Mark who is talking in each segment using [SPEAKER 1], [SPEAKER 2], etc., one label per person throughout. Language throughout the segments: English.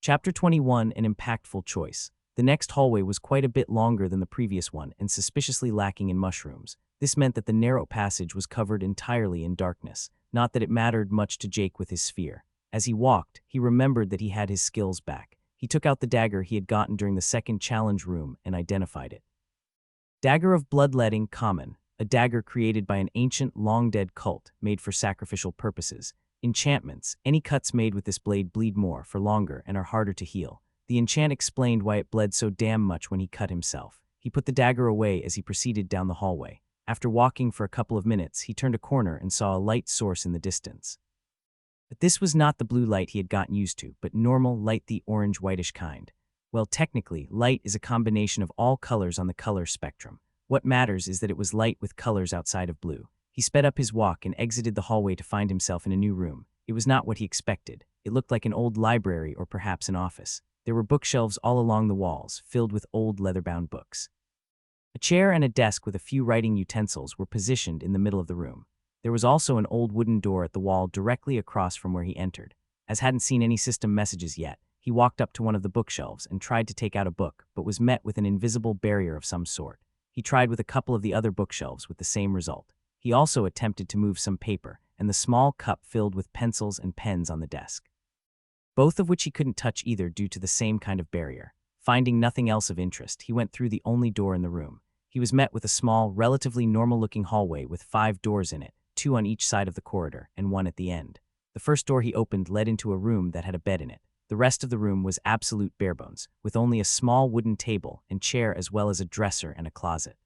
[SPEAKER 1] Chapter 21, an impactful choice. The next hallway was quite a bit longer than the previous one and suspiciously lacking in mushrooms. This meant that the narrow passage was covered entirely in darkness, not that it mattered much to Jake with his sphere. As he walked, he remembered that he had his skills back. He took out the dagger he had gotten during the second challenge room and identified it. Dagger of bloodletting common, a dagger created by an ancient, long-dead cult made for sacrificial purposes. Enchantments, any cuts made with this blade bleed more for longer and are harder to heal. The enchant explained why it bled so damn much when he cut himself. He put the dagger away as he proceeded down the hallway. After walking for a couple of minutes, he turned a corner and saw a light source in the distance. But this was not the blue light he had gotten used to, but normal, light, the orange-whitish kind. Well, technically, light is a combination of all colors on the color spectrum. What matters is that it was light with colors outside of blue. He sped up his walk and exited the hallway to find himself in a new room. It was not what he expected. It looked like an old library or perhaps an office. There were bookshelves all along the walls, filled with old leather-bound books. A chair and a desk with a few writing utensils were positioned in the middle of the room. There was also an old wooden door at the wall directly across from where he entered. As hadn't seen any system messages yet, he walked up to one of the bookshelves and tried to take out a book, but was met with an invisible barrier of some sort. He tried with a couple of the other bookshelves with the same result. He also attempted to move some paper and the small cup filled with pencils and pens on the desk, both of which he couldn't touch either due to the same kind of barrier. Finding nothing else of interest, he went through the only door in the room. He was met with a small, relatively normal-looking hallway with 5 doors in it, 2 on each side of the corridor and 1 at the end. The first door he opened led into a room that had a bed in it. The rest of the room was absolute barebones, with only a small wooden table and chair as well as a dresser and a closet.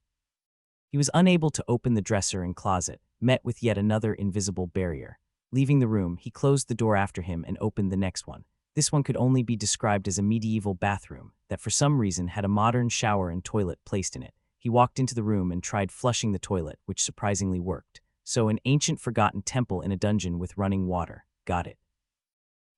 [SPEAKER 1] He was unable to open the dresser and closet, met with yet another invisible barrier. Leaving the room, he closed the door after him and opened the next one. This one could only be described as a medieval bathroom that for some reason had a modern shower and toilet placed in it. He walked into the room and tried flushing the toilet, which surprisingly worked. So an ancient forgotten temple in a dungeon with running water. Got it.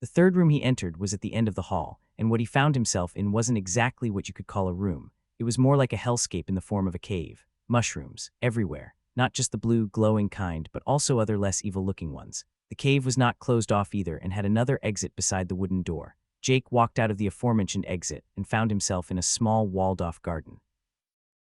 [SPEAKER 1] The third room he entered was at the end of the hall, and what he found himself in wasn't exactly what you could call a room. It was more like a hellscape in the form of a cave. Mushrooms, everywhere. Not just the blue, glowing kind, but also other less evil-looking ones. The cave was not closed off either and had another exit beside the wooden door. Jake walked out of the aforementioned exit and found himself in a small walled-off garden.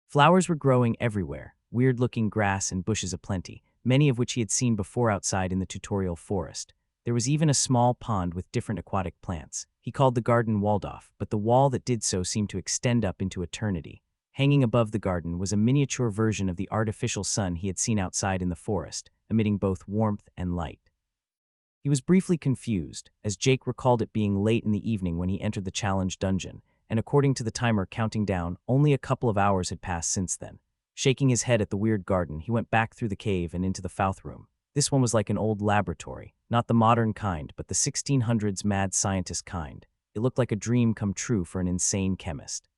[SPEAKER 1] Flowers were growing everywhere, weird-looking grass and bushes aplenty, many of which he had seen before outside in the tutorial forest. There was even a small pond with different aquatic plants. He called the garden walled off, but the wall that did so seemed to extend up into eternity. Hanging above the garden was a miniature version of the artificial sun he had seen outside in the forest, emitting both warmth and light. He was briefly confused, as Jake recalled it being late in the evening when he entered the challenge dungeon, and according to the timer counting down, only a couple of hours had passed since then. Shaking his head at the weird garden, he went back through the cave and into the Fouth room. This one was like an old laboratory, not the modern kind, but the 1600s mad scientist kind. It looked like a dream come true for an insane chemist.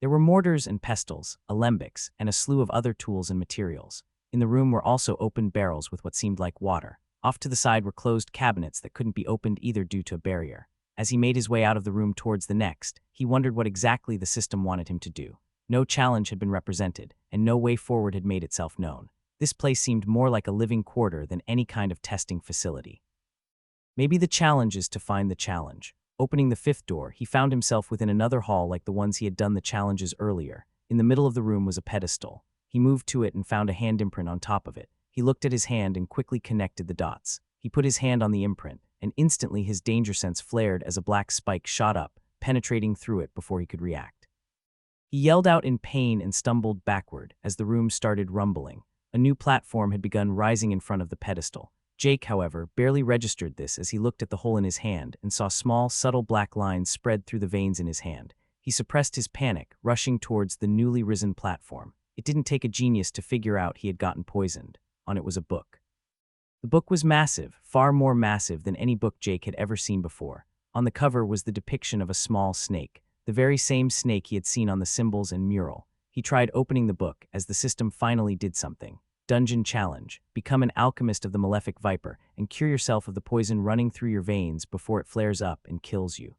[SPEAKER 1] There were mortars and pestles, alembics, and a slew of other tools and materials. In the room were also open barrels with what seemed like water. Off to the side were closed cabinets that couldn't be opened either due to a barrier. As he made his way out of the room towards the next, he wondered what exactly the system wanted him to do. No challenge had been represented, and no way forward had made itself known. This place seemed more like a living quarter than any kind of testing facility. Maybe the challenge is to find the challenge. Opening the 5th door, he found himself within another hall like the ones he had done the challenges earlier. In the middle of the room was a pedestal. He moved to it and found a hand imprint on top of it. He looked at his hand and quickly connected the dots. He put his hand on the imprint, and instantly his danger sense flared as a black spike shot up, penetrating through it before he could react. He yelled out in pain and stumbled backward as the room started rumbling. A new platform had begun rising in front of the pedestal. Jake, however, barely registered this as he looked at the hole in his hand and saw small, subtle black lines spread through the veins in his hand. He suppressed his panic, rushing towards the newly risen platform. It didn't take a genius to figure out he had gotten poisoned. On it was a book. The book was massive, far more massive than any book Jake had ever seen before. On the cover was the depiction of a small snake, the very same snake he had seen on the symbols and mural. He tried opening the book as the system finally did something. Dungeon challenge. Become an alchemist of the Malefic Viper and cure yourself of the poison running through your veins before it flares up and kills you.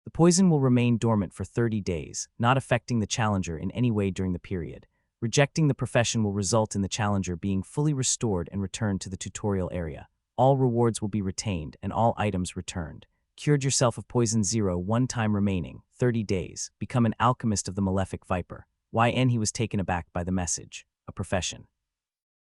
[SPEAKER 1] The poison will remain dormant for 30 days, not affecting the challenger in any way during the period. Rejecting the profession will result in the challenger being fully restored and returned to the tutorial area. All rewards will be retained and all items returned. Cured yourself of poison 0, 1 time remaining, 30 days. Become an alchemist of the Malefic Viper. YN he was taken aback by the message. A profession.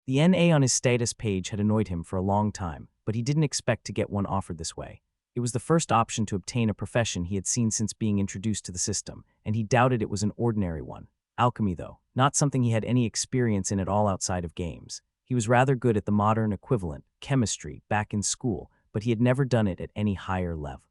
[SPEAKER 1] The NA on his status page had annoyed him for a long time, but he didn't expect to get one offered this way. It was the first option to obtain a profession he had seen since being introduced to the system, and he doubted it was an ordinary one. Alchemy, though, not something he had any experience in at all outside of games. He was rather good at the modern equivalent, chemistry, back in school, but he had never done it at any higher level.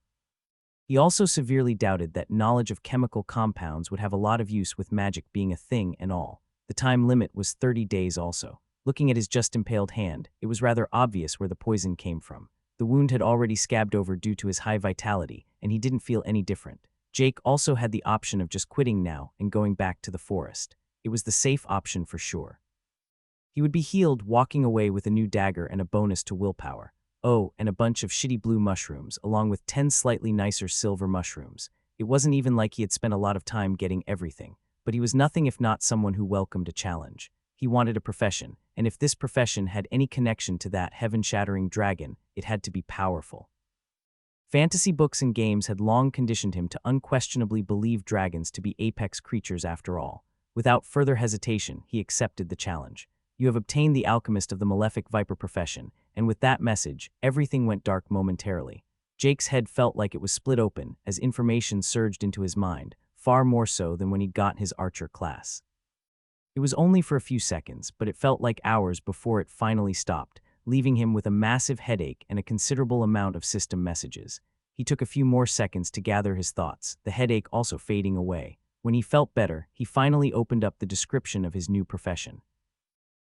[SPEAKER 1] He also severely doubted that knowledge of chemical compounds would have a lot of use with magic being a thing and all. The time limit was 30 days also. Looking at his just impaled hand, it was rather obvious where the poison came from. The wound had already scabbed over due to his high vitality, and he didn't feel any different. Jake also had the option of just quitting now and going back to the forest. It was the safe option for sure. He would be healed, walking away with a new dagger and a bonus to willpower. Oh, and a bunch of shitty blue mushrooms, along with 10 slightly nicer silver mushrooms. It wasn't even like he had spent a lot of time getting everything, but he was nothing if not someone who welcomed a challenge. He wanted a profession, and if this profession had any connection to that heaven-shattering dragon, it had to be powerful. Fantasy books and games had long conditioned him to unquestionably believe dragons to be apex creatures after all. Without further hesitation, he accepted the challenge. You have obtained the alchemist of the Malefic Viper profession, and with that message, everything went dark momentarily. Jake's head felt like it was split open as information surged into his mind, far more so than when he'd got his archer class. It was only for a few seconds, but it felt like hours before it finally stopped, leaving him with a massive headache and a considerable amount of system messages. He took a few more seconds to gather his thoughts, the headache also fading away. When he felt better, he finally opened up the description of his new profession.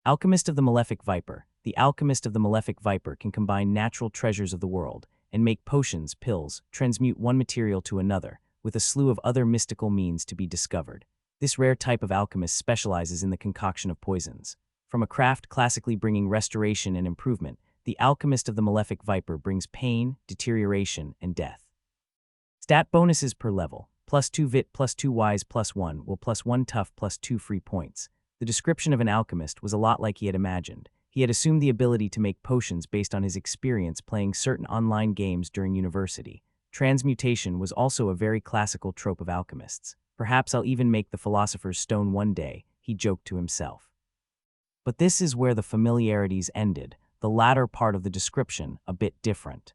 [SPEAKER 1] Alchemist of the Malefic Viper. The alchemist of the Malefic Viper can combine natural treasures of the world and make potions, pills, transmute one material to another, with a slew of other mystical means to be discovered. This rare type of alchemist specializes in the concoction of poisons. From a craft classically bringing restoration and improvement, the alchemist of the Malefic Viper brings pain, deterioration, and death. Stat bonuses per level: +2 vit, +2 wise, +1 will, +1 tough, +2 free points. The description of an alchemist was a lot like he had imagined. He had assumed the ability to make potions based on his experience playing certain online games during university. Transmutation was also a very classical trope of alchemists. Perhaps I'll even make the philosopher's stone one day, he joked to himself. But this is where the familiarities ended, the latter part of the description a bit different.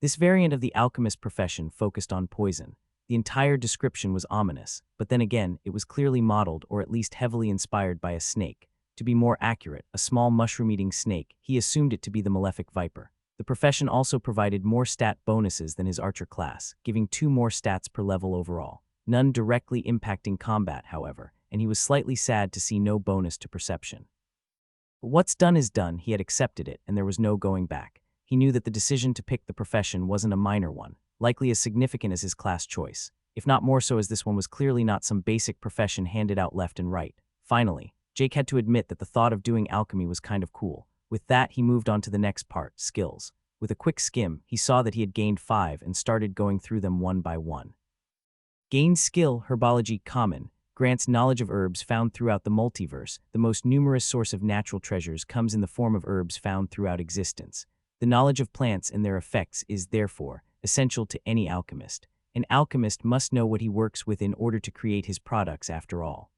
[SPEAKER 1] This variant of the alchemist profession focused on poison. The entire description was ominous, but then again, it was clearly modeled or at least heavily inspired by a snake. To be more accurate, a small mushroom-eating snake, he assumed it to be the Malefic Viper. The profession also provided more stat bonuses than his archer class, giving 2 more stats per level overall. None directly impacting combat, however, and he was slightly sad to see no bonus to perception. But what's done is done. He had accepted it, and there was no going back. He knew that the decision to pick the profession wasn't a minor one, likely as significant as his class choice, if not more so, as this one was clearly not some basic profession handed out left and right. Finally, Jake had to admit that the thought of doing alchemy was kind of cool. With that, he moved on to the next part, skills. With a quick skim, he saw that he had gained 5 and started going through them one by one. Gain skill, herbology, common, grants knowledge of herbs found throughout the multiverse. The most numerous source of natural treasures comes in the form of herbs found throughout existence. The knowledge of plants and their effects is, therefore, essential to any alchemist. An alchemist must know what he works with in order to create his products after all.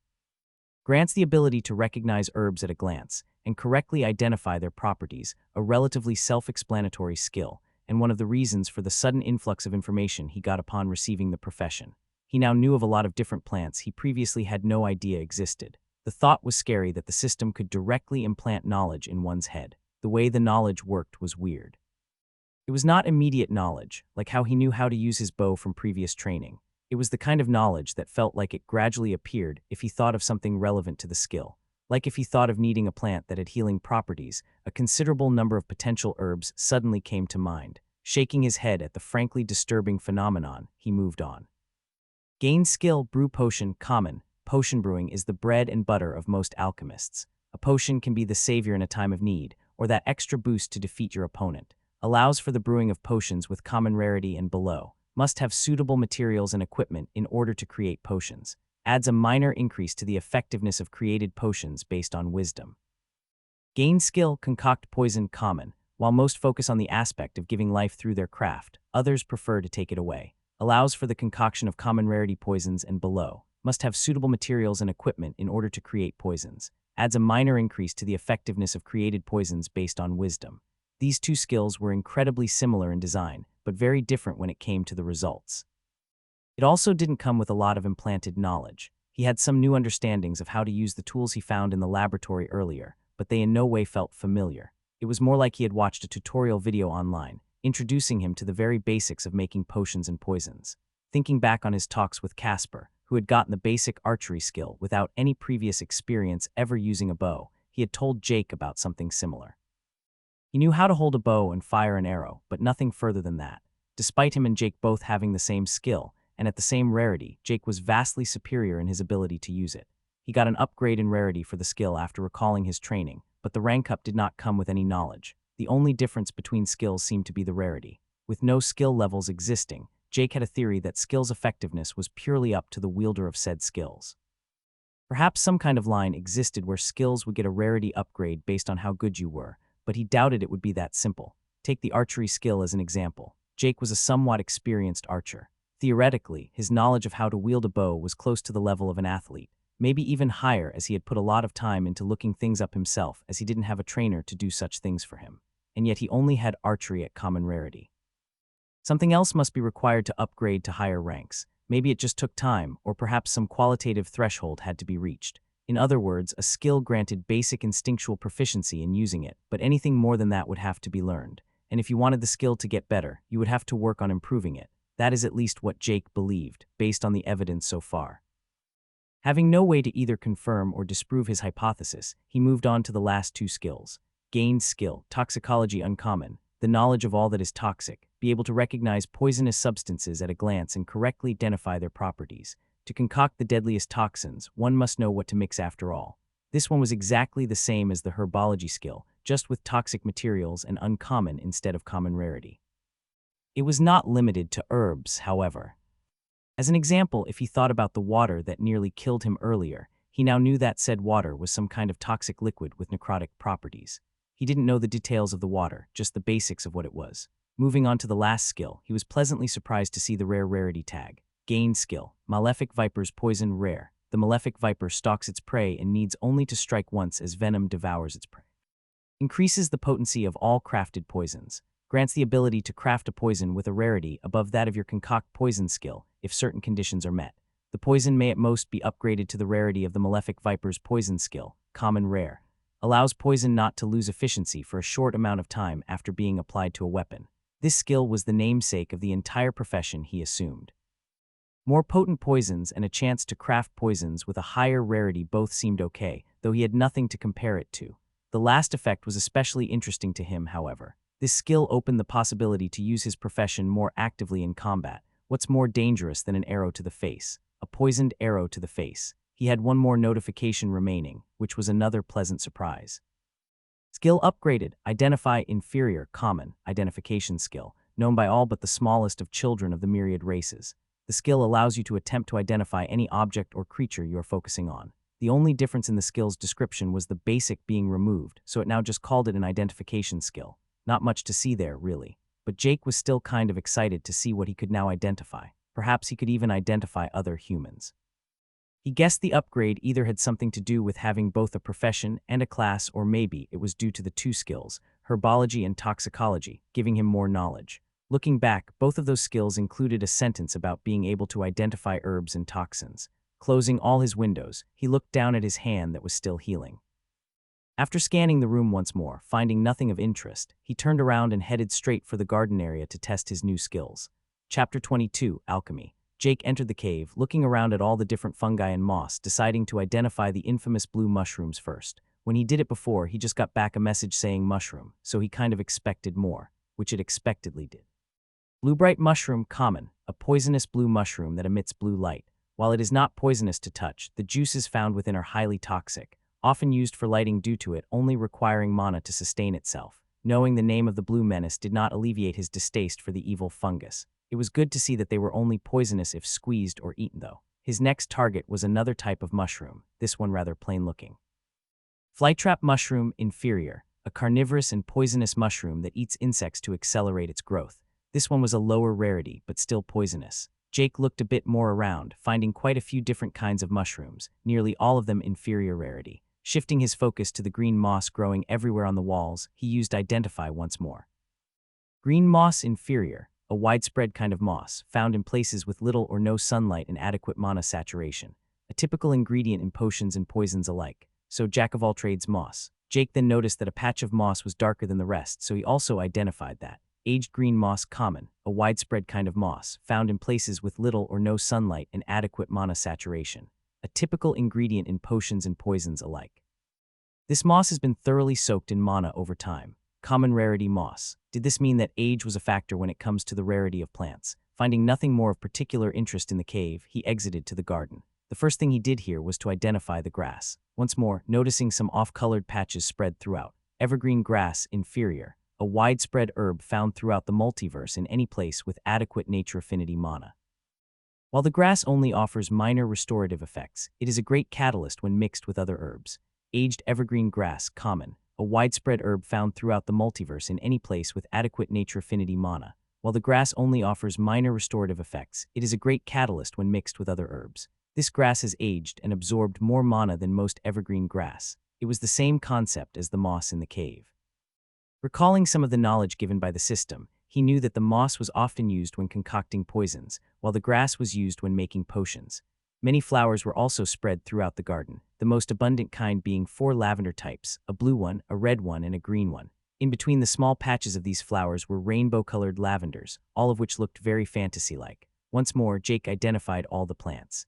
[SPEAKER 1] Grants the ability to recognize herbs at a glance and correctly identify their properties, a relatively self-explanatory skill, and one of the reasons for the sudden influx of information he got upon receiving the profession. He now knew of a lot of different plants he previously had no idea existed. The thought was scary that the system could directly implant knowledge in one's head. The way the knowledge worked was weird. It was not immediate knowledge, like how he knew how to use his bow from previous training. It was the kind of knowledge that felt like it gradually appeared if he thought of something relevant to the skill. Like if he thought of needing a plant that had healing properties, a considerable number of potential herbs suddenly came to mind. Shaking his head at the frankly disturbing phenomenon, he moved on. Gain skill, brew potion, common. Potion brewing is the bread and butter of most alchemists. A potion can be the savior in a time of need, or that extra boost to defeat your opponent. Allows for the brewing of potions with common rarity and below. Must have suitable materials and equipment in order to create potions. Adds a minor increase to the effectiveness of created potions based on wisdom. Gain skill, concoct poison, common. While most focus on the aspect of giving life through their craft, others prefer to take it away. Allows for the concoction of common rarity poisons and below. Must have suitable materials and equipment in order to create poisons. Adds a minor increase to the effectiveness of created poisons based on wisdom. These two skills were incredibly similar in design, but very different when it came to the results. It also didn't come with a lot of implanted knowledge. He had some new understandings of how to use the tools he found in the laboratory earlier, but they in no way felt familiar. It was more like he had watched a tutorial video online, introducing him to the very basics of making potions and poisons. Thinking back on his talks with Casper, who had gotten the basic archery skill without any previous experience ever using a bow, he had told Jake about something similar. He knew how to hold a bow and fire an arrow, but nothing further than that. Despite him and Jake both having the same skill, and at the same rarity, Jake was vastly superior in his ability to use it. He got an upgrade in rarity for the skill after recalling his training, but the rank up did not come with any knowledge. The only difference between skills seemed to be the rarity. With no skill levels existing, Jake had a theory that skills' effectiveness was purely up to the wielder of said skills. Perhaps some kind of line existed where skills would get a rarity upgrade based on how good you were, but he doubted it would be that simple. Take the archery skill as an example. Jake was a somewhat experienced archer. Theoretically, his knowledge of how to wield a bow was close to the level of an athlete, maybe even higher, as he had put a lot of time into looking things up himself, as he didn't have a trainer to do such things for him. And yet he only had archery at common rarity. Something else must be required to upgrade to higher ranks. Maybe it just took time, or perhaps some qualitative threshold had to be reached. In other words, a skill granted basic instinctual proficiency in using it, but anything more than that would have to be learned. And if you wanted the skill to get better, you would have to work on improving it. That is at least what Jake believed, based on the evidence so far. Having no way to either confirm or disprove his hypothesis, he moved on to the last two skills. Gained skill, toxicology uncommon, the knowledge of all that is toxic, be able to recognize poisonous substances at a glance and correctly identify their properties. To concoct the deadliest toxins, one must know what to mix after all. This one was exactly the same as the herbology skill, just with toxic materials and uncommon instead of common rarity. It was not limited to herbs, however. As an example, if he thought about the water that nearly killed him earlier, he now knew that said water was some kind of toxic liquid with necrotic properties. He didn't know the details of the water, just the basics of what it was. Moving on to the last skill, he was pleasantly surprised to see the rare rarity tag. Gained skill, Malefic Viper's poison rare. The Malefic Viper stalks its prey and needs only to strike once as venom devours its prey. Increases the potency of all crafted poisons. Grants the ability to craft a poison with a rarity above that of your concoct poison skill if certain conditions are met. The poison may at most be upgraded to the rarity of the Malefic Viper's poison skill, common rare. Allows poison not to lose efficiency for a short amount of time after being applied to a weapon. This skill was the namesake of the entire profession, he assumed. More potent poisons and a chance to craft poisons with a higher rarity both seemed okay, though he had nothing to compare it to. The last effect was especially interesting to him, however. This skill opened the possibility to use his profession more actively in combat. What's more dangerous than an arrow to the face? A poisoned arrow to the face. He had one more notification remaining, which was another pleasant surprise. Skill upgraded. Identify inferior, common, identification skill, known by all but the smallest of children of the myriad races. The skill allows you to attempt to identify any object or creature you are focusing on. The only difference in the skill's description was the basic being removed, so it now just called it an identification skill. Not much to see there, really. But Jake was still kind of excited to see what he could now identify. Perhaps he could even identify other humans. He guessed the upgrade either had something to do with having both a profession and a class, or maybe it was due to the two skills, herbology and toxicology, giving him more knowledge. Looking back, both of those skills included a sentence about being able to identify herbs and toxins. Closing all his windows, he looked down at his hand that was still healing. After scanning the room once more, finding nothing of interest, he turned around and headed straight for the garden area to test his new skills. Chapter 22, Alchemy. Jake entered the cave, looking around at all the different fungi and moss, deciding to identify the infamous blue mushrooms first. When he did it before, he just got back a message saying mushroom, so he kind of expected more, which it expectedly did. Blue bright mushroom, common, a poisonous blue mushroom that emits blue light. While it is not poisonous to touch, the juices found within are highly toxic, often used for lighting due to it only requiring mana to sustain itself. Knowing the name of the blue menace did not alleviate his distaste for the evil fungus. It was good to see that they were only poisonous if squeezed or eaten, though. His next target was another type of mushroom, this one rather plain-looking. Flytrap mushroom, inferior, a carnivorous and poisonous mushroom that eats insects to accelerate its growth. This one was a lower rarity, but still poisonous. Jake looked a bit more around, finding quite a few different kinds of mushrooms, nearly all of them inferior rarity. Shifting his focus to the green moss growing everywhere on the walls, he used Identify once more. Green moss inferior, a widespread kind of moss, found in places with little or no sunlight and adequate mana saturation. A typical ingredient in potions and poisons alike. So jack-of-all-trades moss. Jake then noticed that a patch of moss was darker than the rest, so he also identified that. Aged green moss common, a widespread kind of moss, found in places with little or no sunlight and adequate mana saturation. A typical ingredient in potions and poisons alike. This moss has been thoroughly soaked in mana over time. Common rarity moss. Did this mean that age was a factor when it comes to the rarity of plants? Finding nothing more of particular interest in the cave, he exited to the garden. The first thing he did here was to identify the grass. Once more, noticing some off-colored patches spread throughout. Evergreen grass inferior, a widespread herb found throughout the multiverse in any place with adequate nature affinity mana. While the grass only offers minor restorative effects, it is a great catalyst when mixed with other herbs. Aged evergreen grass common, a widespread herb found throughout the multiverse in any place with adequate nature affinity mana. While the grass only offers minor restorative effects, it is a great catalyst when mixed with other herbs. This grass has aged and absorbed more mana than most evergreen grass. It was the same concept as the moss in the cave. Recalling some of the knowledge given by the system, he knew that the moss was often used when concocting poisons, while the grass was used when making potions. Many flowers were also spread throughout the garden, the most abundant kind being 4 lavender types, a blue one, a red one, and a green one. In between the small patches of these flowers were rainbow-colored lavenders, all of which looked very fantasy-like. Once more, Jake identified all the plants.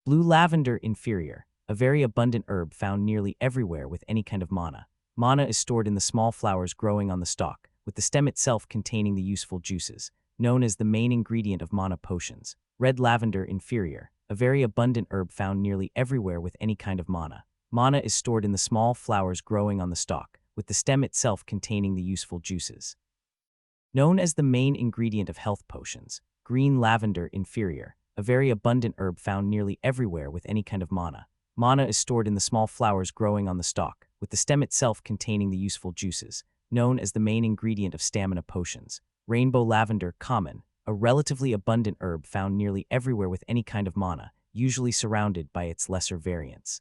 [SPEAKER 1] Blue lavender inferior, a very abundant herb found nearly everywhere with any kind of mana. Mana is stored in the small flowers growing on the stalk, with the stem itself containing the useful juices, known as the main ingredient of mana potions. Red lavender inferior, a very abundant herb found nearly everywhere with any kind of mana. Mana is stored in the small flowers growing on the stalk, with the stem itself containing the useful juices. Known as the main ingredient of health potions. Green lavender inferior, a very abundant herb found nearly everywhere with any kind of mana. Mana is stored in the small flowers growing on the stalk, with the stem itself containing the useful juices, known as the main ingredient of stamina potions. Rainbow lavender common, a relatively abundant herb found nearly everywhere with any kind of mana, usually surrounded by its lesser variants.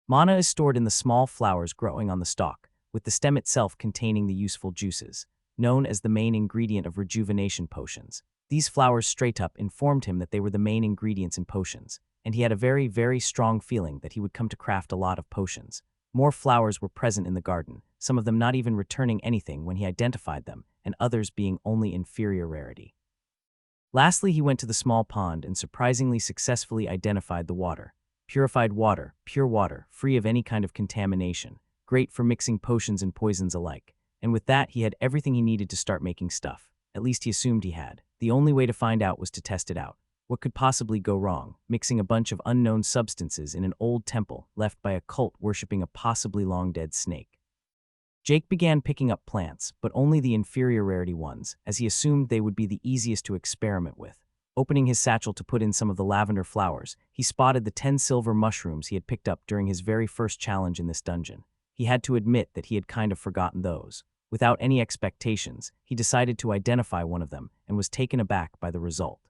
[SPEAKER 1] Mana is stored in the small flowers growing on the stalk, with the stem itself containing the useful juices, known as the main ingredient of rejuvenation potions. These flowers straight up informed him that they were the main ingredients in potions, and he had a very, very strong feeling that he would come to craft a lot of potions. More flowers were present in the garden, some of them not even returning anything when he identified them, and others being only inferior rarity. Lastly, he went to the small pond and surprisingly successfully identified the water. Purified water, pure water, free of any kind of contamination, great for mixing potions and poisons alike. And with that, he had everything he needed to start making stuff. At least he assumed he had. The only way to find out was to test it out. What could possibly go wrong, mixing a bunch of unknown substances in an old temple left by a cult worshipping a possibly long-dead snake? Jake began picking up plants, but only the inferior rarity ones, as he assumed they would be the easiest to experiment with. Opening his satchel to put in some of the lavender flowers, he spotted the 10 silver mushrooms he had picked up during his very first challenge in this dungeon. He had to admit that he had kind of forgotten those. Without any expectations, he decided to identify one of them and was taken aback by the result.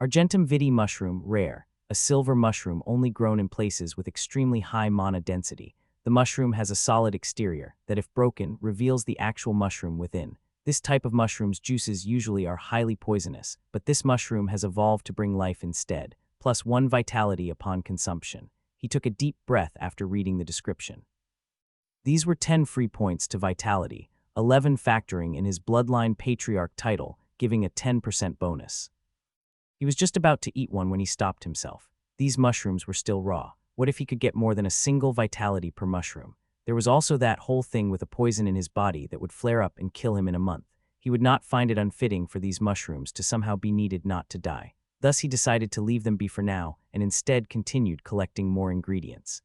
[SPEAKER 1] Argentum vitae mushroom, rare, a silver mushroom only grown in places with extremely high mana density. The mushroom has a solid exterior that, if broken, reveals the actual mushroom within. This type of mushroom's juices usually are highly poisonous, but this mushroom has evolved to bring life instead, plus 1 vitality upon consumption. He took a deep breath after reading the description. These were 10 free points to vitality, 11 factoring in his bloodline patriarch title, giving a 10% bonus. He was just about to eat one when he stopped himself. These mushrooms were still raw. What if he could get more than a single vitality per mushroom? There was also that whole thing with a poison in his body that would flare up and kill him in a month. He would not find it unfitting for these mushrooms to somehow be needed not to die. Thus he decided to leave them be for now, and instead continued collecting more ingredients.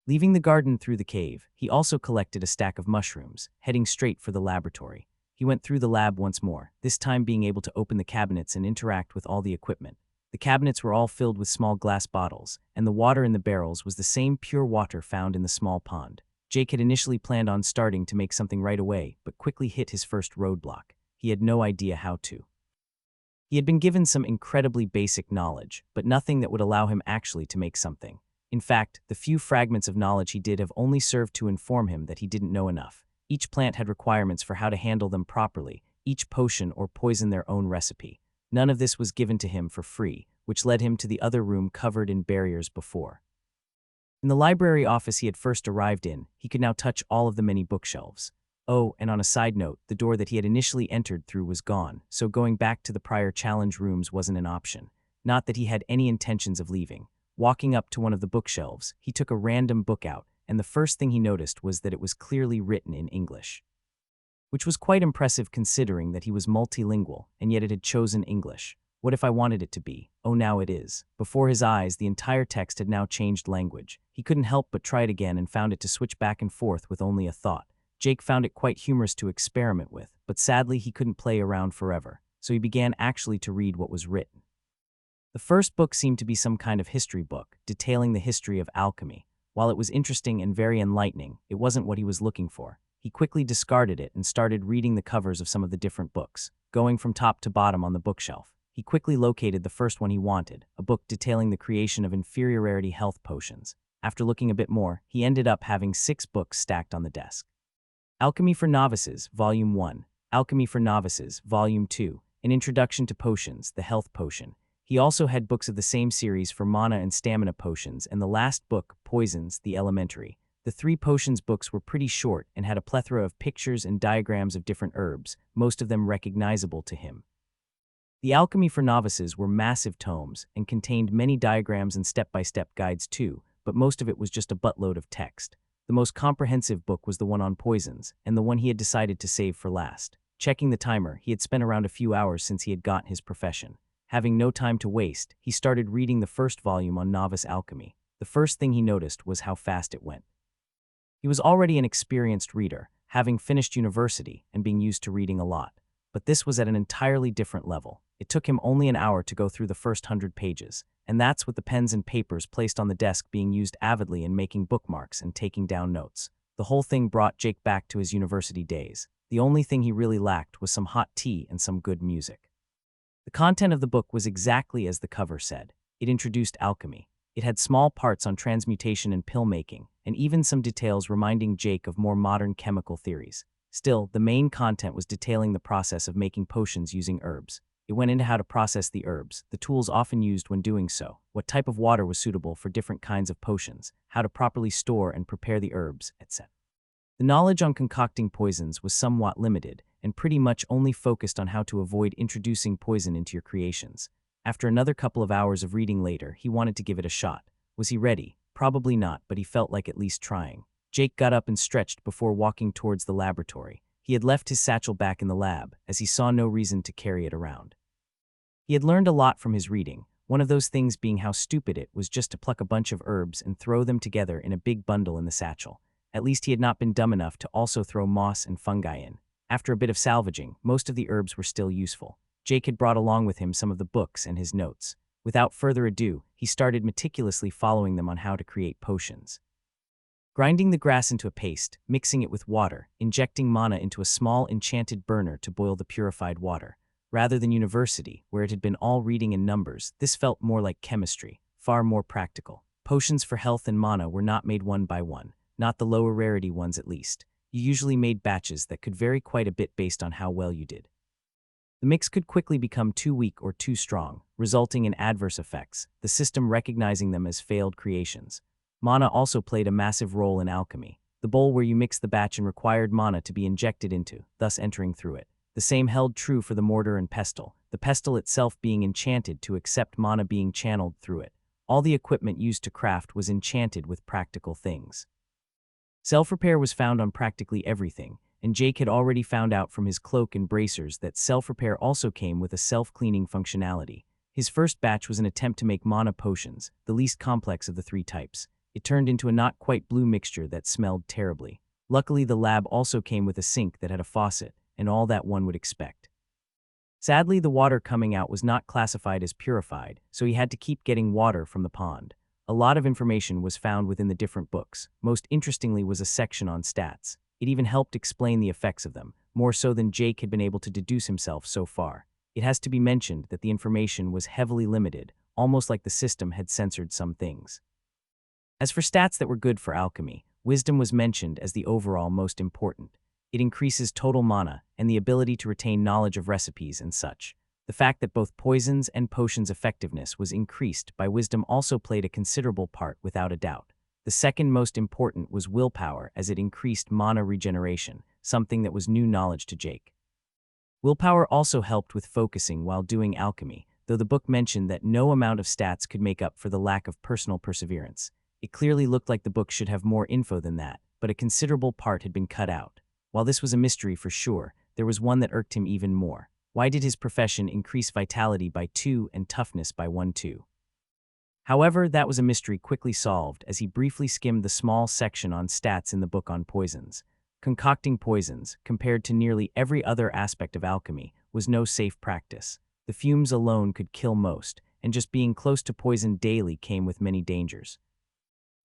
[SPEAKER 1] Leaving the garden through the cave, he also collected a stack of mushrooms, heading straight for the laboratory. He went through the lab once more, this time being able to open the cabinets and interact with all the equipment. The cabinets were all filled with small glass bottles, and the water in the barrels was the same pure water found in the small pond. Jake had initially planned on starting to make something right away, but quickly hit his first roadblock. He had no idea how to. He had been given some incredibly basic knowledge, but nothing that would allow him actually to make something. In fact, the few fragments of knowledge he did have only served to inform him that he didn't know enough. Each plant had requirements for how to handle them properly, each potion or poison their own recipe. None of this was given to him for free, which led him to the other room covered in barriers before. In the library office he had first arrived in, he could now touch all of the many bookshelves. Oh, and on a side note, the door that he had initially entered through was gone, so going back to the prior challenge rooms wasn't an option. Not that he had any intentions of leaving. Walking up to one of the bookshelves, he took a random book out, and the first thing he noticed was that it was clearly written in English. Which was quite impressive considering that he was multilingual, and yet it had chosen English. What if I wanted it to be? Oh, now it is. Before his eyes, the entire text had now changed language. He couldn't help but try it again and found it to switch back and forth with only a thought. Jake found it quite humorous to experiment with, but sadly he couldn't play around forever, so he began actually to read what was written. The first book seemed to be some kind of history book, detailing the history of alchemy. While it was interesting and very enlightening, it wasn't what he was looking for. He quickly discarded it and started reading the covers of some of the different books, going from top to bottom on the bookshelf. He quickly located the first one he wanted, a book detailing the creation of inferior rarity health potions. After looking a bit more, he ended up having 6 books stacked on the desk. Alchemy for Novices, Volume 1. Alchemy for Novices, Volume 2. An Introduction to Potions, the Health Potion. He also had books of the same series for mana and stamina potions, and the last book, Poisons, the Elementary. The 3 potions books were pretty short and had a plethora of pictures and diagrams of different herbs, most of them recognizable to him. The Alchemy for Novices were massive tomes and contained many diagrams and step-by-step guides too, but most of it was just a buttload of text. The most comprehensive book was the one on poisons, and the one he had decided to save for last. Checking the timer, he had spent around a few hours since he had gotten his profession. Having no time to waste, he started reading the first volume on novice alchemy. The first thing he noticed was how fast it went. He was already an experienced reader, having finished university and being used to reading a lot. But this was at an entirely different level. It took him only an hour to go through the first 100 pages, and that's with the pens and papers placed on the desk being used avidly in making bookmarks and taking down notes. The whole thing brought Jake back to his university days. The only thing he really lacked was some hot tea and some good music. The content of the book was exactly as the cover said. It introduced alchemy. It had small parts on transmutation and pill making, and even some details reminding Jake of more modern chemical theories. Still, the main content was detailing the process of making potions using herbs. It went into how to process the herbs, the tools often used when doing so, what type of water was suitable for different kinds of potions, how to properly store and prepare the herbs, etc. The knowledge on concocting poisons was somewhat limited, and pretty much only focused on how to avoid introducing poison into your creations. After another couple of hours of reading later, he wanted to give it a shot. Was he ready? Probably not, but he felt like at least trying. Jake got up and stretched before walking towards the laboratory. He had left his satchel back in the lab, as he saw no reason to carry it around. He had learned a lot from his reading, one of those things being how stupid it was just to pluck a bunch of herbs and throw them together in a big bundle in the satchel. At least he had not been dumb enough to also throw moss and fungi in. After a bit of salvaging, most of the herbs were still useful. Jake had brought along with him some of the books and his notes. Without further ado, he started meticulously following them on how to create potions. Grinding the grass into a paste, mixing it with water, injecting mana into a small enchanted burner to boil the purified water. Rather than university, where it had been all reading and numbers, this felt more like chemistry, far more practical. Potions for health and mana were not made one by one, not the lower rarity ones at least. You usually made batches that could vary quite a bit based on how well you did. The mix could quickly become too weak or too strong, resulting in adverse effects, the system recognizing them as failed creations. Mana also played a massive role in alchemy. The bowl where you mixed the batch and required mana to be injected into, thus entering through it. The same held true for the mortar and pestle, the pestle itself being enchanted to accept mana being channeled through it. All the equipment used to craft was enchanted with practical things. Self-repair was found on practically everything, and Jake had already found out from his cloak and bracers that self-repair also came with a self-cleaning functionality. His first batch was an attempt to make mana potions, the least complex of the 3 types. It turned into a not quite blue mixture that smelled terribly. Luckily, the lab also came with a sink that had a faucet, and all that one would expect. Sadly, the water coming out was not classified as purified, so he had to keep getting water from the pond. A lot of information was found within the different books. Most interestingly was a section on stats. It even helped explain the effects of them, more so than Jake had been able to deduce himself so far. It has to be mentioned that the information was heavily limited, almost like the system had censored some things. As for stats that were good for alchemy, wisdom was mentioned as the overall most important. It increases total mana and the ability to retain knowledge of recipes and such. The fact that both poisons and potions' effectiveness was increased by wisdom also played a considerable part without a doubt. The second most important was willpower, as it increased mana regeneration, something that was new knowledge to Jake. Willpower also helped with focusing while doing alchemy, though the book mentioned that no amount of stats could make up for the lack of personal perseverance. It clearly looked like the book should have more info than that, but a considerable part had been cut out. While this was a mystery for sure, there was one that irked him even more. Why did his profession increase vitality by 2 and toughness by 1-2? However, that was a mystery quickly solved as he briefly skimmed the small section on stats in the book on poisons. Concocting poisons, compared to nearly every other aspect of alchemy, was no safe practice. The fumes alone could kill most, and just being close to poison daily came with many dangers.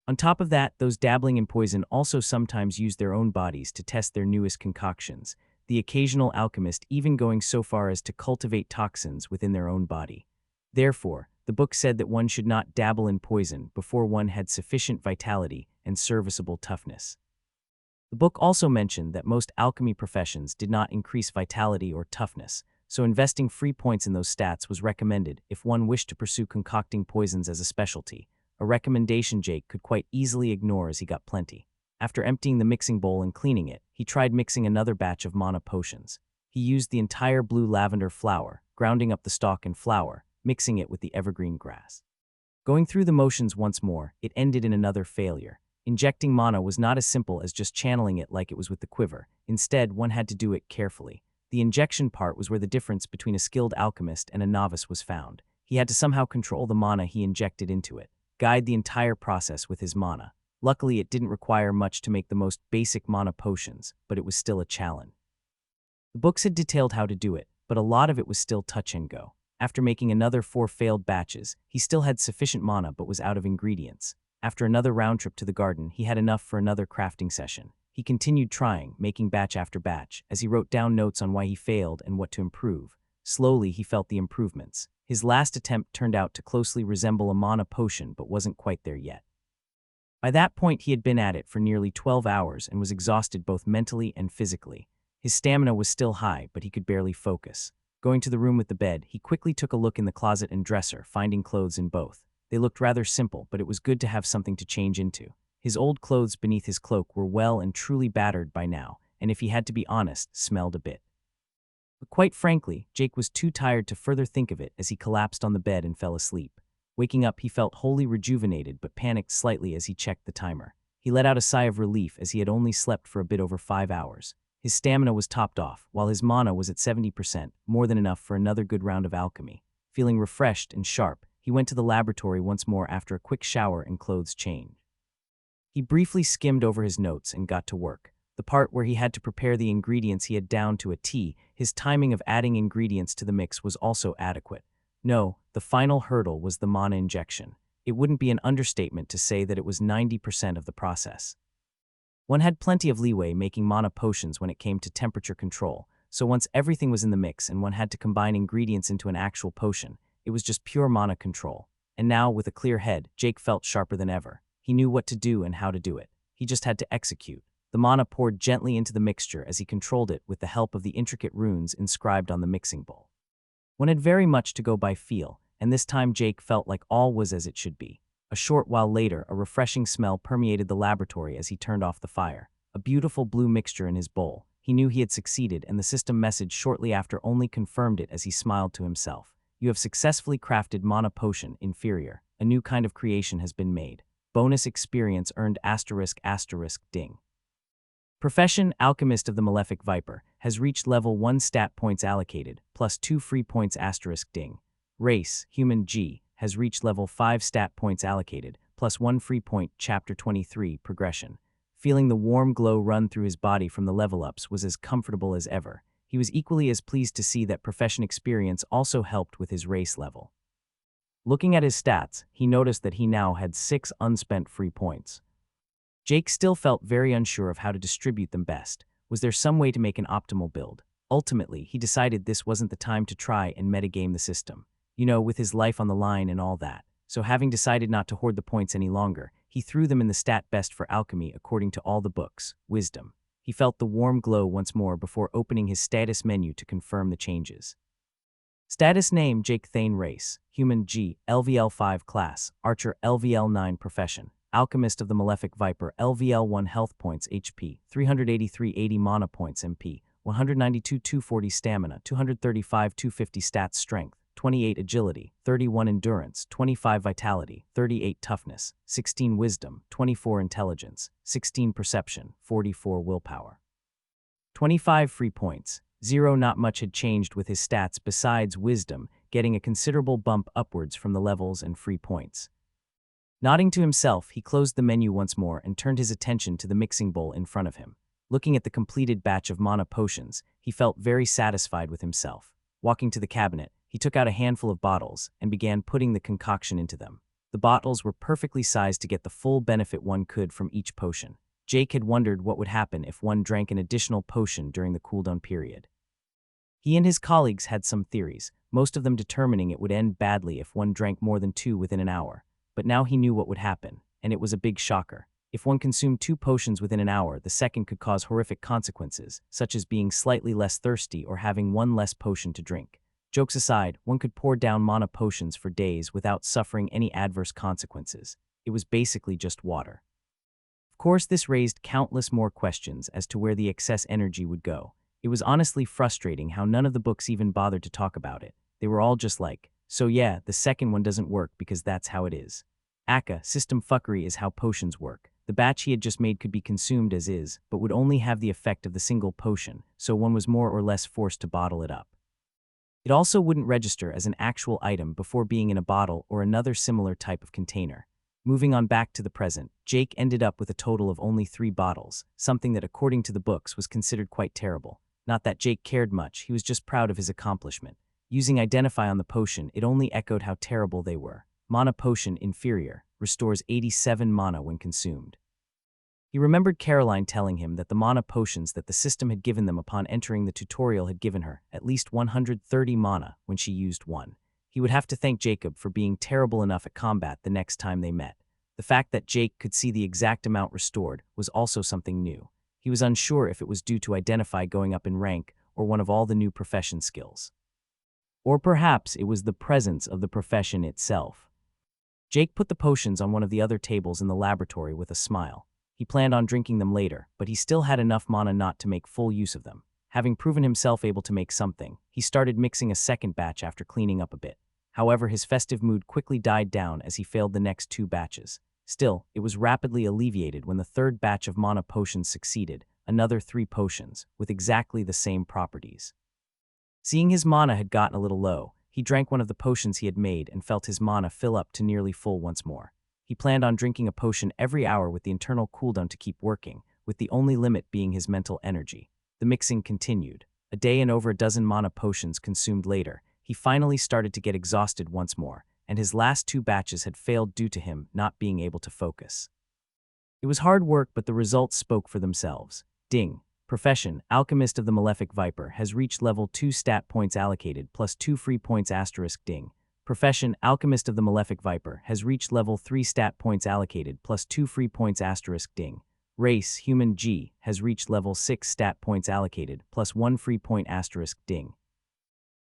[SPEAKER 1] On top of that, those dabbling in poison also sometimes used their own bodies to test their newest concoctions, the occasional alchemist even going so far as to cultivate toxins within their own body. Therefore, the book said that one should not dabble in poison before one had sufficient vitality and serviceable toughness. The book also mentioned that most alchemy professions did not increase vitality or toughness, so investing free points in those stats was recommended if one wished to pursue concocting poisons as a specialty, a recommendation Jake could quite easily ignore as he got plenty. After emptying the mixing bowl and cleaning it, he tried mixing another batch of mana potions. He used the entire blue lavender flower, grounding up the stalk and flower, mixing it with the evergreen grass. Going through the motions once more, it ended in another failure. Injecting mana was not as simple as just channeling it like it was with the quiver. Instead, one had to do it carefully. The injection part was where the difference between a skilled alchemist and a novice was found. He had to somehow control the mana he injected into it, guide the entire process with his mana. Luckily, it didn't require much to make the most basic mana potions, but it was still a challenge. The books had detailed how to do it, but a lot of it was still touch and go. After making another 4 failed batches, he still had sufficient mana but was out of ingredients. After another round trip to the garden, he had enough for another crafting session. He continued trying, making batch after batch, as he wrote down notes on why he failed and what to improve. Slowly, he felt the improvements. His last attempt turned out to closely resemble a mana potion but wasn't quite there yet. By that point, he had been at it for nearly 12 hours and was exhausted both mentally and physically. His stamina was still high, but he could barely focus. Going to the room with the bed, he quickly took a look in the closet and dresser, finding clothes in both. They looked rather simple, but it was good to have something to change into. His old clothes beneath his cloak were well and truly battered by now, and if he had to be honest, smelled a bit. But quite frankly, Jake was too tired to further think of it as he collapsed on the bed and fell asleep. Waking up, he felt wholly rejuvenated but panicked slightly as he checked the timer. He let out a sigh of relief as he had only slept for a bit over 5 hours. His stamina was topped off, while his mana was at 70%, more than enough for another good round of alchemy. Feeling refreshed and sharp, he went to the laboratory once more after a quick shower and clothes change. He briefly skimmed over his notes and got to work. The part where he had to prepare the ingredients he had down to a T, his timing of adding ingredients to the mix was also adequate. No, the final hurdle was the mana injection. It wouldn't be an understatement to say that it was 90% of the process. One had plenty of leeway making mana potions when it came to temperature control, so once everything was in the mix and one had to combine ingredients into an actual potion, it was just pure mana control. And now, with a clear head, Jake felt sharper than ever. He knew what to do and how to do it. He just had to execute. The mana poured gently into the mixture as he controlled it with the help of the intricate runes inscribed on the mixing bowl. One had very much to go by feel, and this time Jake felt like all was as it should be. A short while later, a refreshing smell permeated the laboratory as he turned off the fire. A beautiful blue mixture in his bowl. He knew he had succeeded, and the system message shortly after only confirmed it as he smiled to himself. You have successfully crafted mana potion inferior. A new kind of creation has been made. Bonus experience earned **** ding. Profession, Alchemist of the Malefic Viper, has reached level 1 stat points allocated, plus 2 free points * ding. Race, Human G, has reached level 5 stat points allocated, plus 1 free point Chapter 23 progression. Feeling the warm glow run through his body from the level-ups was as comfortable as ever. He was equally as pleased to see that profession experience also helped with his race level. Looking at his stats, he noticed that he now had 6 unspent free points. Jake still felt very unsure of how to distribute them best. Was there some way to make an optimal build? Ultimately, he decided this wasn't the time to try and metagame the system. With his life on the line and all that. So having decided not to hoard the points any longer, he threw them in the stat best for Alchemy according to all the books, Wisdom. He felt the warm glow once more before opening his status menu to confirm the changes. Status name: Jake Thayne. Race: Human. G. LVL5 Class: Archer. LVL9 Profession: Alchemist of the Malefic Viper. LVL1 Health Points: HP 383, 80 Mana Points. MP 192, 240 Stamina, 235, 250 Stats. Strength 28 Agility, 31 Endurance, 25 Vitality, 38 Toughness, 16 Wisdom, 24 Intelligence, 16 Perception, 44 Willpower. 25 free points. 0. Not much had changed with his stats besides Wisdom getting a considerable bump upwards from the levels and free points. Nodding to himself, he closed the menu once more and turned his attention to the mixing bowl in front of him. Looking at the completed batch of mana potions, he felt very satisfied with himself. Walking to the cabinet, he took out a handful of bottles and began putting the concoction into them. The bottles were perfectly sized to get the full benefit one could from each potion. Jake had wondered what would happen if one drank an additional potion during the cooldown period. He and his colleagues had some theories, most of them determining it would end badly if one drank more than 2 within an hour. But now he knew what would happen, and it was a big shocker. If one consumed 2 potions within an hour, the second could cause horrific consequences, such as being slightly less thirsty or having 1 less potion to drink. Jokes aside, one could pour down mana potions for days without suffering any adverse consequences. It was basically just water. Of course, this raised countless more questions as to where the excess energy would go. It was honestly frustrating how none of the books even bothered to talk about it. They were all just like, so yeah, the second one doesn't work because that's how it is. Aka, system fuckery is how potions work. The batch he had just made could be consumed as is, but would only have the effect of the single potion, so one was more or less forced to bottle it up. It also wouldn't register as an actual item before being in a bottle or another similar type of container. Moving on back to the present, Jake ended up with a total of only 3 bottles, something that according to the books was considered quite terrible. Not that Jake cared much, he was just proud of his accomplishment. Using Identify on the potion, it only echoed how terrible they were. Mana Potion Inferior, restores 87 mana when consumed. He remembered Caroline telling him that the mana potions that the system had given them upon entering the tutorial had given her at least 130 mana when she used one. He would have to thank Jacob for being terrible enough at combat the next time they met. The fact that Jake could see the exact amount restored was also something new. He was unsure if it was due to Identify going up in rank or one of all the new profession skills. Or perhaps it was the presence of the profession itself. Jake put the potions on one of the other tables in the laboratory with a smile. He planned on drinking them later, but he still had enough mana not to make full use of them. Having proven himself able to make something, he started mixing a second batch after cleaning up a bit. However, his festive mood quickly died down as he failed the next 2 batches. Still, it was rapidly alleviated when the third batch of mana potions succeeded, another 3 potions, with exactly the same properties. Seeing his mana had gotten a little low, he drank one of the potions he had made and felt his mana fill up to nearly full once more. He planned on drinking a potion every hour with the internal cooldown to keep working, with the only limit being his mental energy. The mixing continued. A day and over a dozen mana potions consumed later, he finally started to get exhausted once more, and his last 2 batches had failed due to him not being able to focus. It was hard work, but the results spoke for themselves. Ding. Profession: Alchemist of the Malefic Viper has reached level 2 stat points allocated plus 2 free points *. Ding. Profession: Alchemist of the Malefic Viper has reached level 3 stat points allocated plus 2 free points *. Ding. Race: Human. G has reached level 6 stat points allocated plus 1 free point *. Ding.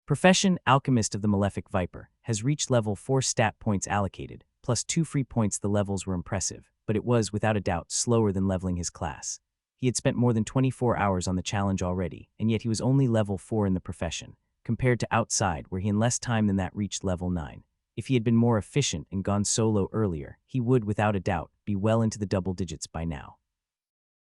[SPEAKER 1] Profession: Alchemist of the Malefic Viper has reached level 4 stat points allocated plus 2 free points. The levels were impressive, but it was without a doubt slower than leveling his class. He had spent more than 24 hours on the challenge already, and yet he was only level 4 in the profession, compared to outside where he in less time than that reached level 9. If he had been more efficient and gone solo earlier, he would, without a doubt, be well into the double digits by now.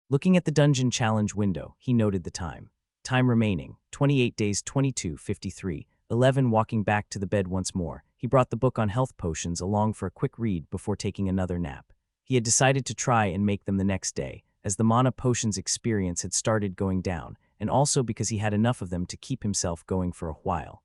[SPEAKER 1] Looking at the dungeon challenge window, he noted the time. Time remaining, 28 days 22:53, 11. Walking back to the bed once more, he brought the book on health potions along for a quick read before taking another nap. He had decided to try and make them the next day, as the mana potions experience had started going down, and also because he had enough of them to keep himself going for a while.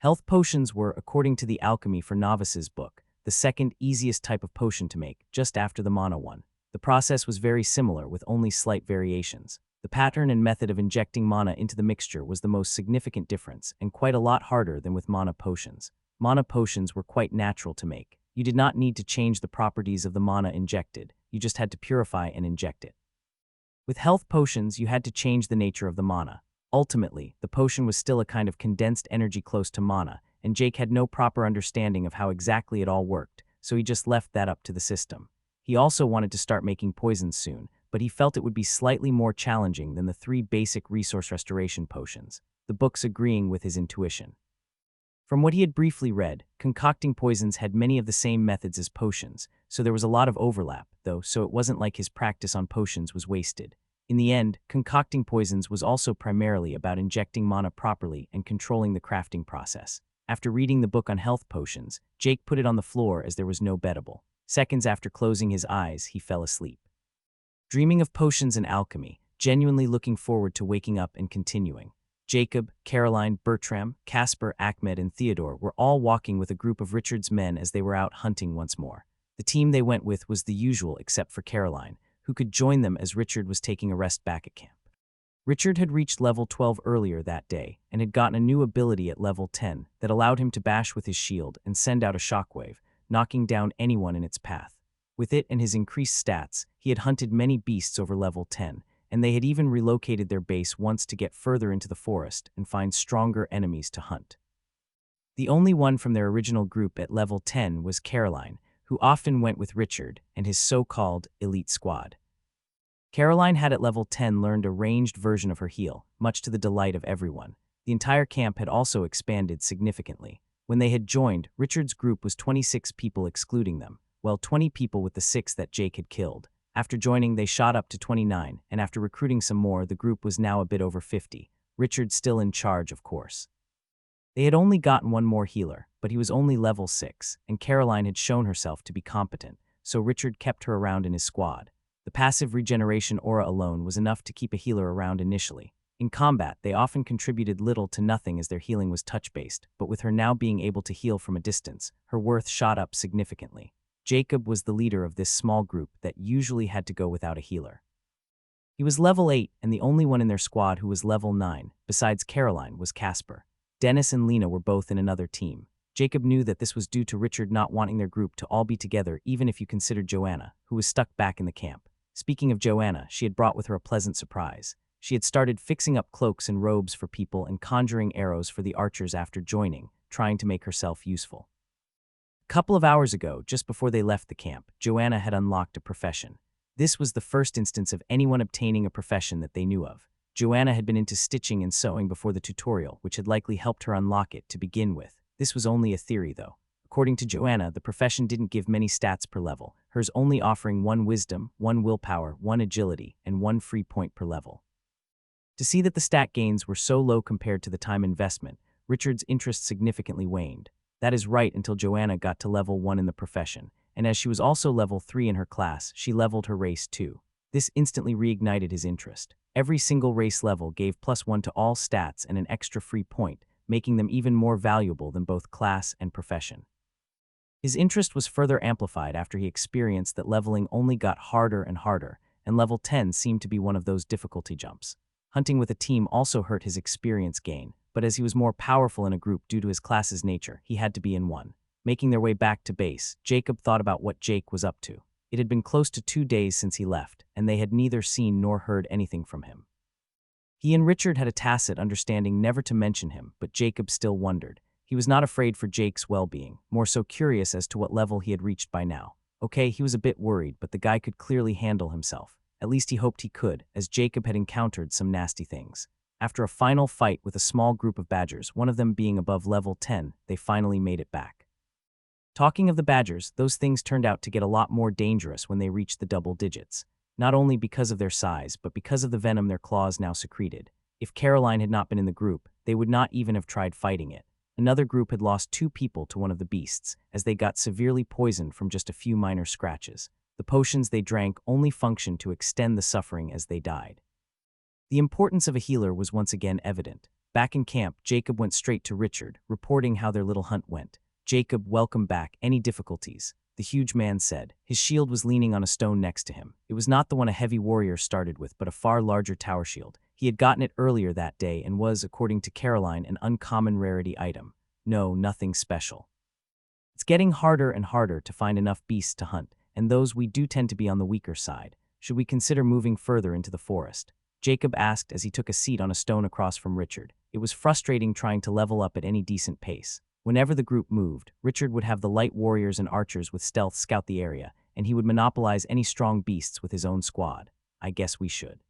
[SPEAKER 1] Health potions were, according to the Alchemy for Novices book, the second easiest type of potion to make, just after the mana one. The process was very similar with only slight variations. The pattern and method of injecting mana into the mixture was the most significant difference, and quite a lot harder than with mana potions. Mana potions were quite natural to make. You did not need to change the properties of the mana injected, you just had to purify and inject it. With health potions, you had to change the nature of the mana. Ultimately, the potion was still a kind of condensed energy close to mana, and Jake had no proper understanding of how exactly it all worked, so he just left that up to the system. He also wanted to start making poisons soon, but he felt it would be slightly more challenging than the 3 basic resource restoration potions, the books agreeing with his intuition. From what he had briefly read, concocting poisons had many of the same methods as potions, so there was a lot of overlap, though, so it wasn't like his practice on potions was wasted. In the end, concocting poisons was also primarily about injecting mana properly and controlling the crafting process. After reading the book on health potions, Jake put it on the floor as there was no bettable. Seconds after closing his eyes, he fell asleep. Dreaming of potions and alchemy, genuinely looking forward to waking up and continuing. Jacob, Caroline, Bertram, Casper, Ahmed, and Theodore were all walking with a group of Richard's men as they were out hunting once more. The team they went with was the usual except for Caroline, who could join them as Richard was taking a rest back at camp. Richard had reached level 12 earlier that day and had gotten a new ability at level 10 that allowed him to bash with his shield and send out a shockwave, knocking down anyone in its path. With it and his increased stats, he had hunted many beasts over level 10, and they had even relocated their base once to get further into the forest and find stronger enemies to hunt. The only one from their original group at level 10 was Caroline, who often went with Richard and his so-called elite squad. Caroline had at level 10 learned a ranged version of her heal, much to the delight of everyone. The entire camp had also expanded significantly. When they had joined, Richard's group was 26 people excluding them, well 20 people with the 6 that Jake had killed. After joining, they shot up to 29, and after recruiting some more, the group was now a bit over 50. Richard still in charge, of course. They had only gotten one more healer, but he was only level 6, and Caroline had shown herself to be competent, so Richard kept her around in his squad. The passive regeneration aura alone was enough to keep a healer around initially. In combat, they often contributed little to nothing as their healing was touch-based, but with her now being able to heal from a distance, her worth shot up significantly. Jacob was the leader of this small group that usually had to go without a healer. He was level 8, and the only one in their squad who was level 9, besides Caroline, was Casper. Dennis and Lena were both in another team. Jacob knew that this was due to Richard not wanting their group to all be together, even if you considered Joanna, who was stuck back in the camp. Speaking of Joanna, she had brought with her a pleasant surprise. She had started fixing up cloaks and robes for people and conjuring arrows for the archers after joining, trying to make herself useful. A couple of hours ago, just before they left the camp, Joanna had unlocked a profession. This was the first instance of anyone obtaining a profession that they knew of. Joanna had been into stitching and sewing before the tutorial, which had likely helped her unlock it to begin with. This was only a theory, though. According to Joanna, the profession didn't give many stats per level, hers only offering 1 wisdom, 1 willpower, 1 agility, and 1 free point per level. To see that the stat gains were so low compared to the time investment, Richard's interest significantly waned. That is right until Joanna got to level 1 in the profession, and as she was also level 3 in her class, she leveled her race too. This instantly reignited his interest. Every single race level gave +1 to all stats and an extra free point, making them even more valuable than both class and profession. His interest was further amplified after he experienced that leveling only got harder and harder, and level 10 seemed to be one of those difficulty jumps. Hunting with a team also hurt his experience gain, but as he was more powerful in a group due to his class's nature, he had to be in one. Making their way back to base, Jacob thought about what Jake was up to. It had been close to 2 days since he left, and they had neither seen nor heard anything from him. He and Richard had a tacit understanding never to mention him, but Jacob still wondered. He was not afraid for Jake's well-being, more so curious as to what level he had reached by now. Okay, he was a bit worried, but the guy could clearly handle himself. At least he hoped he could, as Jacob had encountered some nasty things. After a final fight with a small group of badgers, one of them being above level 10, they finally made it back. Talking of the badgers, those things turned out to get a lot more dangerous when they reached the double digits. Not only because of their size, but because of the venom their claws now secreted. If Caroline had not been in the group, they would not even have tried fighting it. Another group had lost 2 people to one of the beasts, as they got severely poisoned from just a few minor scratches. The potions they drank only functioned to extend the suffering as they died. The importance of a healer was once again evident. Back in camp, Jacob went straight to Richard, reporting how their little hunt went. "Jacob, welcome back. Any difficulties?" The huge man said. His shield was leaning on a stone next to him. It was not the one a heavy warrior started with, but a far larger tower shield. He had gotten it earlier that day and was, according to Caroline, an uncommon rarity item. "No, nothing special. It's getting harder and harder to find enough beasts to hunt, and those we do tend to be on the weaker side. Should we consider moving further into the forest?" Jacob asked as he took a seat on a stone across from Richard. It was frustrating trying to level up at any decent pace. Whenever the group moved, Richard would have the light warriors and archers with stealth scout the area, and he would monopolize any strong beasts with his own squad. "I guess we should."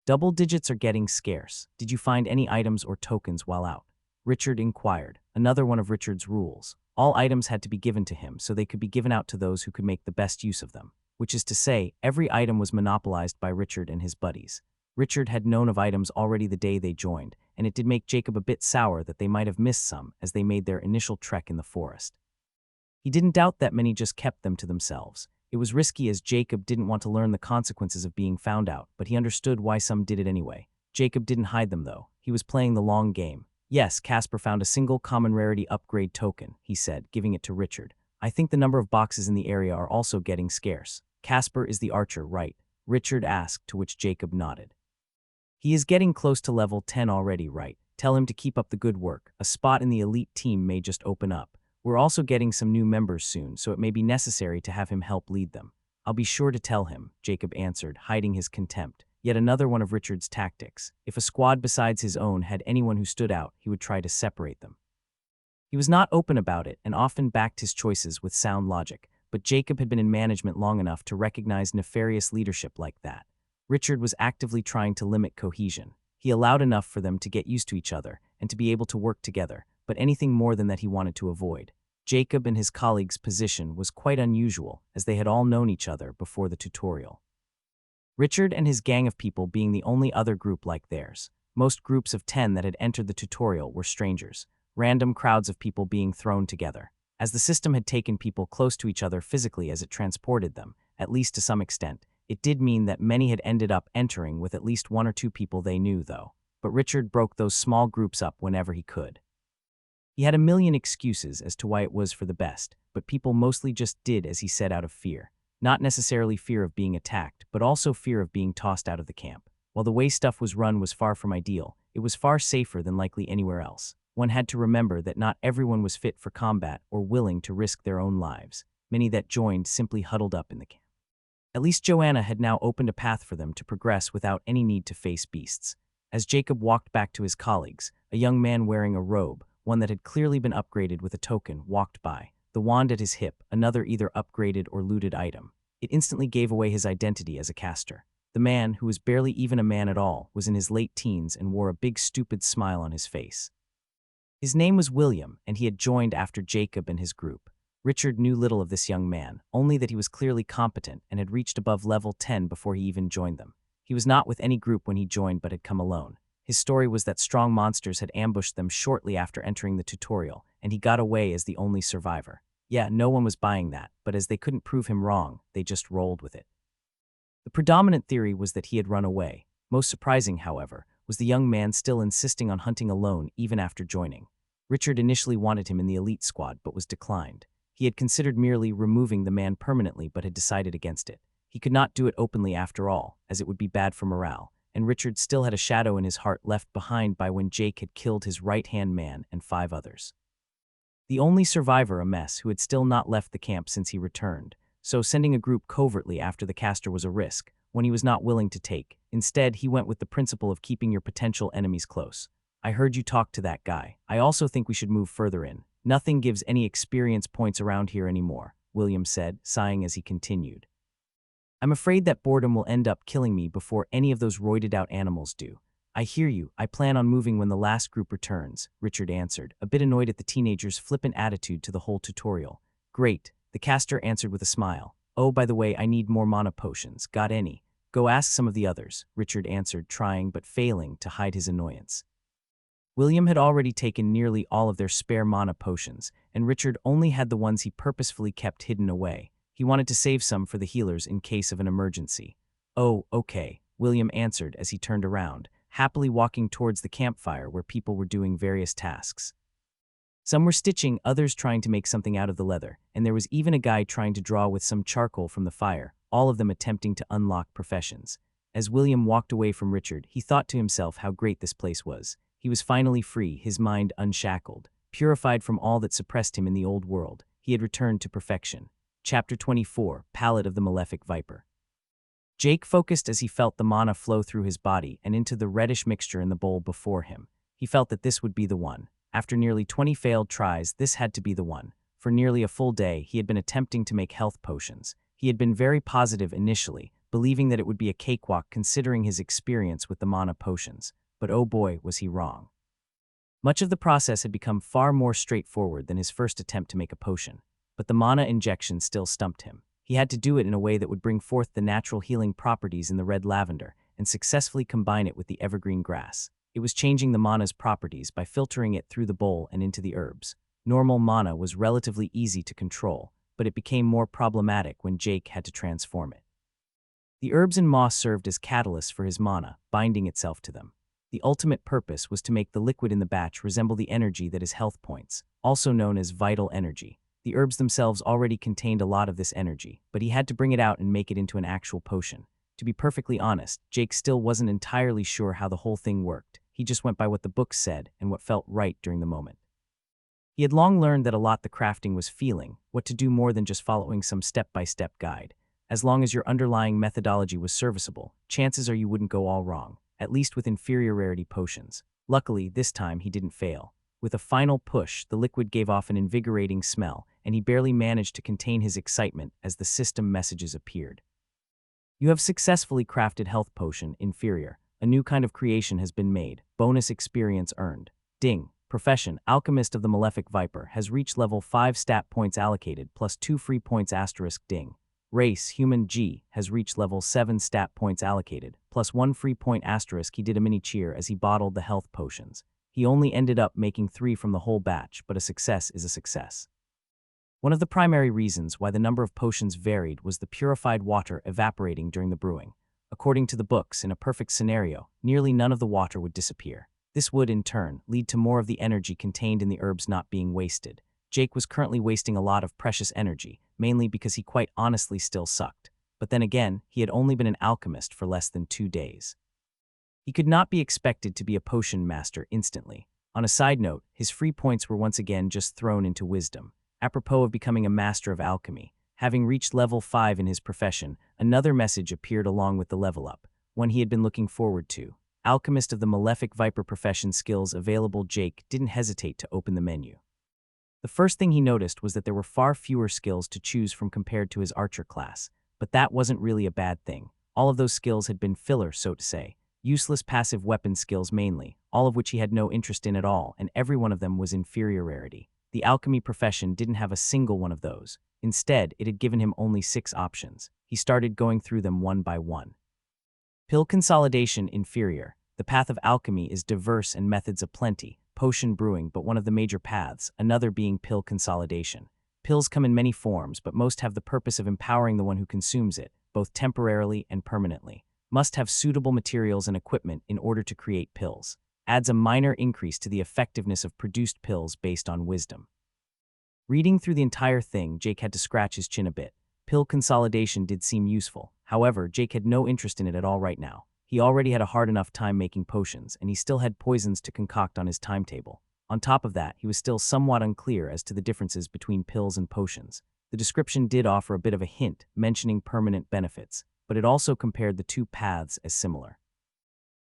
[SPEAKER 1] "Double digits are getting scarce. Did you find any items or tokens while out?" Richard inquired. Another one of Richard's rules. All items had to be given to him so they could be given out to those who could make the best use of them. Which is to say, every item was monopolized by Richard and his buddies. Richard had known of items already the day they joined, and it did make Jacob a bit sour that they might have missed some as they made their initial trek in the forest. He didn't doubt that many just kept them to themselves. It was risky as Jacob didn't want to learn the consequences of being found out, but he understood why some did it anyway. Jacob didn't hide them though. He was playing the long game. "Yes, Casper found a single common rarity upgrade token," he said, giving it to Richard. "I think the number of boxes in the area are also getting scarce." "Casper is the archer, right?" Richard asked, to which Jacob nodded. "He is getting close to level 10 already, right? Tell him to keep up the good work. A spot in the elite team may just open up. We're also getting some new members soon, so it may be necessary to have him help lead them." "I'll be sure to tell him," Jacob answered, hiding his contempt. Yet another one of Richard's tactics. If a squad besides his own had anyone who stood out, he would try to separate them. He was not open about it and often backed his choices with sound logic, but Jacob had been in management long enough to recognize nefarious leadership like that. Richard was actively trying to limit cohesion. He allowed enough for them to get used to each other and to be able to work together, but anything more than that he wanted to avoid. Jacob and his colleagues' position was quite unusual, as they had all known each other before the tutorial. Richard and his gang of people being the only other group like theirs. Most groups of 10 that had entered the tutorial were strangers, random crowds of people being thrown together. As the system had taken people close to each other physically as it transported them, at least to some extent, it did mean that many had ended up entering with at least one or two people they knew, though. But Richard broke those small groups up whenever he could. He had a million excuses as to why it was for the best, but people mostly just did as he said out of fear. Not necessarily fear of being attacked, but also fear of being tossed out of the camp. While the way stuff was run was far from ideal, it was far safer than likely anywhere else. One had to remember that not everyone was fit for combat or willing to risk their own lives. Many that joined simply huddled up in the camp. At least Joanna had now opened a path for them to progress without any need to face beasts. As Jacob walked back to his colleagues, a young man wearing a robe, one that had clearly been upgraded with a token, walked by. The wand at his hip, another either upgraded or looted item. It instantly gave away his identity as a caster. The man, who was barely even a man at all, was in his late teens and wore a big stupid smile on his face. His name was William, and he had joined after Jacob and his group. Richard knew little of this young man, only that he was clearly competent and had reached above level 10 before he even joined them. He was not with any group when he joined but had come alone. His story was that strong monsters had ambushed them shortly after entering the tutorial, and he got away as the only survivor. Yeah, no one was buying that, but as they couldn't prove him wrong, they just rolled with it. The predominant theory was that he had run away. Most surprising, however, was the young man still insisting on hunting alone even after joining. Richard initially wanted him in the elite squad but was declined. He had considered merely removing the man permanently but had decided against it. He could not do it openly after all, as it would be bad for morale, and Richard still had a shadow in his heart left behind by when Jake had killed his right-hand man and 5 others. The only survivor, a mess, who had still not left the camp since he returned, so sending a group covertly after the caster was a risk, one he was not willing to take. Instead, he went with the principle of keeping your potential enemies close. "I heard you talk to that guy. I also think we should move further in. Nothing gives any experience points around here anymore," William said, sighing as he continued. "I'm afraid that boredom will end up killing me before any of those roided-out animals do." "I hear you. I plan on moving when the last group returns," Richard answered, a bit annoyed at the teenager's flippant attitude to the whole tutorial. "Great," the caster answered with a smile. "Oh, by the way, I need more mana potions. Got any?" "Go ask some of the others," Richard answered, trying but failing to hide his annoyance. William had already taken nearly all of their spare mana potions, and Richard only had the ones he purposefully kept hidden away. He wanted to save some for the healers in case of an emergency. "Oh, okay," William answered as he turned around, happily walking towards the campfire where people were doing various tasks. Some were stitching, others trying to make something out of the leather, and there was even a guy trying to draw with some charcoal from the fire, all of them attempting to unlock professions. As William walked away from Richard, he thought to himself how great this place was. He was finally free, his mind unshackled, purified from all that suppressed him in the old world. He had returned to perfection. Chapter 24, Palette of the Malefic Viper. Jake focused as he felt the mana flow through his body and into the reddish mixture in the bowl before him. He felt that this would be the one. After nearly 20 failed tries, this had to be the one. For nearly a full day, he had been attempting to make health potions. He had been very positive initially, believing that it would be a cakewalk considering his experience with the mana potions. But oh boy, was he wrong. Much of the process had become far more straightforward than his first attempt to make a potion. But the mana injection still stumped him. He had to do it in a way that would bring forth the natural healing properties in the red lavender and successfully combine it with the evergreen grass. It was changing the mana's properties by filtering it through the bowl and into the herbs. Normal mana was relatively easy to control, but it became more problematic when Jake had to transform it. The herbs and moss served as catalysts for his mana, binding itself to them. The ultimate purpose was to make the liquid in the batch resemble the energy that is health points, also known as vital energy. The herbs themselves already contained a lot of this energy, but he had to bring it out and make it into an actual potion. To be perfectly honest, Jake still wasn't entirely sure how the whole thing worked. He just went by what the book said and what felt right during the moment. He had long learned that a lot the crafting was feeling, what to do more than just following some step-by-step guide. As long as your underlying methodology was serviceable, chances are you wouldn't go all wrong, at least with inferior rarity potions. Luckily, this time he didn't fail. With a final push, the liquid gave off an invigorating smell, and he barely managed to contain his excitement as the system messages appeared. You have successfully crafted health potion, inferior. A new kind of creation has been made. Bonus experience earned. Ding. Profession, Alchemist of the Malefic Viper, has reached level 5 stat points allocated, plus 2 free points asterisk ding. Race, Human G, has reached level 7 stat points allocated, plus 1 free point asterisk. He did a mini cheer as he bottled the health potions. He only ended up making 3 from the whole batch, but a success is a success. One of the primary reasons why the number of potions varied was the purified water evaporating during the brewing. According to the books, in a perfect scenario, nearly none of the water would disappear. This would, in turn, lead to more of the energy contained in the herbs not being wasted. Jake was currently wasting a lot of precious energy, mainly because he quite honestly still sucked. But then again, he had only been an alchemist for less than 2 days. He could not be expected to be a potion master instantly. On a side note, his free points were once again just thrown into wisdom. Apropos of becoming a master of alchemy, having reached level 5 in his profession, another message appeared along with the level up, one he had been looking forward to. Alchemist of the Malefic Viper profession skills available. Jake didn't hesitate to open the menu. The first thing he noticed was that there were far fewer skills to choose from compared to his archer class, but that wasn't really a bad thing. All of those skills had been filler, so to say. Useless passive weapon skills mainly, all of which he had no interest in at all, and every one of them was inferior rarity. The alchemy profession didn't have a single one of those. Instead, it had given him only 6 options. He started going through them one by one. Pill consolidation, inferior. The path of alchemy is diverse and methods aplenty, potion brewing but one of the major paths, another being pill consolidation. Pills come in many forms, but most have the purpose of empowering the one who consumes it, both temporarily and permanently. Must have suitable materials and equipment in order to create pills. Adds a minor increase to the effectiveness of produced pills based on wisdom. Reading through the entire thing, Jake had to scratch his chin a bit. Pill consolidation did seem useful. However, Jake had no interest in it at all right now. He already had a hard enough time making potions, and he still had poisons to concoct on his timetable. On top of that, he was still somewhat unclear as to the differences between pills and potions. The description did offer a bit of a hint, mentioning permanent benefits, but it also compared the two paths as similar.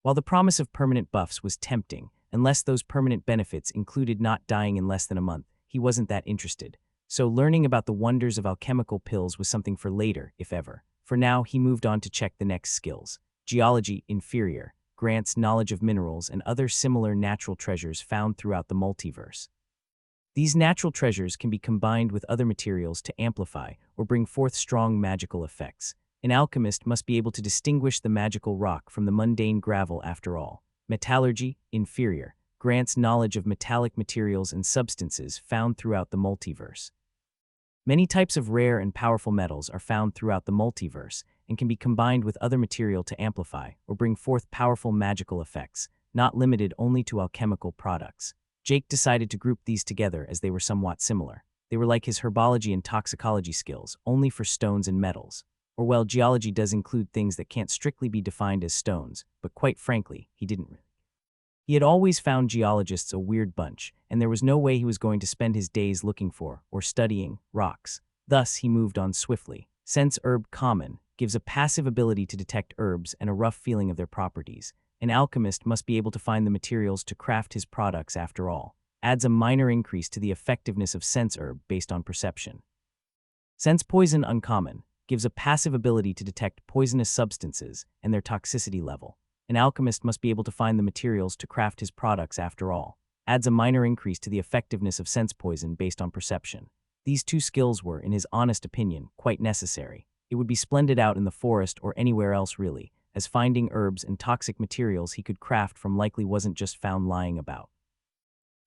[SPEAKER 1] While the promise of permanent buffs was tempting, unless those permanent benefits included not dying in less than a month, he wasn't that interested. So learning about the wonders of alchemical pills was something for later, if ever. For now, he moved on to check the next skills. Geology, inferior, grants knowledge of minerals and other similar natural treasures found throughout the multiverse. These natural treasures can be combined with other materials to amplify or bring forth strong magical effects. An alchemist must be able to distinguish the magical rock from the mundane gravel after all. Metallurgy, inferior, grants knowledge of metallic materials and substances found throughout the multiverse. Many types of rare and powerful metals are found throughout the multiverse and can be combined with other material to amplify or bring forth powerful magical effects, not limited only to alchemical products. Jake decided to group these together as they were somewhat similar. They were like his herbology and toxicology skills, only for stones and metals. Or well, geology does include things that can't strictly be defined as stones, but quite frankly, he didn't. He had always found geologists a weird bunch, and there was no way he was going to spend his days looking for, or studying, rocks. Thus, he moved on swiftly. Sense Herb Common gives a passive ability to detect herbs and a rough feeling of their properties. An alchemist must be able to find the materials to craft his products after all. Adds a minor increase to the effectiveness of Sense Herb based on perception. Sense Poison Uncommon gives a passive ability to detect poisonous substances and their toxicity level. An alchemist must be able to find the materials to craft his products after all. Adds a minor increase to the effectiveness of sense poison based on perception. These two skills were, in his honest opinion, quite necessary. It would be splendid out in the forest or anywhere else really, as finding herbs and toxic materials he could craft from likely wasn't just found lying about.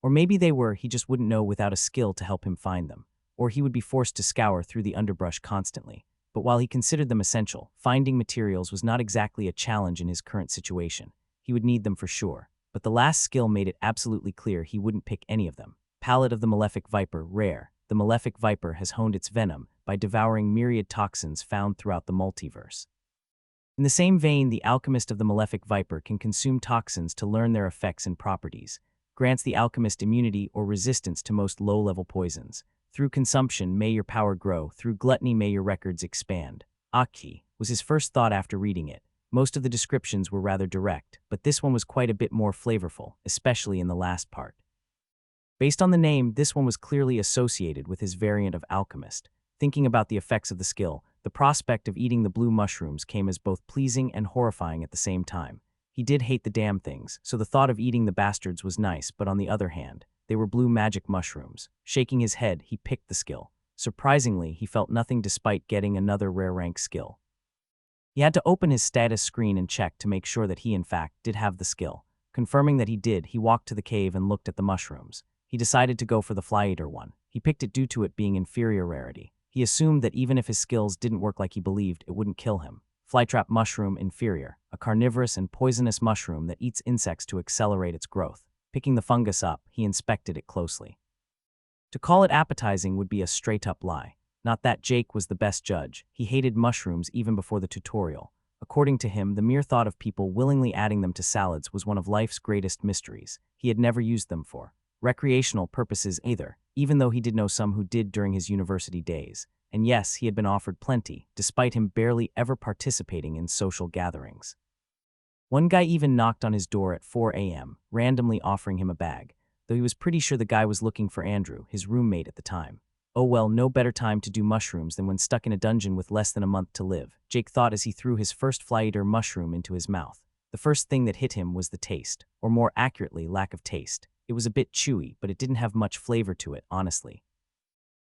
[SPEAKER 1] Or maybe they were, he just wouldn't know without a skill to help him find them. Or he would be forced to scour through the underbrush constantly. But while he considered them essential, finding materials was not exactly a challenge in his current situation. He would need them for sure. But the last skill made it absolutely clear he wouldn't pick any of them. Palate of the Malefic Viper, rare. The Malefic Viper has honed its venom by devouring myriad toxins found throughout the multiverse. In the same vein, the alchemist of the Malefic Viper can consume toxins to learn their effects and properties. Grants the alchemist immunity or resistance to most low-level poisons. Through consumption, may your power grow. Through gluttony, may your records expand. Alchemy was his first thought after reading it. Most of the descriptions were rather direct, but this one was quite a bit more flavorful, especially in the last part. Based on the name, this one was clearly associated with his variant of alchemist. Thinking about the effects of the skill, the prospect of eating the blue mushrooms came as both pleasing and horrifying at the same time. He did hate the damn things, so the thought of eating the bastards was nice, but on the other hand, they were blue magic mushrooms. Shaking his head, he picked the skill. Surprisingly, he felt nothing despite getting another rare rank skill. He had to open his status screen and check to make sure that he in fact did have the skill. Confirming that he did, he walked to the cave and looked at the mushrooms. He decided to go for the Fly Eater one. He picked it due to it being inferior rarity. He assumed that even if his skills didn't work like he believed, it wouldn't kill him. Flytrap Mushroom Inferior, a carnivorous and poisonous mushroom that eats insects to accelerate its growth. Picking the fungus up, he inspected it closely. To call it appetizing would be a straight-up lie. Not that Jake was the best judge. He hated mushrooms even before the tutorial. According to him, the mere thought of people willingly adding them to salads was one of life's greatest mysteries. He had never used them for recreational purposes either, even though he did know some who did during his university days. And yes, he had been offered plenty, despite him barely ever participating in social gatherings. One guy even knocked on his door at 4 a.m., randomly offering him a bag, though he was pretty sure the guy was looking for Andrew, his roommate at the time. Oh well, no better time to do mushrooms than when stuck in a dungeon with less than a month to live, Jake thought as he threw his first fly-eater mushroom into his mouth. The first thing that hit him was the taste, or more accurately, lack of taste. It was a bit chewy, but it didn't have much flavor to it, honestly.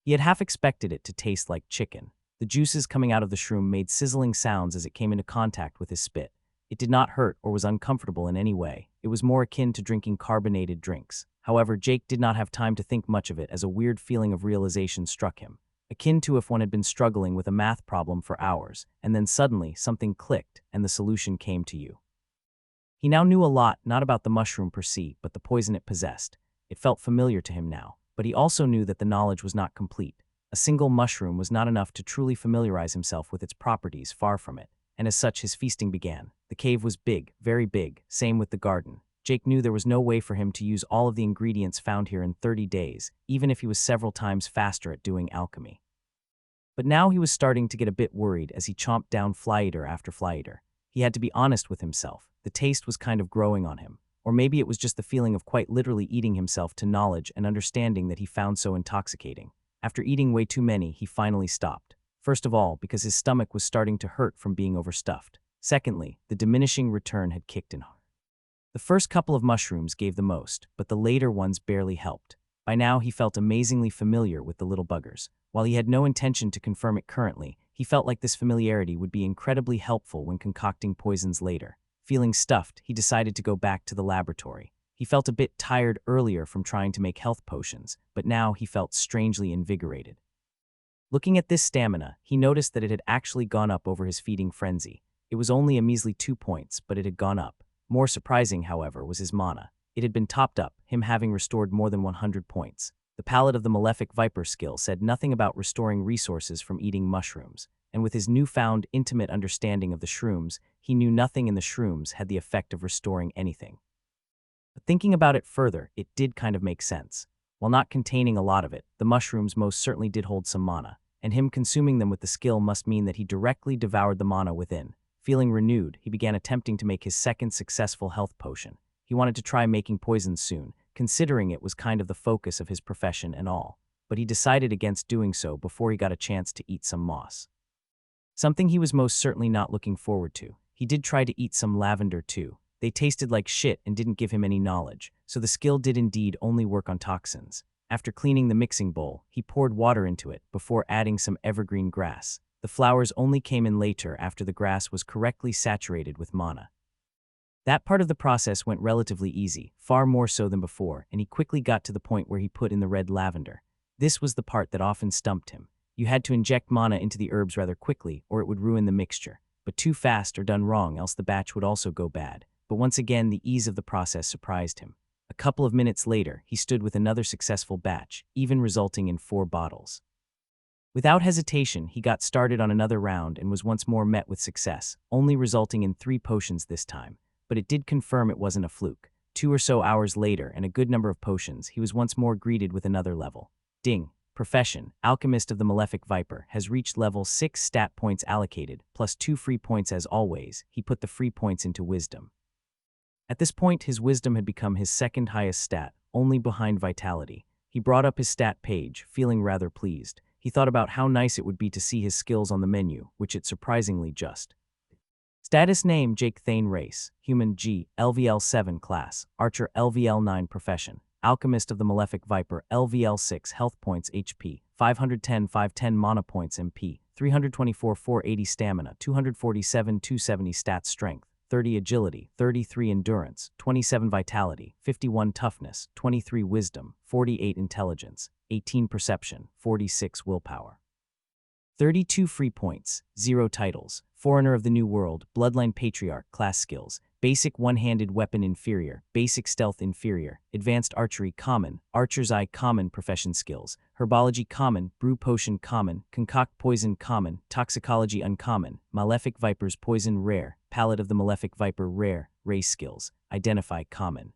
[SPEAKER 1] He had half expected it to taste like chicken. The juices coming out of the shroom made sizzling sounds as it came into contact with his spit. It did not hurt or was uncomfortable in any way. It was more akin to drinking carbonated drinks. However, Jake did not have time to think much of it as a weird feeling of realization struck him. Akin to if one had been struggling with a math problem for hours, and then suddenly something clicked and the solution came to you. He now knew a lot, not about the mushroom per se, but the poison it possessed. It felt familiar to him now, but he also knew that the knowledge was not complete. A single mushroom was not enough to truly familiarize himself with its properties, far from it, and as such his feasting began. The cave was big, very big, same with the garden. Jake knew there was no way for him to use all of the ingredients found here in 30 days, even if he was several times faster at doing alchemy. But now he was starting to get a bit worried as he chomped down fly-eater after fly-eater. He had to be honest with himself. The taste was kind of growing on him. Or maybe it was just the feeling of quite literally eating himself to knowledge and understanding that he found so intoxicating. After eating way too many, he finally stopped. First of all, because his stomach was starting to hurt from being overstuffed. Secondly, the diminishing return had kicked in. The first couple of mushrooms gave the most, but the later ones barely helped. By now, he felt amazingly familiar with the little buggers. While he had no intention to confirm it currently, he felt like this familiarity would be incredibly helpful when concocting poisons later. Feeling stuffed, he decided to go back to the laboratory. He felt a bit tired earlier from trying to make health potions, but now he felt strangely invigorated. Looking at this stamina, he noticed that it had actually gone up over his feeding frenzy. It was only a measly 2 points, but it had gone up. More surprising, however, was his mana. It had been topped up, him having restored more than 100 points. The palette of the Malefic Viper skill said nothing about restoring resources from eating mushrooms, and with his newfound intimate understanding of the shrooms, he knew nothing in the shrooms had the effect of restoring anything. But thinking about it further, it did kind of make sense. While not containing a lot of it, the mushrooms most certainly did hold some mana, and him consuming them with the skill must mean that he directly devoured the mana within. Feeling renewed, he began attempting to make his second successful health potion. He wanted to try making poisons soon, considering it was kind of the focus of his profession and all, but he decided against doing so before he got a chance to eat some moss. Something he was most certainly not looking forward to. He did try to eat some lavender too. They tasted like shit and didn't give him any knowledge, so the skill did indeed only work on toxins. After cleaning the mixing bowl, he poured water into it before adding some evergreen grass. The flowers only came in later after the grass was correctly saturated with mana. That part of the process went relatively easy, far more so than before, and he quickly got to the point where he put in the red lavender. This was the part that often stumped him. You had to inject mana into the herbs rather quickly, or it would ruin the mixture. But too fast or done wrong, else the batch would also go bad. But once again, the ease of the process surprised him. A couple of minutes later, he stood with another successful batch, even resulting in 4 bottles. Without hesitation, he got started on another round and was once more met with success, only resulting in 3 potions this time. But it did confirm it wasn't a fluke. 2 or so hours later, and a good number of potions, he was once more greeted with another level. Ding. Profession, Alchemist of the Malefic Viper, has reached level 6 stat points allocated, plus 2 free points as always. He put the free points into Wisdom. At this point, his Wisdom had become his second highest stat, only behind Vitality. He brought up his stat page, feeling rather pleased. He thought about how nice it would be to see his skills on the menu, which it surprisingly just. Status name Jake Thayne race, Human G, LVL 7 class, Archer LVL 9 profession, Alchemist of the Malefic Viper LVL 6 health points HP, 510 510 mana points MP, 324 480 stamina, 247 270 stats strength, 30 agility, 33 endurance, 27 vitality, 51 toughness, 23 wisdom, 48 intelligence, 18 perception, 46 willpower. 32 free points, 0 titles, Foreigner of the New World, Bloodline Patriarch, class skills, Basic One-Handed Weapon Inferior, Basic Stealth Inferior, Advanced Archery Common, Archer's Eye Common Profession Skills, Herbology Common, Brew Potion Common, Concoct Poison Common, Toxicology Uncommon, Malefic Viper's Poison Rare, Palette of the Malefic Viper Rare, Race Skills, Identify Common.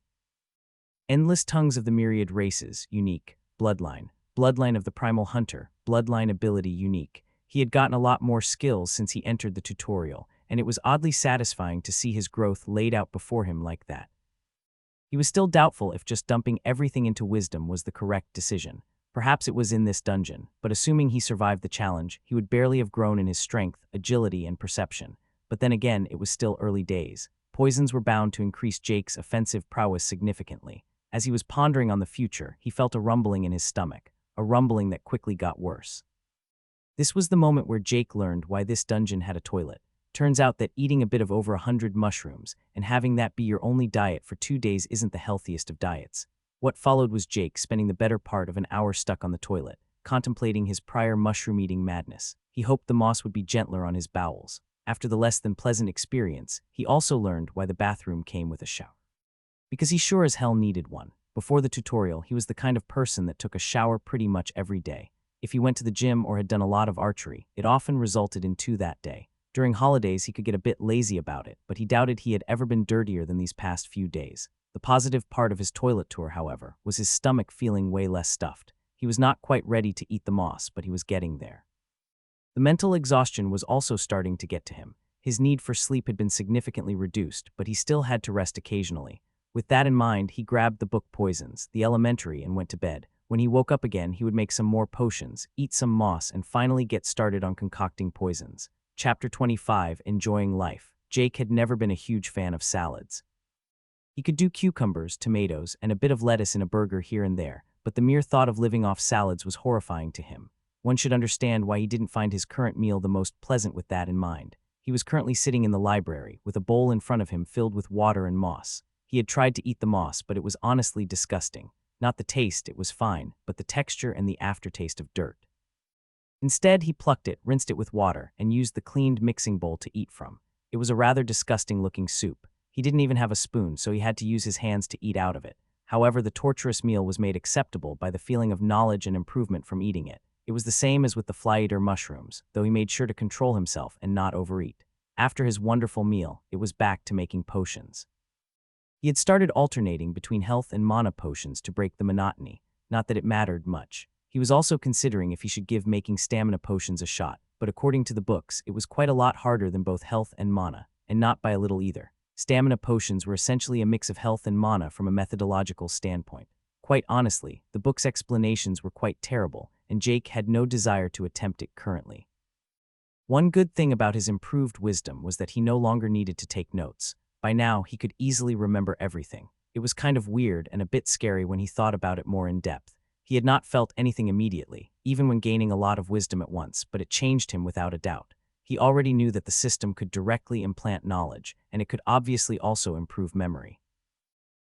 [SPEAKER 1] Endless Tongues of the Myriad Races, Unique, Bloodline, Bloodline of the Primal Hunter, Bloodline Ability Unique. He had gotten a lot more skills since he entered the tutorial, and it was oddly satisfying to see his growth laid out before him like that. He was still doubtful if just dumping everything into Wisdom was the correct decision. Perhaps it was in this dungeon, but assuming he survived the challenge, he would barely have grown in his strength, agility, and perception. But then again, it was still early days. Poisons were bound to increase Jake's offensive prowess significantly. As he was pondering on the future, he felt a rumbling in his stomach, a rumbling that quickly got worse. This was the moment where Jake learned why this dungeon had a toilet. Turns out that eating a bit of over 100 mushrooms and having that be your only diet for 2 days isn't the healthiest of diets. What followed was Jake spending the better part of an hour stuck on the toilet, contemplating his prior mushroom-eating madness. He hoped the moss would be gentler on his bowels. After the less than pleasant experience, he also learned why the bathroom came with a shower. Because he sure as hell needed one. Before the tutorial, he was the kind of person that took a shower pretty much every day. If he went to the gym or had done a lot of archery, it often resulted in 2 that day. During holidays, he could get a bit lazy about it, but he doubted he had ever been dirtier than these past few days. The positive part of his toilet tour, however, was his stomach feeling way less stuffed. He was not quite ready to eat the moss, but he was getting there. The mental exhaustion was also starting to get to him. His need for sleep had been significantly reduced, but he still had to rest occasionally. With that in mind, he grabbed the book Poisons, the elementary, and went to bed. When he woke up again, he would make some more potions, eat some moss, and finally get started on concocting poisons. Chapter 25, Enjoying Life. Jake had never been a huge fan of salads. He could do cucumbers, tomatoes, and a bit of lettuce in a burger here and there, but the mere thought of living off salads was horrifying to him. One should understand why he didn't find his current meal the most pleasant with that in mind. He was currently sitting in the library, with a bowl in front of him filled with water and moss. He had tried to eat the moss, but it was honestly disgusting. Not the taste, it was fine, but the texture and the aftertaste of dirt. Instead, he plucked it, rinsed it with water, and used the cleaned mixing bowl to eat from. It was a rather disgusting-looking soup. He didn't even have a spoon, so he had to use his hands to eat out of it. However, the torturous meal was made acceptable by the feeling of knowledge and improvement from eating it. It was the same as with the fly-eater mushrooms, though he made sure to control himself and not overeat. After his wonderful meal, it was back to making potions. He had started alternating between health and mana potions to break the monotony, not that it mattered much. He was also considering if he should give making stamina potions a shot, but according to the books, it was quite a lot harder than both health and mana, and not by a little either. Stamina potions were essentially a mix of health and mana from a methodological standpoint. Quite honestly, the book's explanations were quite terrible, and Jake had no desire to attempt it currently. One good thing about his improved wisdom was that he no longer needed to take notes. By now, he could easily remember everything. It was kind of weird and a bit scary when he thought about it more in depth. He had not felt anything immediately, even when gaining a lot of wisdom at once, but it changed him without a doubt. He already knew that the system could directly implant knowledge, and it could obviously also improve memory.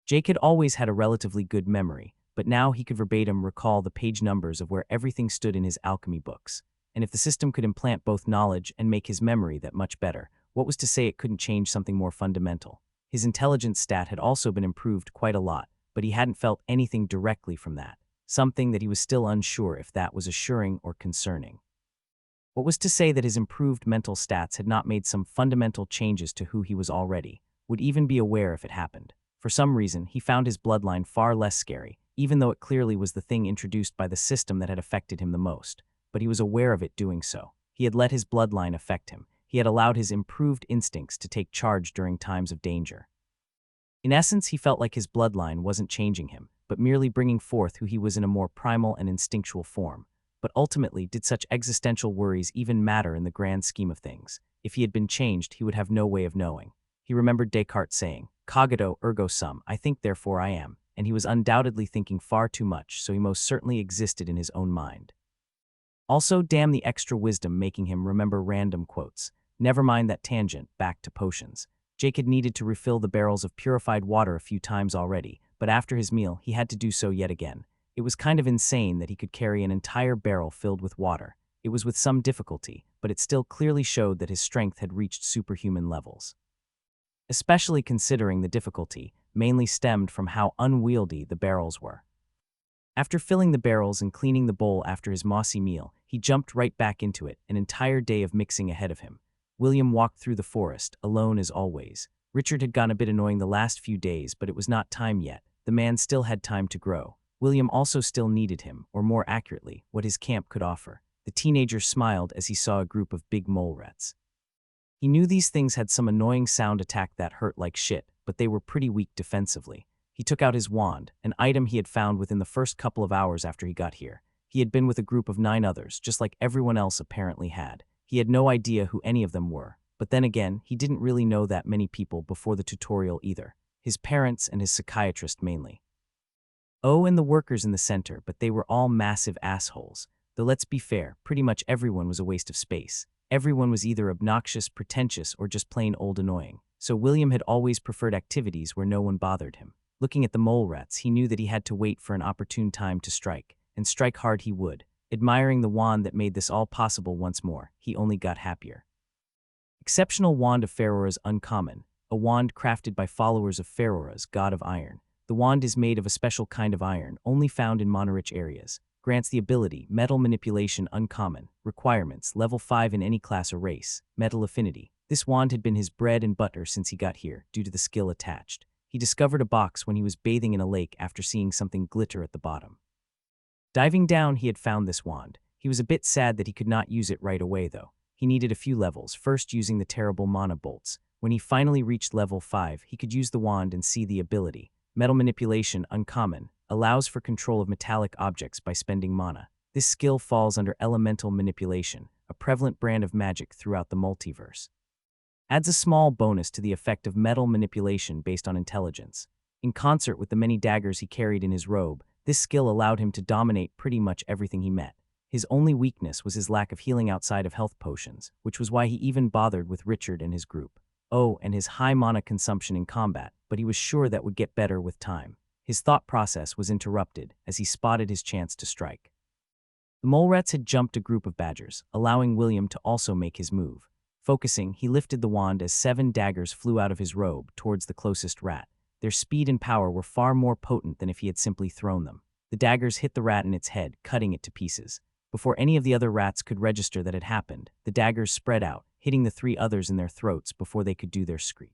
[SPEAKER 1] Jake had always had a relatively good memory, but now he could verbatim recall the page numbers of where everything stood in his alchemy books. And if the system could implant both knowledge and make his memory that much better, what was to say it couldn't change something more fundamental? His intelligence stat had also been improved quite a lot, but he hadn't felt anything directly from that. Something that he was still unsure if that was assuring or concerning. What was to say that his improved mental stats had not made some fundamental changes to who he was already, would even be aware if it happened. For some reason, he found his bloodline far less scary, even though it clearly was the thing introduced by the system that had affected him the most. But he was aware of it doing so. He had let his bloodline affect him. He had allowed his improved instincts to take charge during times of danger. In essence, he felt like his bloodline wasn't changing him, but merely bringing forth who he was in a more primal and instinctual form. But ultimately, did such existential worries even matter in the grand scheme of things? If he had been changed, he would have no way of knowing. He remembered Descartes saying, "Cogito ergo sum, I think therefore I am," and he was undoubtedly thinking far too much, so he most certainly existed in his own mind. Also, damn the extra wisdom making him remember random quotes. Never mind that tangent, back to potions. Jake had needed to refill the barrels of purified water a few times already, but after his meal, he had to do so yet again. It was kind of insane that he could carry an entire barrel filled with water. It was with some difficulty, but it still clearly showed that his strength had reached superhuman levels. Especially considering the difficulty mainly stemmed from how unwieldy the barrels were. After filling the barrels and cleaning the bowl after his mossy meal, he jumped right back into it, an entire day of mixing ahead of him. William walked through the forest, alone as always. Richard had gotten a bit annoying the last few days, but it was not time yet. The man still had time to grow. William also still needed him, or more accurately, what his camp could offer. The teenager smiled as he saw a group of big mole rats. He knew these things had some annoying sound attack that hurt like shit, but they were pretty weak defensively. He took out his wand, an item he had found within the first couple of hours after he got here. He had been with a group of 9 others, just like everyone else apparently had. He had no idea who any of them were, but then again, he didn't really know that many people before the tutorial either. His parents and his psychiatrist mainly. Oh, and the workers in the center, but they were all massive assholes. Though let's be fair, pretty much everyone was a waste of space. Everyone was either obnoxious, pretentious, or just plain old annoying. So William had always preferred activities where no one bothered him. Looking at the mole rats, he knew that he had to wait for an opportune time to strike, and strike hard he would. Admiring the wand that made this all possible once more, he only got happier. Exceptional Wand of Pharoah's Uncommon, a wand crafted by followers of Pharoah's god of iron. The wand is made of a special kind of iron, only found in mana-rich areas. Grants the ability, Metal Manipulation Uncommon. Requirements, level 5 in any class or race. Metal Affinity. This wand had been his bread and butter since he got here, due to the skill attached. He discovered a box when he was bathing in a lake after seeing something glitter at the bottom. Diving down, he had found this wand. He was a bit sad that he could not use it right away, though. He needed a few levels, first using the terrible mana bolts. When he finally reached level 5, he could use the wand and see the ability. Metal Manipulation Uncommon allows for control of metallic objects by spending mana. This skill falls under Elemental Manipulation, a prevalent brand of magic throughout the multiverse. Adds a small bonus to the effect of metal manipulation based on intelligence. In concert with the many daggers he carried in his robe, this skill allowed him to dominate pretty much everything he met. His only weakness was his lack of healing outside of health potions, which was why he even bothered with Richard and his group. Oh, and his high mana consumption in combat, but he was sure that would get better with time. His thought process was interrupted as he spotted his chance to strike. The mole-rats had jumped a group of badgers, allowing William to also make his move. Focusing, he lifted the wand as 7 daggers flew out of his robe towards the closest rat. Their speed and power were far more potent than if he had simply thrown them. The daggers hit the rat in its head, cutting it to pieces. Before any of the other rats could register that it happened, the daggers spread out, hitting the 3 others in their throats before they could do their screech.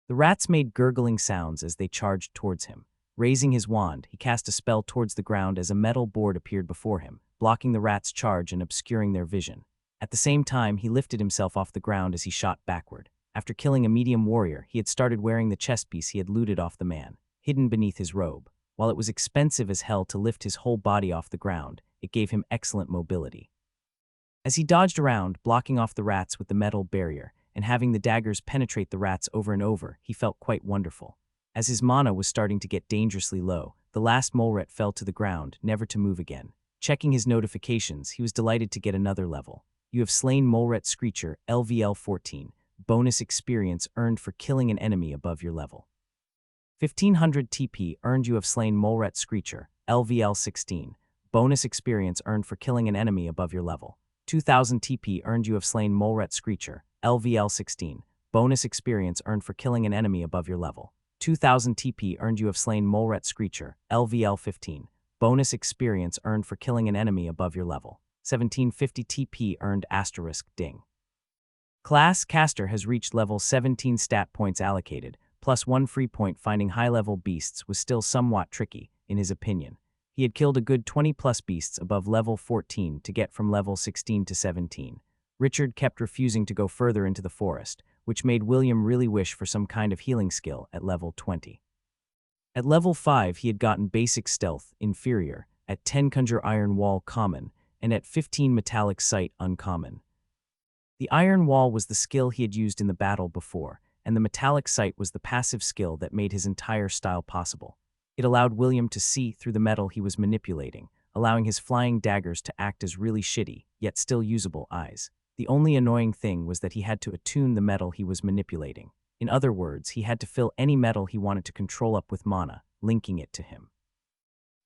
[SPEAKER 1] The rats made gurgling sounds as they charged towards him. Raising his wand, he cast a spell towards the ground as a metal board appeared before him, blocking the rats' charge and obscuring their vision. At the same time, he lifted himself off the ground as he shot backward. After killing a medium warrior, he had started wearing the chest piece he had looted off the man, hidden beneath his robe. While it was expensive as hell to lift his whole body off the ground, it gave him excellent mobility. As he dodged around, blocking off the rats with the metal barrier, and having the daggers penetrate the rats over and over, he felt quite wonderful. As his mana was starting to get dangerously low, the last mole rat fell to the ground, never to move again. Checking his notifications, he was delighted to get another level. You have slain Mole Rat Screecher, LVL 14. Bonus experience earned for killing an enemy above your level. 1500 TP earned. You have slain Mole Rat Screecher, LVL 16. Bonus experience earned for killing an enemy above your level. 2000 TP earned. You have slain Mole Rat Screecher, LVL 16. Bonus experience earned for killing an enemy above your level. 2000 TP earned. You have slain Mole Rat Screecher, LVL 15. Bonus experience earned for killing an enemy above your level. 1750 TP earned *. Ding. Class Caster has reached level 17. Stat points allocated, plus 1 free point. Finding high-level beasts was still somewhat tricky, in his opinion. He had killed a good 20-plus beasts above level 14 to get from level 16 to 17. Richard kept refusing to go further into the forest, which made William really wish for some kind of healing skill at level 20. At level 5 he had gotten Basic Stealth, Inferior, at 10 Conjure Iron Wall, Common, and at 15 Metallic Sight, Uncommon. The Iron Wall was the skill he had used in the battle before, and the Metallic Sight was the passive skill that made his entire style possible. It allowed William to see through the metal he was manipulating, allowing his flying daggers to act as really shitty, yet still usable eyes. The only annoying thing was that he had to attune the metal he was manipulating. In other words, he had to fill any metal he wanted to control up with mana, linking it to him.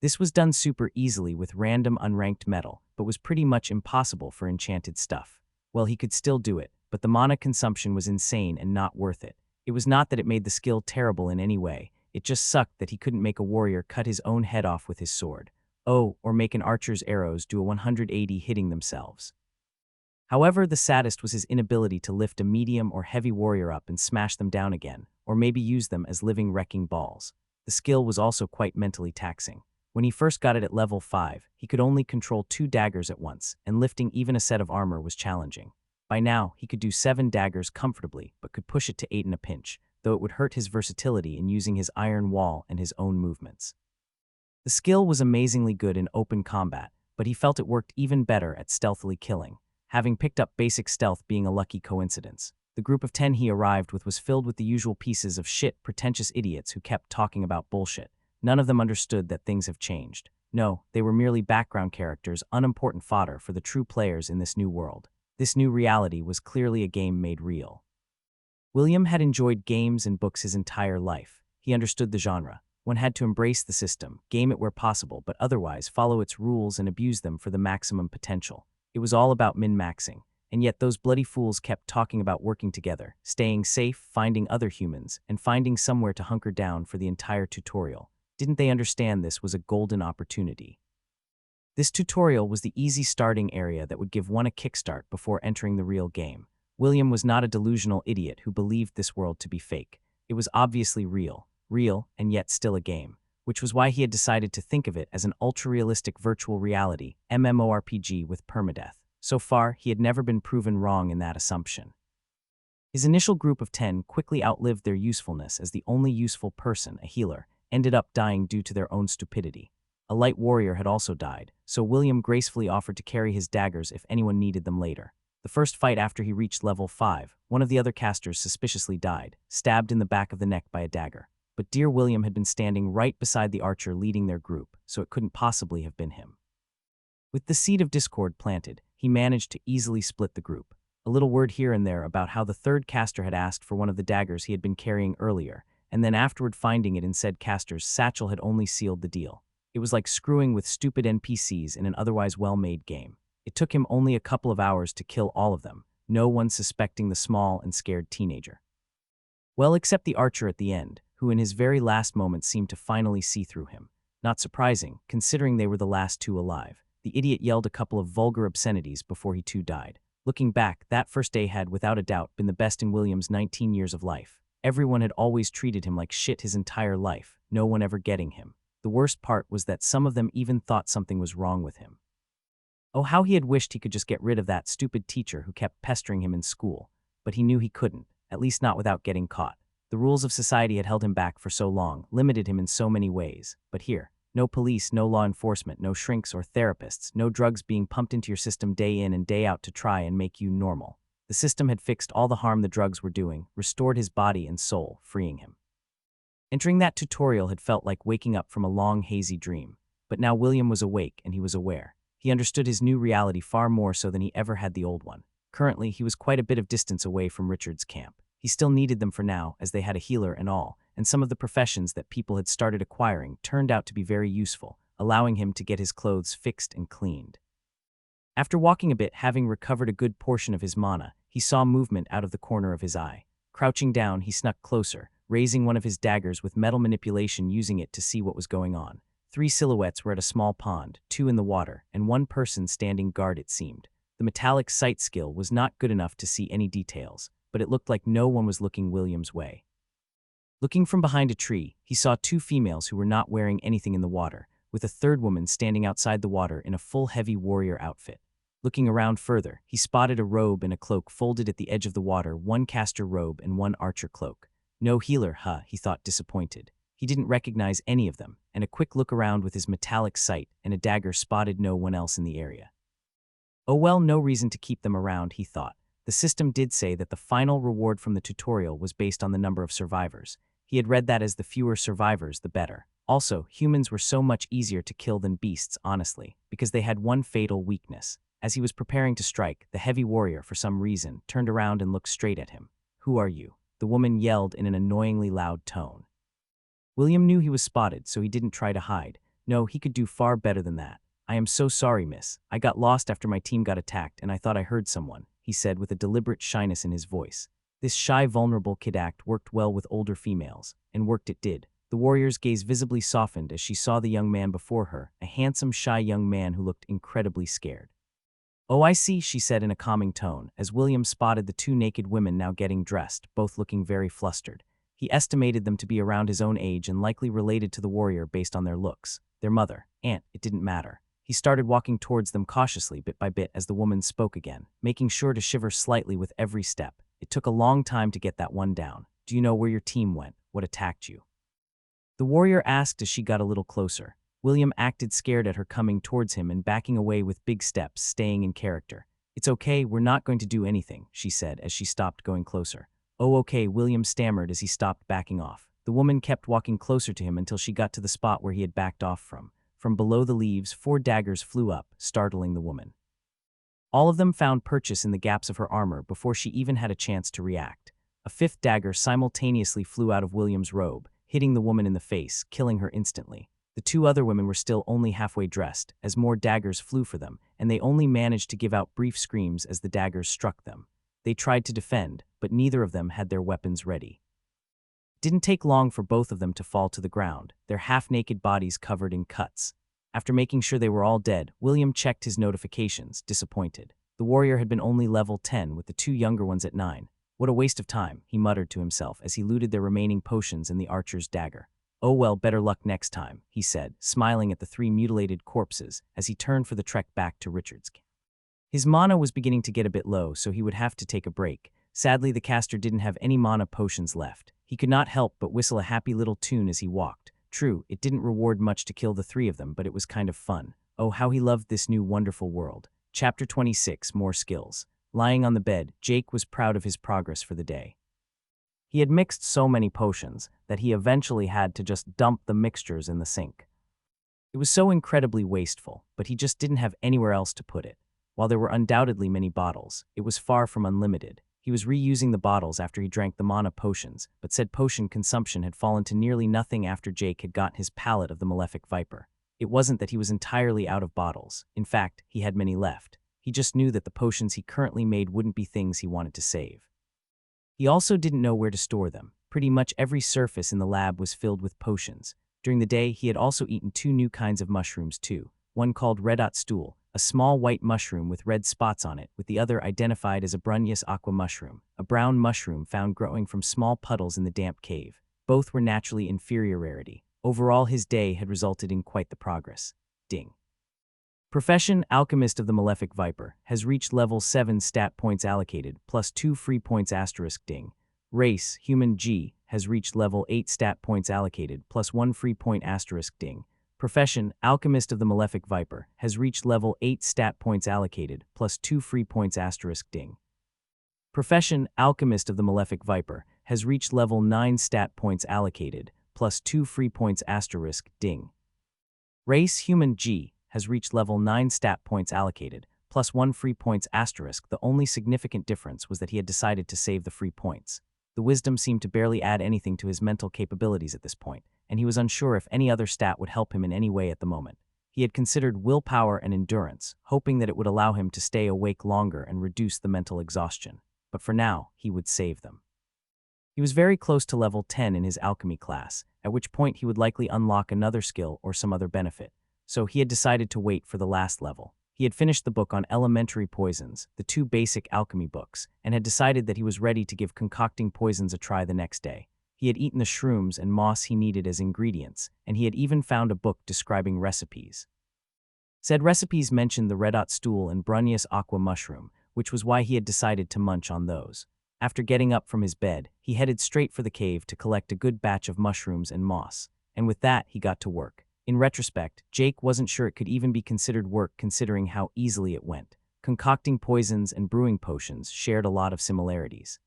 [SPEAKER 1] This was done super easily with random unranked metal, but was pretty much impossible for enchanted stuff. Well, he could still do it, but the mana consumption was insane and not worth it. It was not that it made the skill terrible in any way, it just sucked that he couldn't make a warrior cut his own head off with his sword. Oh, or make an archer's arrows do a 180 hitting themselves. However, the saddest was his inability to lift a medium or heavy warrior up and smash them down again, or maybe use them as living wrecking balls. The skill was also quite mentally taxing. When he first got it at level 5, he could only control 2 daggers at once, and lifting even a set of armor was challenging. By now, he could do 7 daggers comfortably, but could push it to 8 in a pinch, though it would hurt his versatility in using his iron wall and his own movements. The skill was amazingly good in open combat, but he felt it worked even better at stealthily killing, having picked up basic stealth being a lucky coincidence. The group of 10 he arrived with was filled with the usual pieces of shit, pretentious idiots who kept talking about bullshit. None of them understood that things have changed. No, they were merely background characters, unimportant fodder for the true players in this new world. This new reality was clearly a game made real. William had enjoyed games and books his entire life. He understood the genre. One had to embrace the system, game it where possible, but otherwise follow its rules and abuse them for the maximum potential. It was all about min-maxing, and yet those bloody fools kept talking about working together, staying safe, finding other humans, and finding somewhere to hunker down for the entire tutorial. Didn't they understand this was a golden opportunity? This tutorial was the easy starting area that would give one a kickstart before entering the real game. William was not a delusional idiot who believed this world to be fake. It was obviously real, and yet still a game, which was why he had decided to think of it as an ultra-realistic virtual reality MMORPG with permadeath. So far, he had never been proven wrong in that assumption. His initial group of 10 quickly outlived their usefulness as the only useful person, a healer, ended up dying due to their own stupidity. A light warrior had also died, so William gracefully offered to carry his daggers if anyone needed them later. The first fight after he reached level 5, one of the other casters suspiciously died, stabbed in the back of the neck by a dagger. But dear William had been standing right beside the archer leading their group, so it couldn't possibly have been him. With the seed of discord planted, he managed to easily split the group. A little word here and there about how the third caster had asked for one of the daggers he had been carrying earlier, and then afterward finding it in said caster's satchel had only sealed the deal. It was like screwing with stupid NPCs in an otherwise well-made game. It took him only a couple of hours to kill all of them, no one suspecting the small and scared teenager. Well, except the archer at the end, who in his very last moments seemed to finally see through him. Not surprising, considering they were the last two alive. The idiot yelled a couple of vulgar obscenities before he too died. Looking back, that first day had, without a doubt, been the best in William's 19 years of life. Everyone had always treated him like shit his entire life, no one ever getting him. The worst part was that some of them even thought something was wrong with him. Oh, how he had wished he could just get rid of that stupid teacher who kept pestering him in school. But he knew he couldn't, at least not without getting caught. The rules of society had held him back for so long, limited him in so many ways. But here, no police, no law enforcement, no shrinks or therapists, no drugs being pumped into your system day in and day out to try and make you normal. The system had fixed all the harm the drugs were doing, restored his body and soul, freeing him. Entering that tutorial had felt like waking up from a long, hazy dream. But now William was awake and he was aware. He understood his new reality far more so than he ever had the old one. Currently, he was quite a bit of distance away from Richard's camp. He still needed them for now, as they had a healer and all, and some of the professions that people had started acquiring turned out to be very useful, allowing him to get his clothes fixed and cleaned. After walking a bit, having recovered a good portion of his mana, he saw movement out of the corner of his eye. Crouching down, he snuck closer, raising one of his daggers with metal manipulation, using it to see what was going on. 3 silhouettes were at a small pond, 2 in the water, and 1 person standing guard, it seemed. The metallic sight skill was not good enough to see any details, but it looked like no one was looking William's way. Looking from behind a tree, he saw 2 females who were not wearing anything in the water, with a third woman standing outside the water in a full heavy warrior outfit. Looking around further, he spotted a robe and a cloak folded at the edge of the water, 1 caster robe and 1 archer cloak. No healer, he thought, disappointed. He didn't recognize any of them, and a quick look around with his metallic sight and a dagger spotted no one else in the area. Oh well, no reason to keep them around, he thought. The system did say that the final reward from the tutorial was based on the number of survivors. He had read that as the fewer survivors, the better. Also, humans were so much easier to kill than beasts, honestly, because they had 1 fatal weakness. As he was preparing to strike, the heavy warrior, for some reason, turned around and looked straight at him. "Who are you?" the woman yelled in an annoyingly loud tone. William knew he was spotted, so he didn't try to hide. No, he could do far better than that. "I am so sorry, miss. I got lost after my team got attacked and I thought I heard someone," he said with a deliberate shyness in his voice. This shy, vulnerable kid act worked well with older females, and worked it did. The warrior's gaze visibly softened as she saw the young man before her, a handsome, shy young man who looked incredibly scared. "Oh, I see," she said in a calming tone, as William spotted the 2 naked women now getting dressed, both looking very flustered. He estimated them to be around his own age and likely related to the warrior based on their looks. Their mother, aunt, it didn't matter. He started walking towards them cautiously, bit by bit, as the woman spoke again, making sure to shiver slightly with every step. "It took a long time to get that one down. Do you know where your team went? What attacked you?" the warrior asked as she got a little closer. William acted scared at her coming towards him and backing away with big steps, staying in character. "It's okay, we're not going to do anything," she said as she stopped going closer. "Oh, okay," William stammered as he stopped backing off. The woman kept walking closer to him until she got to the spot where he had backed off from. From below the leaves, 4 daggers flew up, startling the woman. All of them found purchase in the gaps of her armor before she even had a chance to react. A 5th dagger simultaneously flew out of William's robe, hitting the woman in the face, killing her instantly. The 2 other women were still only halfway dressed, as more daggers flew for them, and they only managed to give out brief screams as the daggers struck them. They tried to defend, but neither of them had their weapons ready. It didn't take long for both of them to fall to the ground, their half-naked bodies covered in cuts. After making sure they were all dead, William checked his notifications, disappointed. The warrior had been only level 10 with the 2 younger ones at 9. "What a waste of time," he muttered to himself as he looted their remaining potions and the archer's dagger. "Oh well, better luck next time," he said, smiling at the 3 mutilated corpses as he turned for the trek back to Richard's camp. His mana was beginning to get a bit low, so he would have to take a break. Sadly, the caster didn't have any mana potions left. He could not help but whistle a happy little tune as he walked. True, it didn't reward much to kill the 3 of them, but it was kind of fun. Oh, how he loved this new wonderful world. Chapter 26, More Skills. Lying on the bed, Jake was proud of his progress for the day. He had mixed so many potions that he eventually had to just dump the mixtures in the sink. It was so incredibly wasteful, but he just didn't have anywhere else to put it. While there were undoubtedly many bottles, it was far from unlimited. He was reusing the bottles after he drank the mana potions, but said potion consumption had fallen to nearly nothing after Jake had gotten his pallet of the Malefic Viper. It wasn't that he was entirely out of bottles. In fact, he had many left. He just knew that the potions he currently made wouldn't be things he wanted to save. He also didn't know where to store them. Pretty much every surface in the lab was filled with potions. During the day, he had also eaten 2 new kinds of mushrooms too, one called redot stool, a small white mushroom with red spots on it, with the other identified as a Brunnius aqua mushroom, a brown mushroom found growing from small puddles in the damp cave. Both were naturally inferior rarity. Overall, his day had resulted in quite the progress. Ding. Profession, Alchemist of the Malefic Viper, has reached level 7 stat points allocated, plus 2 free points asterisk ding. Race, Human G, has reached level 8 stat points allocated, plus 1 free point asterisk ding. Profession, Alchemist of the Malefic Viper, has reached level 8 stat points allocated, plus 2 free points asterisk ding. Profession, Alchemist of the Malefic Viper, has reached level 9 stat points allocated, plus 2 free points asterisk ding. Race, Human G, has reached level 9 stat points allocated, plus 1 free points asterisk. The only significant difference was that he had decided to save the free points. The wisdom seemed to barely add anything to his mental capabilities at this point, and he was unsure if any other stat would help him in any way at the moment. He had considered willpower and endurance, hoping that it would allow him to stay awake longer and reduce the mental exhaustion. But for now, he would save them. He was very close to level 10 in his alchemy class, at which point he would likely unlock another skill or some other benefit. So he had decided to wait for the last level. He had finished the book on elementary poisons, the 2 basic alchemy books, and had decided that he was ready to give concocting poisons a try the next day. He had eaten the shrooms and moss he needed as ingredients, and he had even found a book describing recipes. Said recipes mentioned the redot stool and Brunnius aqua mushroom, which was why he had decided to munch on those. After getting up from his bed, he headed straight for the cave to collect a good batch of mushrooms and moss, and with that he got to work. In retrospect, Jake wasn't sure it could even be considered work considering how easily it went. Concocting poisons and brewing potions shared a lot of similarities.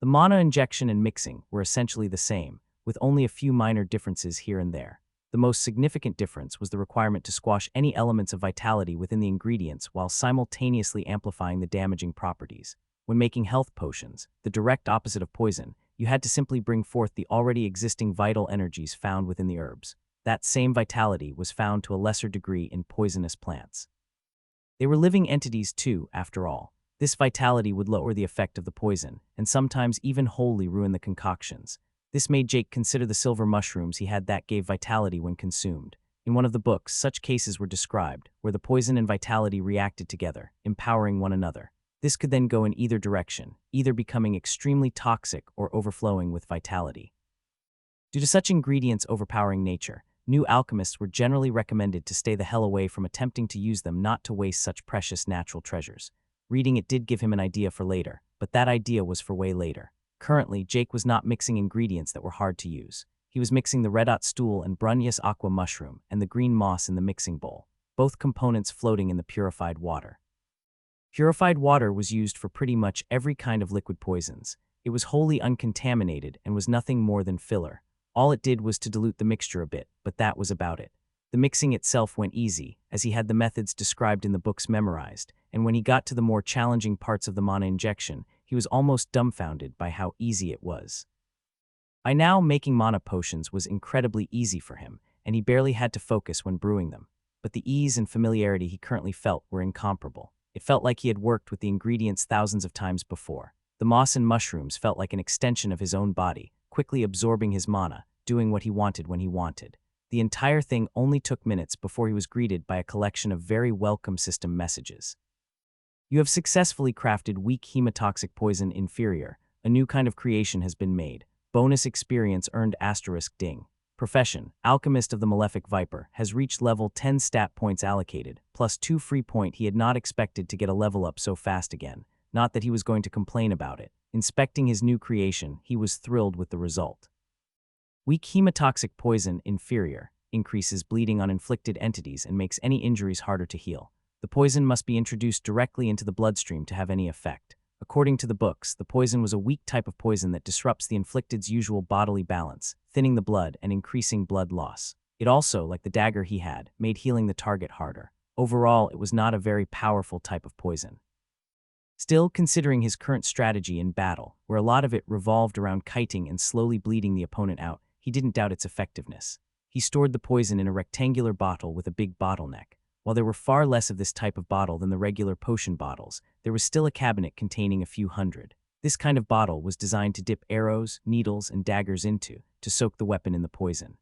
[SPEAKER 1] The mana injection and mixing were essentially the same, with only a few minor differences here and there. The most significant difference was the requirement to squash any elements of vitality within the ingredients while simultaneously amplifying the damaging properties. When making health potions, the direct opposite of poison, you had to simply bring forth the already existing vital energies found within the herbs. That same vitality was found to a lesser degree in poisonous plants. They were living entities too, after all. This vitality would lower the effect of the poison, and sometimes even wholly ruin the concoctions. This made Jake consider the silver mushrooms he had that gave vitality when consumed. In one of the books, such cases were described, where the poison and vitality reacted together, empowering one another. This could then go in either direction, either becoming extremely toxic or overflowing with vitality. Due to such ingredients' overpowering nature, new alchemists were generally recommended to stay the hell away from attempting to use them, not to waste such precious natural treasures. Reading it did give him an idea for later, but that idea was for way later. Currently, Jake was not mixing ingredients that were hard to use. He was mixing the redot stool and Brunnius aqua mushroom and the green moss in the mixing bowl, both components floating in the purified water. Purified water was used for pretty much every kind of liquid poisons. It was wholly uncontaminated and was nothing more than filler. All it did was to dilute the mixture a bit, but that was about it. The mixing itself went easy, as he had the methods described in the books memorized, and when he got to the more challenging parts of the mana injection, he was almost dumbfounded by how easy it was. By now, making mana potions was incredibly easy for him, and he barely had to focus when brewing them. But the ease and familiarity he currently felt were incomparable. It felt like he had worked with the ingredients thousands of times before. The moss and mushrooms felt like an extension of his own body, quickly absorbing his mana, doing what he wanted when he wanted. The entire thing only took minutes before he was greeted by a collection of very welcome system messages. You have successfully crafted weak hemotoxic poison inferior. A new kind of creation has been made. Bonus experience earned asterisk ding. Profession, Alchemist of the Malefic Viper, has reached level 10 stat points allocated, plus 2 free point. He had not expected to get a level up so fast again. Not that he was going to complain about it. Inspecting his new creation, he was thrilled with the result. Weak hemotoxic poison inferior increases bleeding on inflicted entities and makes any injuries harder to heal. The poison must be introduced directly into the bloodstream to have any effect. According to the books, the poison was a weak type of poison that disrupts the inflicted's usual bodily balance, thinning the blood and increasing blood loss. It also, like the dagger he had, made healing the target harder. Overall, it was not a very powerful type of poison. Still, considering his current strategy in battle, where a lot of it revolved around kiting and slowly bleeding the opponent out, he didn't doubt its effectiveness. He stored the poison in a rectangular bottle with a big bottleneck. While there were far less of this type of bottle than the regular potion bottles, there was still a cabinet containing a few hundred. This kind of bottle was designed to dip arrows, needles, and daggers into, to soak the weapon in the poison.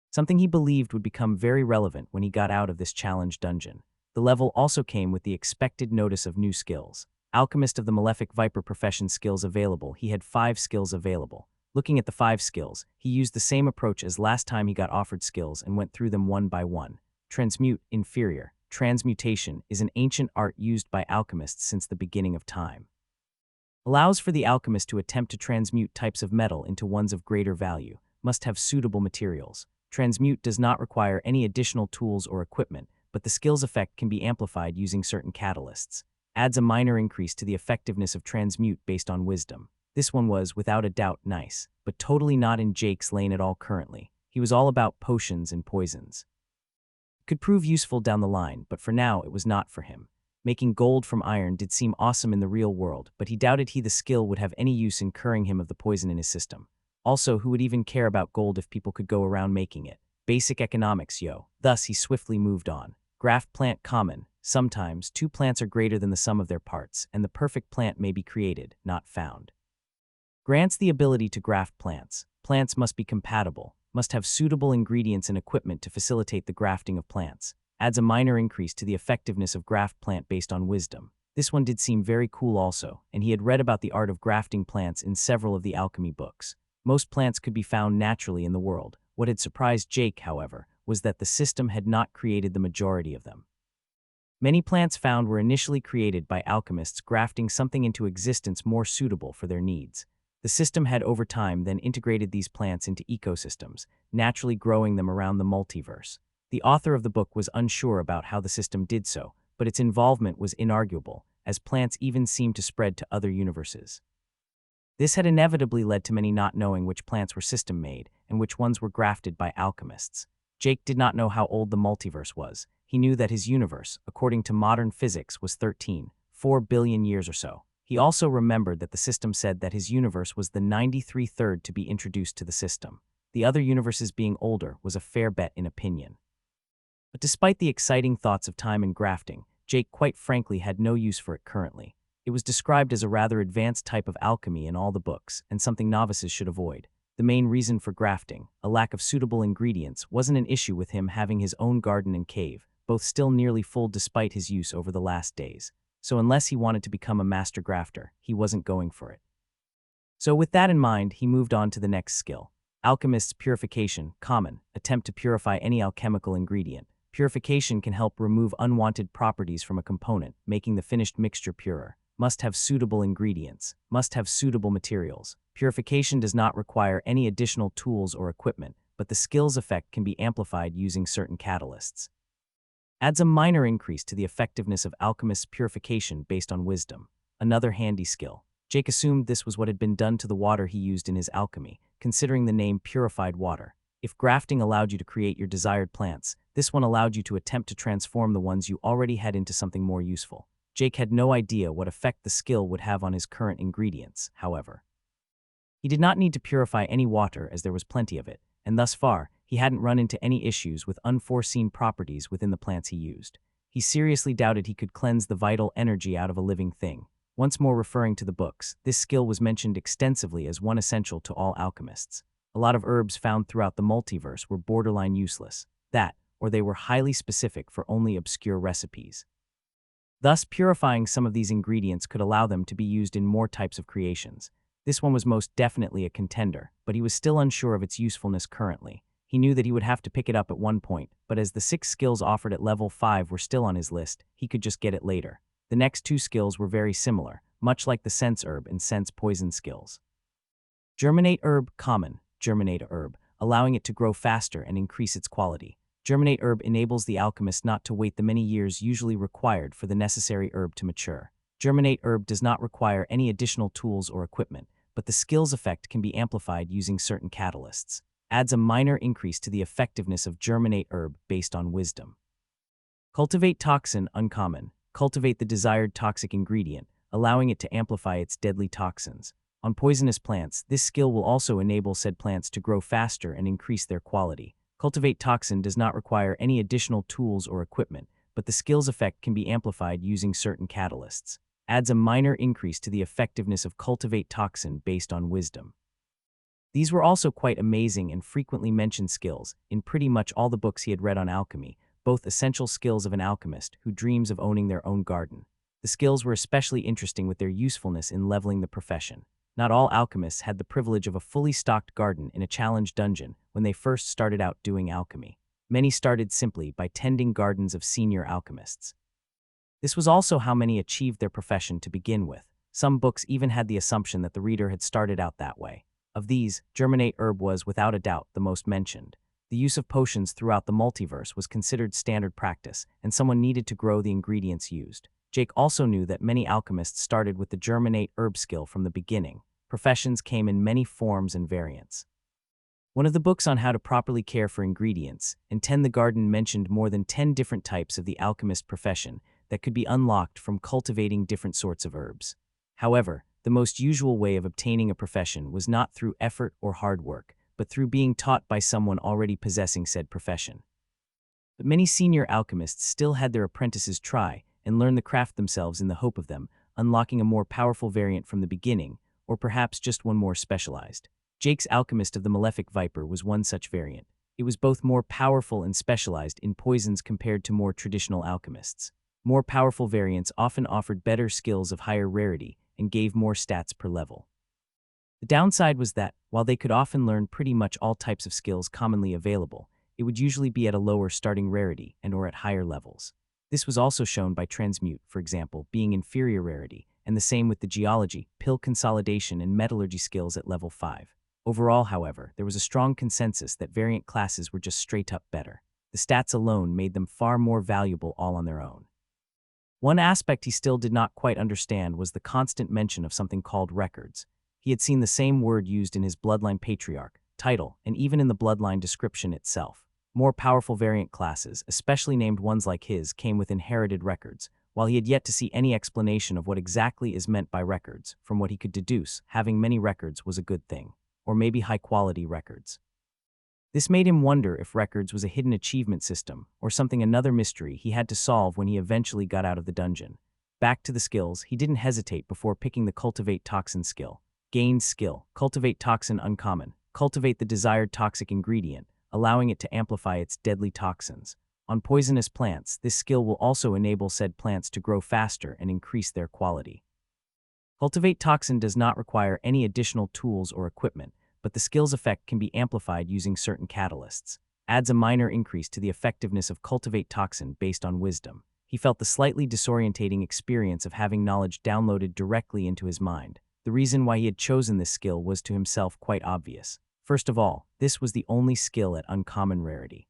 [SPEAKER 1] Something he believed would become very relevant when he got out of this challenge dungeon. The level also came with the expected notice of new skills. Alchemist of the Malefic Viper profession skills available. He had 5 skills available. Looking at the 5 skills, he used the same approach as last time he got offered skills and went through them one by one. Transmute, inferior. Transmutation is an ancient art used by alchemists since the beginning of time. Allows for the alchemist to attempt to transmute types of metal into ones of greater value. Must have suitable materials. Transmute does not require any additional tools or equipment, but the skill's effect can be amplified using certain catalysts. Adds a minor increase to the effectiveness of transmute based on wisdom. This one was, without a doubt, nice, but totally not in Jake's lane at all currently. He was all about potions and poisons. Could prove useful down the line, but for now it was not for him. Making gold from iron did seem awesome in the real world, but he doubted the skill would have any use in curing him of the poison in his system. Also, who would even care about gold if people could go around making it? Basic economics, yo. Thus, he swiftly moved on. Graft plant common. Sometimes, 2 plants are greater than the sum of their parts, and the perfect plant may be created, not found. Grants the ability to graft plants. Plants must be compatible, must have suitable ingredients and equipment to facilitate the grafting of plants. Adds a minor increase to the effectiveness of graft plant based on wisdom. This one did seem very cool also, and he had read about the art of grafting plants in several of the alchemy books. Most plants could be found naturally in the world. What had surprised Jake, however, was that the system had not created the majority of them. Many plants found were initially created by alchemists grafting something into existence more suitable for their needs. The system had over time then integrated these plants into ecosystems, naturally growing them around the multiverse. The author of the book was unsure about how the system did so, but its involvement was inarguable, as plants even seemed to spread to other universes. This had inevitably led to many not knowing which plants were system-made and which ones were grafted by alchemists. Jake did not know how old the multiverse was. He knew that his universe, according to modern physics, was 13.4 billion years or so. He also remembered that the system said that his universe was the 93rd to be introduced to the system. The other universes being older was a fair bet in opinion. But despite the exciting thoughts of time and grafting, Jake quite frankly had no use for it currently. It was described as a rather advanced type of alchemy in all the books, and something novices should avoid. The main reason for grafting, a lack of suitable ingredients, wasn't an issue with him having his own garden and cave, both still nearly full despite his use over the last days. So unless he wanted to become a master grafter, he wasn't going for it. So with that in mind, he moved on to the next skill. Alchemist's purification, common, attempt to purify any alchemical ingredient. Purification can help remove unwanted properties from a component, making the finished mixture purer. Must have suitable ingredients. Must have suitable materials. Purification does not require any additional tools or equipment, but the skill's effect can be amplified using certain catalysts. Adds a minor increase to the effectiveness of alchemist's purification based on wisdom. Another handy skill. Jake assumed this was what had been done to the water he used in his alchemy, considering the name purified water. If grafting allowed you to create your desired plants, this one allowed you to attempt to transform the ones you already had into something more useful. Jake had no idea what effect the skill would have on his current ingredients, however. He did not need to purify any water as there was plenty of it, and thus far, he hadn't run into any issues with unforeseen properties within the plants he used. He seriously doubted he could cleanse the vital energy out of a living thing. Once more referring to the books, this skill was mentioned extensively as one essential to all alchemists. A lot of herbs found throughout the multiverse were borderline useless. That, or they were highly specific for only obscure recipes. Thus, purifying some of these ingredients could allow them to be used in more types of creations. This one was most definitely a contender, but he was still unsure of its usefulness currently. He knew that he would have to pick it up at one point, but as the 6 skills offered at level 5 were still on his list, he could just get it later. The next 2 skills were very similar, much like the sense herb and sense poison skills. Germinate herb, common, germinate herb, allowing it to grow faster and increase its quality. Germinate herb enables the alchemist not to wait the many years usually required for the necessary herb to mature. Germinate herb does not require any additional tools or equipment, but the skill's effect can be amplified using certain catalysts. Adds a minor increase to the effectiveness of germinate herb based on wisdom. Cultivate toxin, uncommon. Cultivate the desired toxic ingredient, allowing it to amplify its deadly toxins. On poisonous plants, this skill will also enable said plants to grow faster and increase their quality. Cultivate Toxin does not require any additional tools or equipment, but the skill's effect can be amplified using certain catalysts. Adds a minor increase to the effectiveness of Cultivate Toxin based on wisdom. These were also quite amazing and frequently mentioned skills in pretty much all the books he had read on alchemy, both essential skills of an alchemist who dreams of owning their own garden. The skills were especially interesting with their usefulness in leveling the profession. Not all alchemists had the privilege of a fully stocked garden in a challenge dungeon when they first started out doing alchemy. Many started simply by tending gardens of senior alchemists. This was also how many achieved their profession to begin with. Some books even had the assumption that the reader had started out that way. Of these, Germinate Herb was, without a doubt, the most mentioned. The use of potions throughout the multiverse was considered standard practice, and someone needed to grow the ingredients used. Jake also knew that many alchemists started with the Germinate Herb skill from the beginning. Professions came in many forms and variants. One of the books on how to properly care for ingredients and tend the garden mentioned more than 10 different types of the alchemist profession that could be unlocked from cultivating different sorts of herbs. However, the most usual way of obtaining a profession was not through effort or hard work, but through being taught by someone already possessing said profession. But many senior alchemists still had their apprentices try and learn the craft themselves in the hope of them unlocking a more powerful variant from the beginning, or perhaps just one more specialized. Jake's Alchemist of the Malefic Viper was one such variant. It was both more powerful and specialized in poisons compared to more traditional alchemists. More powerful variants often offered better skills of higher rarity and gave more stats per level. The downside was that, while they could often learn pretty much all types of skills commonly available, it would usually be at a lower starting rarity and/or at higher levels. This was also shown by Transmute, for example, being inferior rarity, and the same with the Geology, Pill Consolidation, and Metallurgy skills at level 5. Overall, however, there was a strong consensus that variant classes were just straight up better. The stats alone made them far more valuable all on their own. One aspect he still did not quite understand was the constant mention of something called records. He had seen the same word used in his Bloodline Patriarch, title, and even in the Bloodline description itself. More powerful variant classes, especially named ones like his, came with inherited records, while he had yet to see any explanation of what exactly is meant by records. From what he could deduce, having many records was a good thing, or maybe high-quality records. This made him wonder if records was a hidden achievement system, or something another mystery he had to solve when he eventually got out of the dungeon. Back to the skills, he didn't hesitate before picking the Cultivate Toxin skill. Gain skill, Cultivate Toxin Uncommon. Cultivate the desired toxic ingredient, allowing it to amplify its deadly toxins. On poisonous plants, this skill will also enable said plants to grow faster and increase their quality. Cultivate Toxin does not require any additional tools or equipment, but the skill's effect can be amplified using certain catalysts. Adds a minor increase to the effectiveness of Cultivate Toxin based on wisdom. He felt the slightly disorientating experience of having knowledge downloaded directly into his mind. The reason why he had chosen this skill was to himself quite obvious. First of all, this was the only skill at uncommon rarity.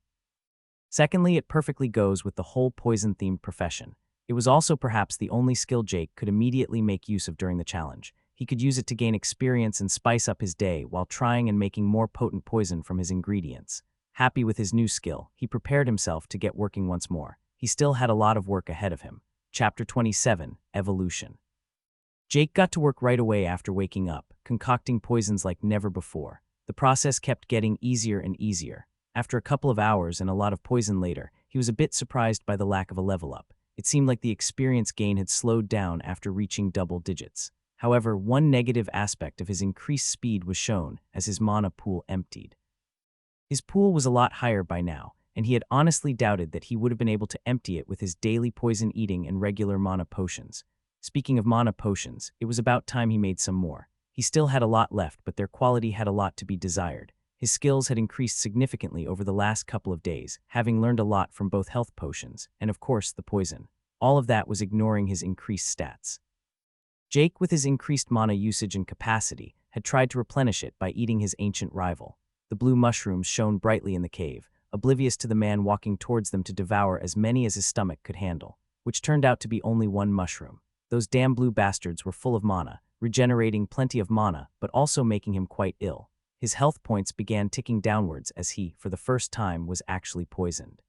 [SPEAKER 1] Secondly, it perfectly goes with the whole poison-themed profession. It was also perhaps the only skill Jake could immediately make use of during the challenge. He could use it to gain experience and spice up his day while trying and making more potent poison from his ingredients. Happy with his new skill, he prepared himself to get working once more. He still had a lot of work ahead of him. Chapter 27, Evolution. Jake got to work right away after waking up, concocting poisons like never before. The process kept getting easier and easier. After a couple of hours and a lot of poison later, he was a bit surprised by the lack of a level up. It seemed like the experience gain had slowed down after reaching double digits. However, one negative aspect of his increased speed was shown as his mana pool emptied. His pool was a lot higher by now, and he had honestly doubted that he would have been able to empty it with his daily poison eating and regular mana potions. Speaking of mana potions, it was about time he made some more. He still had a lot left, but their quality had a lot to be desired. His skills had increased significantly over the last couple of days, having learned a lot from both health potions and, of course, the poison. All of that was ignoring his increased stats. Jake, with his increased mana usage and capacity, had tried to replenish it by eating his ancient rival. The blue mushrooms shone brightly in the cave, oblivious to the man walking towards them to devour as many as his stomach could handle, which turned out to be only one mushroom. Those damn blue bastards were full of mana, regenerating plenty of mana, but also making him quite ill. His health points began ticking downwards as he, for the first time, was actually poisoned.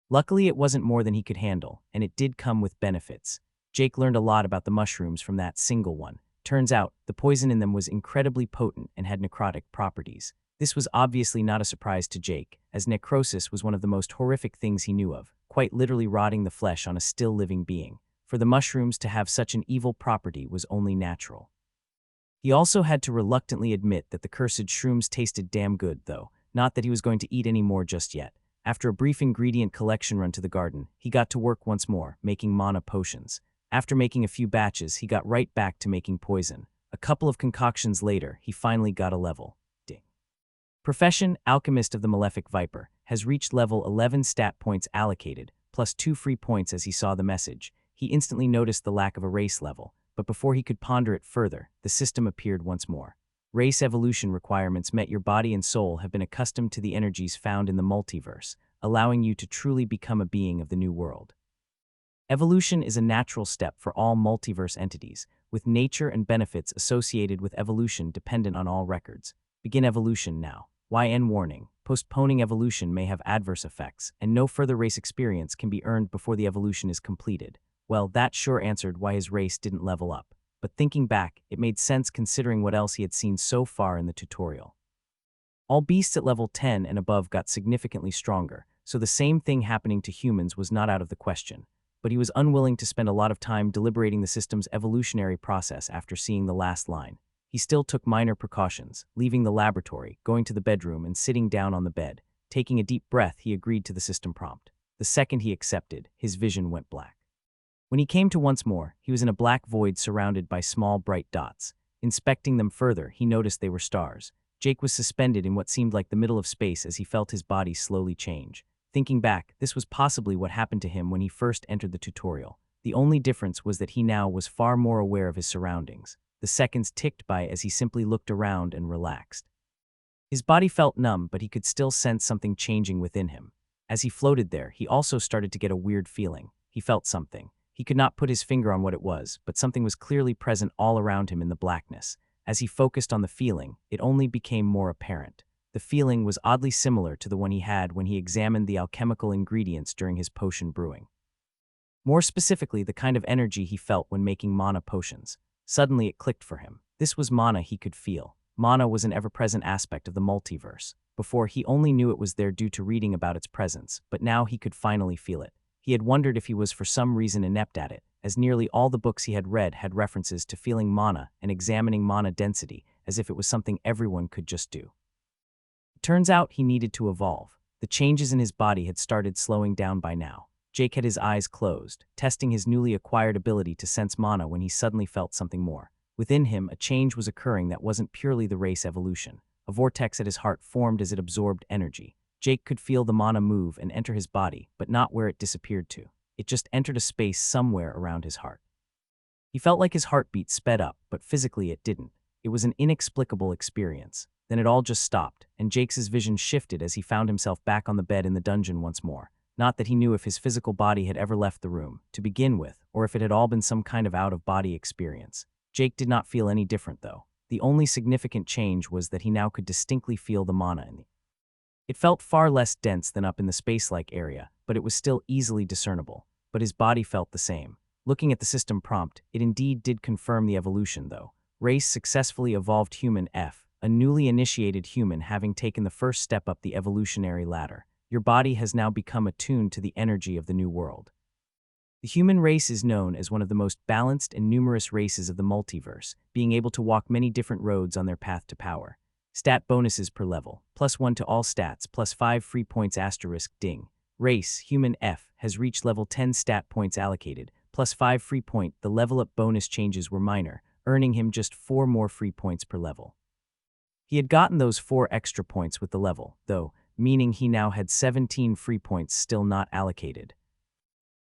[SPEAKER 1] Luckily, it wasn't more than he could handle, and it did come with benefits. Jake learned a lot about the mushrooms from that single one. Turns out, the poison in them was incredibly potent and had necrotic properties. This was obviously not a surprise to Jake, as necrosis was one of the most horrific things he knew of, quite literally rotting the flesh on a still living being. For the mushrooms to have such an evil property was only natural. He also had to reluctantly admit that the cursed shrooms tasted damn good, though, not that he was going to eat any more just yet. After a brief ingredient collection run to the garden, he got to work once more, making mana potions. After making a few batches, he got right back to making poison. A couple of concoctions later, he finally got a level. Ding. Profession, Alchemist of the Malefic Viper, has reached level 11 stat points allocated, plus 2 free points as he saw the message. He instantly noticed the lack of a race level, but before he could ponder it further, the system appeared once more. Race evolution requirements meant your body and soul have been accustomed to the energies found in the multiverse, allowing you to truly become a being of the new world. Evolution is a natural step for all multiverse entities, with nature and benefits associated with evolution dependent on all records. Begin evolution now. YN warning. Postponing evolution may have adverse effects, and no further race experience can be earned before the evolution is completed. Well, that sure answered why his race didn't level up. But thinking back, it made sense considering what else he had seen so far in the tutorial. All beasts at level 10 and above got significantly stronger, so the same thing happening to humans was not out of the question. But he was unwilling to spend a lot of time deliberating the system's evolutionary process after seeing the last line. He still took minor precautions, leaving the laboratory, going to the bedroom and sitting down on the bed. Taking a deep breath, he agreed to the system prompt. The second he accepted, his vision went black. When he came to once more, he was in a black void surrounded by small bright dots. Inspecting them further, he noticed they were stars. Jake was suspended in what seemed like the middle of space as he felt his body slowly change. Thinking back, this was possibly what happened to him when he first entered the tutorial. The only difference was that he now was far more aware of his surroundings. The seconds ticked by as he simply looked around and relaxed. His body felt numb, but he could still sense something changing within him. As he floated there, he also started to get a weird feeling. He felt something. He could not put his finger on what it was, but something was clearly present all around him in the blackness. As he focused on the feeling, it only became more apparent. The feeling was oddly similar to the one he had when he examined the alchemical ingredients during his potion brewing. More specifically, the kind of energy he felt when making mana potions. Suddenly it clicked for him. This was mana he could feel. Mana was an ever-present aspect of the multiverse. Before, he only knew it was there due to reading about its presence, but now he could finally feel it. He had wondered if he was for some reason inept at it, as nearly all the books he had read had references to feeling mana and examining mana density, as if it was something everyone could just do. It turns out he needed to evolve. The changes in his body had started slowing down by now. Jake had his eyes closed, testing his newly acquired ability to sense mana when he suddenly felt something more. Within him, a change was occurring that wasn't purely the race evolution. A vortex at his heart formed as it absorbed energy. Jake could feel the mana move and enter his body, but not where it disappeared to. It just entered a space somewhere around his heart. He felt like his heartbeat sped up, but physically it didn't. It was an inexplicable experience. Then it all just stopped, and Jake's vision shifted as he found himself back on the bed in the dungeon once more. Not that he knew if his physical body had ever left the room, to begin with, or if it had all been some kind of out-of-body experience. Jake did not feel any different, though. The only significant change was that he now could distinctly feel the mana in it. It felt far less dense than up in the space-like area, but it was still easily discernible. But his body felt the same. Looking at the system prompt, it indeed did confirm the evolution, though. Race successfully evolved human F, a newly initiated human having taken the first step up the evolutionary ladder. Your body has now become attuned to the energy of the new world. The human race is known as one of the most balanced and numerous races of the multiverse, being able to walk many different roads on their path to power. Stat bonuses per level, +1 to all stats, +5 free points ** ding. Race, human F, has reached level 10 stat points allocated, +5 free point. The level up bonus changes were minor, earning him just 4 more free points per level. He had gotten those 4 extra points with the level, though, meaning he now had 17 free points still not allocated.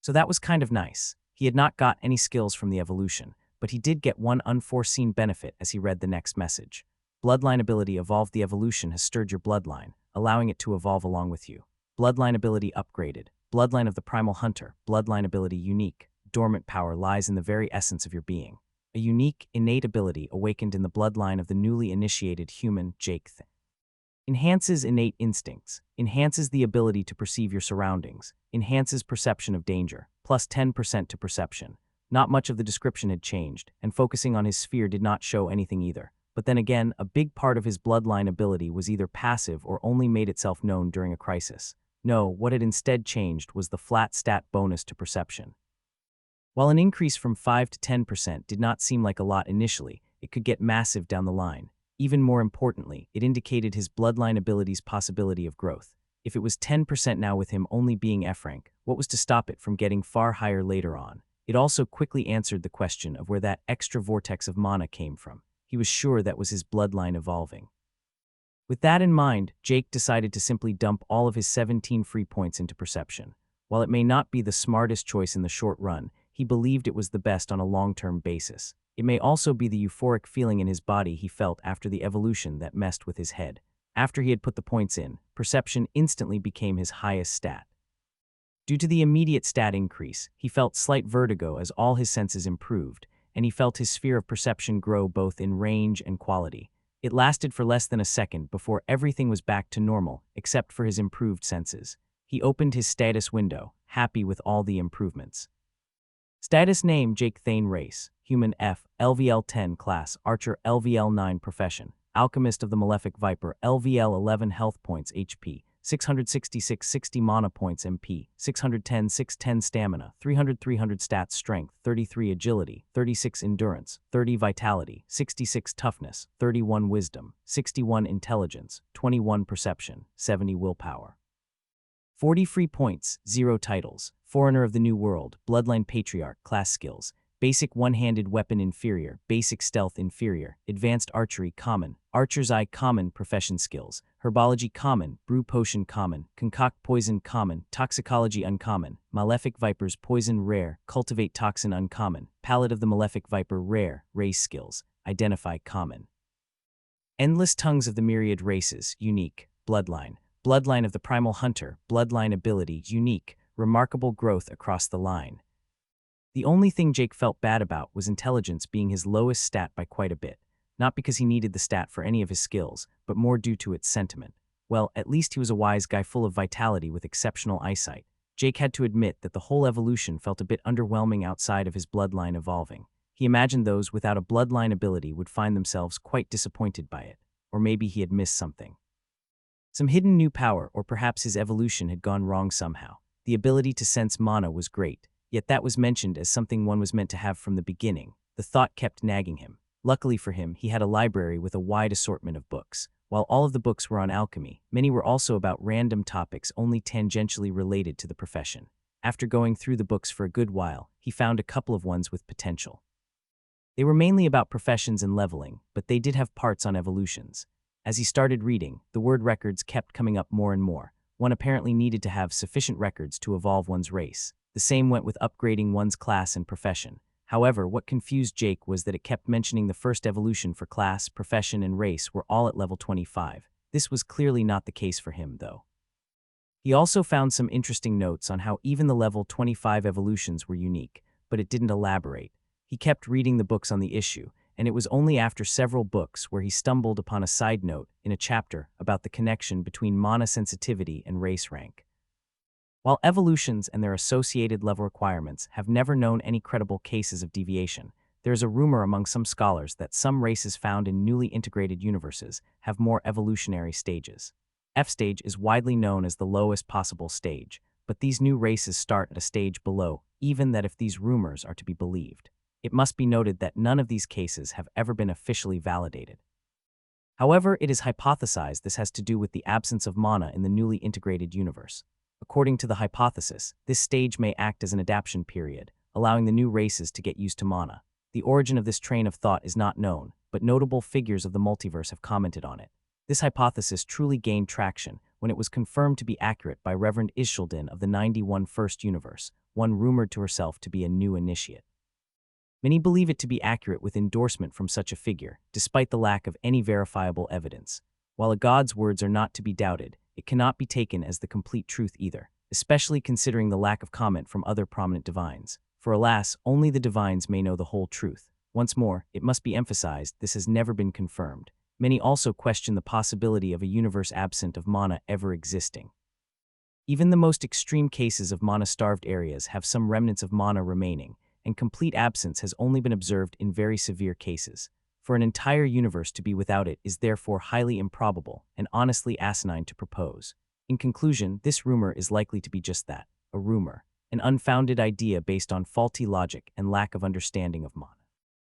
[SPEAKER 1] So that was kind of nice. He had not got any skills from the evolution, but he did get one unforeseen benefit as he read the next message. Bloodline ability evolved. The evolution has stirred your bloodline, allowing it to evolve along with you. Bloodline ability upgraded. Bloodline of the Primal Hunter. Bloodline ability unique. Dormant power lies in the very essence of your being. A unique, innate ability awakened in the bloodline of the newly initiated human Jake Thayne. Enhances innate instincts. Enhances the ability to perceive your surroundings. Enhances perception of danger. +10% to perception. Not much of the description had changed, and focusing on his sphere did not show anything either. But then again, a big part of his bloodline ability was either passive or only made itself known during a crisis. No, what had instead changed was the flat stat bonus to perception. While an increase from 5 to 10% did not seem like a lot initially, it could get massive down the line. Even more importantly, it indicated his bloodline ability's possibility of growth. If it was 10% now with him only being F rank, what was to stop it from getting far higher later on? It also quickly answered the question of where that extra vortex of mana came from. He was sure that was his bloodline evolving. With that in mind, Jake decided to simply dump all of his 17 free points into perception. While it may not be the smartest choice in the short run, he believed it was the best on a long-term basis. It may also be the euphoric feeling in his body he felt after the evolution that messed with his head. After he had put the points in, perception instantly became his highest stat. Due to the immediate stat increase, he felt slight vertigo as all his senses improved, and he felt his sphere of perception grow both in range and quality. It lasted for less than a second before everything was back to normal, except for his improved senses. He opened his status window, happy with all the improvements. Status name: Jake Thayne. Race: Human. F. LVL 10 Class: Archer. LVL 9 Profession: Alchemist of the Malefic Viper. LVL 11 Health Points HP: 666 60 Mana Points MP, 610 610 Stamina, 300 300 Stats Strength, 33 Agility, 36 Endurance, 30 Vitality, 66 Toughness, 31 Wisdom, 61 Intelligence, 21 Perception, 70 Willpower. 40 free points, 0 titles: Foreigner of the New World, Bloodline Patriarch. Class skills: Basic One-Handed Weapon Inferior, Basic Stealth Inferior, Advanced Archery Common, Archer's Eye Common. Profession skills: Herbology Common, Brew Potion Common, Concoct Poison Common, Toxicology Uncommon, Malefic Viper's Poison Rare, Cultivate Toxin Uncommon, Palette of the Malefic Viper Rare. Race skills: Identify Common. Endless Tongues of the Myriad Races, Unique, Bloodline. Bloodline of the Primal Hunter, Bloodline Ability, Unique, Remarkable Growth across the line. The only thing Jake felt bad about was intelligence being his lowest stat by quite a bit, not because he needed the stat for any of his skills, but more due to its sentiment. Well, at least he was a wise guy full of vitality with exceptional eyesight. Jake had to admit that the whole evolution felt a bit underwhelming outside of his bloodline evolving. He imagined those without a bloodline ability would find themselves quite disappointed by it, or maybe he had missed something. Some hidden new power, or perhaps his evolution had gone wrong somehow. The ability to sense mana was great, yet that was mentioned as something one was meant to have from the beginning. The thought kept nagging him. Luckily for him, he had a library with a wide assortment of books. While all of the books were on alchemy, many were also about random topics only tangentially related to the profession. After going through the books for a good while, he found a couple of ones with potential. They were mainly about professions and leveling, but they did have parts on evolutions. As he started reading, the word records kept coming up more and more. One apparently needed to have sufficient records to evolve one's race. The same went with upgrading one's class and profession. However, what confused Jake was that it kept mentioning the first evolution for class, profession, and race were all at level 25. This was clearly not the case for him, though. He also found some interesting notes on how even the level 25 evolutions were unique, but it didn't elaborate. He kept reading the books on the issue, and it was only after several books where he stumbled upon a side note in a chapter about the connection between mana sensitivity and race rank. While evolutions and their associated level requirements have never known any credible cases of deviation, there is a rumor among some scholars that some races found in newly integrated universes have more evolutionary stages. F stage is widely known as the lowest possible stage, but these new races start at a stage below, even that if these rumors are to be believed. It must be noted that none of these cases have ever been officially validated. However, it is hypothesized this has to do with the absence of mana in the newly integrated universe. According to the hypothesis, this stage may act as an adaptation period, allowing the new races to get used to mana. The origin of this train of thought is not known, but notable figures of the multiverse have commented on it. This hypothesis truly gained traction when it was confirmed to be accurate by Reverend Ishildin of the 91 First Universe, one rumored to herself to be a new initiate. Many believe it to be accurate with endorsement from such a figure, despite the lack of any verifiable evidence. While a god's words are not to be doubted, it cannot be taken as the complete truth either, especially considering the lack of comment from other prominent divines. For alas, only the divines may know the whole truth. Once more, it must be emphasized this has never been confirmed. Many also question the possibility of a universe absent of mana ever existing. Even the most extreme cases of mana-starved areas have some remnants of mana remaining, and complete absence has only been observed in very severe cases. For an entire universe to be without it is therefore highly improbable and honestly asinine to propose. In conclusion, this rumor is likely to be just that, a rumor, an unfounded idea based on faulty logic and lack of understanding of mana.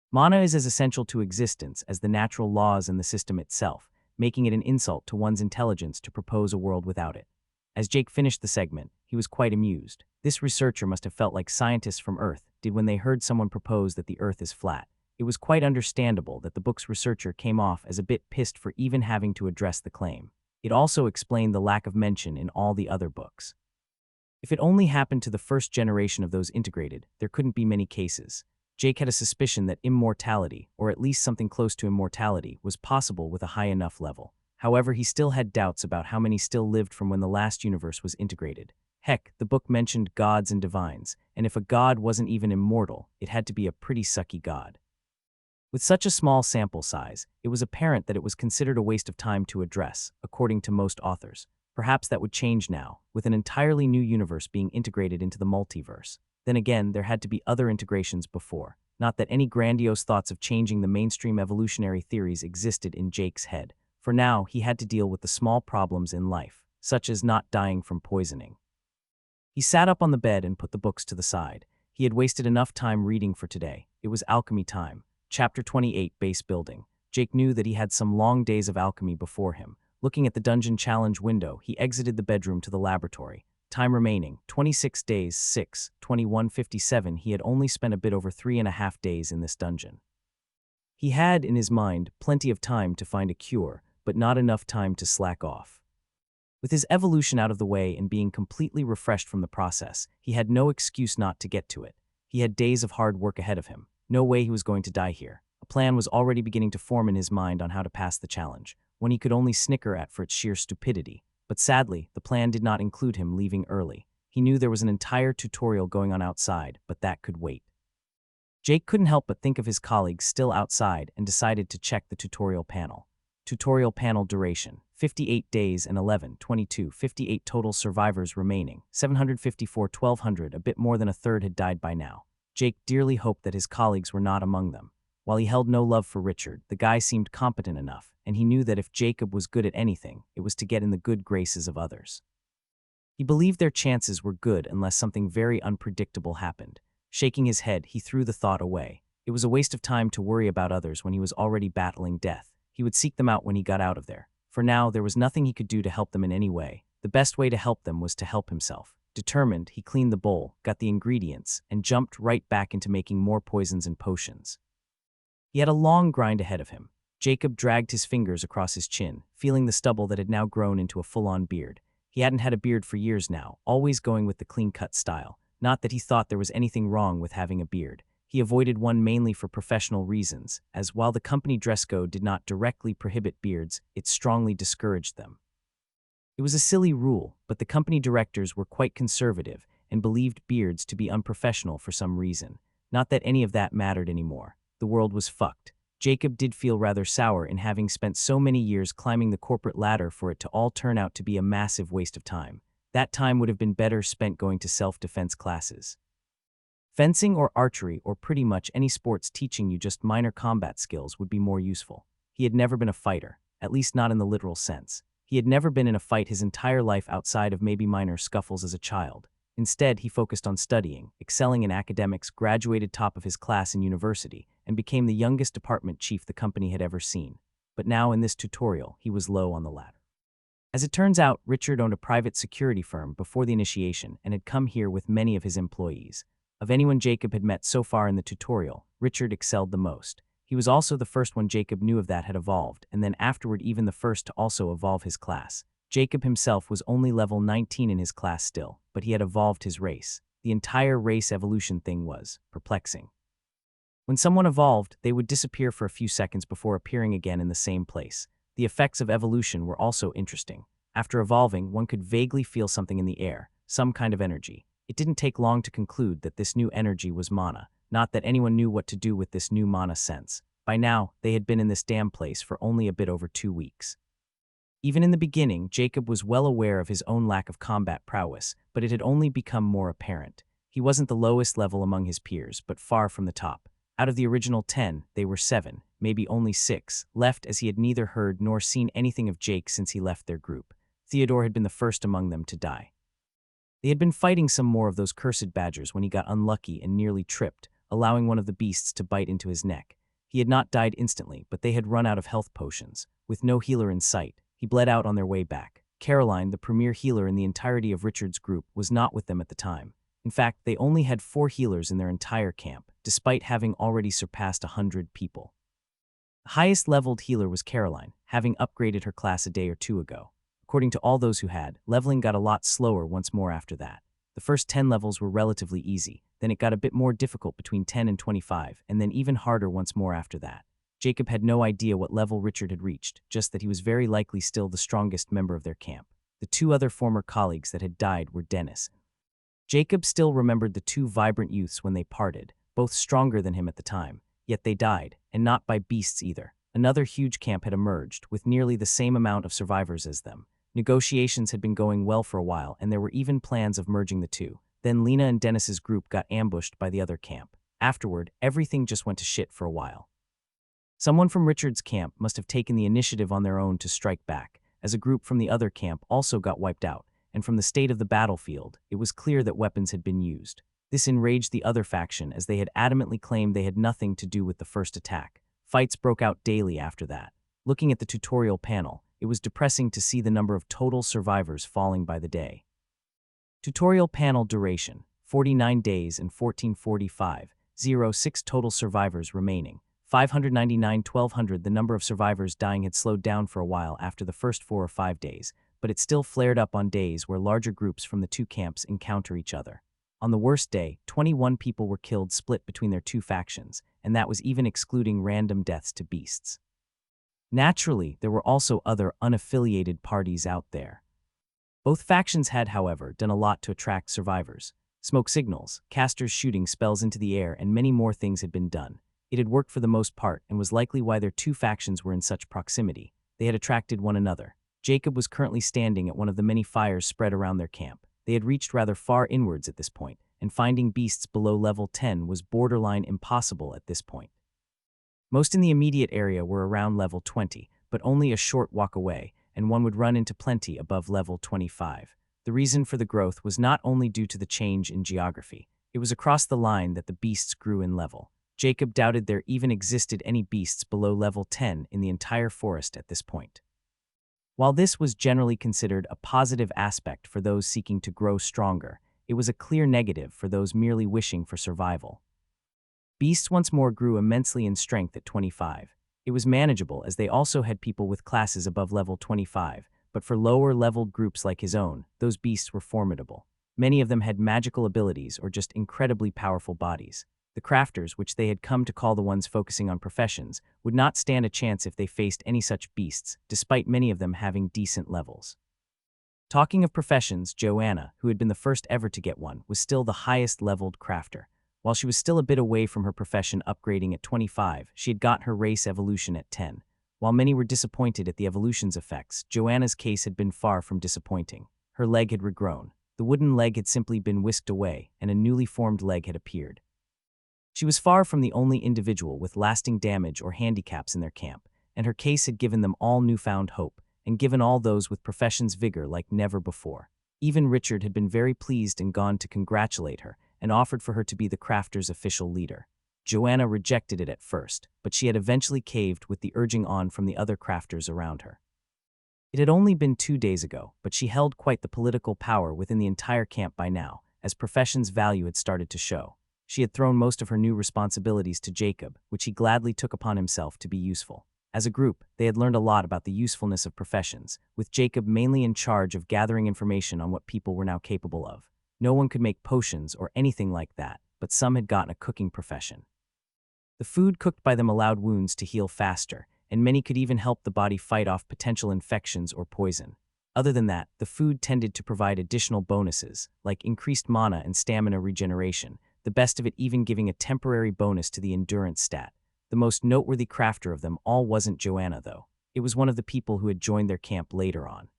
[SPEAKER 1] Mana is as essential to existence as the natural laws and the system itself, making it an insult to one's intelligence to propose a world without it. As Jake finished the segment, he was quite amused. This researcher must have felt like scientists from Earth did when they heard someone propose that the Earth is flat. It was quite understandable that the book's researcher came off as a bit pissed for even having to address the claim. It also explained the lack of mention in all the other books. If it only happened to the first generation of those integrated, there couldn't be many cases. Jake had a suspicion that immortality, or at least something close to immortality, was possible with a high enough level. However, he still had doubts about how many still lived from when the last universe was integrated. Heck, the book mentioned gods and divines, and if a god wasn't even immortal, it had to be a pretty sucky god. With such a small sample size, it was apparent that it was considered a waste of time to address, according to most authors. Perhaps that would change now, with an entirely new universe being integrated into the multiverse. Then again, there had to be other integrations before. Not that any grandiose thoughts of changing the mainstream evolutionary theories existed in Jake's head. For now, he had to deal with the small problems in life, such as not dying from poisoning. He sat up on the bed and put the books to the side. He had wasted enough time reading for today. It was alchemy time. Chapter 28, Base Building. Jake knew that he had some long days of alchemy before him. Looking at the dungeon challenge window, he exited the bedroom to the laboratory. Time remaining, 26 days, 6/21/57. He had only spent a bit over 3.5 days in this dungeon. He had, in his mind, plenty of time to find a cure, but not enough time to slack off. With his evolution out of the way and being completely refreshed from the process, he had no excuse not to get to it. He had days of hard work ahead of him. No way he was going to die here. A plan was already beginning to form in his mind on how to pass the challenge, one he could only snicker at for its sheer stupidity. But sadly, the plan did not include him leaving early. He knew there was an entire tutorial going on outside, but that could wait. Jake couldn't help but think of his colleagues still outside and decided to check the tutorial panel. Tutorial panel duration, 58 days and 11/22, 58 total survivors remaining, 754, 1,200, a bit more than a third had died by now. Jake dearly hoped that his colleagues were not among them. While he held no love for Richard, the guy seemed competent enough, and he knew that if Jacob was good at anything, it was to get in the good graces of others. He believed their chances were good unless something very unpredictable happened. Shaking his head, he threw the thought away. It was a waste of time to worry about others when he was already battling death. He would seek them out when he got out of there. For now, there was nothing he could do to help them in any way. The best way to help them was to help himself. Determined, he cleaned the bowl, got the ingredients, and jumped right back into making more poisons and potions. He had a long grind ahead of him. Jacob dragged his fingers across his chin, feeling the stubble that had now grown into a full-on beard. He hadn't had a beard for years now, always going with the clean-cut style. Not that he thought there was anything wrong with having a beard. He avoided one mainly for professional reasons, as while the company dress code did not directly prohibit beards, it strongly discouraged them. It was a silly rule, but the company directors were quite conservative and believed beards to be unprofessional for some reason. Not that any of that mattered anymore. The world was fucked. Jacob did feel rather sour in having spent so many years climbing the corporate ladder for it to all turn out to be a massive waste of time. That time would have been better spent going to self-defense classes. Fencing or archery or pretty much any sports teaching you just minor combat skills would be more useful. He had never been a fighter, at least not in the literal sense. He had never been in a fight his entire life outside of maybe minor scuffles as a child. Instead, he focused on studying, excelling in academics, graduated top of his class in university, and became the youngest department chief the company had ever seen. But now in this tutorial, he was low on the ladder. As it turns out, Richard owned a private security firm before the initiation and had come here with many of his employees. Of anyone Jacob had met so far in the tutorial, Richard excelled the most. He was also the first one Jacob knew of that had evolved, and then afterward even the first to also evolve his class. Jacob himself was only level 19 in his class still, but he had evolved his race. The entire race evolution thing was perplexing. When someone evolved, they would disappear for a few seconds before appearing again in the same place. The effects of evolution were also interesting. After evolving, one could vaguely feel something in the air, some kind of energy. It didn't take long to conclude that this new energy was mana. Not that anyone knew what to do with this new mana sense. By now, they had been in this damn place for only a bit over 2 weeks. Even in the beginning, Jacob was well aware of his own lack of combat prowess, but it had only become more apparent. He wasn't the lowest level among his peers, but far from the top. Out of the original 10, they were 7. maybe only 6, left as he had neither heard nor seen anything of Jake since he left their group. Theodore had been the first among them to die. They had been fighting some more of those cursed badgers when he got unlucky and nearly tripped, allowing one of the beasts to bite into his neck. He had not died instantly, but they had run out of health potions. With no healer in sight, he bled out on their way back. Caroline, the premier healer in the entirety of Richard's group, was not with them at the time. In fact, they only had 4 healers in their entire camp, despite having already surpassed 100 people. The highest leveled healer was Caroline, having upgraded her class a day or 2 ago. According to all those who had, leveling got a lot slower once more after that. The first 10 levels were relatively easy, then it got a bit more difficult between 10 and 25, and then even harder once more after that. Jacob had no idea what level Richard had reached, just that he was very likely still the strongest member of their camp. The 2 other former colleagues that had died were Dennis. Jacob still remembered the 2 vibrant youths when they parted, both stronger than him at the time, yet they died, and not by beasts either. Another huge camp had emerged, with nearly the same amount of survivors as them. Negotiations had been going well for a while, and there were even plans of merging the 2. Then Lena and Dennis's group got ambushed by the other camp. Afterward, everything just went to shit for a while. Someone from Richard's camp must have taken the initiative on their own to strike back, as a group from the other camp also got wiped out, and from the state of the battlefield, it was clear that weapons had been used. This enraged the other faction, as they had adamantly claimed they had nothing to do with the first attack. Fights broke out daily after that. Looking at the tutorial panel, it was depressing to see the number of total survivors falling by the day. Tutorial panel duration, 49 days and 1445, 06 total survivors remaining, 599 1200. The number of survivors dying had slowed down for a while after the first 4 or 5 days, but it still flared up on days where larger groups from the 2 camps encounter each other. On the worst day, 21 people were killed split between their 2 factions, and that was even excluding random deaths to beasts. Naturally, there were also other unaffiliated parties out there. Both factions had, however, done a lot to attract survivors. Smoke signals, casters shooting spells into the air, and many more things had been done. It had worked for the most part and was likely why their 2 factions were in such proximity. They had attracted one another. Jacob was currently standing at one of the many fires spread around their camp. They had reached rather far inwards at this point, and finding beasts below level 10 was borderline impossible at this point. Most in the immediate area were around level 20, but only a short walk away, and one would run into plenty above level 25. The reason for the growth was not only due to the change in geography. It was across the line that the beasts grew in level. Jacob doubted there even existed any beasts below level 10 in the entire forest at this point. While this was generally considered a positive aspect for those seeking to grow stronger, it was a clear negative for those merely wishing for survival. Beasts once more grew immensely in strength at 25. It was manageable as they also had people with classes above level 25, but for lower-leveled groups like his own, those beasts were formidable. Many of them had magical abilities or just incredibly powerful bodies. The crafters, which they had come to call the ones focusing on professions, would not stand a chance if they faced any such beasts, despite many of them having decent levels. Talking of professions, Joanna, who had been the first ever to get one, was still the highest-leveled crafter. While she was still a bit away from her profession upgrading at 25, she had got her race evolution at 10. While many were disappointed at the evolution's effects, Joanna's case had been far from disappointing. Her leg had regrown. The wooden leg had simply been whisked away, and a newly formed leg had appeared. She was far from the only individual with lasting damage or handicaps in their camp, and her case had given them all newfound hope, and given all those with professions vigor like never before. Even Richard had been very pleased and gone to congratulate her, and offered for her to be the crafter's official leader. Joanna rejected it at first, but she had eventually caved with the urging on from the other crafters around her. It had only been 2 days ago, but she held quite the political power within the entire camp by now, as profession's value had started to show. She had thrown most of her new responsibilities to Jacob, which he gladly took upon himself to be useful. As a group, they had learned a lot about the usefulness of professions, with Jacob mainly in charge of gathering information on what people were now capable of. No one could make potions or anything like that, but some had gotten a cooking profession. The food cooked by them allowed wounds to heal faster, and many could even help the body fight off potential infections or poison. Other than that, the food tended to provide additional bonuses, like increased mana and stamina regeneration, the best of it even giving a temporary bonus to the endurance stat. The most noteworthy crafter of them all wasn't Joanna, though. It was one of the people who had joined their camp later on.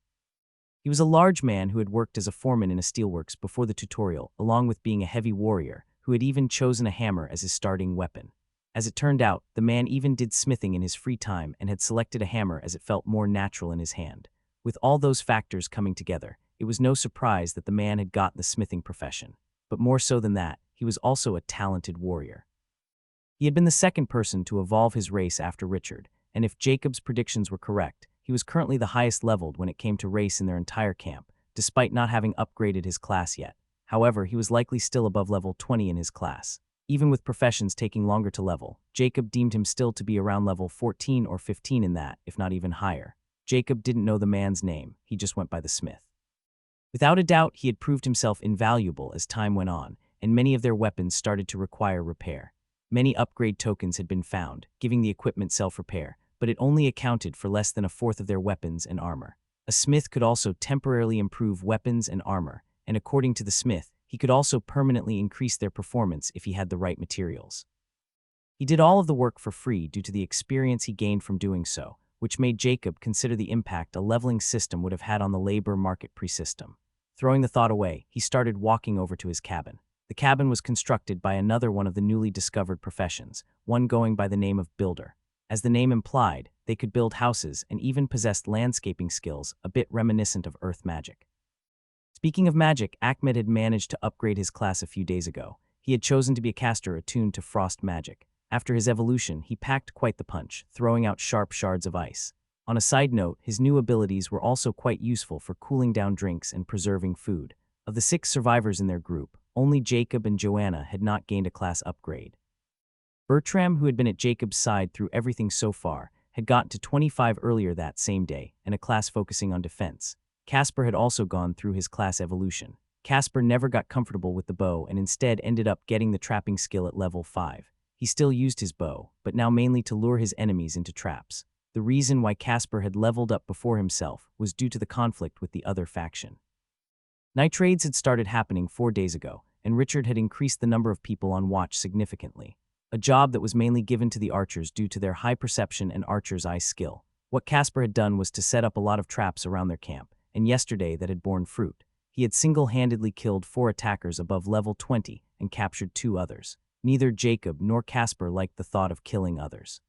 [SPEAKER 1] He was a large man who had worked as a foreman in a steelworks before the tutorial, along with being a heavy warrior, who had even chosen a hammer as his starting weapon. As it turned out, the man even did smithing in his free time and had selected a hammer as it felt more natural in his hand. With all those factors coming together, it was no surprise that the man had got the smithing profession. But more so than that, he was also a talented warrior. He had been the second person to evolve his race after Richard, and if Jacob's predictions were correct, he was currently the highest leveled when it came to race in their entire camp, despite not having upgraded his class yet. However, he was likely still above level 20 in his class. Even with professions taking longer to level, Jacob deemed him still to be around level 14 or 15 in that, if not even higher. Jacob didn't know the man's name, he just went by the smith. Without a doubt, he had proved himself invaluable as time went on, and many of their weapons started to require repair. Many upgrade tokens had been found, giving the equipment self-repair, but it only accounted for less than a fourth of their weapons and armor. A smith could also temporarily improve weapons and armor, and according to the smith, he could also permanently increase their performance if he had the right materials. He did all of the work for free due to the experience he gained from doing so, which made Jacob consider the impact a leveling system would have had on the labor market pre-system. Throwing the thought away, he started walking over to his cabin. The cabin was constructed by another one of the newly discovered professions, one going by the name of builder. As the name implied, they could build houses and even possessed landscaping skills a bit reminiscent of earth magic. Speaking of magic, Ahmed had managed to upgrade his class a few days ago. He had chosen to be a caster attuned to frost magic. After his evolution, he packed quite the punch, throwing out sharp shards of ice. On a side note, his new abilities were also quite useful for cooling down drinks and preserving food. Of the 6 survivors in their group, only Jacob and Joanna had not gained a class upgrade. Bertram, who had been at Jacob's side through everything so far, had gotten to 25 earlier that same day, and a class focusing on defense. Casper had also gone through his class evolution. Casper never got comfortable with the bow and instead ended up getting the trapping skill at level 5. He still used his bow, but now mainly to lure his enemies into traps. The reason why Casper had leveled up before himself was due to the conflict with the other faction. Night raids had started happening 4 days ago, and Richard had increased the number of people on watch significantly. A job that was mainly given to the archers due to their high perception and archer's eye skill. What Casper had done was to set up a lot of traps around their camp, and yesterday that had borne fruit. He had single-handedly killed 4 attackers above level 20 and captured 2 others. Neither Jacob nor Casper liked the thought of killing others.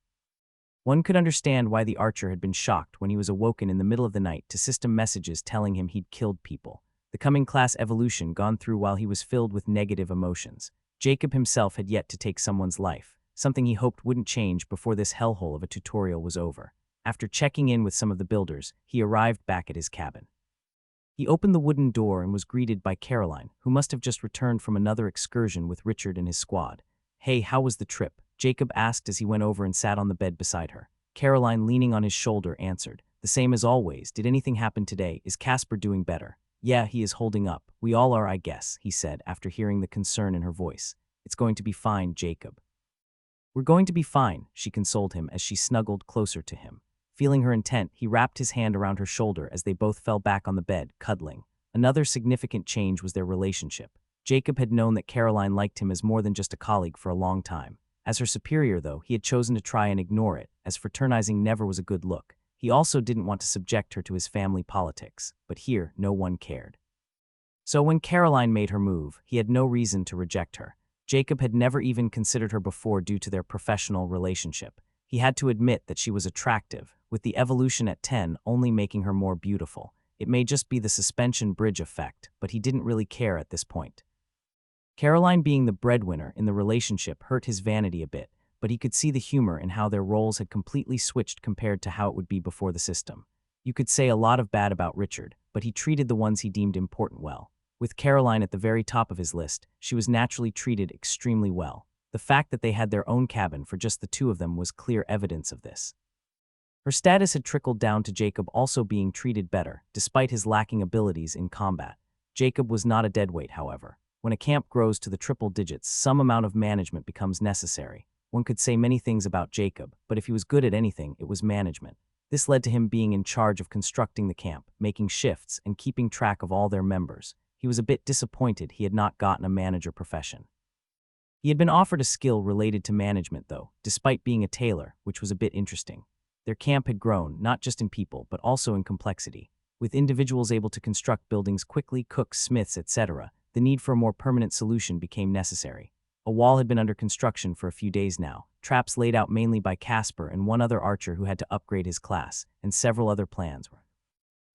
[SPEAKER 1] One could understand why the archer had been shocked when he was awoken in the middle of the night to system messages telling him he'd killed people. The coming class evolution gone through while he was filled with negative emotions. Jacob himself had yet to take someone's life, something he hoped wouldn't change before this hellhole of a tutorial was over. After checking in with some of the builders, he arrived back at his cabin. He opened the wooden door and was greeted by Caroline, who must have just returned from another excursion with Richard and his squad. "Hey, how was the trip?" Jacob asked as he went over and sat on the bed beside her. Caroline, leaning on his shoulder, answered, "The same as always. Did anything happen today? Is Casper doing better?" "Yeah, he is holding up. We all are, I guess," he said after hearing the concern in her voice. "It's going to be fine, Jacob." "We're going to be fine," she consoled him as she snuggled closer to him. Feeling her intent, he wrapped his hand around her shoulder as they both fell back on the bed, cuddling. Another significant change was their relationship. Jacob had known that Caroline liked him as more than just a colleague for a long time. As her superior, though, he had chosen to try and ignore it, as fraternizing never was a good look. He also didn't want to subject her to his family politics, but here, no one cared. So when Caroline made her move, he had no reason to reject her. Jacob had never even considered her before due to their professional relationship. He had to admit that she was attractive, with the evolution at 10 only making her more beautiful. It may just be the suspension bridge effect, but he didn't really care at this point. Caroline being the breadwinner in the relationship hurt his vanity a bit, but he could see the humor in how their roles had completely switched compared to how it would be before the system. You could say a lot of bad about Richard, but he treated the ones he deemed important well. With Caroline at the very top of his list, she was naturally treated extremely well. The fact that they had their own cabin for just the 2 of them was clear evidence of this. Her status had trickled down to Jacob also being treated better, despite his lacking abilities in combat. Jacob was not a deadweight, however. When a camp grows to the triple digits, some amount of management becomes necessary. One could say many things about Jacob, but if he was good at anything, it was management. This led to him being in charge of constructing the camp, making shifts, and keeping track of all their members. He was a bit disappointed he had not gotten a manager profession. He had been offered a skill related to management, though, despite being a tailor, which was a bit interesting. Their camp had grown, not just in people, but also in complexity. With individuals able to construct buildings quickly, cooks, smiths, etc., the need for a more permanent solution became necessary. A wall had been under construction for a few days now, traps laid out mainly by Casper and one other archer who had to upgrade his class, and several other plans.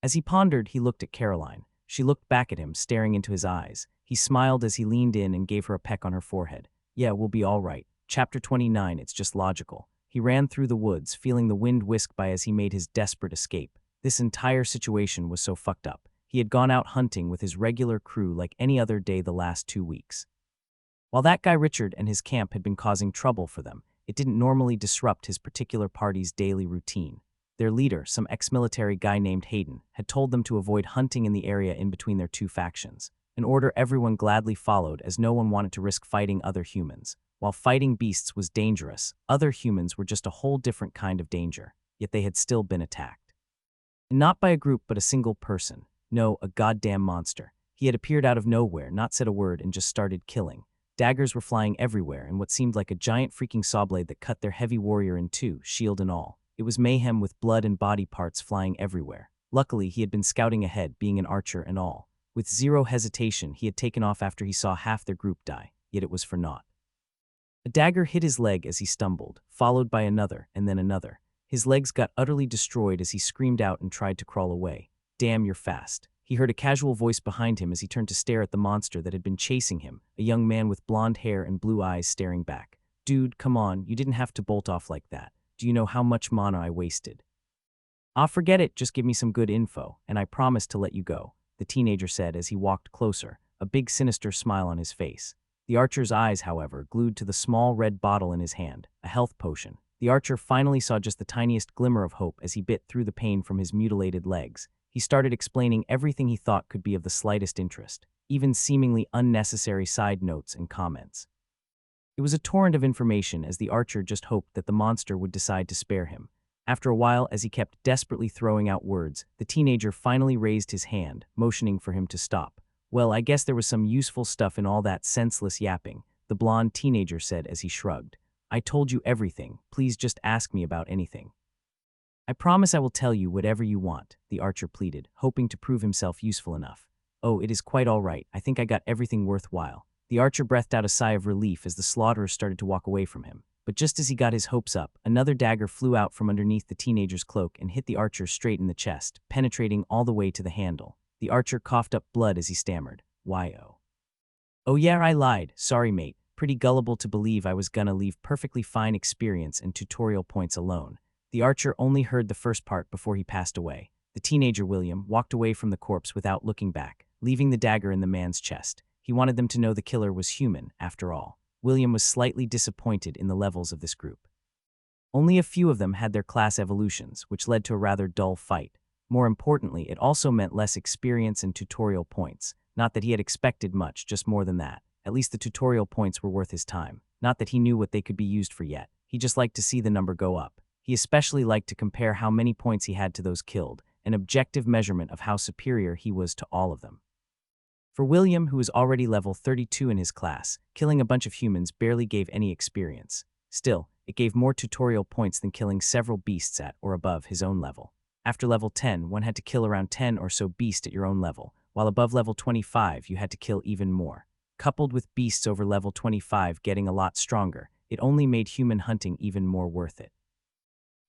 [SPEAKER 1] As he pondered, he looked at Caroline. She looked back at him, staring into his eyes. He smiled as he leaned in and gave her a peck on her forehead. Yeah, we'll be all right. Chapter 29, it's just logical. He ran through the woods, feeling the wind whisk by as he made his desperate escape. This entire situation was so fucked up. He had gone out hunting with his regular crew like any other day the last 2 weeks. While that guy Richard and his camp had been causing trouble for them, it didn't normally disrupt his particular party's daily routine. Their leader, some ex-military guy named Hayden, had told them to avoid hunting in the area in between their two factions, an order everyone gladly followed as no one wanted to risk fighting other humans. While fighting beasts was dangerous, other humans were just a whole different kind of danger, yet they had still been attacked. And not by a group but a single person. No, a goddamn monster. He had appeared out of nowhere, not said a word, and just started killing. Daggers were flying everywhere, and what seemed like a giant freaking saw blade that cut their heavy warrior in two, shield and all. It was mayhem with blood and body parts flying everywhere. Luckily, he had been scouting ahead, being an archer and all. With zero hesitation, he had taken off after he saw half their group die, yet it was for naught. A dagger hit his leg as he stumbled, followed by another, and then another. His legs got utterly destroyed as he screamed out and tried to crawl away. Damn, you're fast. He heard a casual voice behind him as he turned to stare at the monster that had been chasing him, a young man with blonde hair and blue eyes staring back. Dude, come on, you didn't have to bolt off like that. Do you know how much mana I wasted? Ah, forget it, just give me some good info, and I promise to let you go, the teenager said as he walked closer, a big sinister smile on his face. The archer's eyes, however, glued to the small red bottle in his hand, a health potion. The archer finally saw just the tiniest glimmer of hope as he bit through the pain from his mutilated legs. He started explaining everything he thought could be of the slightest interest, even seemingly unnecessary side notes and comments. It was a torrent of information as the archer just hoped that the monster would decide to spare him. After a while, as he kept desperately throwing out words, the teenager finally raised his hand, motioning for him to stop. Well, I guess there was some useful stuff in all that senseless yapping, the blonde teenager said as he shrugged. I told you everything, please just ask me about anything. I promise I will tell you whatever you want, the archer pleaded, hoping to prove himself useful enough. Oh, it is quite all right, I think I got everything worthwhile. The archer breathed out a sigh of relief as the slaughterer started to walk away from him. But just as he got his hopes up, another dagger flew out from underneath the teenager's cloak and hit the archer straight in the chest, penetrating all the way to the handle. The archer coughed up blood as he stammered. Why-oh. Oh yeah, I lied. Sorry, mate. Pretty gullible to believe I was gonna leave perfectly fine experience and tutorial points alone. The archer only heard the first part before he passed away. The teenager, William, walked away from the corpse without looking back, leaving the dagger in the man's chest. He wanted them to know the killer was human, after all. William was slightly disappointed in the levels of this group. Only a few of them had their class evolutions, which led to a rather dull fight. More importantly, it also meant less experience and tutorial points. Not that he had expected much, just more than that. At least the tutorial points were worth his time. Not that he knew what they could be used for yet. He just liked to see the number go up. He especially liked to compare how many points he had to those killed, an objective measurement of how superior he was to all of them. For William, who was already level 32 in his class, killing a bunch of humans barely gave any experience. Still, it gave more tutorial points than killing several beasts at or above his own level. After level 10, one had to kill around 10 or so beasts at your own level, while above level 25 you had to kill even more. Coupled with beasts over level 25 getting a lot stronger, it only made human hunting even more worth it.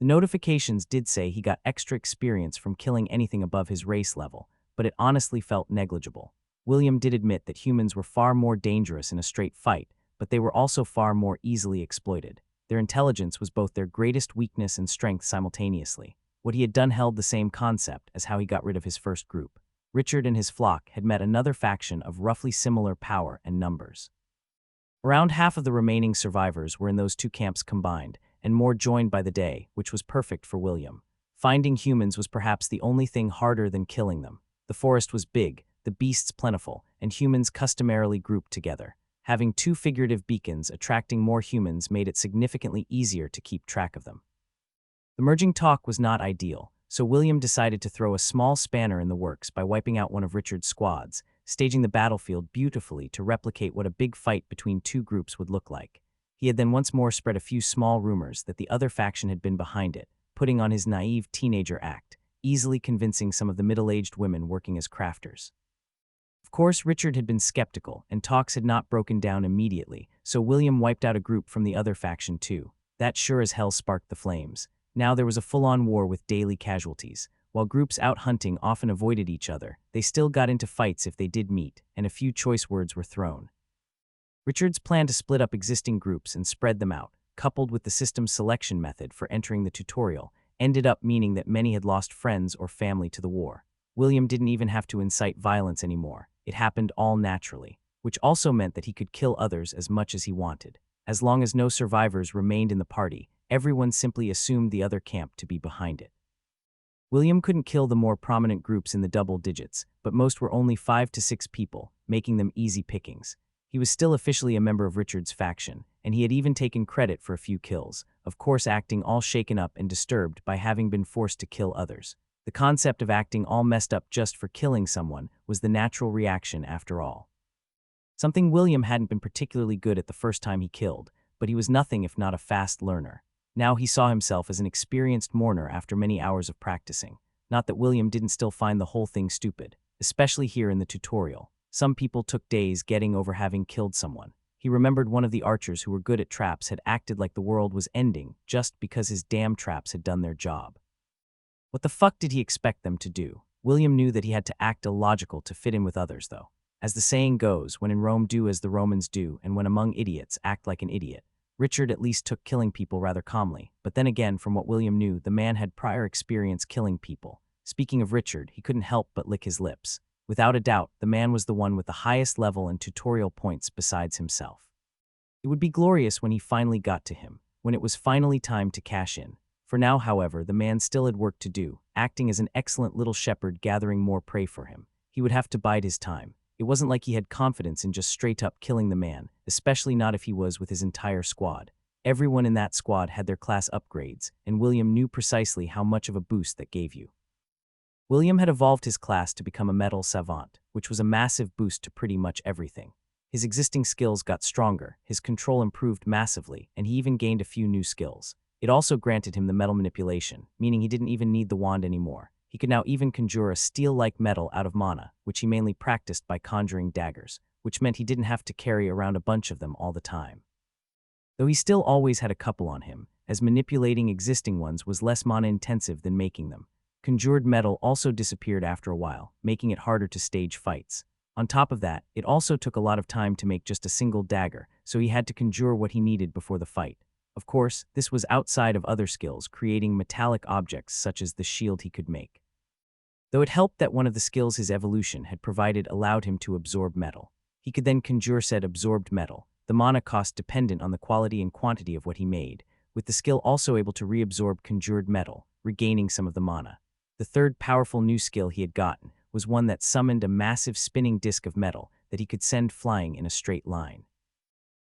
[SPEAKER 1] The notifications did say he got extra experience from killing anything above his race level, but it honestly felt negligible. William did admit that humans were far more dangerous in a straight fight, but they were also far more easily exploited. Their intelligence was both their greatest weakness and strength simultaneously. What he had done held the same concept as how he got rid of his first group. Richard and his flock had met another faction of roughly similar power and numbers. Around half of the remaining survivors were in those two camps combined, and more joined by the day, which was perfect for William. Finding humans was perhaps the only thing harder than killing them. The forest was big, the beasts plentiful, and humans customarily grouped together. Having two figurative beacons attracting more humans made it significantly easier to keep track of them. The merging talk was not ideal, so William decided to throw a small spanner in the works by wiping out one of Richard's squads, staging the battlefield beautifully to replicate what a big fight between two groups would look like. He had then once more spread a few small rumors that the other faction had been behind it, putting on his naive teenager act, easily convincing some of the middle-aged women working as crafters. Of course, Richard had been skeptical, and talks had not broken down immediately, so William wiped out a group from the other faction too. That sure as hell sparked the flames. Now there was a full-on war with daily casualties. While groups out hunting often avoided each other, they still got into fights if they did meet, and a few choice words were thrown. Richard's plan to split up existing groups and spread them out, coupled with the system's selection method for entering the tutorial, ended up meaning that many had lost friends or family to the war. William didn't even have to incite violence anymore. It happened all naturally, which also meant that he could kill others as much as he wanted. As long as no survivors remained in the party, everyone simply assumed the other camp to be behind it. William couldn't kill the more prominent groups in the double digits, but most were only 5 to 6 people, making them easy pickings. He was still officially a member of Richard's faction, and he had even taken credit for a few kills, of course acting all shaken up and disturbed by having been forced to kill others. The concept of acting all messed up just for killing someone was the natural reaction after all. Something William hadn't been particularly good at the first time he killed, but he was nothing if not a fast learner. Now he saw himself as an experienced mourner after many hours of practicing. Not that William didn't still find the whole thing stupid, especially here in the tutorial. Some people took days getting over having killed someone. He remembered one of the archers who were good at traps had acted like the world was ending just because his damn traps had done their job. What the fuck did he expect them to do? William knew that he had to act illogical to fit in with others, though. As the saying goes, when in Rome do as the Romans do, and when among idiots act like an idiot. Richard at least took killing people rather calmly, but then again, from what William knew, the man had prior experience killing people. Speaking of Richard, he couldn't help but lick his lips. Without a doubt, the man was the one with the highest level and tutorial points besides himself. It would be glorious when he finally got to him, when it was finally time to cash in. For now, however, the man still had work to do, acting as an excellent little shepherd gathering more prey for him. He would have to bide his time. It wasn't like he had confidence in just straight-up killing the man, especially not if he was with his entire squad. Everyone in that squad had their class upgrades, and William knew precisely how much of a boost that gave you. William had evolved his class to become a metal savant, which was a massive boost to pretty much everything. His existing skills got stronger, his control improved massively, and he even gained a few new skills. It also granted him the metal manipulation, meaning he didn't even need the wand anymore. He could now even conjure a steel-like metal out of mana, which he mainly practiced by conjuring daggers, which meant he didn't have to carry around a bunch of them all the time. Though he still always had a couple on him, as manipulating existing ones was less mana-intensive than making them. Conjured metal also disappeared after a while, making it harder to stage fights. On top of that, it also took a lot of time to make just a single dagger, so he had to conjure what he needed before the fight. Of course, this was outside of other skills, creating metallic objects such as the shield he could make. Though it helped that one of the skills his evolution had provided allowed him to absorb metal. He could then conjure said absorbed metal, the mana cost dependent on the quality and quantity of what he made, with the skill also able to reabsorb conjured metal, regaining some of the mana. The third powerful new skill he had gotten was one that summoned a massive spinning disc of metal that he could send flying in a straight line.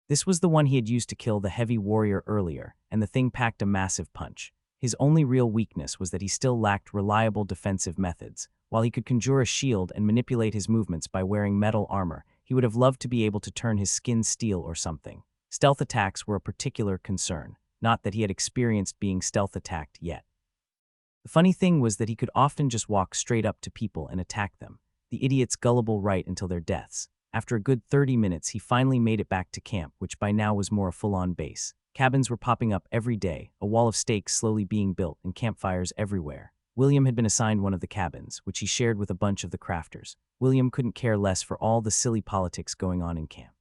[SPEAKER 1] This was the one he had used to kill the heavy warrior earlier, and the thing packed a massive punch. His only real weakness was that he still lacked reliable defensive methods. While he could conjure a shield and manipulate his movements by wearing metal armor, he would have loved to be able to turn his skin steel or something. Stealth attacks were a particular concern, not that he had experienced being stealth attacked yet. The funny thing was that he could often just walk straight up to people and attack them, the idiots gullible right until their deaths. After a good 30 minutes, he finally made it back to camp, which by now was more a full-on base. Cabins were popping up every day, a wall of stakes slowly being built, and campfires everywhere. William had been assigned one of the cabins, which he shared with a bunch of the crafters. William couldn't care less for all the silly politics going on in camp.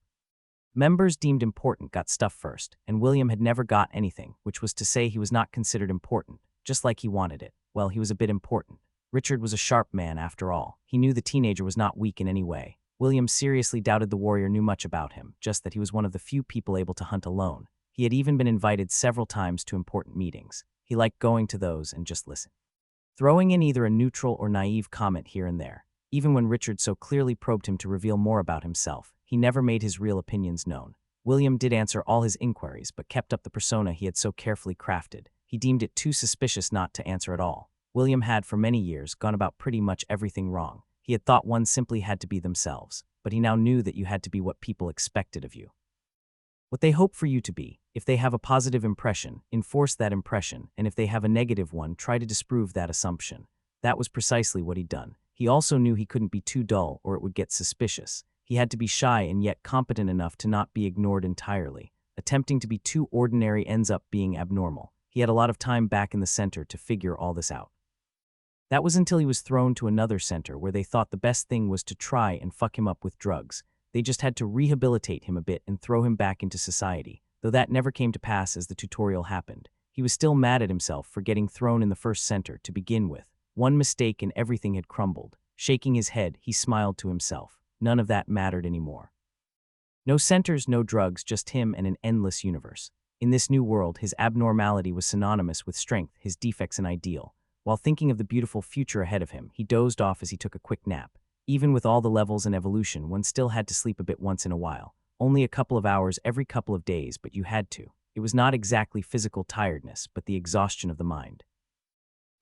[SPEAKER 1] Members deemed important got stuff first, and William had never got anything, which was to say he was not considered important, just like he wanted it. Well, he was a bit important. Richard was a sharp man after all. He knew the teenager was not weak in any way. William seriously doubted the warrior knew much about him, just that he was one of the few people able to hunt alone. He had even been invited several times to important meetings. He liked going to those and just listen, throwing in either a neutral or naive comment here and there. Even when Richard so clearly probed him to reveal more about himself, he never made his real opinions known. William did answer all his inquiries, but kept up the persona he had so carefully crafted. He deemed it too suspicious not to answer at all. William had, for many years, gone about pretty much everything wrong. He had thought one simply had to be themselves, but he now knew that you had to be what people expected of you. What they hope for you to be. If they have a positive impression, enforce that impression, and if they have a negative one, try to disprove that assumption. That was precisely what he'd done. He also knew he couldn't be too dull or it would get suspicious. He had to be shy and yet competent enough to not be ignored entirely. Attempting to be too ordinary ends up being abnormal. He had a lot of time back in the center to figure all this out. That was until he was thrown to another center where they thought the best thing was to try and fuck him up with drugs. They just had to rehabilitate him a bit and throw him back into society, though that never came to pass as the tutorial happened. He was still mad at himself for getting thrown in the first center to begin with. One mistake and everything had crumbled. Shaking his head, he smiled to himself. None of that mattered anymore. No centers, no drugs, just him and an endless universe. In this new world, his abnormality was synonymous with strength, his defects an ideal. While thinking of the beautiful future ahead of him, he dozed off as he took a quick nap. Even with all the levels and evolution, one still had to sleep a bit once in a while. Only a couple of hours every couple of days, but you had to. It was not exactly physical tiredness, but the exhaustion of the mind.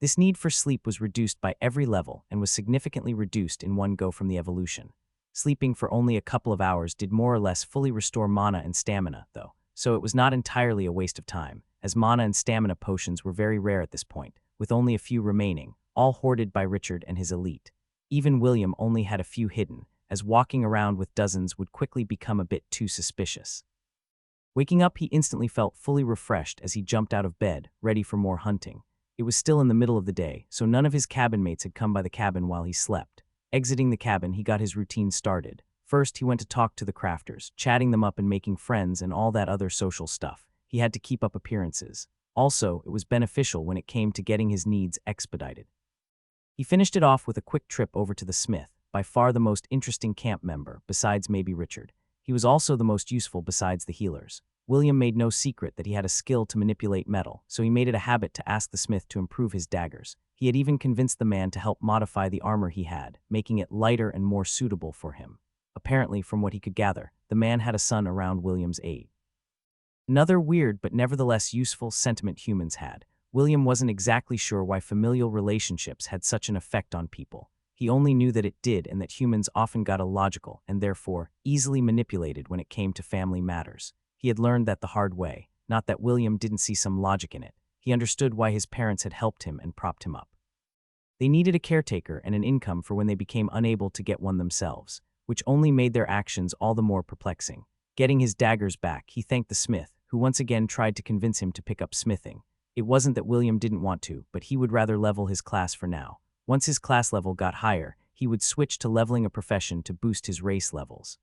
[SPEAKER 1] This need for sleep was reduced by every level and was significantly reduced in one go from the evolution. Sleeping for only a couple of hours did more or less fully restore mana and stamina, though, so it was not entirely a waste of time, as mana and stamina potions were very rare at this point, with only a few remaining, all hoarded by Richard and his elite. Even William only had a few hidden, as walking around with dozens would quickly become a bit too suspicious. Waking up, he instantly felt fully refreshed as he jumped out of bed, ready for more hunting. It was still in the middle of the day, so none of his cabin mates had come by the cabin while he slept. Exiting the cabin, he got his routine started. First, he went to talk to the crafters, chatting them up and making friends and all that other social stuff. He had to keep up appearances. Also, it was beneficial when it came to getting his needs expedited. He finished it off with a quick trip over to the smith, by far the most interesting camp member, besides maybe Richard. He was also the most useful besides the healers. William made no secret that he had a skill to manipulate metal, so he made it a habit to ask the smith to improve his daggers. He had even convinced the man to help modify the armor he had, making it lighter and more suitable for him. Apparently, from what he could gather, the man had a son around William's age. Another weird but nevertheless useful sentiment humans had. William wasn't exactly sure why familial relationships had such an effect on people. He only knew that it did and that humans often got illogical and therefore easily manipulated when it came to family matters. He had learned that the hard way, not that William didn't see some logic in it. He understood why his parents had helped him and propped him up. They needed a caretaker and an income for when they became unable to get one themselves, which only made their actions all the more perplexing. Getting his daggers back, he thanked the smith, who once again tried to convince him to pick up smithing. It wasn't that William didn't want to, but he would rather level his class for now. Once his class level got higher, he would switch to leveling a profession to boost his race levels.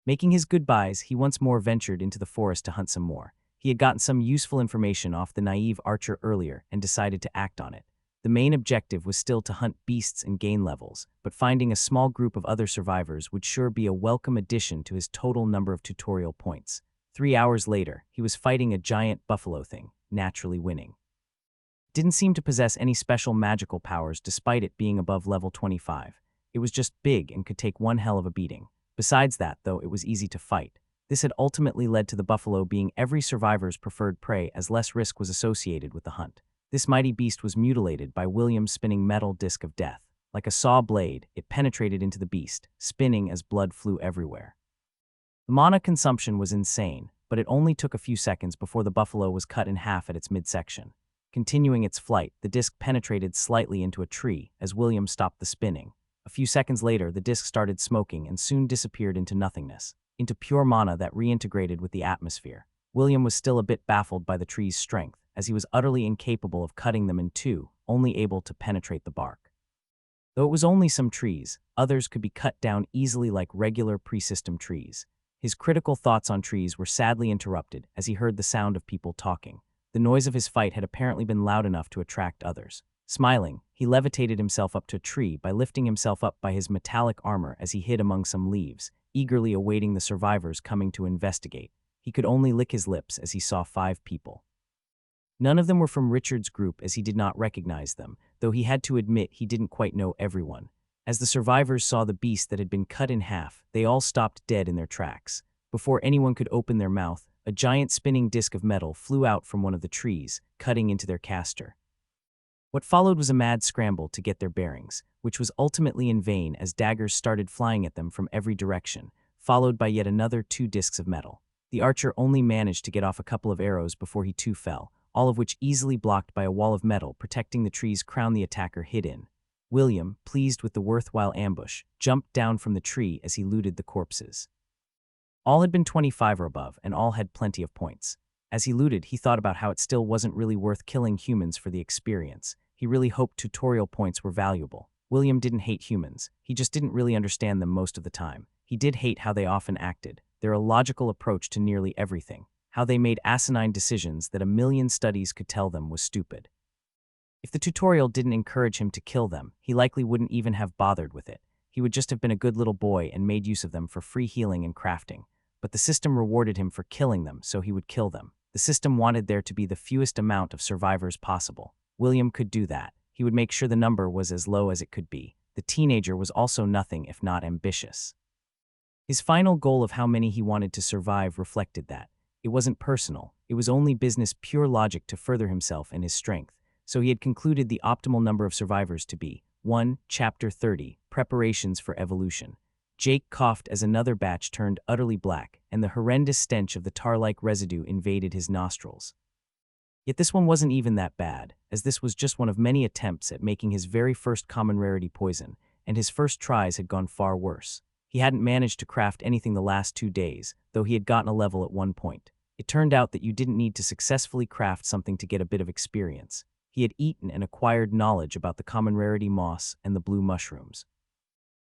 [SPEAKER 1] Making his goodbyes, he once more ventured into the forest to hunt some more. He had gotten some useful information off the naive archer earlier and decided to act on it. The main objective was still to hunt beasts and gain levels, but finding a small group of other survivors would sure be a welcome addition to his total number of tutorial points. 3 hours later, he was fighting a giant buffalo thing, naturally winning. It didn't seem to possess any special magical powers despite it being above level 25. It was just big and could take one hell of a beating. Besides that, though, it was easy to fight. This had ultimately led to the buffalo being every survivor's preferred prey as less risk was associated with the hunt. This mighty beast was mutilated by William's spinning metal disc of death. Like a saw blade, it penetrated into the beast, spinning as blood flew everywhere. The mana consumption was insane, but it only took a few seconds before the buffalo was cut in half at its midsection. Continuing its flight, the disc penetrated slightly into a tree as William stopped the spinning. A few seconds later, the disc started smoking and soon disappeared into nothingness, into pure mana that reintegrated with the atmosphere. William was still a bit baffled by the tree's strength, as he was utterly incapable of cutting them in two, only able to penetrate the bark. Though it was only some trees, others could be cut down easily like regular pre-system trees. His critical thoughts on trees were sadly interrupted as he heard the sound of people talking. The noise of his fight had apparently been loud enough to attract others. Smiling, he levitated himself up to a tree by lifting himself up by his metallic armor as he hid among some leaves, eagerly awaiting the survivors coming to investigate. He could only lick his lips as he saw 5 people. None of them were from Richard's group as he did not recognize them, though he had to admit he didn't quite know everyone. As the survivors saw the beast that had been cut in half, they all stopped dead in their tracks. Before anyone could open their mouth, a giant spinning disc of metal flew out from one of the trees, cutting into their caster. What followed was a mad scramble to get their bearings, which was ultimately in vain as daggers started flying at them from every direction, followed by yet another 2 discs of metal. The archer only managed to get off a couple of arrows before he too fell, all of which easily blocked by a wall of metal protecting the tree's crown the attacker hid in. William, pleased with the worthwhile ambush, jumped down from the tree as he looted the corpses. All had been 25 or above, and all had plenty of points. As he looted, he thought about how it still wasn't really worth killing humans for the experience. He really hoped tutorial points were valuable. William didn't hate humans, he just didn't really understand them most of the time. He did hate how they often acted, their illogical approach to nearly everything, how they made asinine decisions that a million studies could tell them was stupid. If the tutorial didn't encourage him to kill them, he likely wouldn't even have bothered with it. He would just have been a good little boy and made use of them for free healing and crafting. But the system rewarded him for killing them, so he would kill them. The system wanted there to be the fewest amount of survivors possible. William could do that. He would make sure the number was as low as it could be. The teenager was also nothing if not ambitious. His final goal of how many he wanted to survive reflected that. It wasn't personal, it was only business, pure logic to further himself and his strength. So he had concluded the optimal number of survivors to be 1. Chapter 30, Preparations for Evolution. Jake coughed as another batch turned utterly black, and the horrendous stench of the tar-like residue invaded his nostrils. Yet this one wasn't even that bad, as this was just one of many attempts at making his very first common rarity poison, and his first tries had gone far worse. He hadn't managed to craft anything the last 2 days, though he had gotten a level at one point. It turned out that you didn't need to successfully craft something to get a bit of experience. He had eaten and acquired knowledge about the common rarity moss and the blue mushrooms.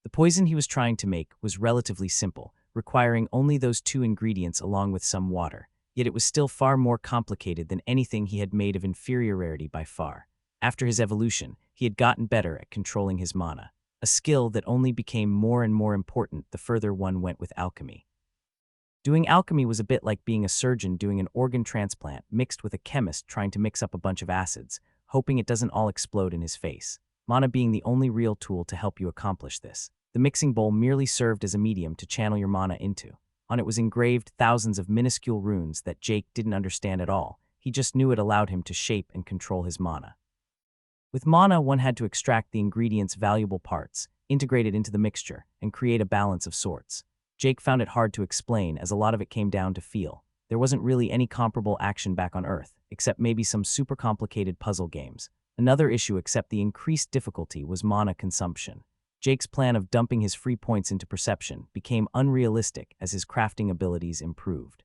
[SPEAKER 1] The poison he was trying to make was relatively simple, requiring only those 2 ingredients along with some water, yet it was still far more complicated than anything he had made of inferior rarity by far. After his evolution, he had gotten better at controlling his mana, a skill that only became more and more important the further one went with alchemy. Doing alchemy was a bit like being a surgeon doing an organ transplant mixed with a chemist trying to mix up a bunch of acids, hoping it doesn't all explode in his face. Mana being the only real tool to help you accomplish this. The mixing bowl merely served as a medium to channel your mana into. On it was engraved thousands of minuscule runes that Jake didn't understand at all. He just knew it allowed him to shape and control his mana. With mana, one had to extract the ingredient's valuable parts, integrate it into the mixture, and create a balance of sorts. Jake found it hard to explain, as a lot of it came down to feel. There wasn't really any comparable action back on Earth, except maybe some super complicated puzzle games. Another issue except the increased difficulty was mana consumption. Jake's plan of dumping his free points into perception became unrealistic as his crafting abilities improved.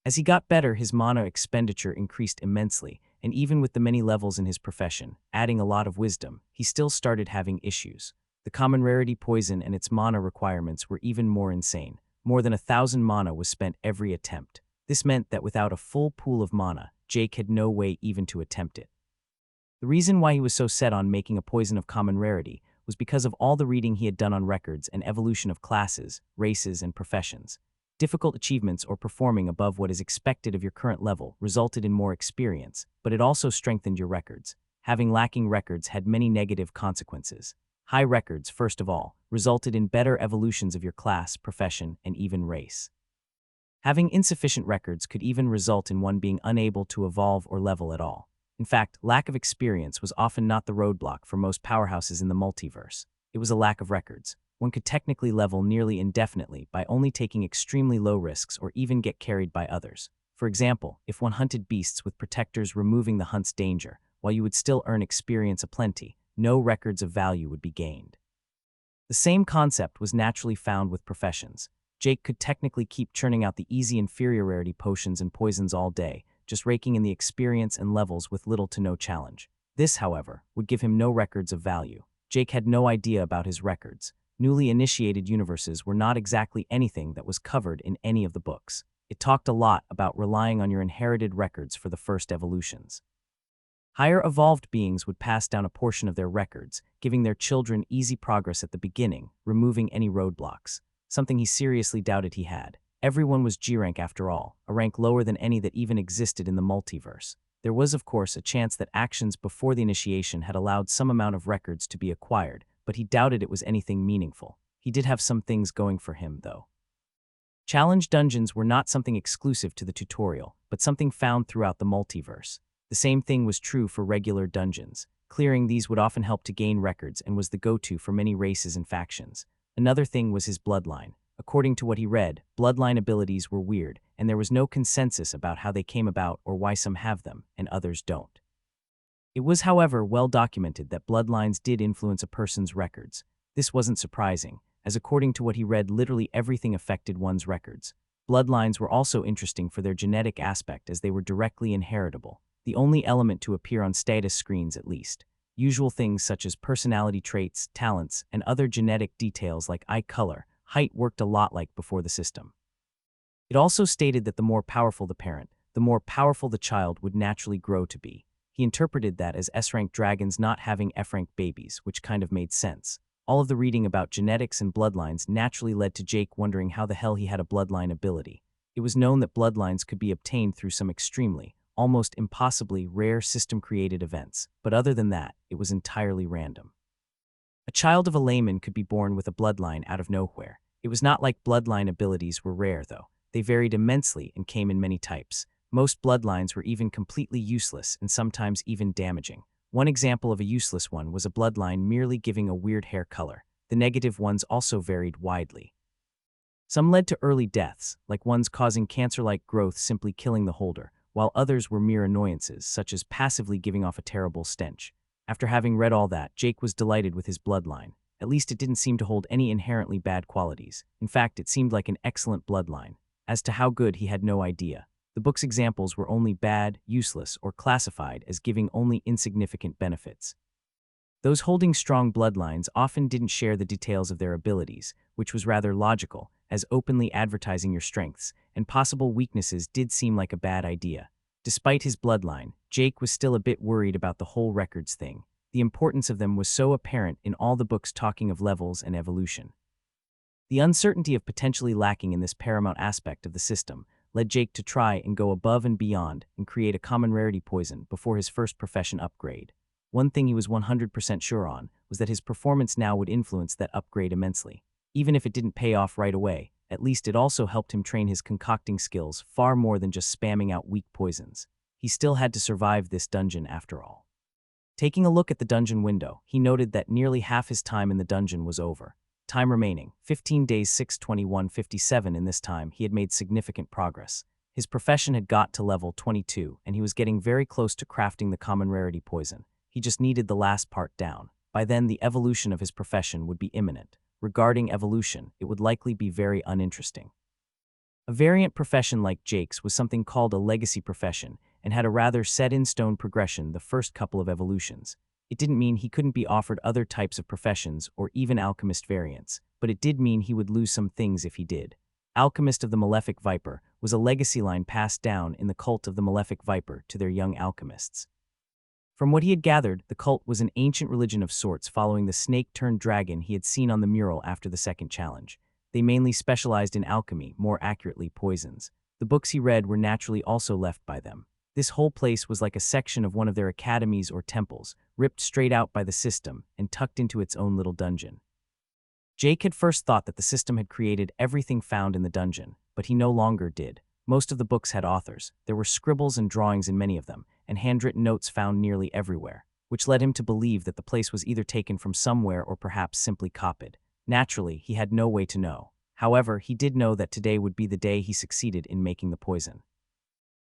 [SPEAKER 1] As he got better, his mana expenditure increased immensely, and even with the many levels in his profession, adding a lot of wisdom, he still started having issues. The common rarity poison and its mana requirements were even more insane. More than 1,000 mana was spent every attempt. This meant that without a full pool of mana, Jake had no way even to attempt it. The reason why he was so set on making a poison of common rarity was because of all the reading he had done on records and evolution of classes, races, and professions. Difficult achievements or performing above what is expected of your current level resulted in more experience, but it also strengthened your records. Having lacking records had many negative consequences. High records, first of all, resulted in better evolutions of your class, profession, and even race. Having insufficient records could even result in one being unable to evolve or level at all. In fact, lack of experience was often not the roadblock for most powerhouses in the multiverse. It was a lack of records. One could technically level nearly indefinitely by only taking extremely low risks or even get carried by others. For example, if one hunted beasts with protectors removing the hunt's danger, while you would still earn experience aplenty, no records of value would be gained. The same concept was naturally found with professions. Jake could technically keep churning out the easy inferior rarity potions and poisons all day, just raking in the experience and levels with little to no challenge. This, however, would give him no records of value. Jake had no idea about his records. Newly initiated universes were not exactly anything that was covered in any of the books. It talked a lot about relying on your inherited records for the first evolutions. Higher evolved beings would pass down a portion of their records, giving their children easy progress at the beginning, removing any roadblocks, something he seriously doubted he had. Everyone was G-rank after all, a rank lower than any that even existed in the multiverse. There was, of course, a chance that actions before the initiation had allowed some amount of records to be acquired, but he doubted it was anything meaningful. He did have some things going for him, though. Challenge dungeons were not something exclusive to the tutorial, but something found throughout the multiverse. The same thing was true for regular dungeons. Clearing these would often help to gain records and was the go-to for many races and factions. Another thing was his bloodline. According to what he read, bloodline abilities were weird, and there was no consensus about how they came about or why some have them and others don't. It was, however, well documented that bloodlines did influence a person's records. This wasn't surprising, as according to what he read, literally everything affected one's records. Bloodlines were also interesting for their genetic aspect as they were directly inheritable, the only element to appear on status screens at least. Usual things such as personality traits, talents, and other genetic details like eye color, height worked a lot like before the system. It also stated that the more powerful the parent, the more powerful the child would naturally grow to be. He interpreted that as S-rank dragons not having F-rank babies, which kind of made sense. All of the reading about genetics and bloodlines naturally led to Jake wondering how the hell he had a bloodline ability. It was known that bloodlines could be obtained through some extremely, almost impossibly rare system-created events, but other than that, it was entirely random. A child of a layman could be born with a bloodline out of nowhere. It was not like bloodline abilities were rare, though. They varied immensely and came in many types. Most bloodlines were even completely useless and sometimes even damaging. One example of a useless one was a bloodline merely giving a weird hair color. The negative ones also varied widely. Some led to early deaths, like ones causing cancer-like growth simply killing the holder, while others were mere annoyances, such as passively giving off a terrible stench. After having read all that, Jake was delighted with his bloodline. At least it didn't seem to hold any inherently bad qualities. In fact, it seemed like an excellent bloodline. As to how good, he had no idea. The book's examples were only bad, useless, or classified as giving only insignificant benefits. Those holding strong bloodlines often didn't share the details of their abilities, which was rather logical, as openly advertising your strengths and possible weaknesses did seem like a bad idea. Despite his bloodline, Jake was still a bit worried about the whole records thing. The importance of them was so apparent in all the books talking of levels and evolution. The uncertainty of potentially lacking in this paramount aspect of the system led Jake to try and go above and beyond and create a common rarity poison before his first profession upgrade. One thing he was 100% sure on was that his performance now would influence that upgrade immensely. Even if it didn't pay off right away, at least it also helped him train his concocting skills far more than just spamming out weak poisons. He still had to survive this dungeon after all. Taking a look at the dungeon window, he noted that nearly half his time in the dungeon was over. Time remaining, 15 days 6/21/57. In this time, he had made significant progress. His profession had got to level 22, and he was getting very close to crafting the common rarity poison. He just needed the last part down. By then, the evolution of his profession would be imminent. Regarding evolution, it would likely be very uninteresting. A variant profession like Jake's was something called a legacy profession, and had a rather set-in-stone progression the first couple of evolutions. It didn't mean he couldn't be offered other types of professions or even alchemist variants, but it did mean he would lose some things if he did. Alchemist of the Malefic Viper was a legacy line passed down in the cult of the Malefic Viper to their young alchemists. From what he had gathered, the cult was an ancient religion of sorts following the snake-turned-dragon he had seen on the mural after the second challenge. They mainly specialized in alchemy, more accurately poisons. The books he read were naturally also left by them. This whole place was like a section of one of their academies or temples, ripped straight out by the system and tucked into its own little dungeon. Jake had first thought that the system had created everything found in the dungeon, but he no longer did. Most of the books had authors. There were scribbles and drawings in many of them, and handwritten notes found nearly everywhere, which led him to believe that the place was either taken from somewhere or perhaps simply copied. Naturally, he had no way to know. However, he did know that today would be the day he succeeded in making the poison.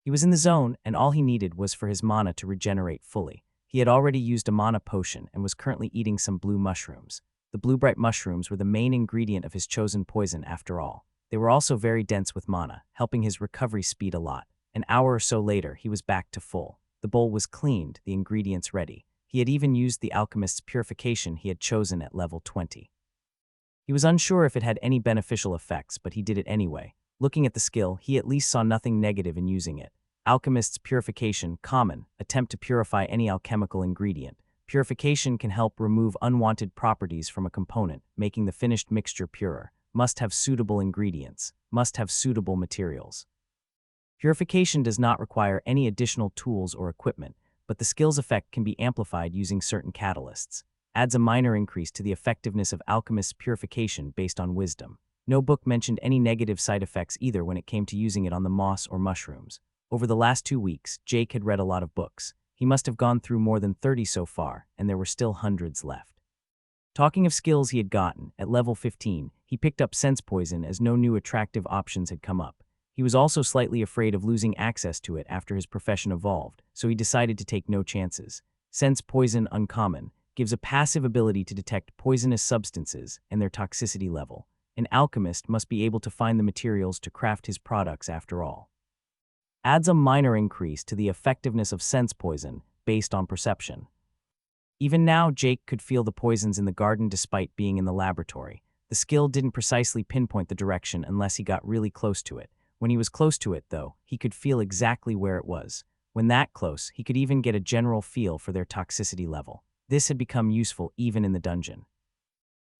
[SPEAKER 1] He was in the zone, and all he needed was for his mana to regenerate fully. He had already used a mana potion and was currently eating some blue mushrooms. The blue-bright mushrooms were the main ingredient of his chosen poison after all. They were also very dense with mana, helping his recovery speed a lot. An hour or so later, he was back to full. The bowl was cleaned, the ingredients ready. He had even used the alchemist's purification he had chosen at level 20. He was unsure if it had any beneficial effects, but he did it anyway. Looking at the skill, he at least saw nothing negative in using it. Alchemist's purification, common, attempt to purify any alchemical ingredient. Purification can help remove unwanted properties from a component, making the finished mixture purer. Must have suitable ingredients. Must have suitable materials. Purification does not require any additional tools or equipment, but the skill's effect can be amplified using certain catalysts. Adds a minor increase to the effectiveness of alchemist's purification based on wisdom. No book mentioned any negative side effects either when it came to using it on the moss or mushrooms. Over the last 2 weeks, Jake had read a lot of books. He must have gone through more than 30 so far, and there were still hundreds left. Talking of skills he had gotten, at level 15, he picked up sense poison as no new attractive options had come up. He was also slightly afraid of losing access to it after his profession evolved, so he decided to take no chances. Sense poison uncommon, gives a passive ability to detect poisonous substances and their toxicity level. An alchemist must be able to find the materials to craft his products after all. Adds a minor increase to the effectiveness of sense poison based on perception. Even now, Jake could feel the poisons in the garden despite being in the laboratory. The skill didn't precisely pinpoint the direction unless he got really close to it. When he was close to it, though, he could feel exactly where it was. When that close, he could even get a general feel for their toxicity level. This had become useful even in the dungeon.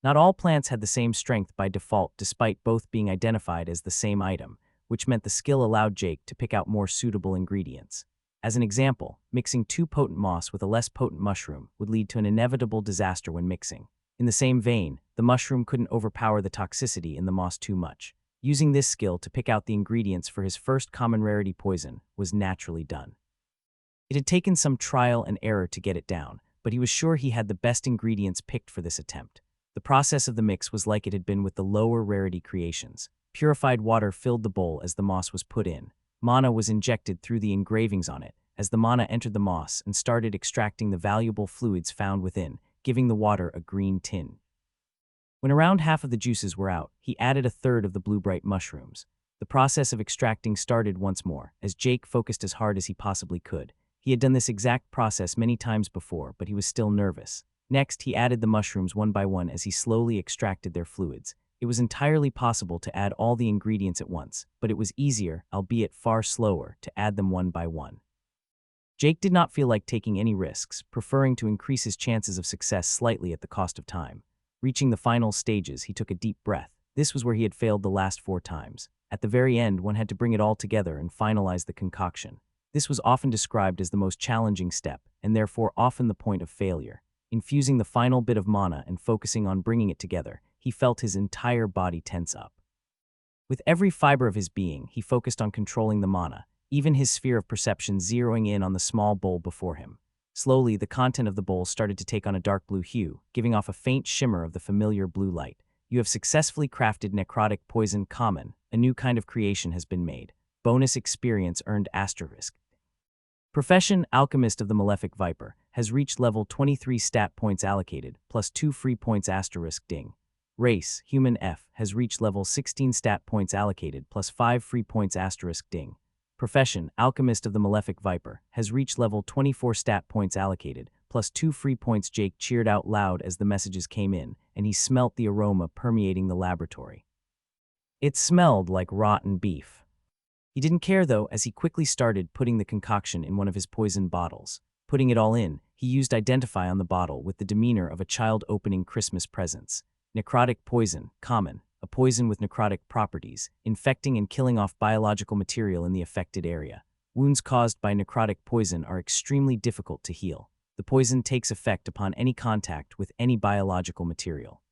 [SPEAKER 1] Not all plants had the same strength by default despite both being identified as the same item, which meant the skill allowed Jake to pick out more suitable ingredients. As an example, mixing too potent moss with a less potent mushroom would lead to an inevitable disaster when mixing. In the same vein, the mushroom couldn't overpower the toxicity in the moss too much. Using this skill to pick out the ingredients for his first common rarity poison was naturally done. It had taken some trial and error to get it down, but he was sure he had the best ingredients picked for this attempt. The process of the mix was like it had been with the lower rarity creations. Purified water filled the bowl as the moss was put in. Mana was injected through the engravings on it as the mana entered the moss and started extracting the valuable fluids found within, giving the water a green tint. When around half of the juices were out, he added a third of the blue-bright mushrooms. The process of extracting started once more, as Jake focused as hard as he possibly could. He had done this exact process many times before, but he was still nervous. Next, he added the mushrooms one by one as he slowly extracted their fluids. It was entirely possible to add all the ingredients at once, but it was easier, albeit far slower, to add them one by one. Jake did not feel like taking any risks, preferring to increase his chances of success slightly at the cost of time. Reaching the final stages, he took a deep breath. This was where he had failed the last 4 times. At the very end, one had to bring it all together and finalize the concoction. This was often described as the most challenging step, and therefore often the point of failure. Infusing the final bit of mana and focusing on bringing it together, he felt his entire body tense up. With every fiber of his being, he focused on controlling the mana, even his sphere of perception zeroing in on the small bowl before him. Slowly, the content of the bowl started to take on a dark blue hue, giving off a faint shimmer of the familiar blue light. You have successfully crafted necrotic poison common. A new kind of creation has been made. Bonus experience earned asterisk. Profession, Alchemist of the Malefic Viper, has reached level 23 stat points allocated, plus 2 free points asterisk ding. Race, Human F, has reached level 16 stat points allocated, plus 5 free points asterisk ding. Profession, Alchemist of the Malefic Viper, has reached level 24 stat points allocated, plus 2 free points. Jake cheered out loud as the messages came in, and he smelt the aroma permeating the laboratory. It smelled like rotten beef. He didn't care though, as he quickly started putting the concoction in one of his poison bottles. Putting it all in, he used Identify on the bottle with the demeanor of a child opening Christmas presents. Necrotic poison, common, a poison with necrotic properties, infecting and killing off biological material in the affected area. Wounds caused by necrotic poison are extremely difficult to heal. The poison takes effect upon any contact with any biological material.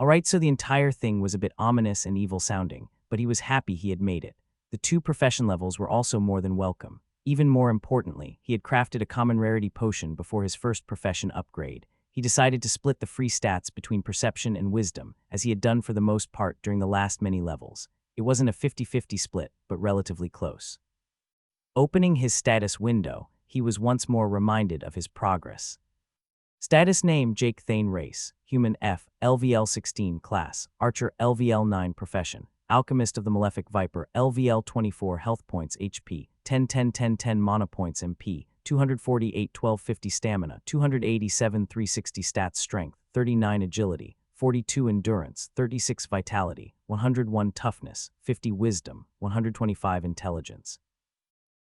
[SPEAKER 1] Alright, so the entire thing was a bit ominous and evil sounding, but he was happy he had made it. The 2 profession levels were also more than welcome. Even more importantly, he had crafted a common rarity potion before his first profession upgrade. He decided to split the free stats between perception and wisdom, as he had done for the most part during the last many levels. It wasn't a 50-50 split, but relatively close. Opening his status window, he was once more reminded of his progress. Status name: Jake Thayne. Race: Human F, LVL 16. Class: Archer. LVL 9. Profession: Alchemist of the Malefic Viper. LVL 24. Health points: HP 10 mana points, MP 248 1250 stamina 287 360 stats, strength 39 agility 42 endurance 36 vitality 101 toughness 50 wisdom 125 intelligence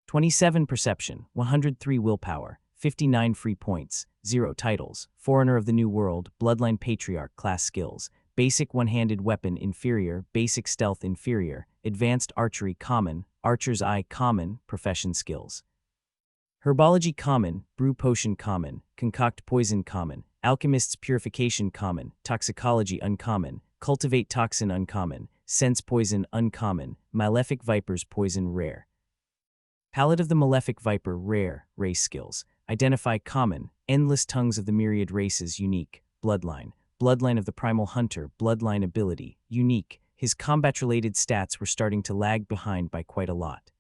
[SPEAKER 1] 27 perception 103 willpower 59 free points, 0 titles, Foreigner of the New World, Bloodline Patriarch. Class skills: Basic one-handed weapon inferior, Basic stealth inferior, Advanced archery common, Archer's Eye common. Profession skills: Herbology common, Brew potion common, Concoct poison common, Alchemist's purification common, Toxicology uncommon, Cultivate toxin uncommon, Sense poison uncommon, Malefic Viper's poison rare. Palette of the Malefic Viper rare. Race skills: Identify common, Endless tongues of the myriad races unique, Bloodline, Bloodline of the Primal Hunter. Bloodline ability unique. His combat-related stats were starting to lag behind by quite a lot.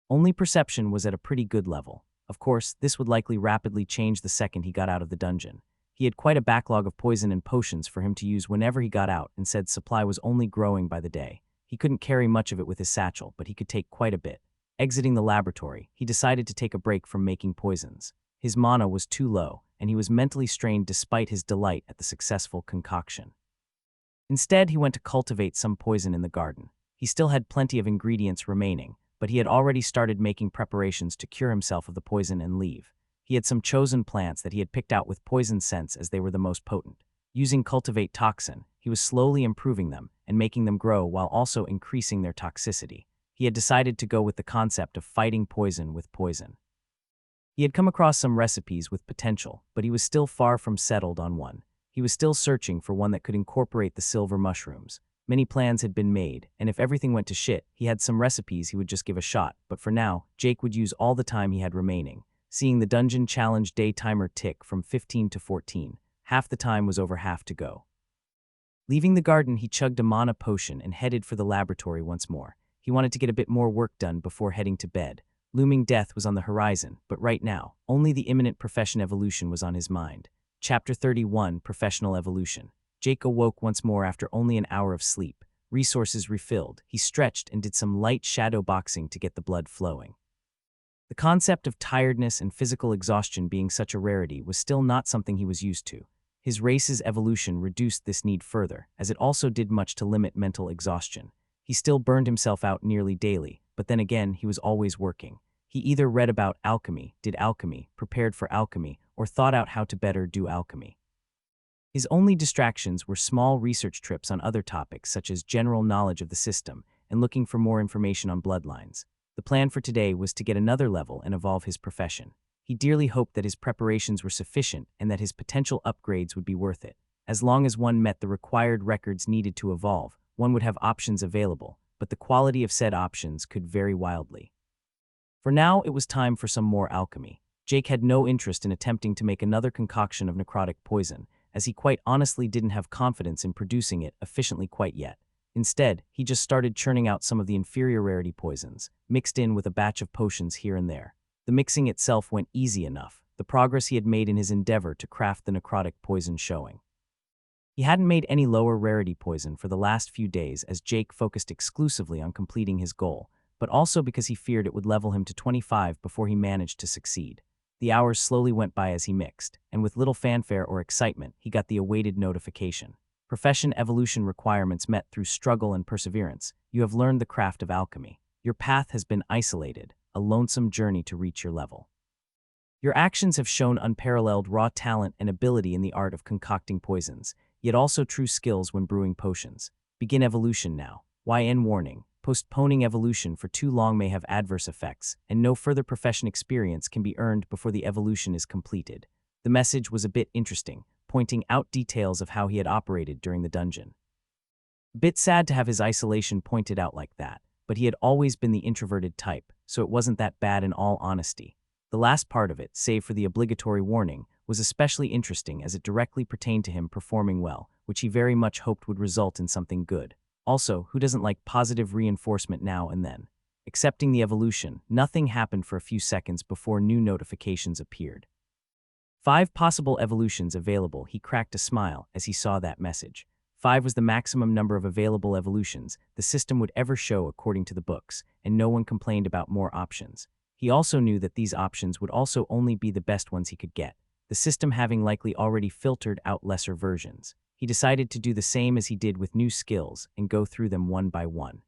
[SPEAKER 1] Only perception was at a pretty good level. Of course, this would likely rapidly change the second he got out of the dungeon. He had quite a backlog of poison and potions for him to use whenever he got out, and said supply was only growing by the day. He couldn't carry much of it with his satchel, but he could take quite a bit. Exiting the laboratory, he decided to take a break from making poisons. His mana was too low, and he was mentally strained despite his delight at the successful concoction. Instead, he went to cultivate some poison in the garden. He still had plenty of ingredients remaining, but he had already started making preparations to cure himself of the poison and leave. He had some chosen plants that he had picked out with poison scents as they were the most potent. Using cultivate toxin, he was slowly improving them and making them grow while also increasing their toxicity. He had decided to go with the concept of fighting poison with poison. He had come across some recipes with potential, but he was still far from settled on one. He was still searching for one that could incorporate the silver mushrooms. Many plans had been made, and if everything went to shit, he had some recipes he would just give a shot, but for now, Jake would use all the time he had remaining. Seeing the dungeon challenge day timer tick from 15 to 14, half the time was over half to go. Leaving the garden, he chugged a mana potion and headed for the laboratory once more. He wanted to get a bit more work done before heading to bed. Looming death was on the horizon, but right now, only the imminent profession evolution was on his mind. Chapter 31, Professional Evolution. Jake awoke once more after only an hour of sleep. Resources refilled, he stretched and did some light shadow boxing to get the blood flowing. The concept of tiredness and physical exhaustion being such a rarity was still not something he was used to. His race's evolution reduced this need further, as it also did much to limit mental exhaustion. He still burned himself out nearly daily, but then again, he was always working. He either read about alchemy, did alchemy, prepared for alchemy, or thought out how to better do alchemy. His only distractions were small research trips on other topics such as general knowledge of the system and looking for more information on bloodlines. The plan for today was to get another level and evolve his profession. He dearly hoped that his preparations were sufficient and that his potential upgrades would be worth it. As long as one met the required records needed to evolve, one would have options available, but the quality of said options could vary wildly. For now, it was time for some more alchemy. Jake had no interest in attempting to make another concoction of necrotic poison, as he quite honestly didn't have confidence in producing it efficiently quite yet. Instead, he just started churning out some of the inferior rarity poisons, mixed in with a batch of potions here and there. The mixing itself went easy enough, the progress he had made in his endeavor to craft the necrotic poison showing. He hadn't made any lower rarity poison for the last few days as Jake focused exclusively on completing his goal, but also because he feared it would level him to 25 before he managed to succeed. The hours slowly went by as he mixed, and with little fanfare or excitement, he got the awaited notification. Profession evolution requirements met through struggle and perseverance. You have learned the craft of alchemy. Your path has been isolated, a lonesome journey to reach your level. Your actions have shown unparalleled raw talent and ability in the art of concocting poisons, yet also true skills when brewing potions. Begin evolution now. YN warning. Postponing evolution for too long may have adverse effects, and no further profession experience can be earned before the evolution is completed. The message was a bit interesting, pointing out details of how he had operated during the dungeon. A bit sad to have his isolation pointed out like that, but he had always been the introverted type, so it wasn't that bad in all honesty. The last part of it, save for the obligatory warning, was especially interesting as it directly pertained to him performing well, which he very much hoped would result in something good. Also, who doesn't like positive reinforcement now and then? Accepting the evolution, nothing happened for a few seconds before new notifications appeared. 5 possible evolutions available. He cracked a smile as he saw that message. 5 was the maximum number of available evolutions the system would ever show according to the books, and no one complained about more options. He also knew that these options would also only be the best ones he could get, the system having likely already filtered out lesser versions. He decided to do the same as he did with new skills and go through them one by one.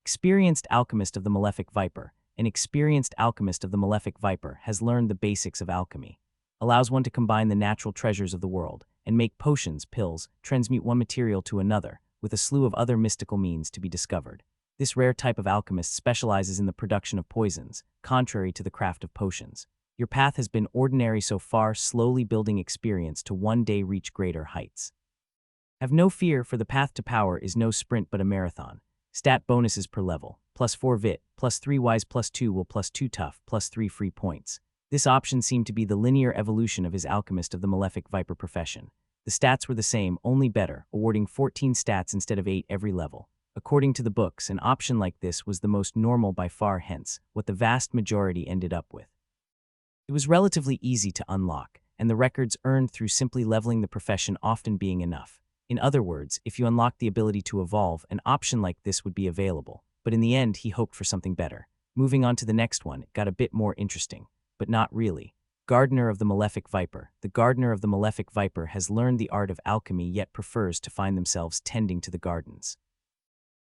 [SPEAKER 1] Experienced Alchemist of the Malefic Viper. An experienced alchemist of the Malefic Viper has learned the basics of alchemy. Allows one to combine the natural treasures of the world and make potions, pills, transmute one material to another, with a slew of other mystical means to be discovered. This rare type of alchemist specializes in the production of poisons, contrary to the craft of potions. Your path has been ordinary so far, slowly building experience to one day reach greater heights. Have no fear, for the path to power is no sprint but a marathon. Stat bonuses per level, +4 vit, +3 wise, +2 will, +2 tough, +3 free points. This option seemed to be the linear evolution of his alchemist of the Malefic Viper profession. The stats were the same, only better, awarding 14 stats instead of 8 every level. According to the books, an option like this was the most normal by far, hence what the vast majority ended up with. It was relatively easy to unlock, and the records earned through simply leveling the profession often being enough. In other words, if you unlocked the ability to evolve, an option like this would be available. But in the end, he hoped for something better. Moving on to the next one, it got a bit more interesting, but not really. Gardener of the Malefic Viper. The Gardener of the Malefic Viper has learned the art of alchemy yet prefers to find themselves tending to the gardens.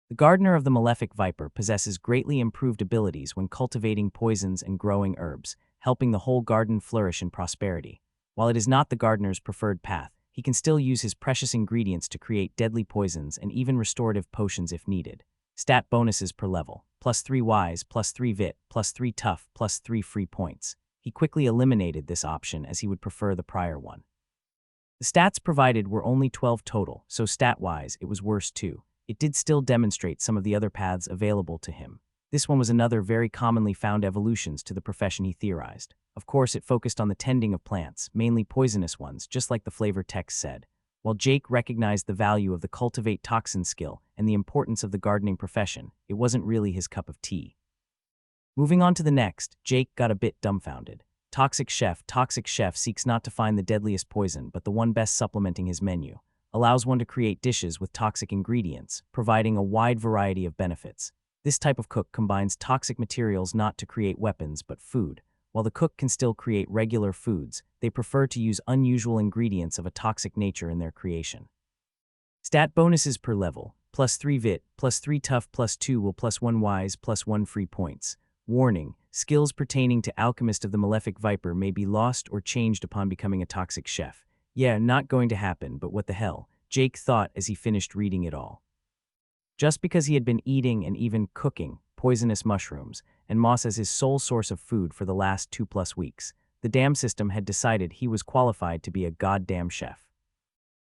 [SPEAKER 1] The Gardener of the Malefic Viper possesses greatly improved abilities when cultivating poisons and growing herbs, helping the whole garden flourish in prosperity. While it is not the gardener's preferred path, he can still use his precious ingredients to create deadly poisons and even restorative potions if needed. Stat bonuses per level: +3 wise, +3 vit, +3 tough, +3 free points. He quickly eliminated this option as he would prefer the prior one. The stats provided were only 12 total, so stat-wise it was worse too. It did still demonstrate some of the other paths available to him. This one was another very commonly found evolutions to the profession he theorized. Of course, it focused on the tending of plants, mainly poisonous ones, just like the flavor text said. While Jake recognized the value of the cultivate toxin skill and the importance of the gardening profession, it wasn't really his cup of tea. Moving on to the next, Jake got a bit dumbfounded. Toxic Chef seeks not to find the deadliest poison, but the one best supplementing his menu. Allows one to create dishes with toxic ingredients, providing a wide variety of benefits. This type of cook combines toxic materials not to create weapons but food. While the cook can still create regular foods, they prefer to use unusual ingredients of a toxic nature in their creation. Stat bonuses per level: +3 vit, +3 tough, +2 will, +1 wise, +1 free points. Warning: skills pertaining to Alchemist of the Malefic Viper may be lost or changed upon becoming a toxic chef. Yeah, not going to happen, but what the hell, Jake thought as he finished reading it all. Just because he had been eating and even cooking poisonous mushrooms and moss as his sole source of food for the last 2+ weeks, the damn system had decided he was qualified to be a goddamn chef.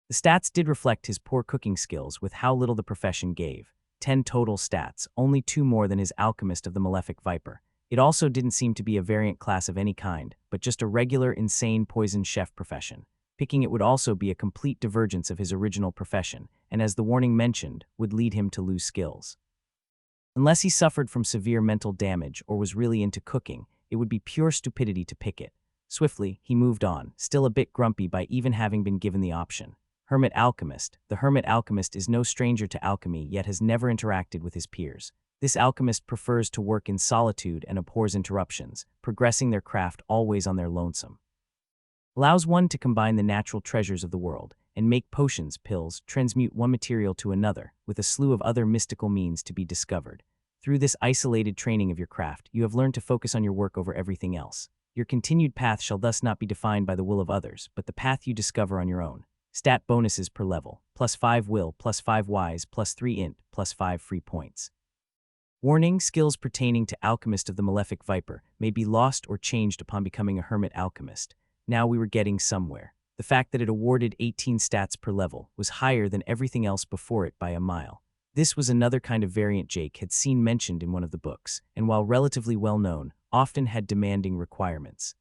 [SPEAKER 1] The stats did reflect his poor cooking skills with how little the profession gave. 10 total stats, only 2 more than his Alchemist of the Malefic Viper. It also didn't seem to be a variant class of any kind, but just a regular insane poison chef profession. Picking it would also be a complete divergence of his original profession, and as the warning mentioned, would lead him to lose skills. Unless he suffered from severe mental damage or was really into cooking, it would be pure stupidity to pick it. Swiftly, he moved on, still a bit grumpy by even having been given the option. Hermit Alchemist. The Hermit Alchemist is no stranger to alchemy, yet has never interacted with his peers. This alchemist prefers to work in solitude and abhors interruptions, progressing their craft always on their lonesome. Allows one to combine the natural treasures of the world and make potions, pills, transmute one material to another, with a slew of other mystical means to be discovered. Through this isolated training of your craft, you have learned to focus on your work over everything else. Your continued path shall thus not be defined by the will of others, but the path you discover on your own. Stat bonuses per level: +5 will, +5 wise, +3 int, +5 free points. Warning: skills pertaining to Alchemist of the Malefic Viper may be lost or changed upon becoming a Hermit Alchemist. Now we were getting somewhere. The fact that it awarded 18 stats per level was higher than everything else before it by a mile. This was another kind of variant Jake had seen mentioned in one of the books, and while relatively well known, often had demanding requirements.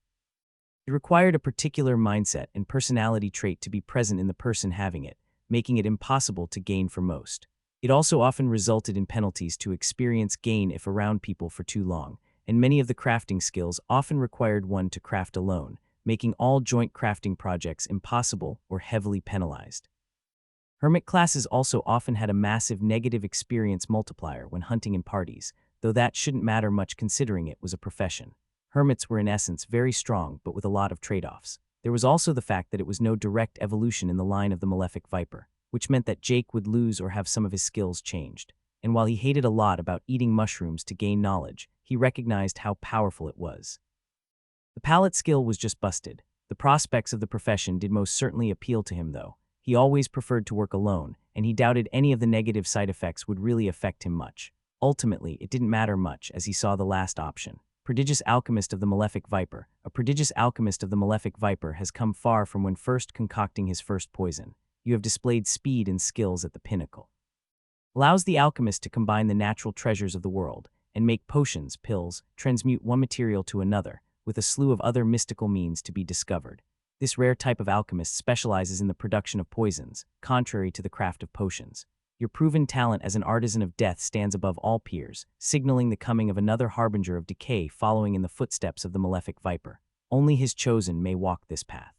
[SPEAKER 1] It required a particular mindset and personality trait to be present in the person having it, making it impossible to gain for most. It also often resulted in penalties to experience gain if around people for too long, and many of the crafting skills often required one to craft alone, making all joint crafting projects impossible or heavily penalized. Hermit classes also often had a massive negative experience multiplier when hunting in parties, though that shouldn't matter much considering it was a profession. Hermits were in essence very strong, but with a lot of trade-offs. There was also the fact that it was no direct evolution in the line of the Malefic Viper, which meant that Jake would lose or have some of his skills changed. And while he hated a lot about eating mushrooms to gain knowledge, he recognized how powerful it was. The palate skill was just busted. The prospects of the profession did most certainly appeal to him though. He always preferred to work alone, and he doubted any of the negative side effects would really affect him much. Ultimately, it didn't matter much as he saw the last option. Prodigious Alchemist of the Malefic Viper. A prodigious alchemist of the Malefic Viper has come far from when first concocting his first poison. You have displayed speed and skills at the pinnacle. Allows the alchemist to combine the natural treasures of the world and make potions, pills, transmute one material to another, with a slew of other mystical means to be discovered. This rare type of alchemist specializes in the production of poisons, contrary to the craft of potions. Your proven talent as an artisan of death stands above all peers, signaling the coming of another harbinger of decay following in the footsteps of the Malefic Viper. Only his chosen may walk this path.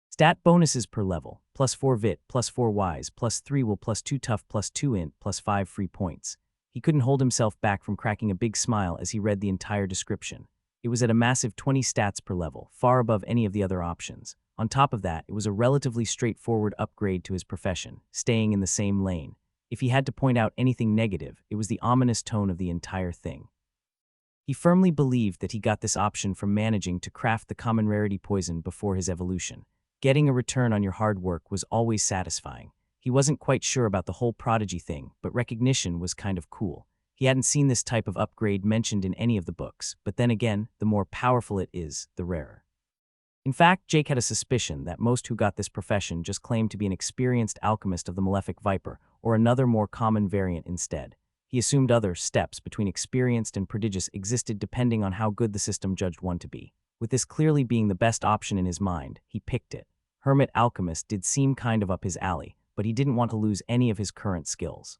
[SPEAKER 1] Stat bonuses per level: +4 Vit, +4 Wise, +3 Will, +2 Tough, +2 Int, +5 free points. He couldn't hold himself back from cracking a big smile as he read the entire description. It was at a massive 20 stats per level, far above any of the other options. On top of that, it was a relatively straightforward upgrade to his profession, staying in the same lane. If he had to point out anything negative, it was the ominous tone of the entire thing. He firmly believed that he got this option from managing to craft the common rarity poison before his evolution. Getting a return on your hard work was always satisfying. He wasn't quite sure about the whole prodigy thing, but recognition was kind of cool. He hadn't seen this type of upgrade mentioned in any of the books, but then again, the more powerful it is, the rarer. In fact, Jake had a suspicion that most who got this profession just claimed to be an experienced alchemist of the Malefic Viper, or another more common variant instead. He assumed other steps between experienced and prodigious existed depending on how good the system judged one to be. With this clearly being the best option in his mind, he picked it. Hermit Alchemist did seem kind of up his alley, but he didn't want to lose any of his current skills.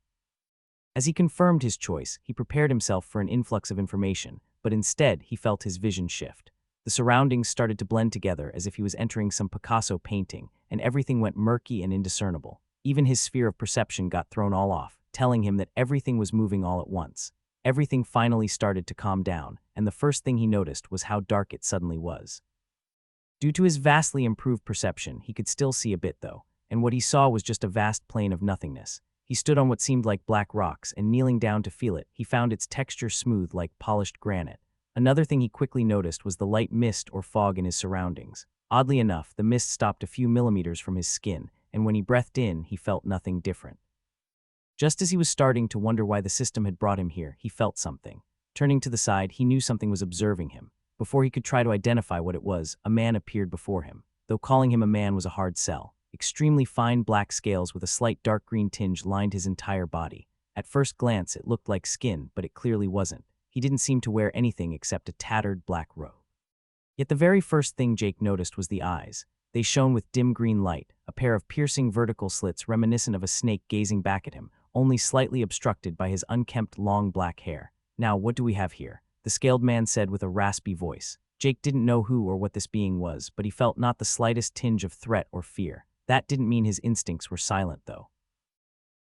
[SPEAKER 1] As he confirmed his choice, he prepared himself for an influx of information, but instead he felt his vision shift. The surroundings started to blend together as if he was entering some Picasso painting, and everything went murky and indiscernible. Even his sphere of perception got thrown all off, telling him that everything was moving all at once. Everything finally started to calm down, and the first thing he noticed was how dark it suddenly was. Due to his vastly improved perception, he could still see a bit though, and what he saw was just a vast plain of nothingness. He stood on what seemed like black rocks, and kneeling down to feel it, he found its texture smooth like polished granite. Another thing he quickly noticed was the light mist or fog in his surroundings. Oddly enough, the mist stopped a few millimeters from his skin, and when he breathed in, he felt nothing different. Just as he was starting to wonder why the system had brought him here, he felt something. Turning to the side, he knew something was observing him. Before he could try to identify what it was, a man appeared before him. Though calling him a man was a hard sell. Extremely fine black scales with a slight dark green tinge lined his entire body. At first glance, it looked like skin, but it clearly wasn't. He didn't seem to wear anything except a tattered black robe. Yet the very first thing Jake noticed was the eyes. They shone with dim green light, a pair of piercing vertical slits reminiscent of a snake gazing back at him, only slightly obstructed by his unkempt long black hair. "Now, what do we have here?" the scaled man said with a raspy voice. Jake didn't know who or what this being was, but he felt not the slightest tinge of threat or fear. That didn't mean his instincts were silent, though.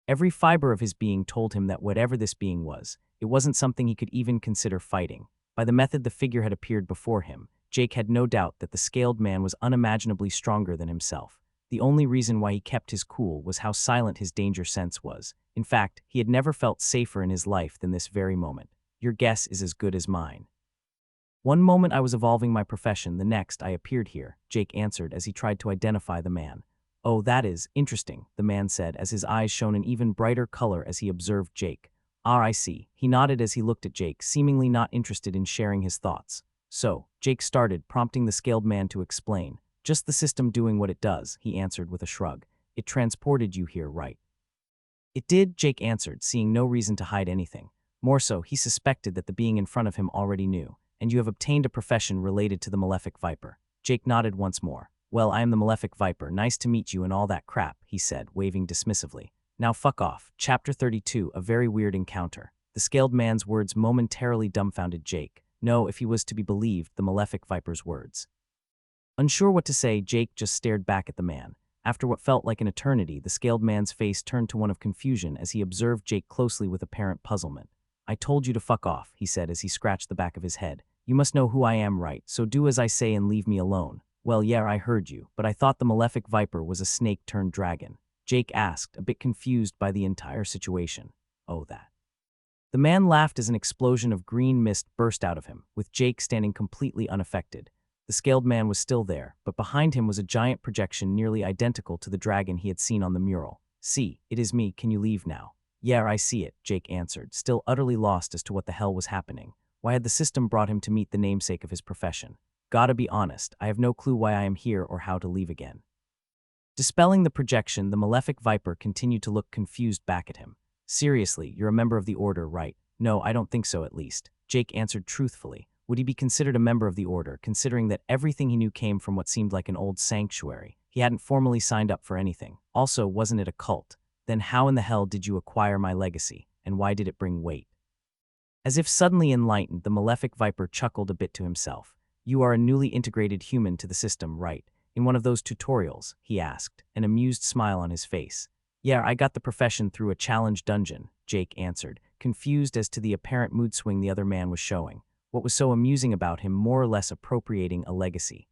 [SPEAKER 1] Every fiber of his being told him that whatever this being was, it wasn't something he could even consider fighting. By the method the figure had appeared before him, Jake had no doubt that the scaled man was unimaginably stronger than himself. The only reason why he kept his cool was how silent his danger sense was. In fact, he had never felt safer in his life than this very moment. Your guess is as good as mine. One moment I was evolving my profession, the next I appeared here, Jake answered as he tried to identify the man. Oh, that is interesting, the man said as his eyes shone an even brighter color as he observed Jake. Ah, I see. He nodded as he looked at Jake, seemingly not interested in sharing his thoughts. So, Jake started, prompting the scaled man to explain. Just the system doing what it does, he answered with a shrug. It transported you here, right? It did, Jake answered, seeing no reason to hide anything. More so, he suspected that the being in front of him already knew. And you have obtained a profession related to the Malefic Viper. Jake nodded once more. Well, I am the Malefic Viper. Nice to meet you and all that crap, he said, waving dismissively. Now fuck off. Chapter 32, A Very Weird Encounter. The scaled man's words momentarily dumbfounded Jake. No, if he was to be believed, the Malefic Viper's words. Unsure what to say, Jake just stared back at the man. After what felt like an eternity, the scaled man's face turned to one of confusion as he observed Jake closely with apparent puzzlement. I told you to fuck off, he said as he scratched the back of his head. You must know who I am, right? So do as I say and leave me alone. Well, yeah, I heard you, but I thought the Malefic Viper was a snake turned dragon. Jake asked, a bit confused by the entire situation. Oh, that. The man laughed as an explosion of green mist burst out of him, with Jake standing completely unaffected. The scaled man was still there, but behind him was a giant projection nearly identical to the dragon he had seen on the mural. See, it is me, can you leave now? Yeah, I see it, Jake answered, still utterly lost as to what the hell was happening. Why had the system brought him to meet the namesake of his profession? Gotta be honest, I have no clue why I am here or how to leave again. Dispelling the projection, the Malefic Viper continued to look confused back at him. Seriously, you're a member of the Order, right? No, I don't think so at least. Jake answered truthfully. Would he be considered a member of the Order, considering that everything he knew came from what seemed like an old sanctuary? He hadn't formally signed up for anything. Also, wasn't it a cult? Then how in the hell did you acquire my legacy, and why did it bring weight? As if suddenly enlightened, the Malefic Viper chuckled a bit to himself. You are a newly integrated human to the system, right? In one of those tutorials, he asked, an amused smile on his face. Yeah, I got the profession through a challenge dungeon, Jake answered, confused as to the apparent mood swing the other man was showing. What was so amusing about him more or less appropriating a legacy.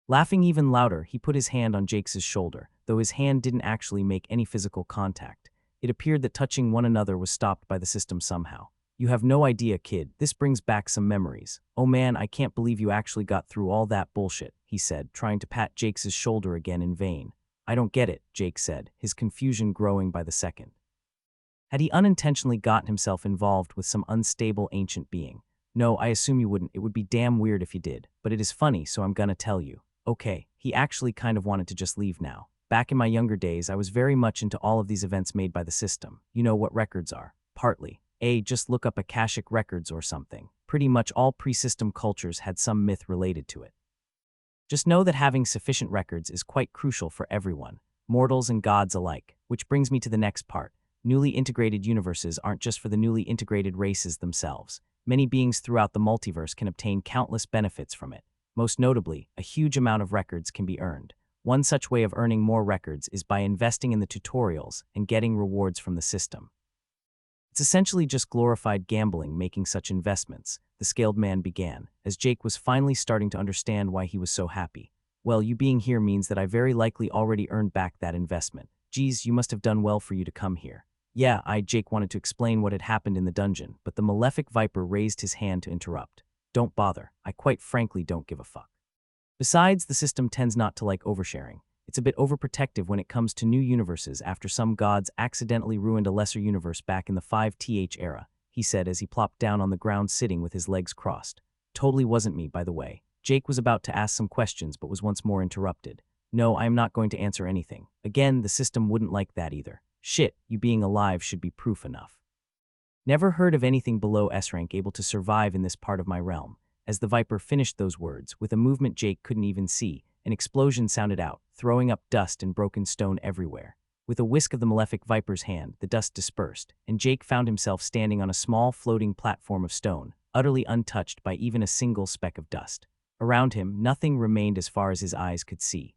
[SPEAKER 1] Laughing even louder, he put his hand on Jake's shoulder, though his hand didn't actually make any physical contact. It appeared that touching one another was stopped by the system somehow. You have no idea, kid. This brings back some memories. Oh man, I can't believe you actually got through all that bullshit, he said, trying to pat Jake's shoulder again in vain. I don't get it, Jake said, his confusion growing by the second. Had he unintentionally gotten himself involved with some unstable ancient being? No, I assume you wouldn't. It would be damn weird if you did. But it is funny, so I'm gonna tell you. Okay, he actually kind of wanted to just leave now. Back in my younger days, I was very much into all of these events made by the system. You know what records are? Partly. Just look up Akashic records or something. Pretty much all pre-system cultures had some myth related to it. Just know that having sufficient records is quite crucial for everyone, mortals and gods alike, which brings me to the next part. Newly integrated universes aren't just for the newly integrated races themselves. Many beings throughout the multiverse can obtain countless benefits from it. Most notably, a huge amount of records can be earned. One such way of earning more records is by investing in the tutorials and getting rewards from the system. It's essentially just glorified gambling making such investments, the scaled man began, as Jake was finally starting to understand why he was so happy. Well, you being here means that I very likely already earned back that investment. Geez, you must have done well for you to come here. Yeah, Jake wanted to explain what had happened in the dungeon, but the Malefic Viper raised his hand to interrupt. Don't bother, I quite frankly don't give a fuck. Besides, the system tends not to like oversharing. It's a bit overprotective when it comes to new universes after some gods accidentally ruined a lesser universe back in the 5th era, he said as he plopped down on the ground sitting with his legs crossed. Totally wasn't me, by the way. Jake was about to ask some questions but was once more interrupted. No, I am not going to answer anything. Again, the system wouldn't like that either. Shit, you being alive should be proof enough. Never heard of anything below S rank able to survive in this part of my realm. As the Viper finished those words, with a movement Jake couldn't even see, an explosion sounded out, throwing up dust and broken stone everywhere. With a whisk of the Malefic Viper's hand, the dust dispersed, and Jake found himself standing on a small floating platform of stone, utterly untouched by even a single speck of dust. Around him, nothing remained as far as his eyes could see.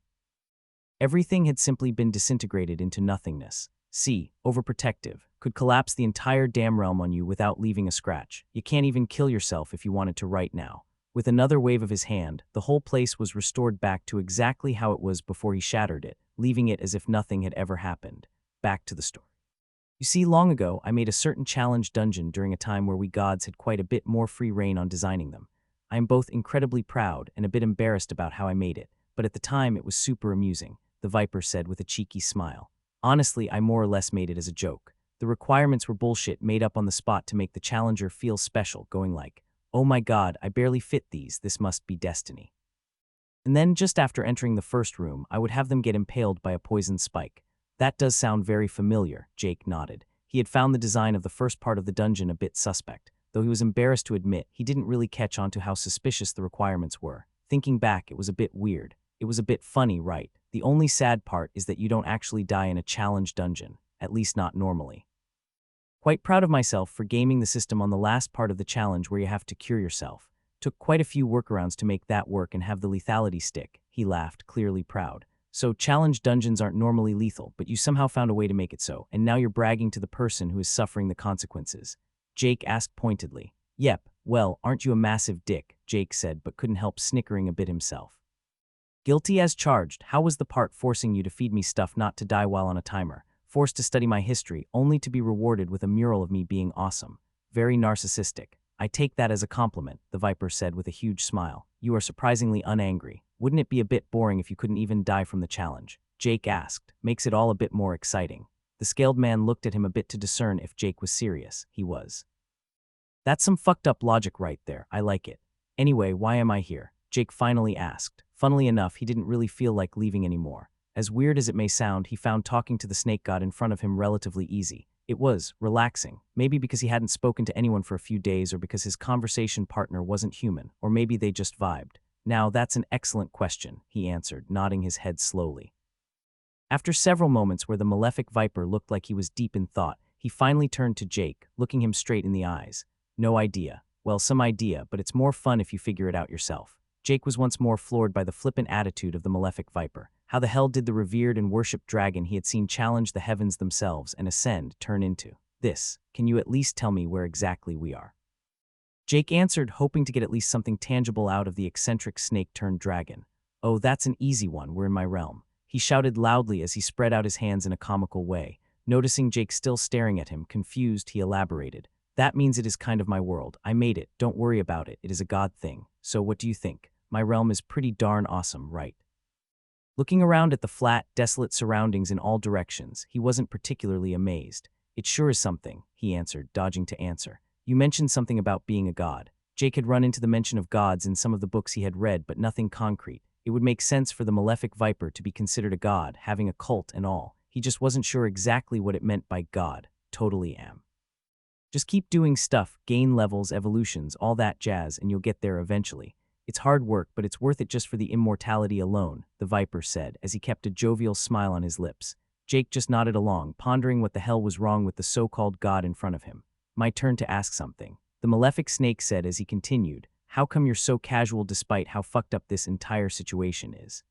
[SPEAKER 1] Everything had simply been disintegrated into nothingness. Overprotective, could collapse the entire damn realm on you without leaving a scratch. You can't even kill yourself if you wanted to right now. With another wave of his hand, the whole place was restored back to exactly how it was before he shattered it, leaving it as if nothing had ever happened. Back to the story. You see, long ago, I made a certain challenge dungeon during a time where we gods had quite a bit more free reign on designing them. I am both incredibly proud and a bit embarrassed about how I made it, but at the time it was super amusing, the Viper said with a cheeky smile. Honestly, I more or less made it as a joke. The requirements were bullshit made up on the spot to make the challenger feel special, going like, oh my god, I barely fit these, this must be destiny. And then, just after entering the first room, I would have them get impaled by a poisoned spike. That does sound very familiar, Jake nodded. He had found the design of the first part of the dungeon a bit suspect, though he was embarrassed to admit he didn't really catch on to how suspicious the requirements were. Thinking back, it was a bit weird. It was a bit funny, right? The only sad part is that you don't actually die in a challenge dungeon, at least not normally. Quite proud of myself for gaming the system on the last part of the challenge where you have to cure yourself. Took quite a few workarounds to make that work and have the lethality stick, he laughed, clearly proud. So challenge dungeons aren't normally lethal, but you somehow found a way to make it so, and now you're bragging to the person who is suffering the consequences. Jake asked pointedly. Yep, well, aren't you a massive dick, Jake said, but couldn't help snickering a bit himself. Guilty as charged. How was the part forcing you to feed me stuff not to die while on a timer? Forced to study my history, only to be rewarded with a mural of me being awesome. Very narcissistic. I take that as a compliment, the Viper said with a huge smile. You are surprisingly unangry. Wouldn't it be a bit boring if you couldn't even die from the challenge? Jake asked. Makes it all a bit more exciting. The scaled man looked at him a bit to discern if Jake was serious. He was. That's some fucked up logic right there. I like it. Anyway, why am I here? Jake finally asked. Funnily enough, he didn't really feel like leaving anymore. As weird as it may sound, he found talking to the snake god in front of him relatively easy. It was relaxing, maybe because he hadn't spoken to anyone for a few days or because his conversation partner wasn't human, or maybe they just vibed. Now, that's an excellent question, he answered, nodding his head slowly. After several moments where the Malefic Viper looked like he was deep in thought, he finally turned to Jake, looking him straight in the eyes. No idea. Well, some idea, but it's more fun if you figure it out yourself. Jake was once more floored by the flippant attitude of the Malefic Viper. How the hell did the revered and worshipped dragon he had seen challenge the heavens themselves and ascend turn into this? Can you at least tell me where exactly we are? Jake answered, hoping to get at least something tangible out of the eccentric snake-turned-dragon. Oh, that's an easy one, we're in my realm. He shouted loudly as he spread out his hands in a comical way. Noticing Jake still staring at him, confused, he elaborated. That means it is kind of my world. I made it, don't worry about it, it is a god thing. So what do you think? My realm is pretty darn awesome, right? Looking around at the flat, desolate surroundings in all directions, he wasn't particularly amazed. It sure is something, he answered, dodging to answer. You mentioned something about being a god. Jake had run into the mention of gods in some of the books he had read, but nothing concrete. It would make sense for the Malefic Viper to be considered a god, having a cult and all. He just wasn't sure exactly what it meant by god. Totally am. Just keep doing stuff, gain levels, evolutions, all that jazz, and you'll get there eventually. It's hard work, but it's worth it just for the immortality alone, the Viper said, as he kept a jovial smile on his lips. Jake just nodded along, pondering what the hell was wrong with the so-called god in front of him. My turn to ask something. The Malefic Snake said as he continued, how come you're so casual despite how fucked up this entire situation is?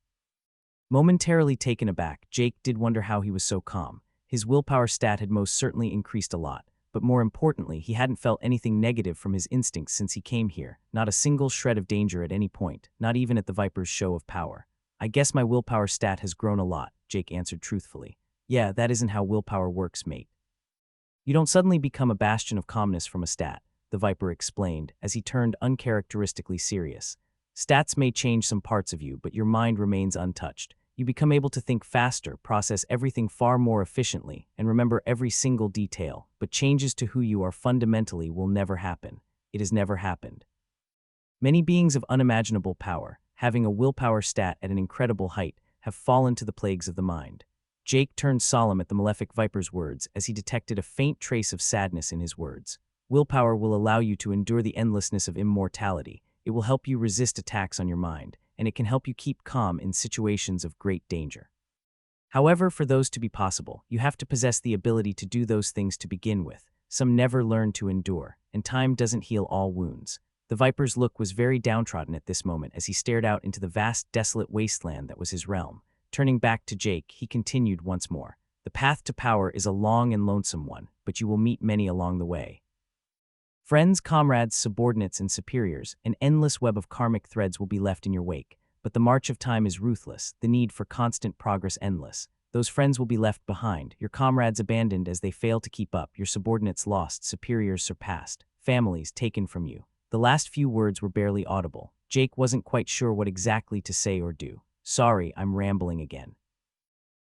[SPEAKER 1] Momentarily taken aback, Jake did wonder how he was so calm. His willpower stat had most certainly increased a lot, but more importantly, he hadn't felt anything negative from his instincts since he came here, not a single shred of danger at any point, not even at the Viper's show of power. I guess my willpower stat has grown a lot, Jake answered truthfully. Yeah, that isn't how willpower works, mate. You don't suddenly become a bastion of calmness from a stat, the Viper explained, as he turned uncharacteristically serious. Stats may change some parts of you, but your mind remains untouched. You become able to think faster, process everything far more efficiently, and remember every single detail, but changes to who you are fundamentally will never happen. It has never happened. Many beings of unimaginable power, having a willpower stat at an incredible height, have fallen to the plagues of the mind. Jake turned solemn at the Malefic Viper's words as he detected a faint trace of sadness in his words. Willpower will allow you to endure the endlessness of immortality. It will help you resist attacks on your mind, and it can help you keep calm in situations of great danger. However, for those to be possible, you have to possess the ability to do those things to begin with. Some never learn to endure, and time doesn't heal all wounds. The Viper's look was very downtrodden at this moment as he stared out into the vast, desolate wasteland that was his realm. Turning back to Jake, he continued once more. The path to power is a long and lonesome one, but you will meet many along the way. Friends, comrades, subordinates, and superiors, an endless web of karmic threads will be left in your wake. But the march of time is ruthless, the need for constant progress endless. Those friends will be left behind, your comrades abandoned as they fail to keep up, your subordinates lost, superiors surpassed, families taken from you. The last few words were barely audible. Jake wasn't quite sure what exactly to say or do. Sorry, I'm rambling again.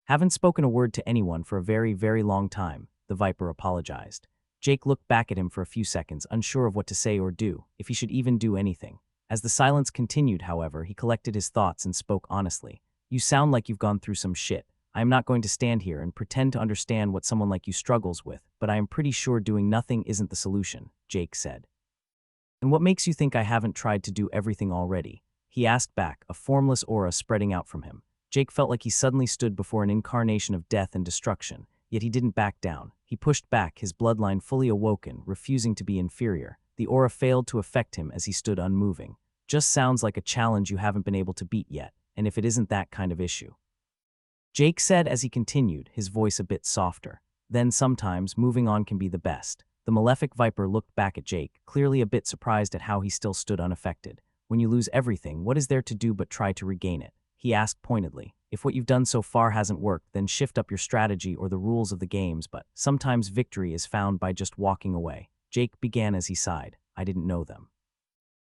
[SPEAKER 1] Haven't spoken a word to anyone for a very, very long time, the Viper apologized. Jake looked back at him for a few seconds, unsure of what to say or do, if he should even do anything. As the silence continued, however, he collected his thoughts and spoke honestly. You sound like you've gone through some shit. I am not going to stand here and pretend to understand what someone like you struggles with, but I am pretty sure doing nothing isn't the solution, Jake said. And what makes you think I haven't tried to do everything already? He asked back, a formless aura spreading out from him. Jake felt like he suddenly stood before an incarnation of death and destruction, yet he didn't back down. He pushed back, his bloodline fully awoken, refusing to be inferior. The aura failed to affect him as he stood unmoving. Just sounds like a challenge you haven't been able to beat yet, and if it isn't that kind of issue. Jake said as he continued, his voice a bit softer. Then sometimes, moving on can be the best. The Malefic Viper looked back at Jake, clearly a bit surprised at how he still stood unaffected. When you lose everything, what is there to do but try to regain it? He asked pointedly. If what you've done so far hasn't worked, then shift up your strategy or the rules of the games, but sometimes victory is found by just walking away. Jake began as he sighed. I didn't know them.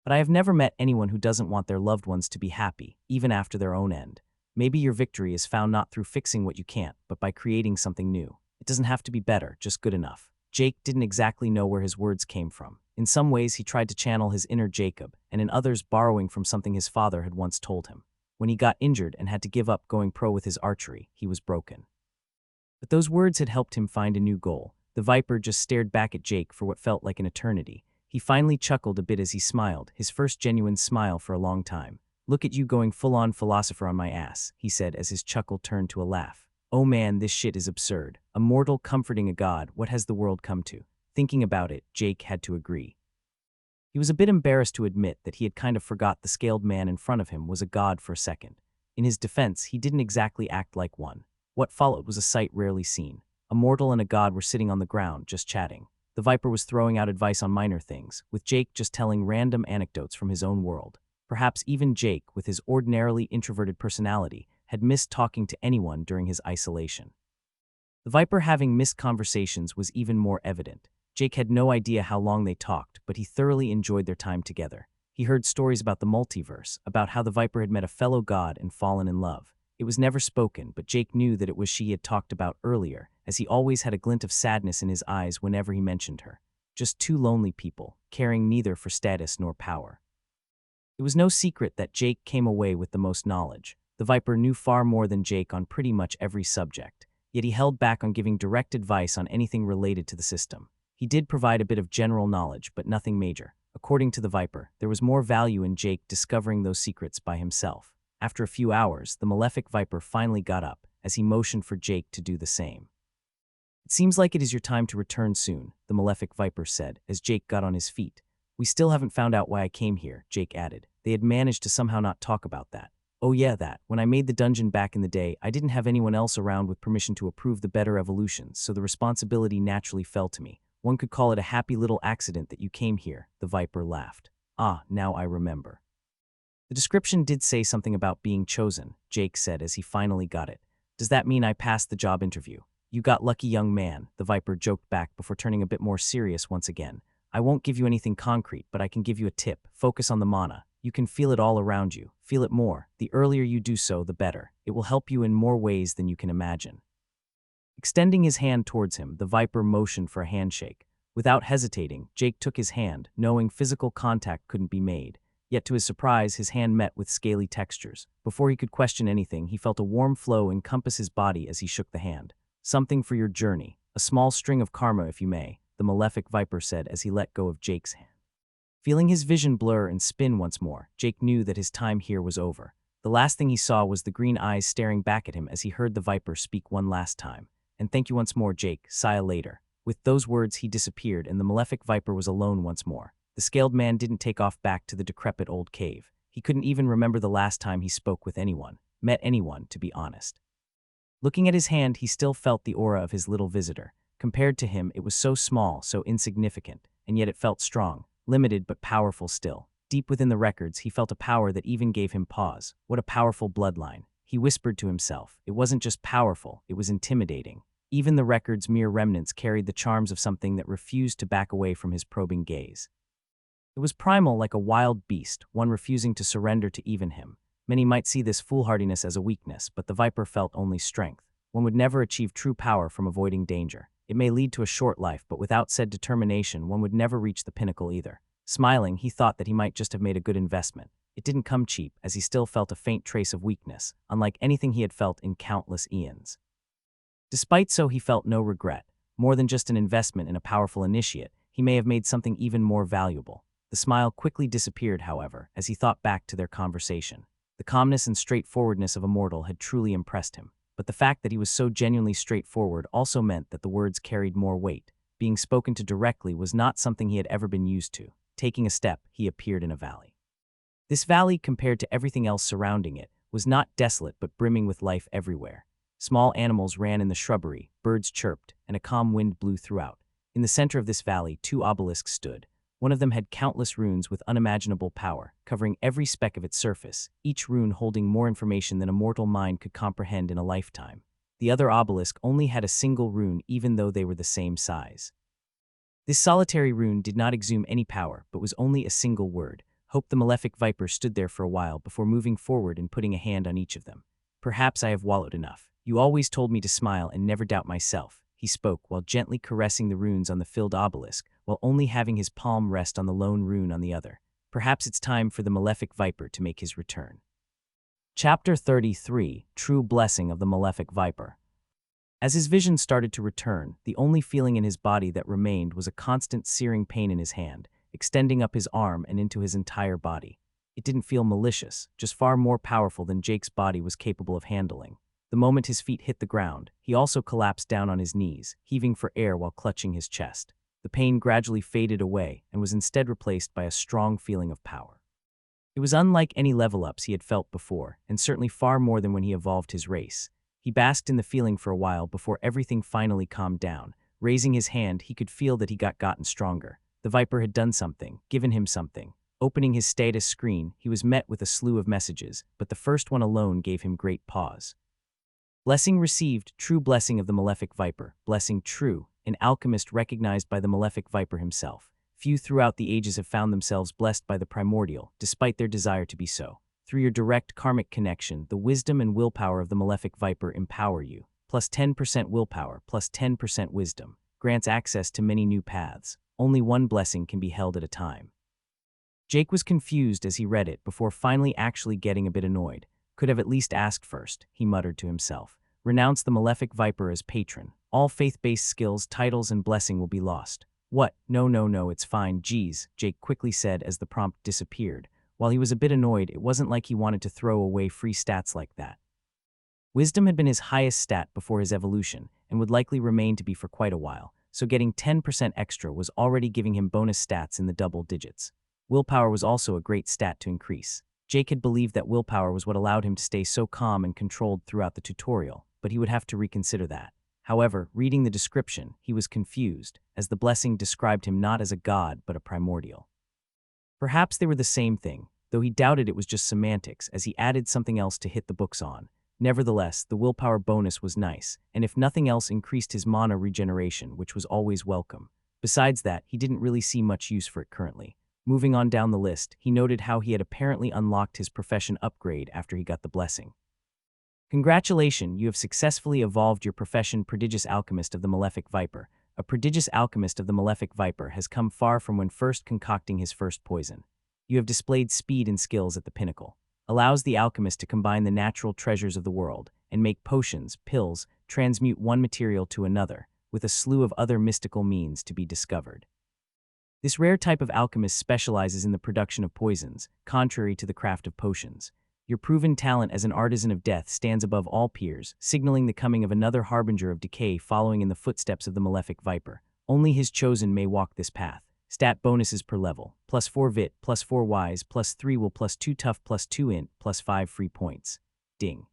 [SPEAKER 1] But I have never met anyone who doesn't want their loved ones to be happy, even after their own end. Maybe your victory is found not through fixing what you can't, but by creating something new. It doesn't have to be better, just good enough. Jake didn't exactly know where his words came from. In some ways, he tried to channel his inner Jacob, and in others, borrowing from something his father had once told him. When he got injured and had to give up going pro with his archery, he was broken. But those words had helped him find a new goal. The Viper just stared back at Jake for what felt like an eternity. He finally chuckled a bit as he smiled, his first genuine smile for a long time. Look at you going full-on philosopher on my ass, he said as his chuckle turned to a laugh. Oh man, this shit is absurd. A mortal comforting a god, what has the world come to? Thinking about it, Jake had to agree. He was a bit embarrassed to admit that he had kind of forgot the scaled man in front of him was a god for a second. In his defense, he didn't exactly act like one. What followed was a sight rarely seen. A mortal and a god were sitting on the ground, just chatting. The Viper was throwing out advice on minor things, with Jake just telling random anecdotes from his own world. Perhaps even Jake, with his ordinarily introverted personality, had missed talking to anyone during his isolation. The Viper having missed conversations was even more evident. Jake had no idea how long they talked, but he thoroughly enjoyed their time together. He heard stories about the multiverse, about how the Viper had met a fellow god and fallen in love. It was never spoken, but Jake knew that it was she he had talked about earlier, as he always had a glint of sadness in his eyes whenever he mentioned her. Just two lonely people, caring neither for status nor power. It was no secret that Jake came away with the most knowledge. The Viper knew far more than Jake on pretty much every subject, yet he held back on giving direct advice on anything related to the system. He did provide a bit of general knowledge, but nothing major. According to the Viper, there was more value in Jake discovering those secrets by himself. After a few hours, the Malefic Viper finally got up, as he motioned for Jake to do the same. "It seems like it is your time to return soon," the Malefic Viper said, as Jake got on his feet. "We still haven't found out why I came here," Jake added. They had managed to somehow not talk about that. "Oh yeah, that. When I made the dungeon back in the day, I didn't have anyone else around with permission to approve the better evolutions, so the responsibility naturally fell to me. One could call it a happy little accident that you came here," the Viper laughed. "Ah, now I remember." "The description did say something about being chosen," Jake said as he finally got it. "Does that mean I passed the job interview?" "You got lucky, young man," the Viper joked back before turning a bit more serious once again. "I won't give you anything concrete, but I can give you a tip. Focus on the mana. You can feel it all around you. Feel it more. The earlier you do so, the better. It will help you in more ways than you can imagine." Extending his hand towards him, the Viper motioned for a handshake. Without hesitating, Jake took his hand, knowing physical contact couldn't be made. Yet to his surprise, his hand met with scaly textures. Before he could question anything, he felt a warm flow encompass his body as he shook the hand. "Something for your journey. A small string of karma, if you may," the Malefic Viper said as he let go of Jake's hand. Feeling his vision blur and spin once more, Jake knew that his time here was over. The last thing he saw was the green eyes staring back at him as he heard the Viper speak one last time. "And thank you once more, Jake. See ya later." With those words, he disappeared, and the Malefic Viper was alone once more. The scaled man didn't take off back to the decrepit old cave. He couldn't even remember the last time he spoke with anyone, met anyone, to be honest. Looking at his hand, he still felt the aura of his little visitor. Compared to him, it was so small, so insignificant, and yet it felt strong, limited but powerful still. Deep within the records, he felt a power that even gave him pause. What a powerful bloodline. He whispered to himself. It wasn't just powerful, it was intimidating. Even the record's mere remnants carried the charms of something that refused to back away from his probing gaze. It was primal, like a wild beast, one refusing to surrender to even him. Many might see this foolhardiness as a weakness, but the Viper felt only strength. One would never achieve true power from avoiding danger. It may lead to a short life, but without said determination, one would never reach the pinnacle either. Smiling, he thought that he might just have made a good investment. It didn't come cheap, as he still felt a faint trace of weakness, unlike anything he had felt in countless eons. Despite so, he felt no regret. More than just an investment in a powerful initiate, he may have made something even more valuable. The smile quickly disappeared, however, as he thought back to their conversation. The calmness and straightforwardness of a mortal had truly impressed him, but the fact that he was so genuinely straightforward also meant that the words carried more weight. Being spoken to directly was not something he had ever been used to. Taking a step, he appeared in a valley. This valley, compared to everything else surrounding it, was not desolate but brimming with life everywhere. Small animals ran in the shrubbery, birds chirped, and a calm wind blew throughout. In the center of this valley, two obelisks stood. One of them had countless runes with unimaginable power, covering every speck of its surface, each rune holding more information than a mortal mind could comprehend in a lifetime. The other obelisk only had a single rune, even though they were the same size. This solitary rune did not exhume any power, but was only a single word. Hope. The Malefic Viper stood there for a while before moving forward and putting a hand on each of them. "Perhaps I have wallowed enough. You always told me to smile and never doubt myself," he spoke while gently caressing the runes on the filled obelisk, while only having his palm rest on the lone rune on the other. Perhaps it's time for the Malefic Viper to make his return. Chapter 33, True Blessing of the Malefic Viper. As his vision started to return, the only feeling in his body that remained was a constant searing pain in his hand, extending up his arm and into his entire body. It didn't feel malicious, just far more powerful than Jake's body was capable of handling. The moment his feet hit the ground, he also collapsed down on his knees, heaving for air while clutching his chest. The pain gradually faded away and was instead replaced by a strong feeling of power. It was unlike any level-ups he had felt before, and certainly far more than when he evolved his race. He basked in the feeling for a while before everything finally calmed down. Raising his hand, he could feel that he gotten stronger. The Viper had done something, given him something. Opening his status screen, he was met with a slew of messages, but the first one alone gave him great pause. Blessing received, true blessing of the Malefic Viper. Blessing true, an alchemist recognized by the Malefic Viper himself. Few throughout the ages have found themselves blessed by the primordial, despite their desire to be so. Through your direct karmic connection, the wisdom and willpower of the Malefic Viper empower you. Plus 10% willpower, plus 10% wisdom. Grants access to many new paths. Only one blessing can be held at a time. Jake was confused as he read it before finally actually getting a bit annoyed. Could have at least asked first, he muttered to himself. Renounce the Malefic Viper as patron. All faith-based skills, titles, and blessing will be lost. What? No, it's fine, geez, Jake quickly said as the prompt disappeared. While he was a bit annoyed, it wasn't like he wanted to throw away free stats like that. Wisdom had been his highest stat before his evolution, and would likely remain to be for quite a while, so getting 10% extra was already giving him bonus stats in the double digits. Willpower was also a great stat to increase. Jake had believed that willpower was what allowed him to stay so calm and controlled throughout the tutorial, but he would have to reconsider that. However, reading the description, he was confused, as the blessing described him not as a god but a primordial. Perhaps they were the same thing, though he doubted it was just semantics as he added something else to hit the books on. Nevertheless, the willpower bonus was nice, and if nothing else increased his mana regeneration, which was always welcome. Besides that, he didn't really see much use for it currently. Moving on down the list, he noted how he had apparently unlocked his profession upgrade after he got the blessing. Congratulations, you have successfully evolved your profession Prodigious Alchemist of the Malefic Viper. A prodigious alchemist of the Malefic Viper has come far from when first concocting his first poison. You have displayed speed and skills at the pinnacle. Allows the alchemist to combine the natural treasures of the world and make potions, pills, transmute one material to another, with a slew of other mystical means to be discovered. This rare type of alchemist specializes in the production of poisons, contrary to the craft of potions. Your proven talent as an artisan of death stands above all peers, signaling the coming of another harbinger of decay following in the footsteps of the Malefic Viper. Only his chosen may walk this path. Stat bonuses per level, plus 4 vit, plus 4 wise, plus 3 will, plus 2 tough, plus 2 int, plus 5 free points. Ding.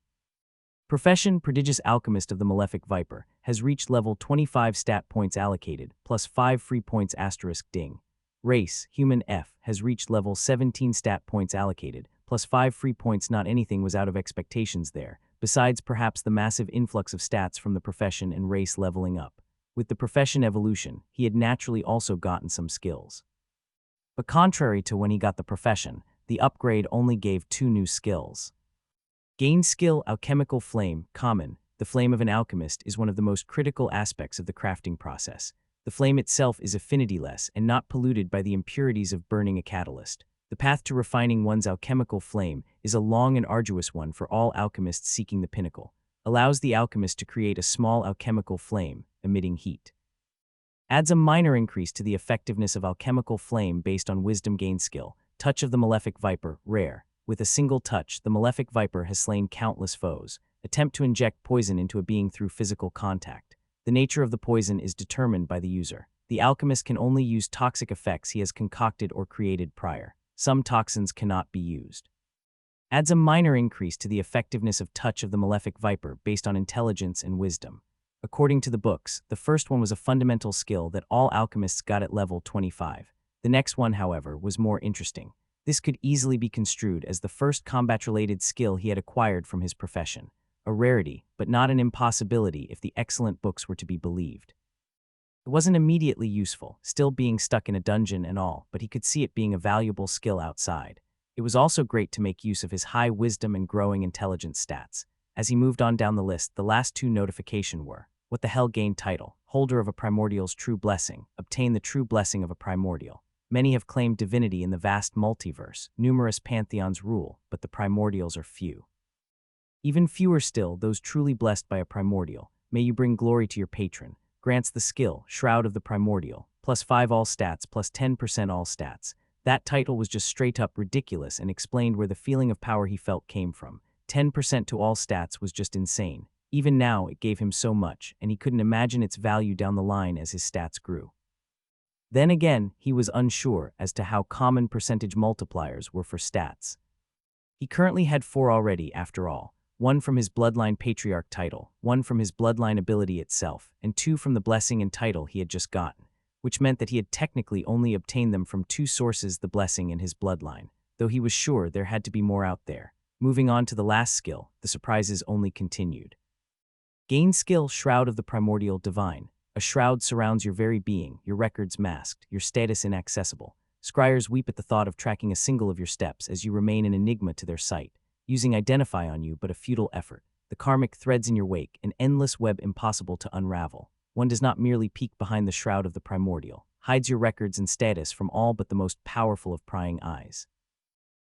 [SPEAKER 1] Profession Prodigious Alchemist of the Malefic Viper has reached level 25 stat points allocated, plus 5 free points asterisk ding. Race Human F has reached level 17 stat points allocated, plus 5 free points. Not anything was out of expectations there, besides perhaps the massive influx of stats from the profession and race leveling up. With the profession evolution, he had naturally also gotten some skills. But contrary to when he got the profession, the upgrade only gave 2 new skills. Gain skill Alchemical Flame, common. The flame of an alchemist is one of the most critical aspects of the crafting process. The flame itself is affinityless and not polluted by the impurities of burning a catalyst. The path to refining one's alchemical flame is a long and arduous one for all alchemists seeking the pinnacle. Allows the alchemist to create a small alchemical flame, emitting heat. Adds a minor increase to the effectiveness of alchemical flame based on wisdom gain skill. Touch of the Malefic Viper, rare. With a single touch, the Malefic Viper has slain countless foes. Attempt to inject poison into a being through physical contact. The nature of the poison is determined by the user. The alchemist can only use toxic effects he has concocted or created prior. Some toxins cannot be used. Adds a minor increase to the effectiveness of touch of the Malefic Viper based on intelligence and wisdom. According to the books, the first one was a fundamental skill that all alchemists got at level 25. The next one, however, was more interesting. This could easily be construed as the first combat-related skill he had acquired from his profession. A rarity, but not an impossibility if the excellent books were to be believed. It wasn't immediately useful, still being stuck in a dungeon and all, but he could see it being a valuable skill outside. It was also great to make use of his high wisdom and growing intelligence stats. As he moved on down the list, the last 2 notifications were, what the hell gained title, holder of a primordial's true blessing, obtain the true blessing of a primordial. Many have claimed divinity in the vast multiverse, numerous pantheons rule, but the primordials are few. Even fewer still, those truly blessed by a primordial. May you bring glory to your patron. Grants the skill, Shroud of the Primordial, plus 5 all stats, plus 10% all stats. That title was just straight up ridiculous and explained where the feeling of power he felt came from. 10% to all stats was just insane. Even now, it gave him so much, and he couldn't imagine its value down the line as his stats grew. Then again, he was unsure as to how common percentage multipliers were for stats. He currently had 4 already, after all. 1 from his bloodline patriarch title, 1 from his bloodline ability itself, and 2 from the blessing and title he had just gotten, which meant that he had technically only obtained them from 2 sources, the blessing and his bloodline, though he was sure there had to be more out there. Moving on to the last skill, the surprises only continued. Gain skill Shroud of the Primordial Divine. A shroud surrounds your very being, your records masked, your status inaccessible. Scryers weep at the thought of tracking a single of your steps as you remain an enigma to their sight, using Identify on you but a futile effort. The karmic threads in your wake, an endless web impossible to unravel. One does not merely peek behind the shroud of the primordial, hides your records and status from all but the most powerful of prying eyes.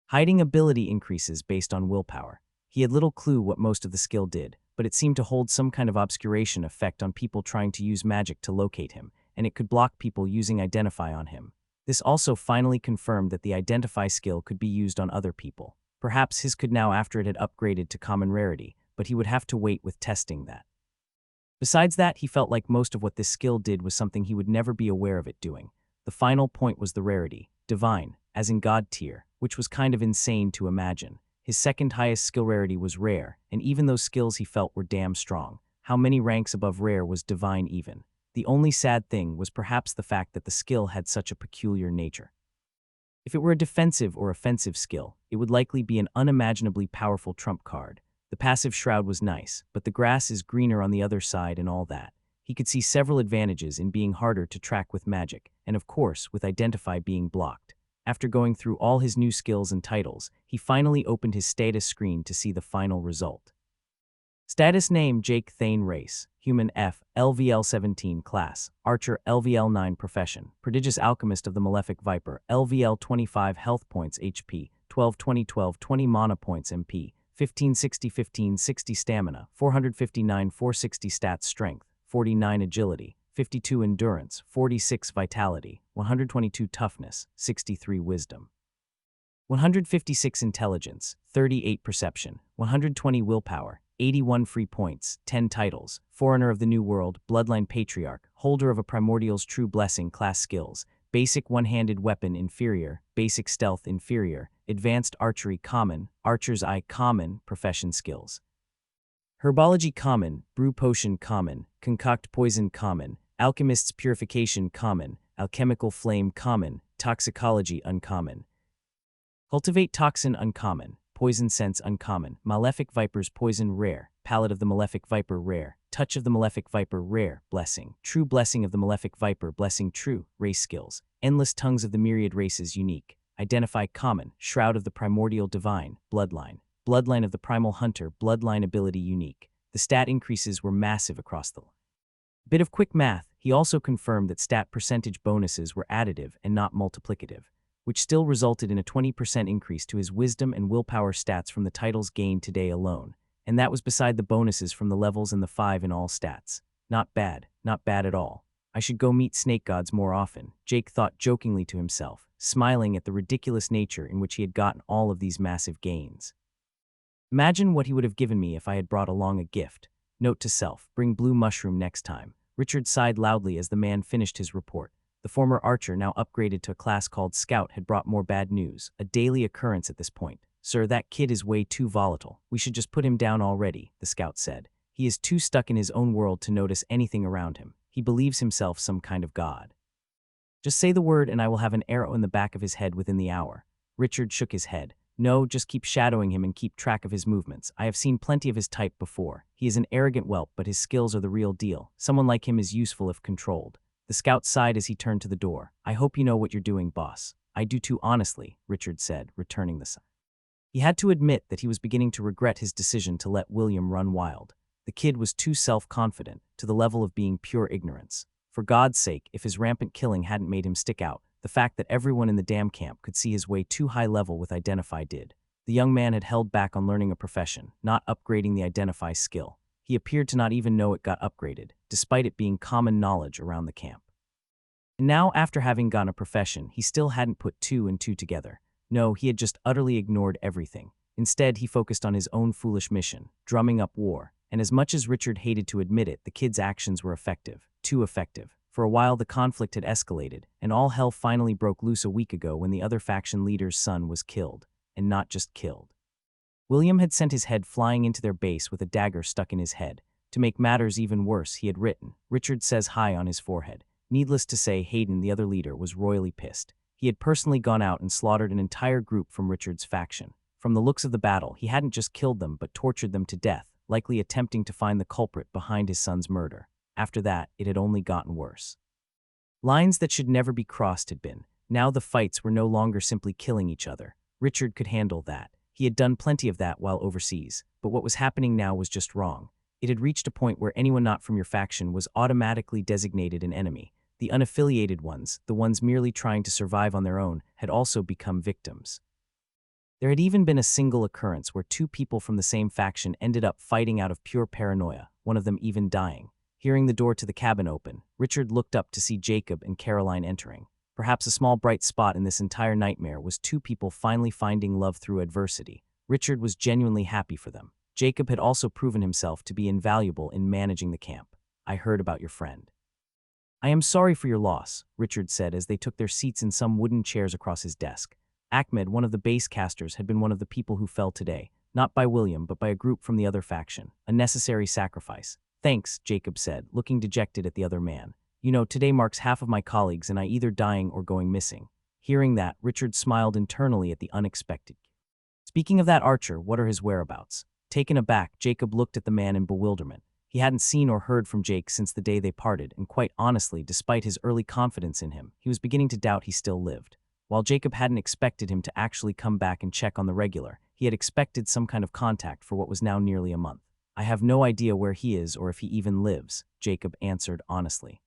[SPEAKER 1] Hiding ability increases based on willpower. He had little clue what most of the skill did, but it seemed to hold some kind of obscuration effect on people trying to use magic to locate him, and it could block people using Identify on him. This also finally confirmed that the Identify skill could be used on other people. Perhaps his could now after it had upgraded to common rarity, but he would have to wait with testing that. Besides that, he felt like most of what this skill did was something he would never be aware of it doing. The final point was the rarity, divine, as in God tier, which was kind of insane to imagine. His second highest skill rarity was rare, and even those skills he felt were damn strong. How many ranks above rare was divine even? The only sad thing was perhaps the fact that the skill had such a peculiar nature. If it were a defensive or offensive skill, it would likely be an unimaginably powerful trump card. The passive shroud was nice, but the grass is greener on the other side and all that. He could see several advantages in being harder to track with magic, and of course, with Identify being blocked. After going through all his new skills and titles, he finally opened his status screen to see the final result. Status name Jake Thayne Race, Human F, LVL 17 Class, Archer LVL 9 Profession, Prodigious Alchemist of the Malefic Viper, LVL 25 Health Points HP, 12 20 12 20 Mana Points MP, 1560 Stamina, 459 460 Stats Strength, 49 Agility, 52 Endurance, 46 Vitality, 122 Toughness, 63 Wisdom, 156 Intelligence, 38 Perception, 120 Willpower, 81 Free Points, 10 Titles, Foreigner of the New World, Bloodline Patriarch, Holder of a Primordial's True Blessing Class Skills, Basic One-Handed Weapon Inferior, Basic Stealth Inferior, Advanced Archery Common, Archer's Eye Common, Profession Skills. Herbology Common, Brew Potion Common, Concoct Poison Common, Alchemist's Purification Common, Alchemical Flame Common, Toxicology Uncommon. Cultivate Toxin Uncommon, Poison Sense Uncommon, Malefic Viper's Poison Rare, Palette of the Malefic Viper Rare, Touch of the Malefic Viper Rare, Blessing, True Blessing of the Malefic Viper Blessing True, Race Skills, Endless Tongues of the Myriad Races Unique, Identify Common, Shroud of the Primordial Divine, Bloodline, Bloodline of the Primal Hunter, Bloodline Ability Unique. The stat increases were massive across the line. Bit of quick math, he also confirmed that stat percentage bonuses were additive and not multiplicative, which still resulted in a 20% increase to his wisdom and willpower stats from the titles gained today alone, and that was beside the bonuses from the levels and the 5 in all stats. Not bad at all. I should go meet snake gods more often, Jake thought jokingly to himself, smiling at the ridiculous nature in which he had gotten all of these massive gains. Imagine what he would have given me if I had brought along a gift. Note to self, bring blue mushroom next time. Richard sighed loudly as the man finished his report. The former archer, now upgraded to a class called Scout, had brought more bad news, a daily occurrence at this point. Sir, that kid is way too volatile. We should just put him down already, the Scout said. He is too stuck in his own world to notice anything around him. He believes himself some kind of god. Just say the word and I will have an arrow in the back of his head within the hour. Richard shook his head. No, just keep shadowing him and keep track of his movements. I have seen plenty of his type before. He is an arrogant whelp, but his skills are the real deal. Someone like him is useful if controlled. The Scout sighed as he turned to the door. I hope you know what you're doing, boss. I do too, honestly, Richard said, returning the sigh. He had to admit that he was beginning to regret his decision to let William run wild. The kid was too self-confident, to the level of being pure ignorance. For God's sake, if his rampant killing hadn't made him stick out, the fact that everyone in the damn camp could see his way too high level with Identify did. The young man had held back on learning a profession, not upgrading the Identify skill. He appeared to not even know it got upgraded, despite it being common knowledge around the camp. And now, after having gotten a profession, he still hadn't put 2 and 2 together. No, he had just utterly ignored everything. Instead, he focused on his own foolish mission, drumming up war. And as much as Richard hated to admit it, the kid's actions were effective. Too effective. For a while the conflict had escalated, and all hell finally broke loose a week ago when the other faction leader's son was killed. And not just killed. William had sent his head flying into their base with a dagger stuck in his head. To make matters even worse, he had written, "Richard says hi" on his forehead. Needless to say, Hayden, the other leader, was royally pissed. He had personally gone out and slaughtered an entire group from Richard's faction. From the looks of the battle, he hadn't just killed them but tortured them to death, likely attempting to find the culprit behind his son's murder. After that, it had only gotten worse. Lines that should never be crossed had been. Now the fights were no longer simply killing each other. Richard could handle that. He had done plenty of that while overseas, but what was happening now was just wrong. It had reached a point where anyone not from your faction was automatically designated an enemy. The unaffiliated ones, the ones merely trying to survive on their own, had also become victims. There had even been a single occurrence where two people from the same faction ended up fighting out of pure paranoia, one of them even dying. Hearing the door to the cabin open, Richard looked up to see Jacob and Caroline entering. Perhaps a small bright spot in this entire nightmare was two people finally finding love through adversity. Richard was genuinely happy for them. Jacob had also proven himself to be invaluable in managing the camp. "I heard about your friend." "I am sorry for your loss," Richard said as they took their seats in some wooden chairs across his desk. Ahmed, one of the base casters, had been one of the people who fell today, not by William but by a group from the other faction. A necessary sacrifice. "Thanks," Jacob said, looking dejected at the other man. "You know, today marks half of my colleagues and I either dying or going missing." Hearing that, Richard smiled internally at the unexpected. "Speaking of that archer, what are his whereabouts?" Taken aback, Jacob looked at the man in bewilderment. He hadn't seen or heard from Jake since the day they parted, and quite honestly, despite his early confidence in him, he was beginning to doubt he still lived. While Jacob hadn't expected him to actually come back and check on the regular, he had expected some kind of contact for what was now nearly a month. "I have no idea where he is or if he even lives," Jacob answered honestly.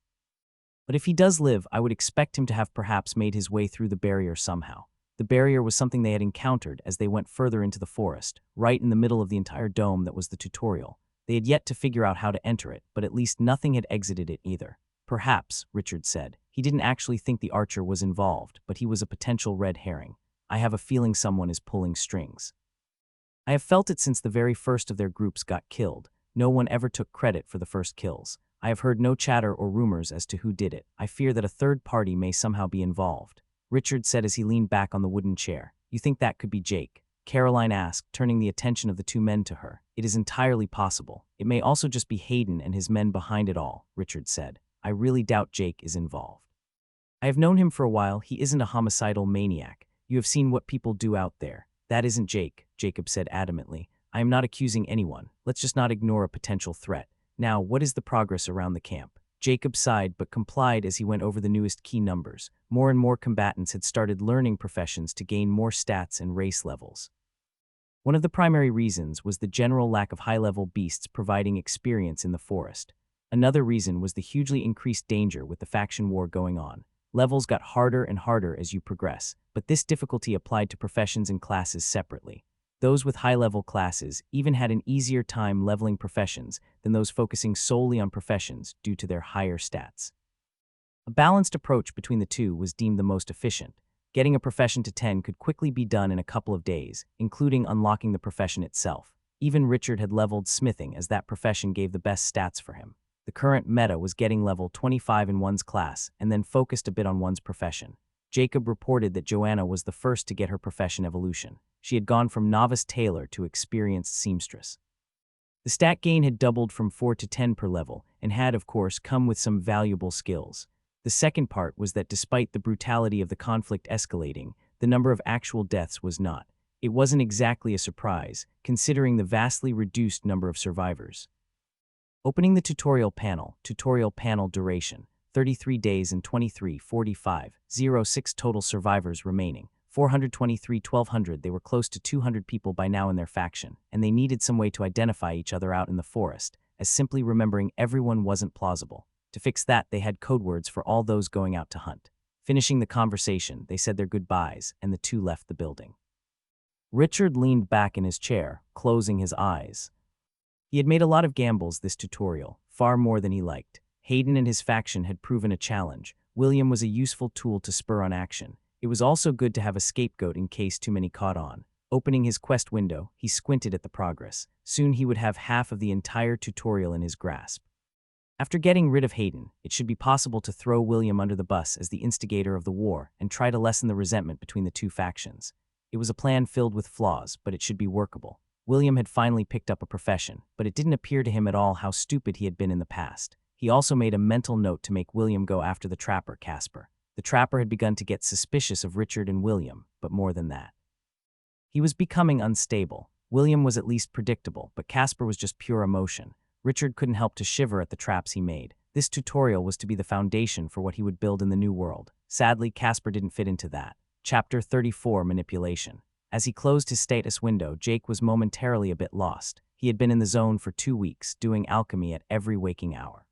[SPEAKER 1] "But if he does live, I would expect him to have perhaps made his way through the barrier somehow." The barrier was something they had encountered as they went further into the forest, right in the middle of the entire dome that was the tutorial. They had yet to figure out how to enter it, but at least nothing had exited it either. "Perhaps," Richard said. He didn't actually think the archer was involved, but he was a potential red herring. "I have a feeling someone is pulling strings." "I have felt it since the very first of their groups got killed. No one ever took credit for the first kills. I have heard no chatter or rumors as to who did it. I fear that a third party may somehow be involved," Richard said as he leaned back on the wooden chair. "You think that could be Jake?" Caroline asked, turning the attention of the two men to her. "It is entirely possible. It may also just be Hayden and his men behind it all," Richard said. "I really doubt Jake is involved. I have known him for a while. He isn't a homicidal maniac. You have seen what people do out there. That isn't Jake," Jacob said adamantly. "I am not accusing anyone. Let's just not ignore a potential threat. Now, what is the progress around the camp?" Jacob sighed but complied as he went over the newest key numbers. More and more combatants had started learning professions to gain more stats and race levels. One of the primary reasons was the general lack of high-level beasts providing experience in the forest. Another reason was the hugely increased danger with the faction war going on. Levels got harder and harder as you progress, but this difficulty applied to professions and classes separately. Those with high-level classes even had an easier time leveling professions than those focusing solely on professions due to their higher stats. A balanced approach between the two was deemed the most efficient. Getting a profession to 10 could quickly be done in a couple of days, including unlocking the profession itself. Even Richard had leveled smithing as that profession gave the best stats for him. The current meta was getting level 25 in one's class and then focused a bit on one's profession. Jacob reported that Joanna was the first to get her profession evolution. She had gone from novice tailor to experienced seamstress. The stat gain had doubled from 4 to 10 per level and had, of course, come with some valuable skills. The second part was that despite the brutality of the conflict escalating, the number of actual deaths was not. It wasn't exactly a surprise, considering the vastly reduced number of survivors. Opening the tutorial panel duration, 33 days and 23:45:06 total survivors remaining, 423 1,200. They were close to 200 people by now in their faction, and they needed some way to identify each other out in the forest, as simply remembering everyone wasn't plausible. To fix that, they had code words for all those going out to hunt. Finishing the conversation, they said their goodbyes, and the two left the building. Richard leaned back in his chair, closing his eyes. He had made a lot of gambles this tutorial, far more than he liked. Hayden and his faction had proven a challenge. William was a useful tool to spur on action. It was also good to have a scapegoat in case too many caught on. Opening his quest window, he squinted at the progress. Soon he would have half of the entire tutorial in his grasp. After getting rid of Hayden, it should be possible to throw William under the bus as the instigator of the war and try to lessen the resentment between the two factions. It was a plan filled with flaws, but it should be workable. William had finally picked up a profession, but it didn't appear to him at all how stupid he had been in the past. He also made a mental note to make William go after the trapper, Casper. The trapper had begun to get suspicious of Richard and William, but more than that. He was becoming unstable. William was at least predictable, but Casper was just pure emotion. Richard couldn't help to shiver at the traps he made. This tutorial was to be the foundation for what he would build in the new world. Sadly, Casper didn't fit into that. Chapter 34, Manipulation. As he closed his status window, Jake was momentarily a bit lost. He had been in the zone for 2 weeks, doing alchemy at every waking hour.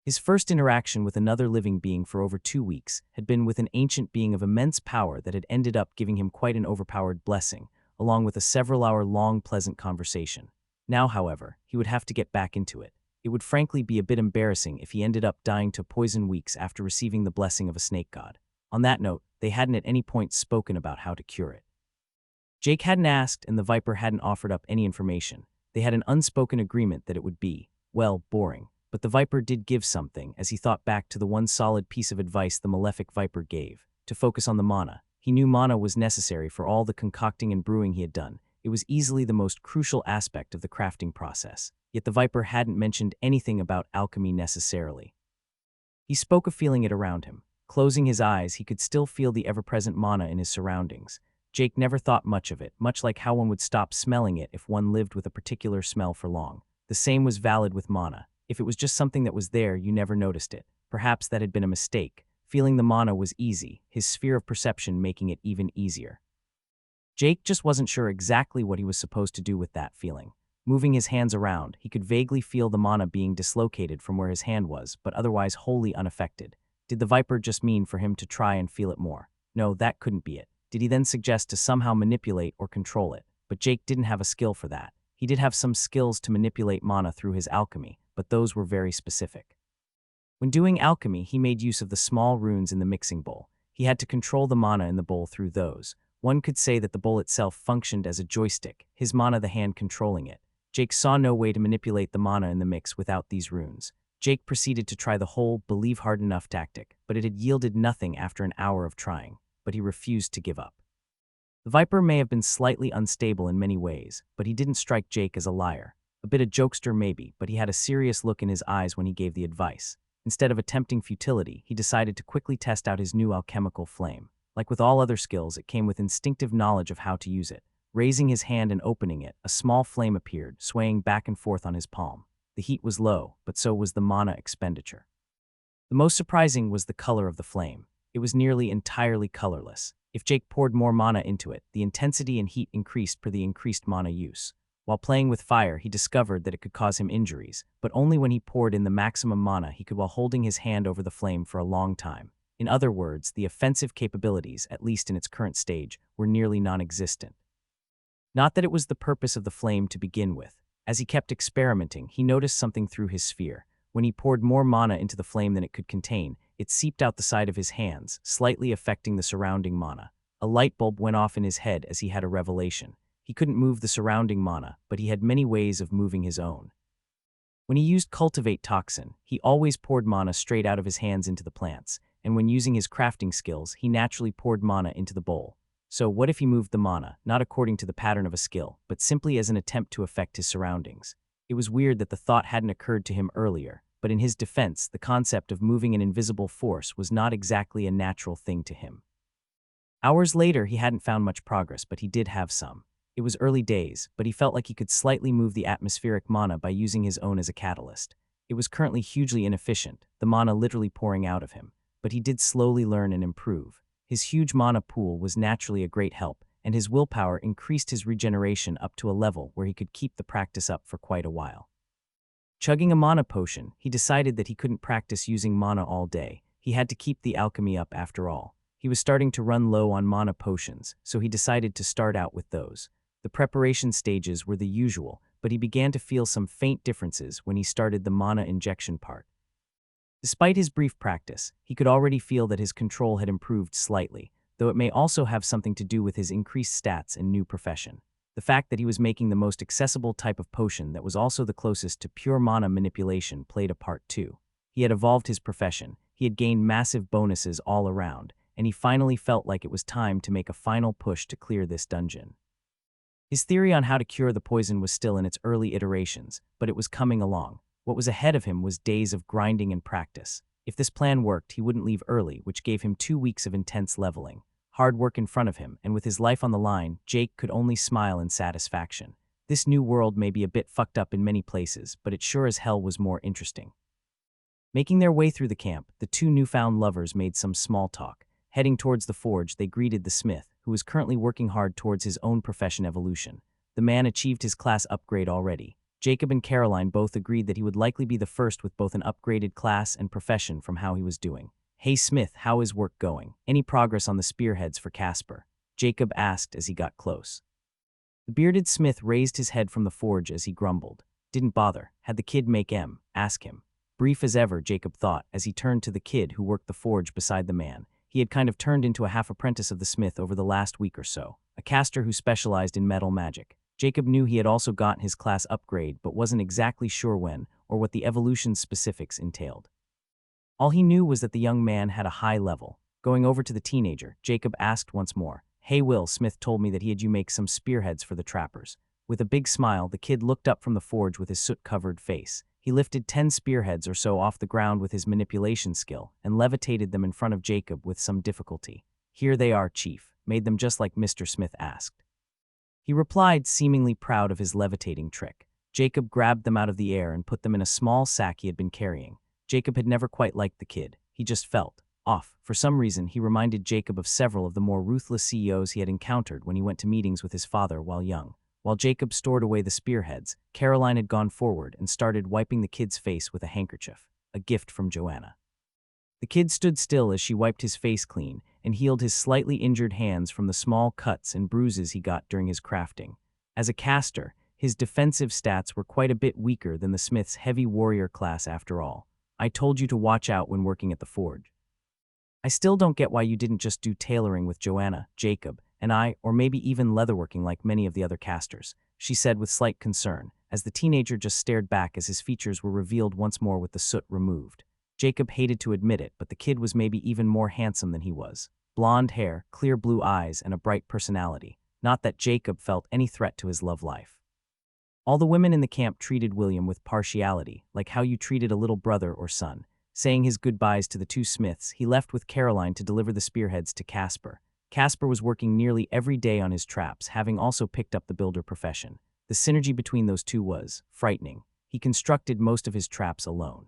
[SPEAKER 1] His first interaction with another living being for over 2 weeks had been with an ancient being of immense power that had ended up giving him quite an overpowered blessing, along with a several-hour-long pleasant conversation. Now, however, he would have to get back into it. It would frankly be a bit embarrassing if he ended up dying to poison weeks after receiving the blessing of a snake god. On that note, they hadn't at any point spoken about how to cure it. Jake hadn't asked, and the Viper hadn't offered up any information. They had an unspoken agreement that it would be, well, boring. But the Viper did give something, as he thought back to the one solid piece of advice the Malefic Viper gave, to focus on the mana. He knew mana was necessary for all the concocting and brewing he had done. It was easily the most crucial aspect of the crafting process. Yet the Viper hadn't mentioned anything about alchemy necessarily. He spoke of feeling it around him. Closing his eyes, he could still feel the ever-present mana in his surroundings. Jake never thought much of it, much like how one would stop smelling it if one lived with a particular smell for long. The same was valid with mana. If it was just something that was there, you never noticed it. Perhaps that had been a mistake. Feeling the mana was easy, his sphere of perception making it even easier. Jake just wasn't sure exactly what he was supposed to do with that feeling. Moving his hands around, he could vaguely feel the mana being dislocated from where his hand was, but otherwise wholly unaffected. Did the Viper just mean for him to try and feel it more? No, that couldn't be it. Did he then suggest to somehow manipulate or control it? But Jake didn't have a skill for that. He did have some skills to manipulate mana through his alchemy, but those were very specific. When doing alchemy, he made use of the small runes in the mixing bowl. He had to control the mana in the bowl through those. One could say that the bowl itself functioned as a joystick, his mana the hand controlling it. Jake saw no way to manipulate the mana in the mix without these runes. Jake proceeded to try the whole believe hard enough tactic, but it had yielded nothing after an hour of trying. But he refused to give up. The Viper may have been slightly unstable in many ways, but he didn't strike Jake as a liar. A bit of jokester maybe, but he had a serious look in his eyes when he gave the advice. Instead of attempting futility, he decided to quickly test out his new alchemical flame. Like with all other skills, it came with instinctive knowledge of how to use it. Raising his hand and opening it, a small flame appeared, swaying back and forth on his palm. The heat was low, but so was the mana expenditure. The most surprising was the color of the flame. It was nearly entirely colorless. If Jake poured more mana into it, the intensity and heat increased per the increased mana use. While playing with fire, he discovered that it could cause him injuries, but only when he poured in the maximum mana he could while holding his hand over the flame for a long time. In other words, the offensive capabilities, at least in its current stage, were nearly non-existent. Not that it was the purpose of the flame to begin with. As he kept experimenting, he noticed something through his sphere. When he poured more mana into the flame than it could contain, it seeped out the side of his hands, slightly affecting the surrounding mana. A light bulb went off in his head as he had a revelation. He couldn't move the surrounding mana, but he had many ways of moving his own. When he used Cultivate Toxin, he always poured mana straight out of his hands into the plants, and when using his crafting skills, he naturally poured mana into the bowl. So what if he moved the mana, not according to the pattern of a skill, but simply as an attempt to affect his surroundings? It was weird that the thought hadn't occurred to him earlier, but in his defense, the concept of moving an invisible force was not exactly a natural thing to him. Hours later, he hadn't found much progress, but he did have some. It was early days, but he felt like he could slightly move the atmospheric mana by using his own as a catalyst. It was currently hugely inefficient, the mana literally pouring out of him, but he did slowly learn and improve. His huge mana pool was naturally a great help, and his willpower increased his regeneration up to a level where he could keep the practice up for quite a while. Chugging a mana potion, he decided that he couldn't practice using mana all day. He had to keep the alchemy up after all. He was starting to run low on mana potions, so he decided to start out with those. The preparation stages were the usual, but he began to feel some faint differences when he started the mana injection part. Despite his brief practice, he could already feel that his control had improved slightly, though it may also have something to do with his increased stats and new profession. The fact that he was making the most accessible type of potion that was also the closest to pure mana manipulation played a part too. He had evolved his profession, he had gained massive bonuses all around, and he finally felt like it was time to make a final push to clear this dungeon. His theory on how to cure the poison was still in its early iterations, but it was coming along. What was ahead of him was days of grinding and practice. If this plan worked, he wouldn't leave early, which gave him 2 weeks of intense leveling. Hard work in front of him, and with his life on the line, Jake could only smile in satisfaction. This new world may be a bit fucked up in many places, but it sure as hell was more interesting. Making their way through the camp, the two newfound lovers made some small talk. Heading towards the forge, they greeted the smith, who was currently working hard towards his own profession evolution. The man achieved his class upgrade already. Jacob and Caroline both agreed that he would likely be the first with both an upgraded class and profession from how he was doing. "Hey Smith, how is work going? Any progress on the spearheads for Casper?" Jacob asked as he got close. The bearded smith raised his head from the forge as he grumbled. "Didn't bother. Had the kid make ask him." Brief as ever, Jacob thought, as he turned to the kid who worked the forge beside the man. He had kind of turned into a half-apprentice of the smith over the last week or so, a caster who specialized in metal magic. Jacob knew he had also gotten his class upgrade but wasn't exactly sure when or what the evolution specifics entailed. All he knew was that the young man had a high level. Going over to the teenager, Jacob asked once more, "Hey Will, Smith told me that he had you make some spearheads for the trappers." With a big smile, the kid looked up from the forge with his soot-covered face. He lifted 10 spearheads or so off the ground with his manipulation skill and levitated them in front of Jacob with some difficulty. "Here they are, Chief. Made them just like Mr. Smith asked." He replied, seemingly proud of his levitating trick. Jacob grabbed them out of the air and put them in a small sack he had been carrying. Jacob had never quite liked the kid. He just felt off. For some reason, he reminded Jacob of several of the more ruthless CEOs he had encountered when he went to meetings with his father while young. While Jacob stored away the spearheads, Caroline had gone forward and started wiping the kid's face with a handkerchief, a gift from Joanna. The kid stood still as she wiped his face clean and healed his slightly injured hands from the small cuts and bruises he got during his crafting. As a caster, his defensive stats were quite a bit weaker than the smith's heavy warrior class after all. "I told you to watch out when working at the forge." "I still don't get why you didn't just do tailoring with Joanna, Jacob, and I, or maybe even leatherworking like many of the other casters," she said with slight concern, as the teenager just stared back as his features were revealed once more with the soot removed. Jacob hated to admit it, but the kid was maybe even more handsome than he was. Blonde hair, clear blue eyes, and a bright personality. Not that Jacob felt any threat to his love life. All the women in the camp treated William with partiality, like how you treated a little brother or son. Saying his goodbyes to the two smiths, he left with Caroline to deliver the spearheads to Casper. Casper was working nearly every day on his traps, having also picked up the builder profession. The synergy between those two was frightening. He constructed most of his traps alone.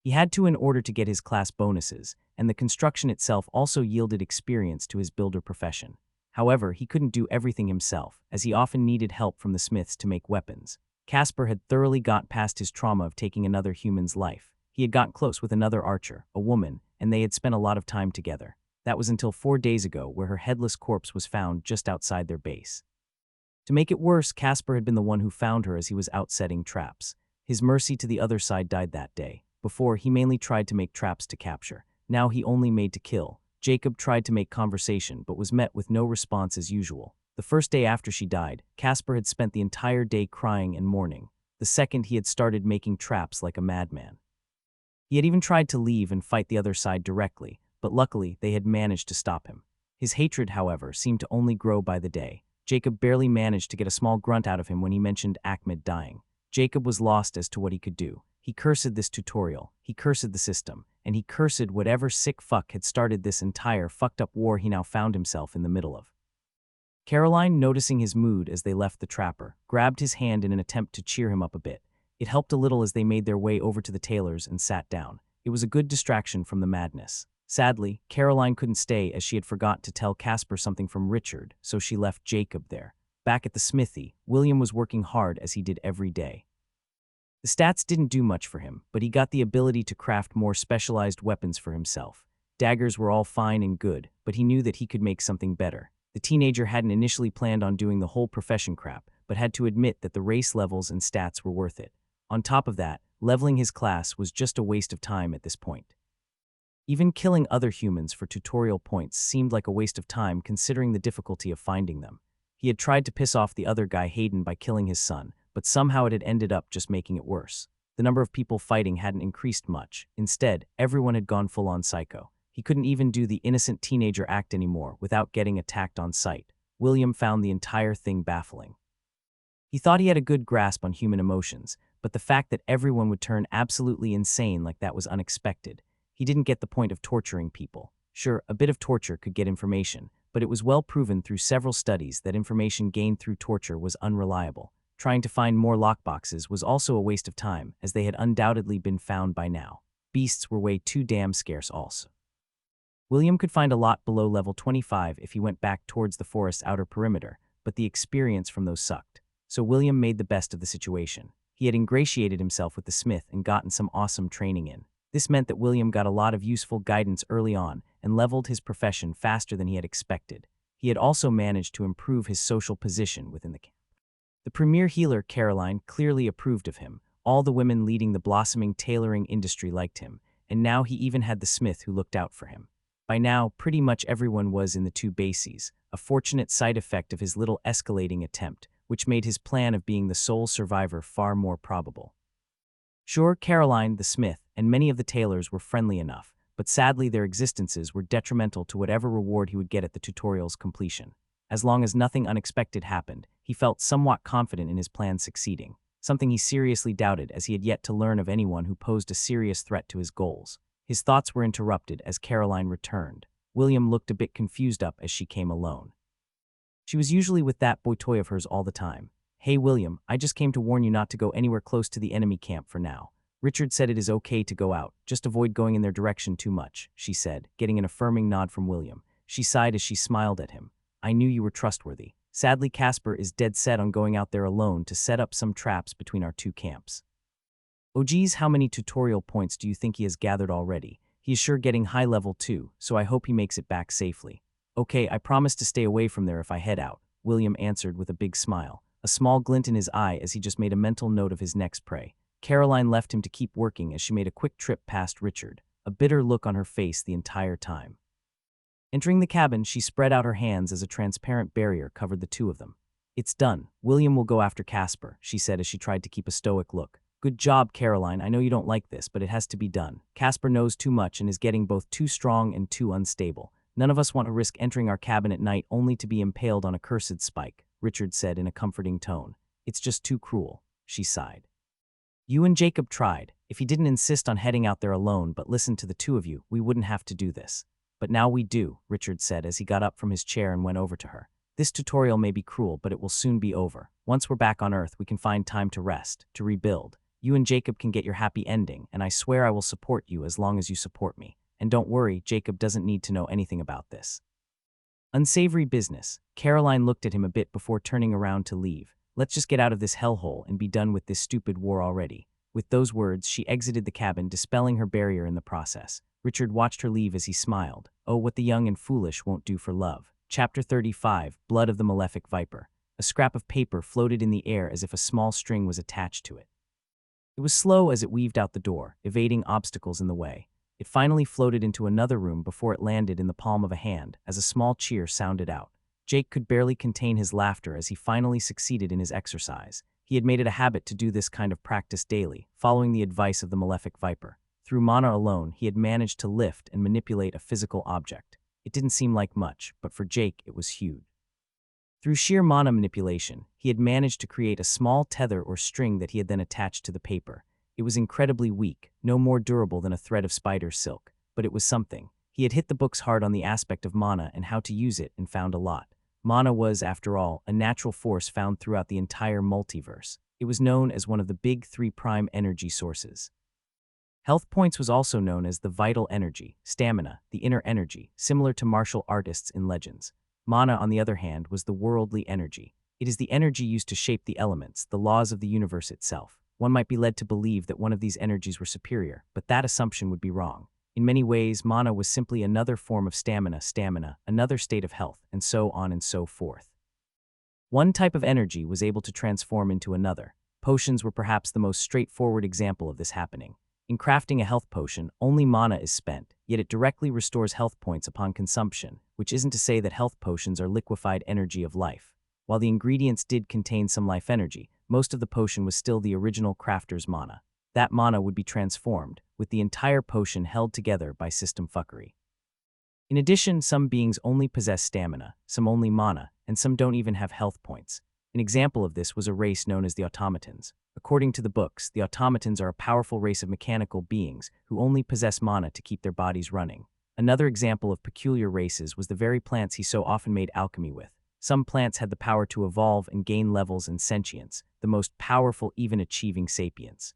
[SPEAKER 1] He had to in order to get his class bonuses, and the construction itself also yielded experience to his builder profession. However, he couldn't do everything himself, as he often needed help from the smiths to make weapons. Casper had thoroughly got past his trauma of taking another human's life. He had gotten close with another archer, a woman, and they had spent a lot of time together. That was until 4 days ago, where her headless corpse was found just outside their base. To make it worse, Casper had been the one who found her as he was out setting traps. His mercy to the other side died that day. Before, he mainly tried to make traps to capture. Now he only made to kill. Jacob tried to make conversation, but was met with no response as usual. The first day after she died, Casper had spent the entire day crying and mourning. The second, he had started making traps like a madman. He had even tried to leave and fight the other side directly, but luckily they had managed to stop him. His hatred, however, seemed to only grow by the day. Jacob barely managed to get a small grunt out of him when he mentioned Ahmed dying. Jacob was lost as to what he could do. He cursed this tutorial, he cursed the system, and he cursed whatever sick fuck had started this entire fucked up war he now found himself in the middle of. Caroline, noticing his mood as they left the trapper, grabbed his hand in an attempt to cheer him up a bit. It helped a little as they made their way over to the tailor's and sat down. It was a good distraction from the madness. Sadly, Caroline couldn't stay as she had forgot to tell Casper something from Richard, so she left Jacob there. Back at the smithy, William was working hard as he did every day. The stats didn't do much for him, but he got the ability to craft more specialized weapons for himself. Daggers were all fine and good, but he knew that he could make something better. The teenager hadn't initially planned on doing the whole profession crap, but had to admit that the race levels and stats were worth it. On top of that, leveling his class was just a waste of time at this point. Even killing other humans for tutorial points seemed like a waste of time considering the difficulty of finding them. He had tried to piss off the other guy, Hayden, by killing his son, but somehow it had ended up just making it worse. The number of people fighting hadn't increased much. Instead, everyone had gone full-on psycho. He couldn't even do the innocent teenager act anymore without getting attacked on sight. William found the entire thing baffling. He thought he had a good grasp on human emotions, but the fact that everyone would turn absolutely insane like that was unexpected. He didn't get the point of torturing people. Sure, a bit of torture could get information, but it was well proven through several studies that information gained through torture was unreliable. Trying to find more lockboxes was also a waste of time, as they had undoubtedly been found by now. Beasts were way too damn scarce also. William could find a lot below level 25 if he went back towards the forest's outer perimeter, but the experience from those sucked. So William made the best of the situation. He had ingratiated himself with the smith and gotten some awesome training in. This meant that William got a lot of useful guidance early on and leveled his profession faster than he had expected. He had also managed to improve his social position within the camp. The premier healer, Caroline, clearly approved of him. All the women leading the blossoming tailoring industry liked him, and now he even had the smith who looked out for him. By now, pretty much everyone was in the two bases, a fortunate side effect of his little escalating attempt, which made his plan of being the sole survivor far more probable. Sure, Caroline, the smith, and many of the tailors were friendly enough, but sadly their existences were detrimental to whatever reward he would get at the tutorial's completion. As long as nothing unexpected happened, he felt somewhat confident in his plan succeeding, something he seriously doubted as he had yet to learn of anyone who posed a serious threat to his goals. His thoughts were interrupted as Caroline returned. William looked a bit confused up as she came alone. She was usually with that boy toy of hers all the time. "Hey William, I just came to warn you not to go anywhere close to the enemy camp for now. Richard said it is okay to go out, just avoid going in their direction too much," she said, getting an affirming nod from William. She sighed as she smiled at him. "I knew you were trustworthy. Sadly, Casper is dead set on going out there alone to set up some traps between our two camps." "Oh geez, how many tutorial points do you think he has gathered already? He is sure getting high level too, so I hope he makes it back safely." "Okay, I promise to stay away from there if I head out," William answered with a big smile, a small glint in his eye as he just made a mental note of his next prey. Caroline left him to keep working as she made a quick trip past Richard, a bitter look on her face the entire time. Entering the cabin, she spread out her hands as a transparent barrier covered the two of them. "It's done. William will go after Casper," she said as she tried to keep a stoic look. "Good job, Caroline. I know you don't like this, but it has to be done. Casper knows too much and is getting both too strong and too unstable. None of us want to risk entering our cabin at night only to be impaled on a cursed spike," Richard said in a comforting tone. "It's just too cruel," she sighed. "You and Jacob tried. If he didn't insist on heading out there alone but listened to the two of you, we wouldn't have to do this. But now we do," Richard said as he got up from his chair and went over to her. "This tutorial may be cruel, but it will soon be over. Once we're back on Earth, we can find time to rest, to rebuild. You and Jacob can get your happy ending, and I swear I will support you as long as you support me. And don't worry, Jacob doesn't need to know anything about this." Unsavory business. Caroline looked at him a bit before turning around to leave. "Let's just get out of this hellhole and be done with this stupid war already." With those words, she exited the cabin, dispelling her barrier in the process. Richard watched her leave as he smiled. Oh, what the young and foolish won't do for love. Chapter 35, Blood of the Malefic Viper. A scrap of paper floated in the air as if a small string was attached to it. It was slow as it weaved out the door, evading obstacles in the way. It finally floated into another room before it landed in the palm of a hand as a small cheer sounded out. Jake could barely contain his laughter as he finally succeeded in his exercise. He had made it a habit to do this kind of practice daily, following the advice of the Malefic Viper. Through mana alone, he had managed to lift and manipulate a physical object. It didn't seem like much, but for Jake it was huge. Through sheer mana manipulation, he had managed to create a small tether or string that he had then attached to the paper. It was incredibly weak, no more durable than a thread of spider silk, but it was something. He had hit the books hard on the aspect of mana and how to use it and found a lot. Mana was, after all, a natural force found throughout the entire multiverse. It was known as one of the big three prime energy sources. Health points was also known as the vital energy, stamina, the inner energy, similar to martial artists in legends. Mana, on the other hand, was the worldly energy. It is the energy used to shape the elements, the laws of the universe itself. One might be led to believe that one of these energies were superior, but that assumption would be wrong. In many ways, mana was simply another form of stamina, another state of health, and so on and so forth. One type of energy was able to transform into another. Potions were perhaps the most straightforward example of this happening. In crafting a health potion, only mana is spent, yet it directly restores health points upon consumption, which isn't to say that health potions are liquefied energy of life. While the ingredients did contain some life energy, most of the potion was still the original crafter's mana. That mana would be transformed, with the entire potion held together by system fuckery. In addition, some beings only possess stamina, some only mana, and some don't even have health points. An example of this was a race known as the automatons. According to the books, the automatons are a powerful race of mechanical beings who only possess mana to keep their bodies running. Another example of peculiar races was the very plants he so often made alchemy with. Some plants had the power to evolve and gain levels and sentience, the most powerful even achieving sapience.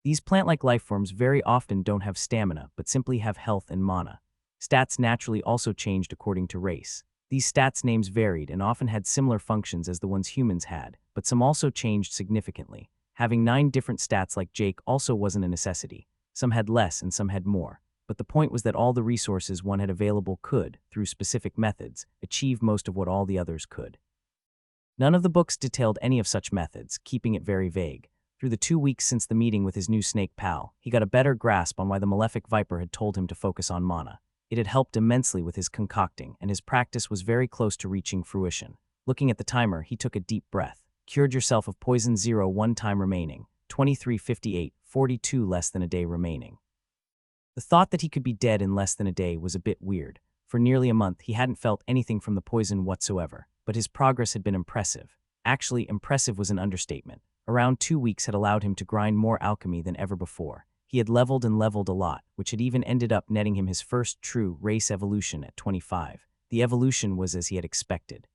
[SPEAKER 1] These plant-like lifeforms very often don't have stamina, but simply have health and mana. Stats naturally also changed according to race. These stats names varied and often had similar functions as the ones humans had, but some also changed significantly. Having 9 different stats like Jake also wasn't a necessity. Some had less and some had more. But the point was that all the resources one had available could, through specific methods, achieve most of what all the others could. None of the books detailed any of such methods, keeping it very vague. Through the 2 weeks since the meeting with his new snake pal, he got a better grasp on why the Malefic Viper had told him to focus on mana. It had helped immensely with his concocting, and his practice was very close to reaching fruition. Looking at the timer, he took a deep breath. Cured yourself of poison 0, 1 time remaining. 23:58, 42 less than a day remaining. The thought that he could be dead in less than a day was a bit weird. For nearly a month, he hadn't felt anything from the poison whatsoever, but his progress had been impressive. Actually, impressive was an understatement. Around 2 weeks had allowed him to grind more alchemy than ever before. He had leveled and leveled a lot, which had even ended up netting him his first true race evolution at 25. The evolution was as he had expected.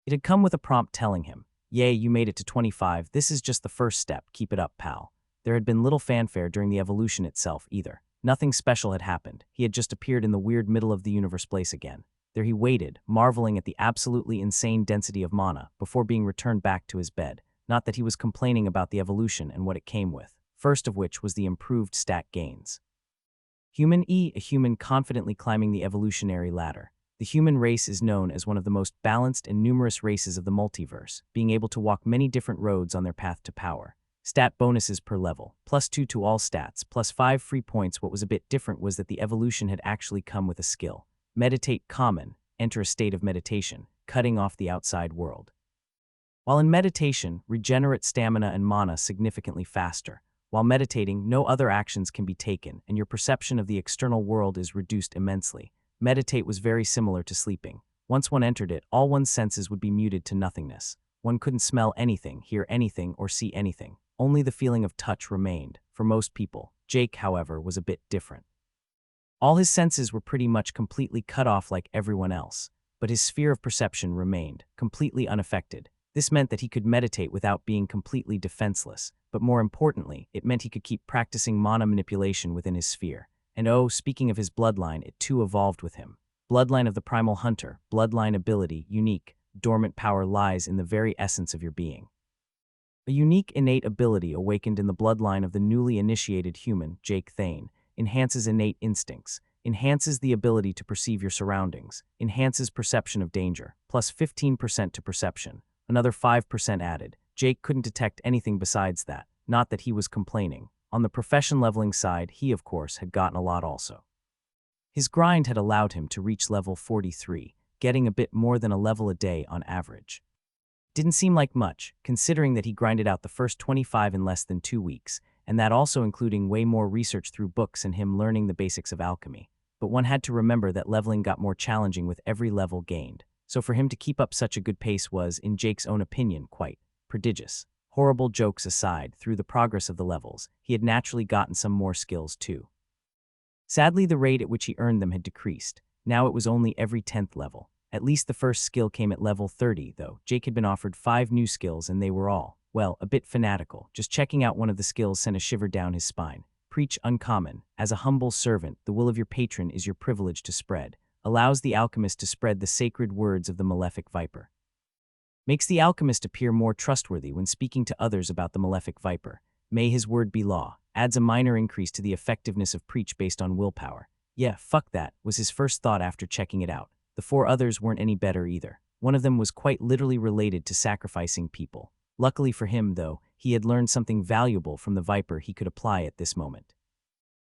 [SPEAKER 1] It had come with a prompt telling him, "Yay, you made it to 25, this is just the first step, keep it up, pal." There had been little fanfare during the evolution itself either. Nothing special had happened. He had just appeared in the weird middle of the universe place again. There he waited, marveling at the absolutely insane density of mana, before being returned back to his bed. Not that he was complaining about the evolution and what it came with, first of which was the improved stat gains. Human E, a human confidently climbing the evolutionary ladder. The human race is known as one of the most balanced and numerous races of the multiverse, being able to walk many different roads on their path to power. Stat bonuses per level, +2 to all stats, +5 free points. What was a bit different was that the evolution had actually come with a skill. Meditate common, enter a state of meditation, cutting off the outside world. While in meditation, regenerate stamina and mana significantly faster. While meditating, no other actions can be taken, and your perception of the external world is reduced immensely. Meditate was very similar to sleeping. Once one entered it, all one's senses would be muted to nothingness. One couldn't smell anything, hear anything, or see anything. Only the feeling of touch remained, for most people. Jake, however, was a bit different. All his senses were pretty much completely cut off like everyone else, but his sphere of perception remained, completely unaffected. This meant that he could meditate without being completely defenseless, but more importantly, it meant he could keep practicing mana manipulation within his sphere. And oh, speaking of his bloodline, it too evolved with him. Bloodline of the Primal Hunter, bloodline ability, unique, dormant power lies in the very essence of your being. A unique innate ability awakened in the bloodline of the newly initiated human, Jake Thayne, enhances innate instincts, enhances the ability to perceive your surroundings, enhances perception of danger, plus 15% to perception, another 5% added. Jake couldn't detect anything besides that, not that he was complaining. On the profession leveling side, he of course had gotten a lot also. His grind had allowed him to reach level 43, getting a bit more than a level a day on average. Didn't seem like much, considering that he grinded out the first 25 in less than 2 weeks, and that also including way more research through books and him learning the basics of alchemy. But one had to remember that leveling got more challenging with every level gained, so for him to keep up such a good pace was, in Jake's own opinion, quite prodigious. Horrible jokes aside, through the progress of the levels, he had naturally gotten some more skills too. Sadly, the rate at which he earned them had decreased. Now it was only every 10th level. At least the first skill came at level 30, though. Jake had been offered 5 new skills and they were all, well, a bit fanatical. Just checking out one of the skills sent a shiver down his spine. Preach uncommon. As a humble servant, the will of your patron is your privilege to spread. Allows the alchemist to spread the sacred words of the Malefic Viper. Makes the alchemist appear more trustworthy when speaking to others about the Malefic Viper. May his word be law. Adds a minor increase to the effectiveness of preach based on willpower. Yeah, fuck that, was his first thought after checking it out. The 4 others weren't any better either. One of them was quite literally related to sacrificing people. Luckily for him, though, he had learned something valuable from the Viper he could apply at this moment.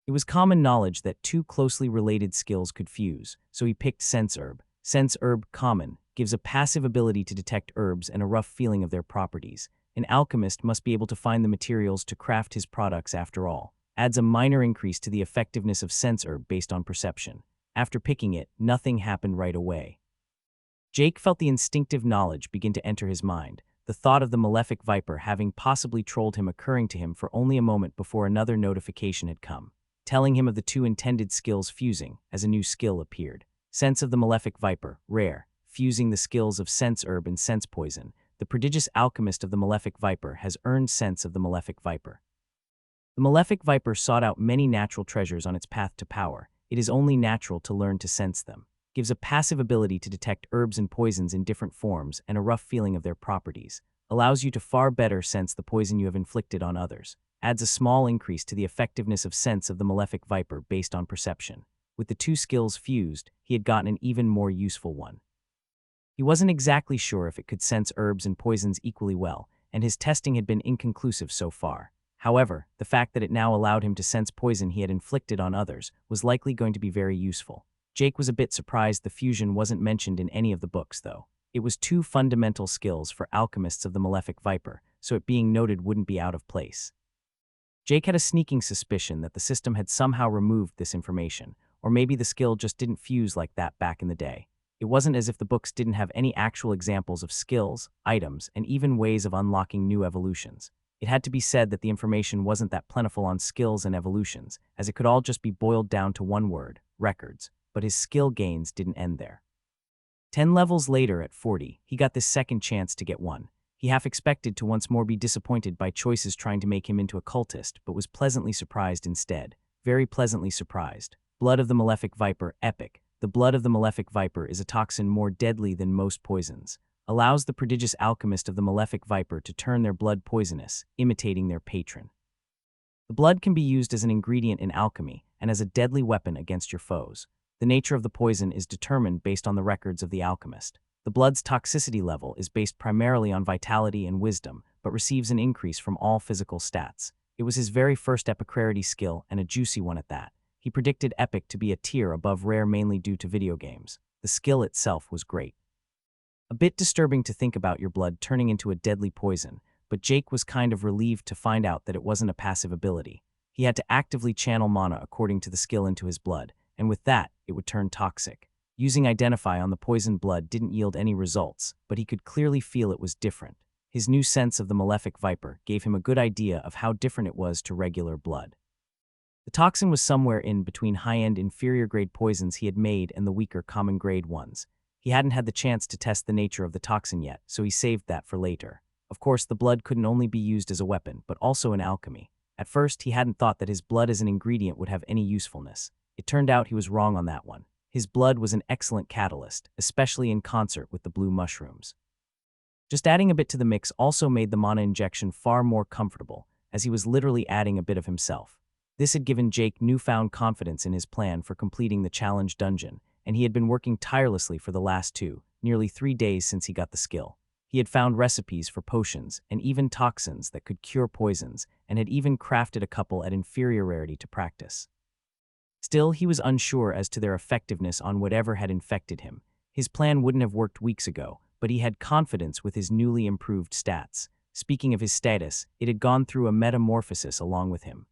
[SPEAKER 1] It was common knowledge that 2 closely related skills could fuse, so he picked Sense Herb. Sense herb common gives a passive ability to detect herbs and a rough feeling of their properties. An alchemist must be able to find the materials to craft his products after all. Adds a minor increase to the effectiveness of sense herb based on perception. After picking it, nothing happened right away. Jake felt the instinctive knowledge begin to enter his mind, the thought of the Malefic Viper having possibly trolled him occurring to him for only a moment before another notification had come, telling him of the two intended skills fusing as a new skill appeared. Sense of the Malefic Viper, rare, fusing the skills of sense herb and sense poison. The prodigious alchemist of the Malefic Viper has earned sense of the Malefic Viper. The Malefic Viper sought out many natural treasures on its path to power. It is only natural to learn to sense them. Gives a passive ability to detect herbs and poisons in different forms and a rough feeling of their properties. Allows you to far better sense the poison you have inflicted on others. Adds a small increase to the effectiveness of sense of the Malefic Viper based on perception. With the two skills fused, he had gotten an even more useful one. He wasn't exactly sure if it could sense herbs and poisons equally well, and his testing had been inconclusive so far. However, the fact that it now allowed him to sense poison he had inflicted on others was likely going to be very useful. Jake was a bit surprised the fusion wasn't mentioned in any of the books, though. It was two fundamental skills for alchemists of the Malefic Viper, so it being noted wouldn't be out of place. Jake had a sneaking suspicion that the system had somehow removed this information, or maybe the skill just didn't fuse like that back in the day. It wasn't as if the books didn't have any actual examples of skills, items, and even ways of unlocking new evolutions. It had to be said that the information wasn't that plentiful on skills and evolutions, as it could all just be boiled down to one word, records. But his skill gains didn't end there. 10 levels later at 40, he got this second chance to get one. He half expected to once more be disappointed by choices trying to make him into a cultist, but was pleasantly surprised instead. Very pleasantly surprised. Blood of the Malefic Viper, epic. The blood of the Malefic Viper is a toxin more deadly than most poisons. Allows the prodigious alchemist of the Malefic Viper to turn their blood poisonous, imitating their patron. The blood can be used as an ingredient in alchemy and as a deadly weapon against your foes. The nature of the poison is determined based on the records of the alchemist. The blood's toxicity level is based primarily on vitality and wisdom, but receives an increase from all physical stats. It was his very first epicrarity skill, and a juicy one at that. He predicted epic to be a tier above rare mainly due to video games. The skill itself was great. A bit disturbing to think about your blood turning into a deadly poison, but Jake was kind of relieved to find out that it wasn't a passive ability. He had to actively channel mana according to the skill into his blood, and with that, it would turn toxic. Using Identify on the poisoned blood didn't yield any results, but he could clearly feel it was different. His new sense of the Malefic Viper gave him a good idea of how different it was to regular blood. The toxin was somewhere in between high-end inferior-grade poisons he had made and the weaker common-grade ones. He hadn't had the chance to test the nature of the toxin yet, so he saved that for later. Of course, the blood couldn't only be used as a weapon, but also in alchemy. At first, he hadn't thought that his blood as an ingredient would have any usefulness. It turned out he was wrong on that one. His blood was an excellent catalyst, especially in concert with the blue mushrooms. Just adding a bit to the mix also made the mana injection far more comfortable, as he was literally adding a bit of himself. This had given Jake newfound confidence in his plan for completing the challenge dungeon, and he had been working tirelessly for the last nearly 3 days since he got the skill. He had found recipes for potions and even toxins that could cure poisons, and had even crafted a couple at inferior rarity to practice. Still, he was unsure as to their effectiveness on whatever had infected him. His plan wouldn't have worked weeks ago, but he had confidence with his newly improved stats. Speaking of his status, it had gone through a metamorphosis along with him.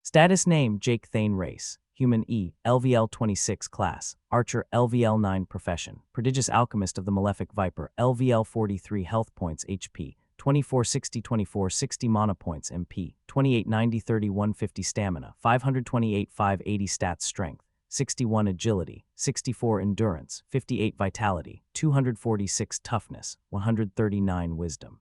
[SPEAKER 1] Status name, Jake Thayne race. Human E, LVL 26 class. Archer, LVL 9 profession. Prodigious alchemist of the Malefic Viper, LVL 43 health points HP. 2460 mana points MP, 2890 150 stamina, 528 580 stats strength, 61 agility, 64 endurance, 58 vitality, 246 toughness, 139 wisdom,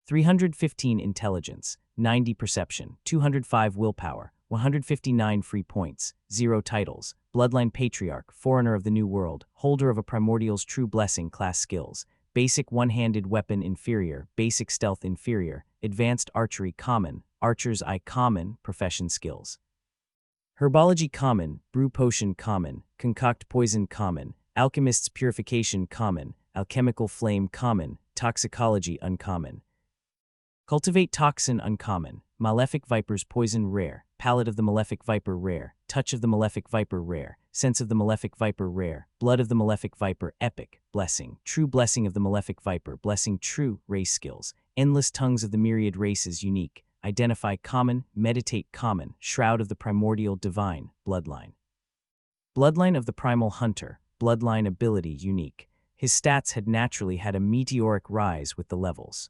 [SPEAKER 1] 315 intelligence, 90 perception, 205 willpower, 159 free points, 0 titles, bloodline patriarch, foreigner of the new world, holder of a primordial's true blessing class skills, basic one-handed weapon inferior, basic stealth inferior, advanced archery common, archer's eye common, profession skills. Herbology common, brew potion common, concoct poison common, alchemist's purification common, alchemical flame common, toxicology uncommon. Cultivate toxin uncommon, Malefic Viper's poison rare, palette of the Malefic Viper rare, touch of the Malefic Viper rare, sense of the Malefic Viper rare, blood of the Malefic Viper epic, blessing, true blessing of the Malefic Viper, blessing true, race skills, endless tongues of the myriad races unique, identify common, meditate common, shroud of the primordial divine, bloodline. Bloodline of the Primal Hunter, bloodline ability unique. His stats had naturally had a meteoric rise with the levels.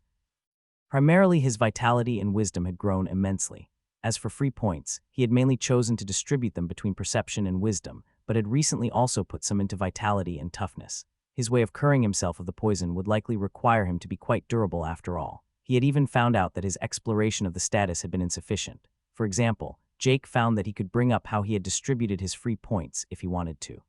[SPEAKER 1] Primarily his vitality and wisdom had grown immensely. As for free points, he had mainly chosen to distribute them between perception and wisdom, but had recently also put some into vitality and toughness. His way of curing himself of the poison would likely require him to be quite durable after all. He had even found out that his exploration of the status had been insufficient. For example, Jake found that he could bring up how he had distributed his free points if he wanted to.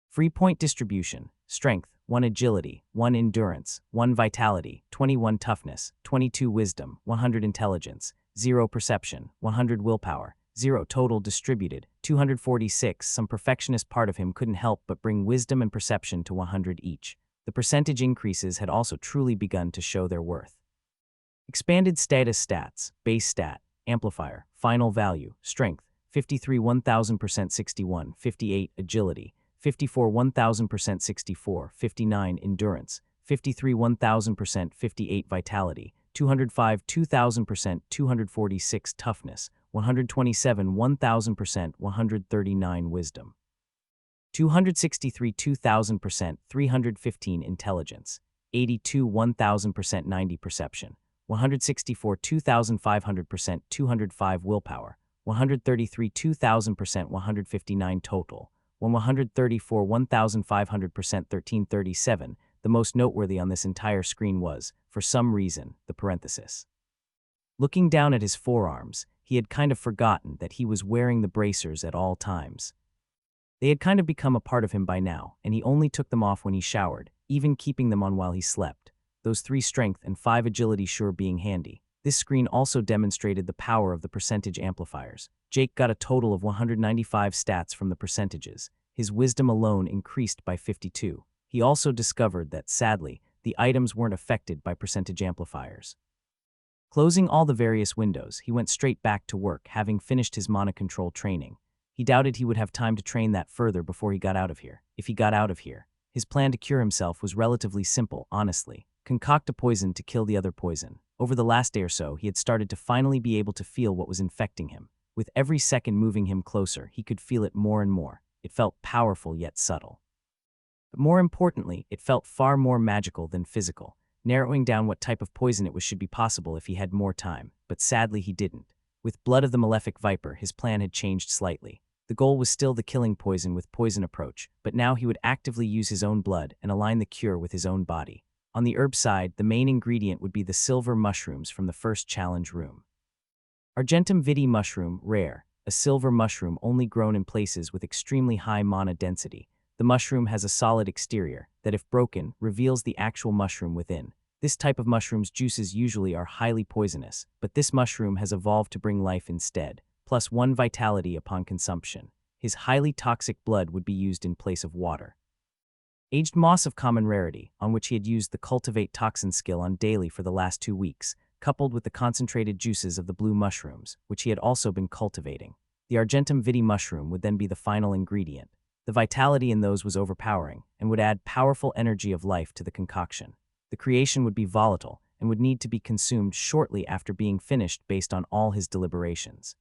[SPEAKER 1] Free point distribution: strength, 1 agility, 1 endurance, 1 vitality, 21 toughness, 22 wisdom, 100 intelligence, 0 perception, 100 willpower, 0 total distributed, 246. Some perfectionist part of him couldn't help but bring wisdom and perception to 100 each. The percentage increases had also truly begun to show their worth. Expanded status stats: base stat, amplifier, final value, strength, 53 1000% 61, 58 agility, 54 1000% 64, 59 endurance, 53 1000% 58 vitality, 205 2000% 246 toughness, 127 1000% 139 wisdom, 263 2000% 315 intelligence, 82 1000% 90 perception, 164 2500% 205 willpower, 133 2000% 159 total, 134 1500% 1337. The most noteworthy on this entire screen was, for some reason, the parenthesis. Looking down at his forearms, he had kind of forgotten that he was wearing the bracers at all times. They had kind of become a part of him by now, and he only took them off when he showered, even keeping them on while he slept. Those 3 strength and 5 agility sure being handy. This screen also demonstrated the power of the percentage amplifiers. Jake got a total of 195 stats from the percentages. His wisdom alone increased by 52. He also discovered that, sadly, the items weren't affected by percentage amplifiers. Closing all the various windows, he went straight back to work, having finished his mana control training. He doubted he would have time to train that further before he got out of here. If he got out of here, his plan to cure himself was relatively simple, honestly. Concoct a poison to kill the other poison. Over the last day or so, he had started to finally be able to feel what was infecting him. With every second moving him closer, he could feel it more and more. It felt powerful yet subtle. But more importantly, it felt far more magical than physical. Narrowing down what type of poison it was should be possible if he had more time, but sadly he didn't. With blood of the Malefic Viper, his plan had changed slightly. The goal was still the killing poison with poison approach, but now he would actively use his own blood and align the cure with his own body. On the herb side, the main ingredient would be the silver mushrooms from the first challenge room. Argentum vitae mushroom, rare, a silver mushroom only grown in places with extremely high mana density. The mushroom has a solid exterior that, if broken, reveals the actual mushroom within. This type of mushroom's juices usually are highly poisonous, but this mushroom has evolved to bring life instead, plus 1 vitality upon consumption. His highly toxic blood would be used in place of water. Aged moss of common rarity, on which he had used the cultivate toxin skill on daily for the last 2 weeks, coupled with the concentrated juices of the blue mushrooms, which he had also been cultivating. The Argentum vitae mushroom would then be the final ingredient. The vitality in those was overpowering, and would add powerful energy of life to the concoction. The creation would be volatile, and would need to be consumed shortly after being finished based on all his deliberations.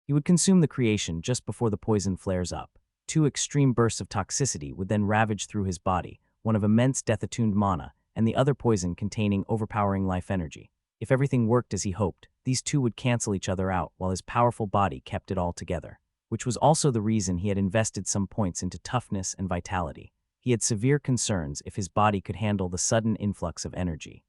[SPEAKER 1] He would consume the creation just before the poison flares up. 2 extreme bursts of toxicity would then ravage through his body, one of immense death-attuned mana, and the other poison containing overpowering life energy. If everything worked as he hoped, these 2 would cancel each other out while his powerful body kept it all together, which was also the reason he had invested some points into toughness and vitality. He had severe concerns if his body could handle the sudden influx of energy.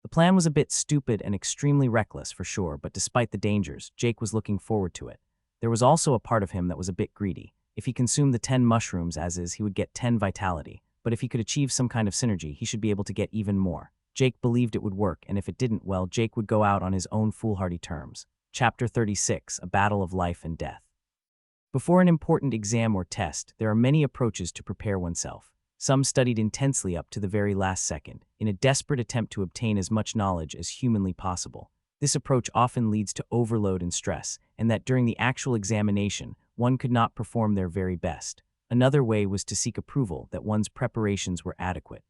[SPEAKER 1] The plan was a bit stupid and extremely reckless for sure, but despite the dangers, Jake was looking forward to it. There was also a part of him that was a bit greedy. If he consumed the 10 mushrooms as is, he would get 10 vitality, but if he could achieve some kind of synergy, he should be able to get even more. Jake believed it would work, and if it didn't, well, Jake would go out on his own foolhardy terms. Chapter 36, A Battle of Life and Death. Before an important exam or test, there are many approaches to prepare oneself. Some studied intensely up to the very last second, in a desperate attempt to obtain as much knowledge as humanly possible. This approach often leads to overload and stress, and that during the actual examination, one could not perform their very best. Another way was to seek approval that one's preparations were adequate.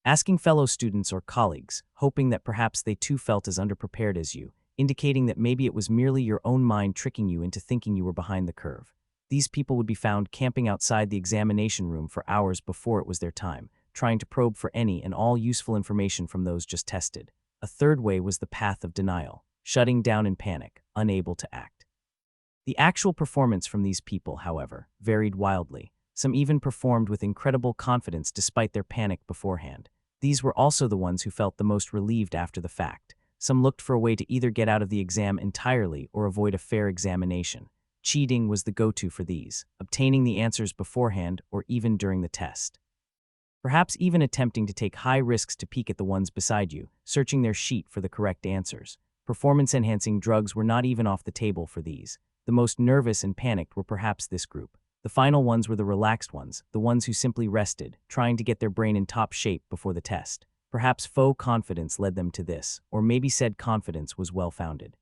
[SPEAKER 1] Asking fellow students or colleagues, hoping that perhaps they too felt as underprepared as you, indicating that maybe it was merely your own mind tricking you into thinking you were behind the curve. These people would be found camping outside the examination room for hours before it was their time, trying to probe for any and all useful information from those just tested. A third way was the path of denial, shutting down in panic, unable to act. The actual performance from these people, however, varied wildly. Some even performed with incredible confidence despite their panic beforehand. These were also the ones who felt the most relieved after the fact. Some looked for a way to either get out of the exam entirely or avoid a fair examination. Cheating was the go-to for these, obtaining the answers beforehand or even during the test. Perhaps even attempting to take high risks to peek at the ones beside you, searching their sheet for the correct answers. Performance-enhancing drugs were not even off the table for these. The most nervous and panicked were perhaps this group. The final ones were the relaxed ones, the ones who simply rested, trying to get their brain in top shape before the test. Perhaps faux confidence led them to this, or maybe said confidence was well-founded.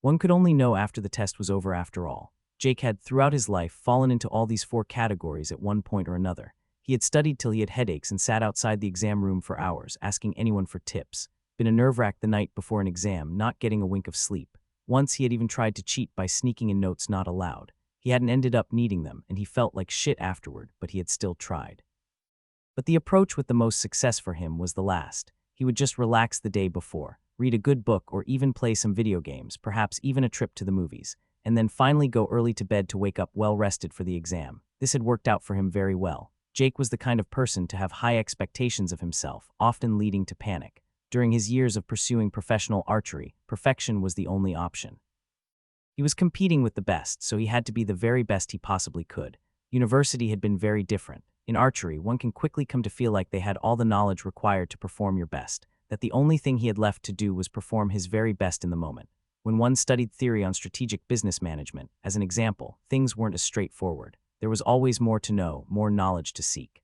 [SPEAKER 1] One could only know after the test was over after all. Jake had, throughout his life, fallen into all these 4 categories at one point or another. He had studied till he had headaches and sat outside the exam room for hours, asking anyone for tips. Been a nerve-wrack the night before an exam, not getting a wink of sleep. Once he had even tried to cheat by sneaking in notes not allowed. He hadn't ended up needing them, and he felt like shit afterward, but he had still tried. But the approach with the most success for him was the last. He would just relax the day before, read a good book or even play some video games, perhaps even a trip to the movies, and then finally go early to bed to wake up well-rested for the exam. This had worked out for him very well. Jake was the kind of person to have high expectations of himself, often leading to panic. During his years of pursuing professional archery, perfection was the only option. He was competing with the best, so he had to be the very best he possibly could. University had been very different. In archery, one can quickly come to feel like they had all the knowledge required to perform your best, that the only thing he had left to do was perform his very best in the moment. When one studied theory on strategic business management, as an example, things weren't as straightforward. There was always more to know, more knowledge to seek.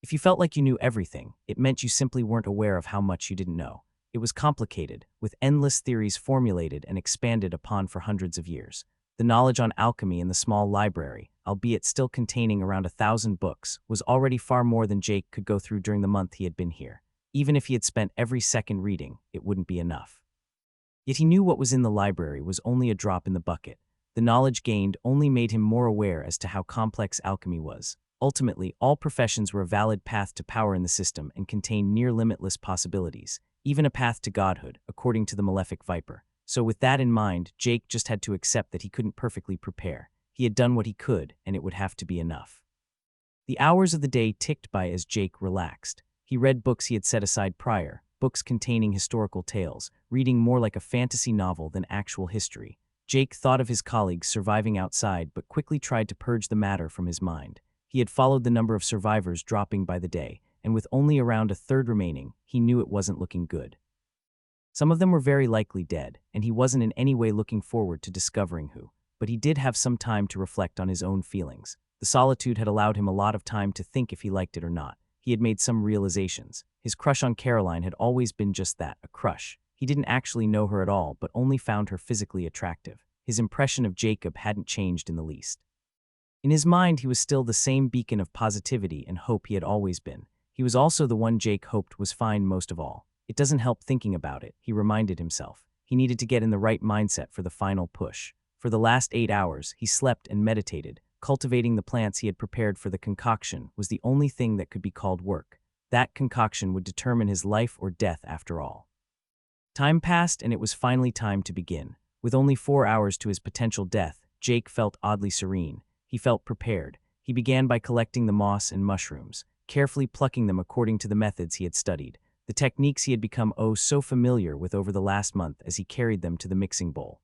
[SPEAKER 1] If you felt like you knew everything, it meant you simply weren't aware of how much you didn't know. It was complicated, with endless theories formulated and expanded upon for hundreds of years. The knowledge on alchemy in the small library, albeit still containing around 1,000 books, was already far more than Jake could go through during the month he had been here. Even if he had spent every second reading, it wouldn't be enough. Yet he knew what was in the library was only a drop in the bucket. The knowledge gained only made him more aware as to how complex alchemy was. Ultimately, all professions were a valid path to power in the system and contained near-limitless possibilities, even a path to godhood, according to the Malefic Viper. So with that in mind, Jake just had to accept that he couldn't perfectly prepare. He had done what he could, and it would have to be enough. The hours of the day ticked by as Jake relaxed. He read books he had set aside prior, books containing historical tales, reading more like a fantasy novel than actual history. Jake thought of his colleagues surviving outside but quickly tried to purge the matter from his mind. He had followed the number of survivors dropping by the day, and with only around a third remaining, he knew it wasn't looking good. Some of them were very likely dead, and he wasn't in any way looking forward to discovering who, but he did have some time to reflect on his own feelings. The solitude had allowed him a lot of time to think if he liked it or not. He had made some realizations. His crush on Caroline had always been just that, a crush. He didn't actually know her at all, but only found her physically attractive. His impression of Jacob hadn't changed in the least. In his mind, he was still the same beacon of positivity and hope he had always been. He was also the one Jake hoped was fine most of all. It doesn't help thinking about it, he reminded himself. He needed to get in the right mindset for the final push. For the last 8 hours, he slept and meditated. Cultivating the plants he had prepared for the concoction was the only thing that could be called work. That concoction would determine his life or death after all. Time passed, and it was finally time to begin. With only 4 hours to his potential death, Jake felt oddly serene. He felt prepared. He began by collecting the moss and mushrooms, carefully plucking them according to the methods he had studied, the techniques he had become so familiar with over the last month as he carried them to the mixing bowl.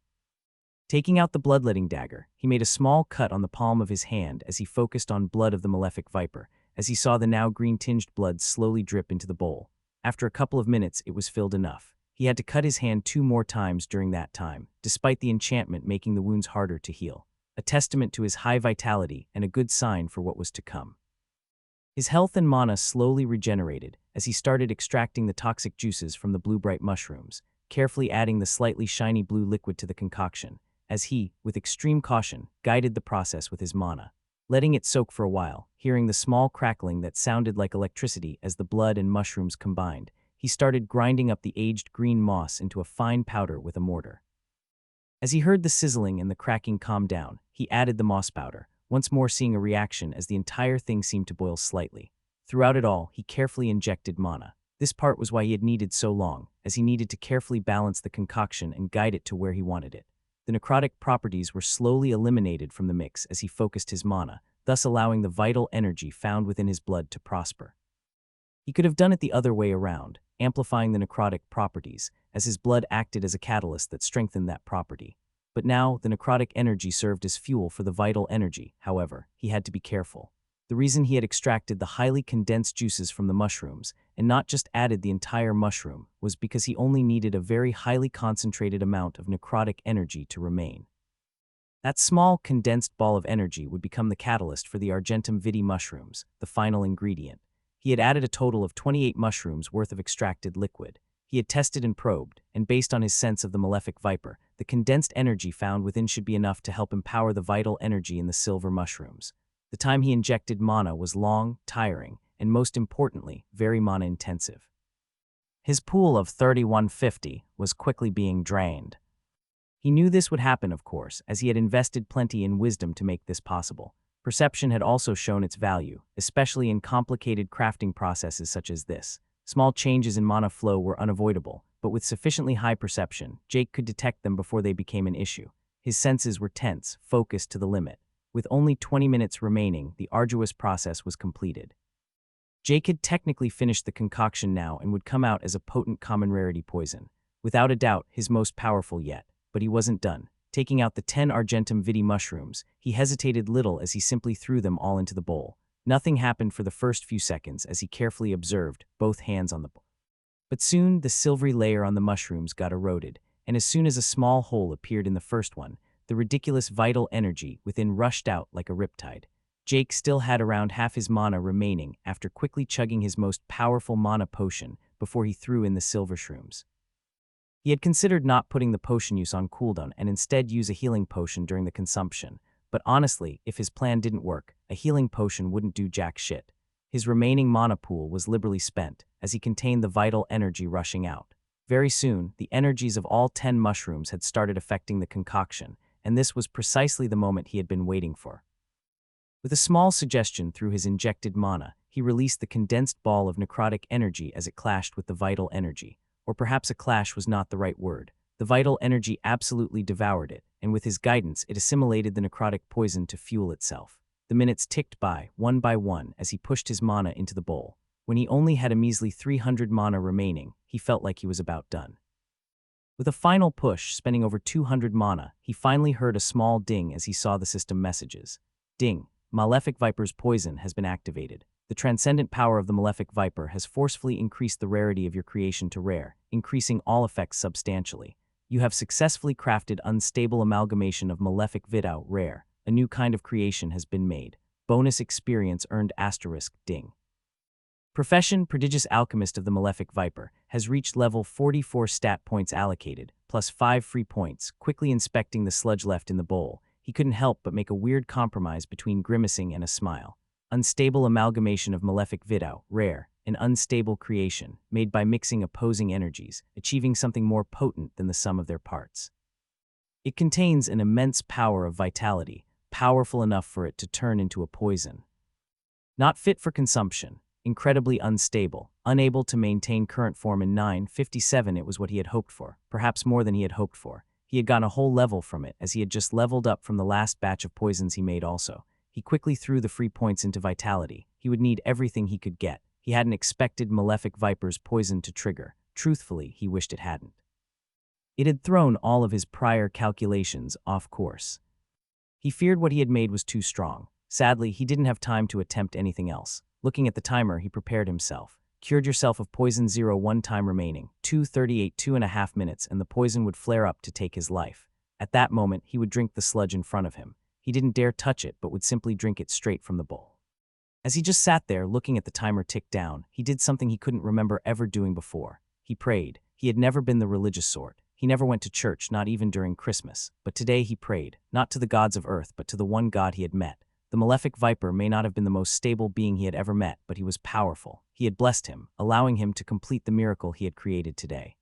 [SPEAKER 1] Taking out the bloodletting dagger, he made a small cut on the palm of his hand as he focused on blood of the Malefic Viper, as he saw the now green-tinged blood slowly drip into the bowl. After a couple of minutes, it was filled enough. He had to cut his hand 2 more times during that time, despite the enchantment making the wounds harder to heal, a testament to his high vitality and a good sign for what was to come. His health and mana slowly regenerated as he started extracting the toxic juices from the blue-bright mushrooms. carefully adding the slightly shiny blue liquid to the concoction, as he, with extreme caution, guided the process with his mana. Letting it soak for a while, hearing the small crackling that sounded like electricity as the blood and mushrooms combined, he started grinding up the aged green moss into a fine powder with a mortar. As he heard the sizzling and the cracking calm down, he added the moss powder, once more seeing a reaction as the entire thing seemed to boil slightly. Throughout it all, he carefully injected mana. This part was why he had needed so long, as he needed to carefully balance the concoction and guide it to where he wanted it. The necrotic properties were slowly eliminated from the mix as he focused his mana, thus allowing the vital energy found within his blood to prosper. He could have done it the other way around, amplifying the necrotic properties, as his blood acted as a catalyst that strengthened that property. But now, the necrotic energy served as fuel for the vital energy. However, he had to be careful. The reason he had extracted the highly condensed juices from the mushrooms, and not just added the entire mushroom, was because he only needed a very highly concentrated amount of necrotic energy to remain. That small, condensed ball of energy would become the catalyst for the Argentum vitae mushrooms, the final ingredient. He had added a total of 28 mushrooms worth of extracted liquid. He had tested and probed, and based on his sense of the Malefic Viper, the condensed energy found within should be enough to help empower the vital energy in the silver mushrooms. The time he injected mana was long, tiring, and most importantly, very mana-intensive. His pool of 3150 was quickly being drained. He knew this would happen, of course, as he had invested plenty in wisdom to make this possible. Perception had also shown its value, especially in complicated crafting processes such as this. Small changes in mana flow were unavoidable, but with sufficiently high perception, Jake could detect them before they became an issue. His senses were tense, focused to the limit. With only 20 minutes remaining, the arduous process was completed. Jake had technically finished the concoction now and would come out as a potent common rarity poison. Without a doubt, his most powerful yet. But he wasn't done. Taking out the 10 Argentum vitae mushrooms, he hesitated little as he simply threw them all into the bowl. Nothing happened for the first few seconds as he carefully observed, both hands on the bowl. But soon the silvery layer on the mushrooms got eroded, and as soon as a small hole appeared in the first one, the ridiculous vital energy within rushed out like a riptide. Jake still had around half his mana remaining after quickly chugging his most powerful mana potion before he threw in the silver shrooms. He had considered not putting the potion use on cooldown and instead use a healing potion during the consumption, but honestly, if his plan didn't work, a healing potion wouldn't do jack shit. His remaining mana pool was liberally spent, as he contained the vital energy rushing out. Very soon, the energies of all 10 mushrooms had started affecting the concoction, and this was precisely the moment he had been waiting for. With a small suggestion through his injected mana, he released the condensed ball of necrotic energy as it clashed with the vital energy. Or perhaps a clash was not the right word. The vital energy absolutely devoured it, and with his guidance, it assimilated the necrotic poison to fuel itself. The minutes ticked by one, as he pushed his mana into the bowl. When he only had a measly 300 mana remaining, he felt like he was about done. With a final push, spending over 200 mana, he finally heard a small ding as he saw the system messages. Ding. Malefic Viper's poison has been activated. The transcendent power of the Malefic Viper has forcefully increased the rarity of your creation to rare, increasing all effects substantially. You have successfully crafted unstable amalgamation of Malefic Viper rare. A new kind of creation has been made. Bonus experience earned ** ding. Profession Prodigious Alchemist of the Malefic Viper has reached level 44 stat points allocated, plus 5 free points. Quickly inspecting the sludge left in the bowl, he couldn't help but make a weird compromise between grimacing and a smile. Unstable amalgamation of Malefic Viper rare, an unstable creation, made by mixing opposing energies, achieving something more potent than the sum of their parts. It contains an immense power of vitality, powerful enough for it to turn into a poison. Not fit for consumption, incredibly unstable, unable to maintain current form in 957. It was what he had hoped for, perhaps more than he had hoped for. He had gotten a whole level from it, as he had just leveled up from the last batch of poisons he made also. He quickly threw the free points into vitality. He would need everything he could get. He hadn't expected Malefic Viper's poison to trigger. Truthfully, he wished it hadn't. It had thrown all of his prior calculations off course. He feared what he had made was too strong. Sadly, he didn't have time to attempt anything else. Looking at the timer, he prepared himself. Cured yourself of poison 0 1 time remaining, 2:38 2.5 minutes, and the poison would flare up to take his life. At that moment, he would drink the sludge in front of him. He didn't dare touch it, but would simply drink it straight from the bowl. As he just sat there, looking at the timer tick down, he did something he couldn't remember ever doing before. He prayed. He had never been the religious sort. He never went to church, not even during Christmas. But today he prayed, not to the gods of earth, but to the one God he had met. The Malefic Viper may not have been the most stable being he had ever met, but he was powerful. He had blessed him, allowing him to complete the miracle he had created today.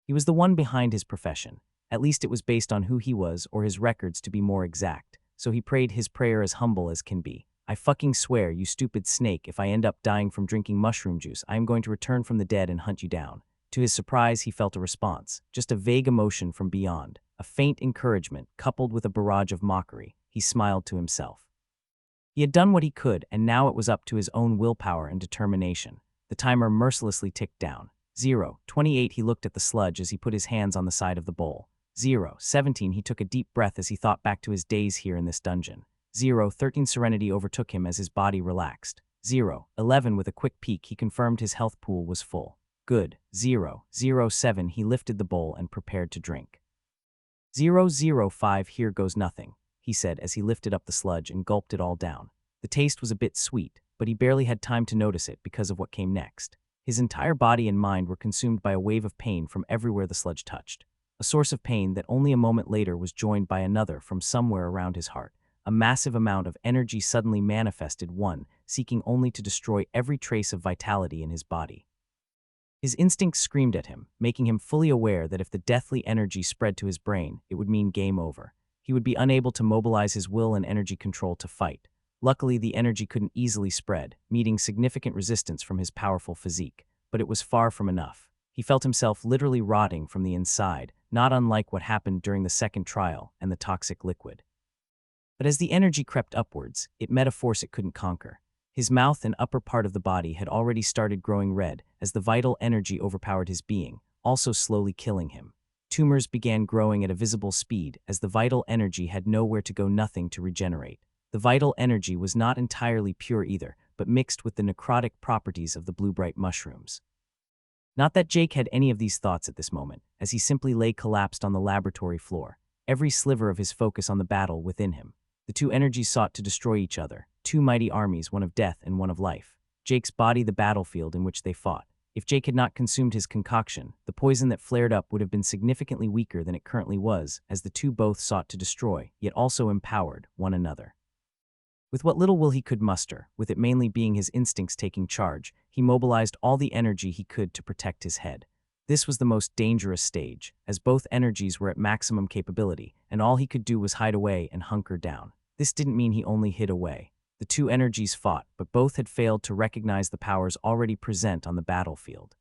[SPEAKER 1] He was the one behind his profession. At least it was based on who he was, or his records to be more exact. So he prayed his prayer as humble as can be. I fucking swear, you stupid snake, if I end up dying from drinking mushroom juice, I am going to return from the dead and hunt you down. To his surprise, he felt a response, just a vague emotion from beyond, a faint encouragement coupled with a barrage of mockery. He smiled to himself. He had done what he could, and now it was up to his own willpower and determination. The timer mercilessly ticked down. 0:28 he looked at the sludge as he put his hands on the side of the bowl. 0:17 he took a deep breath as he thought back to his days here in this dungeon. 0:13 serenity overtook him as his body relaxed. 0:11 with a quick peek he confirmed his health pool was full. Good. 0:07 he lifted the bowl and prepared to drink. 0:05 here goes nothing, he said as he lifted up the sludge and gulped it all down. The taste was a bit sweet, but he barely had time to notice it because of what came next. His entire body and mind were consumed by a wave of pain from everywhere the sludge touched. A source of pain that only a moment later was joined by another from somewhere around his heart. A massive amount of energy suddenly manifested, one seeking only to destroy every trace of vitality in his body. His instincts screamed at him, making him fully aware that if the deathly energy spread to his brain, it would mean game over. He would be unable to mobilize his will and energy control to fight. Luckily, the energy couldn't easily spread, meeting significant resistance from his powerful physique, but it was far from enough. He felt himself literally rotting from the inside, not unlike what happened during the second trial and the toxic liquid. But as the energy crept upwards, it met a force it couldn't conquer. His mouth and upper part of the body had already started growing red as the vital energy overpowered his being, also slowly killing him. Tumors began growing at a visible speed as the vital energy had nowhere to go, nothing to regenerate. The vital energy was not entirely pure either, but mixed with the necrotic properties of the blue-bright mushrooms. Not that Jake had any of these thoughts at this moment, as he simply lay collapsed on the laboratory floor, every sliver of his focus on the battle within him. The two energies sought to destroy each other, two mighty armies, one of death and one of life. Jake's body the battlefield in which they fought. If Jake had not consumed his concoction, the poison that flared up would have been significantly weaker than it currently was, as the two both sought to destroy, yet also empowered, one another. With what little will he could muster, with it mainly being his instincts taking charge, he mobilized all the energy he could to protect his head. This was the most dangerous stage, as both energies were at maximum capability, and all he could do was hide away and hunker down. This didn't mean he only hid away. The two energies fought, but both had failed to recognize the powers already present on the battlefield.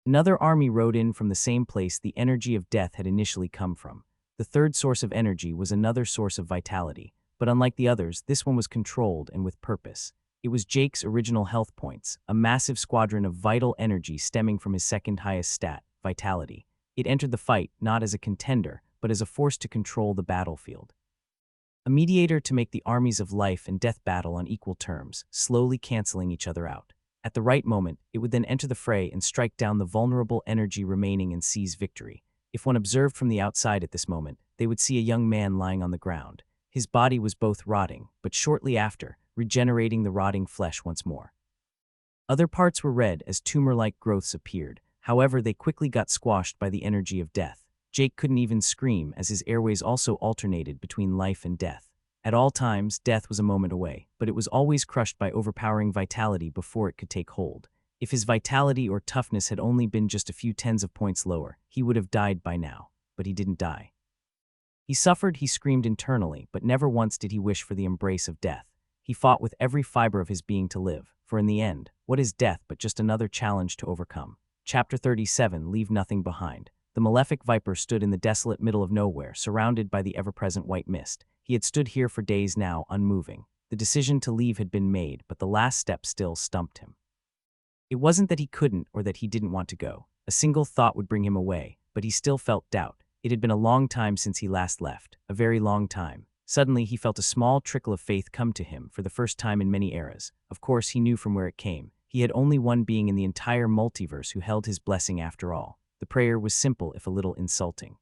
[SPEAKER 1] Another army rode in from the same place the energy of death had initially come from. The third source of energy was another source of vitality, but unlike the others, this one was controlled and with purpose. It was Jake's original health points, a massive squadron of vital energy stemming from his second highest stat, vitality. It entered the fight not as a contender, but as a force to control the battlefield. A mediator to make the armies of life and death battle on equal terms, slowly canceling each other out. At the right moment, it would then enter the fray and strike down the vulnerable energy remaining and seize victory. If one observed from the outside at this moment, they would see a young man lying on the ground. His body was both rotting, but shortly after, regenerating the rotting flesh once more. Other parts were red as tumor-like growths appeared, however they quickly got squashed by the energy of death. Jake couldn't even scream as his airways also alternated between life and death. At all times, death was a moment away, but it was always crushed by overpowering vitality before it could take hold. If his vitality or toughness had only been just a few tens of points lower, he would have died by now, but he didn't die. He suffered, he screamed internally, but never once did he wish for the embrace of death. He fought with every fiber of his being to live, for in the end, what is death but just another challenge to overcome? Chapter 37, Leave Nothing Behind. The Malefic Viper stood in the desolate middle of nowhere, surrounded by the ever-present white mist. He had stood here for days now, unmoving. The decision to leave had been made, but the last step still stumped him. It wasn't that he couldn't or that he didn't want to go. A single thought would bring him away, but he still felt doubt. It had been a long time since he last left, a very long time. Suddenly, he felt a small trickle of faith come to him for the first time in many eras. Of course, he knew from where it came. He had only one being in the entire multiverse who held his blessing after all. The prayer was simple if a little insulting.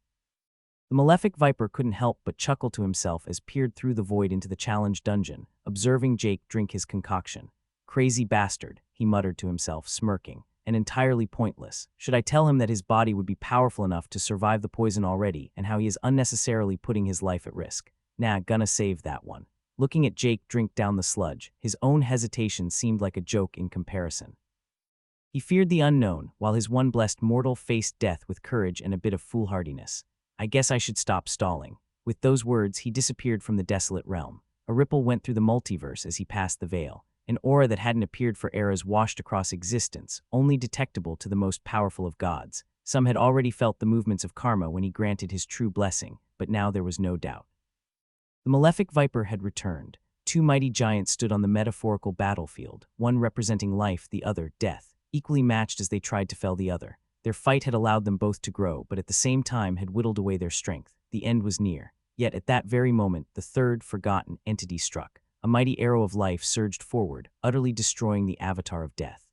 [SPEAKER 1] The Malefic Viper couldn't help but chuckle to himself as peered through the void into the challenge dungeon, observing Jake drink his concoction. Crazy bastard, he muttered to himself, smirking. and entirely pointless. Should I tell him that his body would be powerful enough to survive the poison already and how he is unnecessarily putting his life at risk? Nah, gonna save that one. Looking at Jake drink down the sludge, his own hesitation seemed like a joke in comparison. He feared the unknown, while his one blessed mortal faced death with courage and a bit of foolhardiness. I guess I should stop stalling. With those words, he disappeared from the desolate realm. A ripple went through the multiverse as he passed the veil. An aura that hadn't appeared for eras washed across existence, only detectable to the most powerful of gods. Some had already felt the movements of karma when he granted his true blessing, but now there was no doubt. The Malefic Viper had returned. Two mighty giants stood on the metaphorical battlefield, one representing life, the other death, equally matched as they tried to fell the other. Their fight had allowed them both to grow, but at the same time had whittled away their strength. The end was near. Yet at that very moment, the third, forgotten entity struck. A mighty arrow of life surged forward, utterly destroying the avatar of death.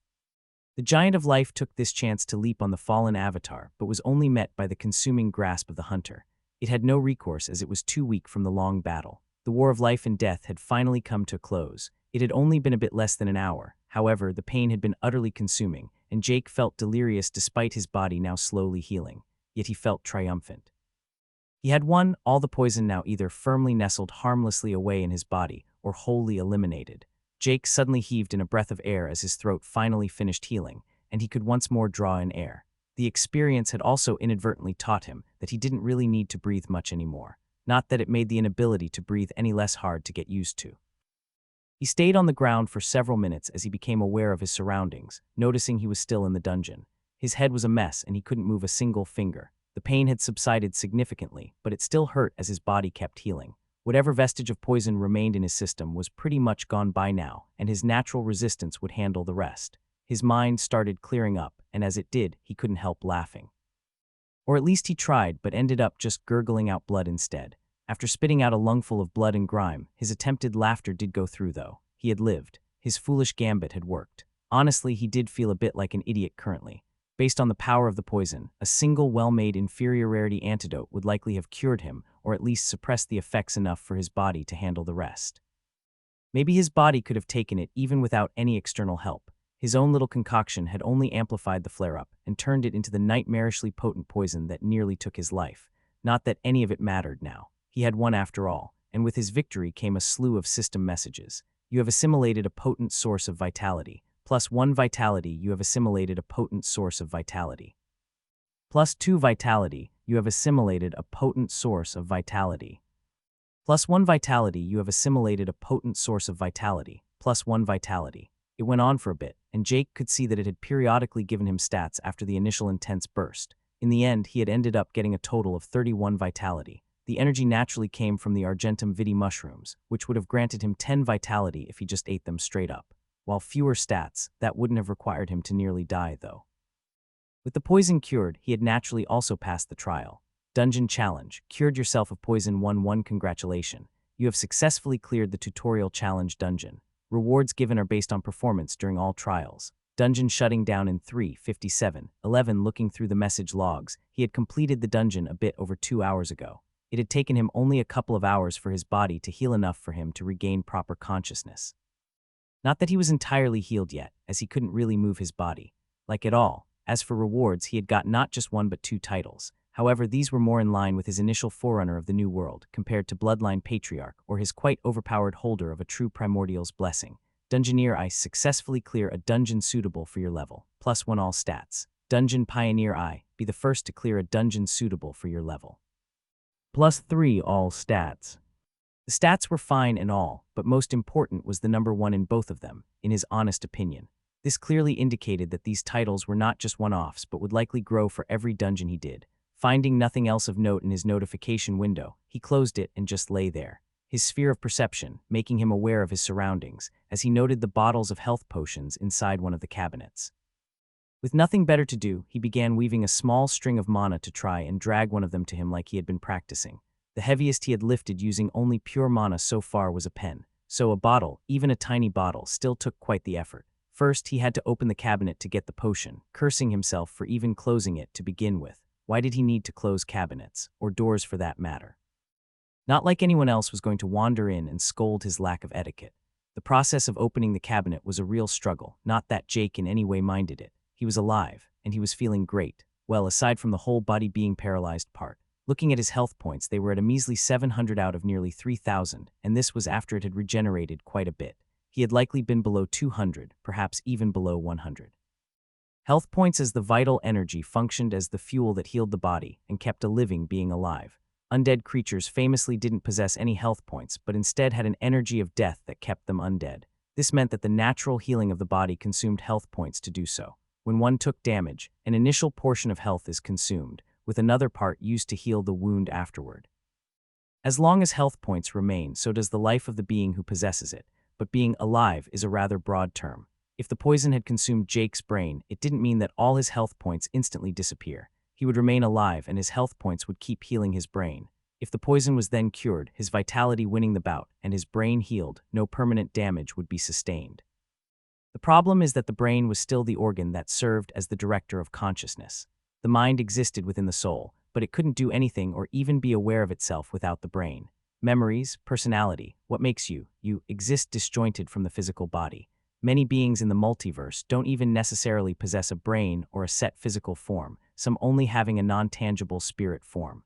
[SPEAKER 1] The giant of life took this chance to leap on the fallen avatar, but was only met by the consuming grasp of the hunter. It had no recourse as it was too weak from the long battle. The war of life and death had finally come to a close. It had only been a bit less than an hour. However, the pain had been utterly consuming, and Jake felt delirious despite his body now slowly healing. Yet he felt triumphant. He had won, all the poison now either firmly nestled harmlessly away in his body or wholly eliminated. Jake suddenly heaved in a breath of air as his throat finally finished healing, and he could once more draw in air. The experience had also inadvertently taught him that he didn't really need to breathe much anymore. Not that it made the inability to breathe any less hard to get used to. He stayed on the ground for several minutes as he became aware of his surroundings, noticing he was still in the dungeon. His head was a mess and he couldn't move a single finger. The pain had subsided significantly, but it still hurt as his body kept healing. Whatever vestige of poison remained in his system was pretty much gone by now, and his natural resistance would handle the rest. His mind started clearing up, and as it did, he couldn't help laughing. Or at least he tried, but ended up just gurgling out blood instead. After spitting out a lungful of blood and grime, his attempted laughter did go through though. He had lived. His foolish gambit had worked. Honestly, he did feel a bit like an idiot currently. Based on the power of the poison, a single well-made inferior rarity antidote would likely have cured him, or at least suppressed the effects enough for his body to handle the rest. Maybe his body could have taken it even without any external help. His own little concoction had only amplified the flare-up and turned it into the nightmarishly potent poison that nearly took his life. Not that any of it mattered now. He had won after all, and with his victory came a slew of system messages. You have assimilated a potent source of vitality. +1 vitality, you have assimilated a potent source of vitality. +2 vitality, you have assimilated a potent source of vitality. +1 vitality, you have assimilated a potent source of vitality. +1 vitality. It went on for a bit, and Jake could see that it had periodically given him stats after the initial intense burst. In the end, he had ended up getting a total of 31 vitality. The energy naturally came from the Argentum vitae mushrooms, which would have granted him 10 vitality if he just ate them straight up. While fewer stats, that wouldn't have required him to nearly die, though. With the poison cured, he had naturally also passed the trial. Dungeon Challenge. Cured yourself of poison 1-1. Congratulations. You have successfully cleared the tutorial challenge dungeon. Rewards given are based on performance during all trials. Dungeon shutting down in 3:57:11. Looking through the message logs, he had completed the dungeon a bit over 2 hours ago. It had taken him only a couple of hours for his body to heal enough for him to regain proper consciousness. Not that he was entirely healed yet, as he couldn't really move his body. Like at all. As for rewards, he had got not just one but 2 titles. However, these were more in line with his initial forerunner of the New World, compared to Bloodline Patriarch or his quite overpowered holder of a true Primordial's Blessing. Dungeoneer I. Successfully clear a dungeon suitable for your level. +1 all stats. Dungeon Pioneer I. Be the first to clear a dungeon suitable for your level. +3 all stats. The stats were fine and all, but most important was the number 1 in both of them, in his honest opinion. This clearly indicated that these titles were not just one-offs but would likely grow for every dungeon he did. Finding nothing else of note in his notification window, he closed it and just lay there. His sphere of perception, making him aware of his surroundings, as he noted the bottles of health potions inside one of the cabinets. With nothing better to do, he began weaving a small string of mana to try and drag one of them to him like he had been practicing. The heaviest he had lifted using only pure mana so far was a pen, so a bottle, even a tiny bottle, still took quite the effort. First, he had to open the cabinet to get the potion, cursing himself for even closing it to begin with. Why did he need to close cabinets, or doors for that matter? Not like anyone else was going to wander in and scold his lack of etiquette. The process of opening the cabinet was a real struggle, not that Jake in any way minded it. He was alive, and he was feeling great. Well, aside from the whole body being paralyzed part. Looking at his health points, they were at a measly 700 out of nearly 3,000, and this was after it had regenerated quite a bit. He had likely been below 200, perhaps even below 100. Health points as the vital energy functioned as the fuel that healed the body and kept a living being alive. Undead creatures famously didn't possess any health points, but instead had an energy of death that kept them undead. This meant that the natural healing of the body consumed health points to do so. When one took damage, an initial portion of health is consumed, with another part used to heal the wound afterward. As long as health points remain, so does the life of the being who possesses it, but being alive is a rather broad term. If the poison had consumed Jake's brain, it didn't mean that all his health points instantly disappear. He would remain alive and his health points would keep healing his brain. If the poison was then cured, his vitality winning the bout, and his brain healed, no permanent damage would be sustained. The problem is that the brain was still the organ that served as the director of consciousness. The mind existed within the soul, but it couldn't do anything or even be aware of itself without the brain. Memories, personality, what makes you exist disjointed from the physical body. Many beings in the multiverse don't even necessarily possess a brain or a set physical form, some only having a non-tangible spirit form.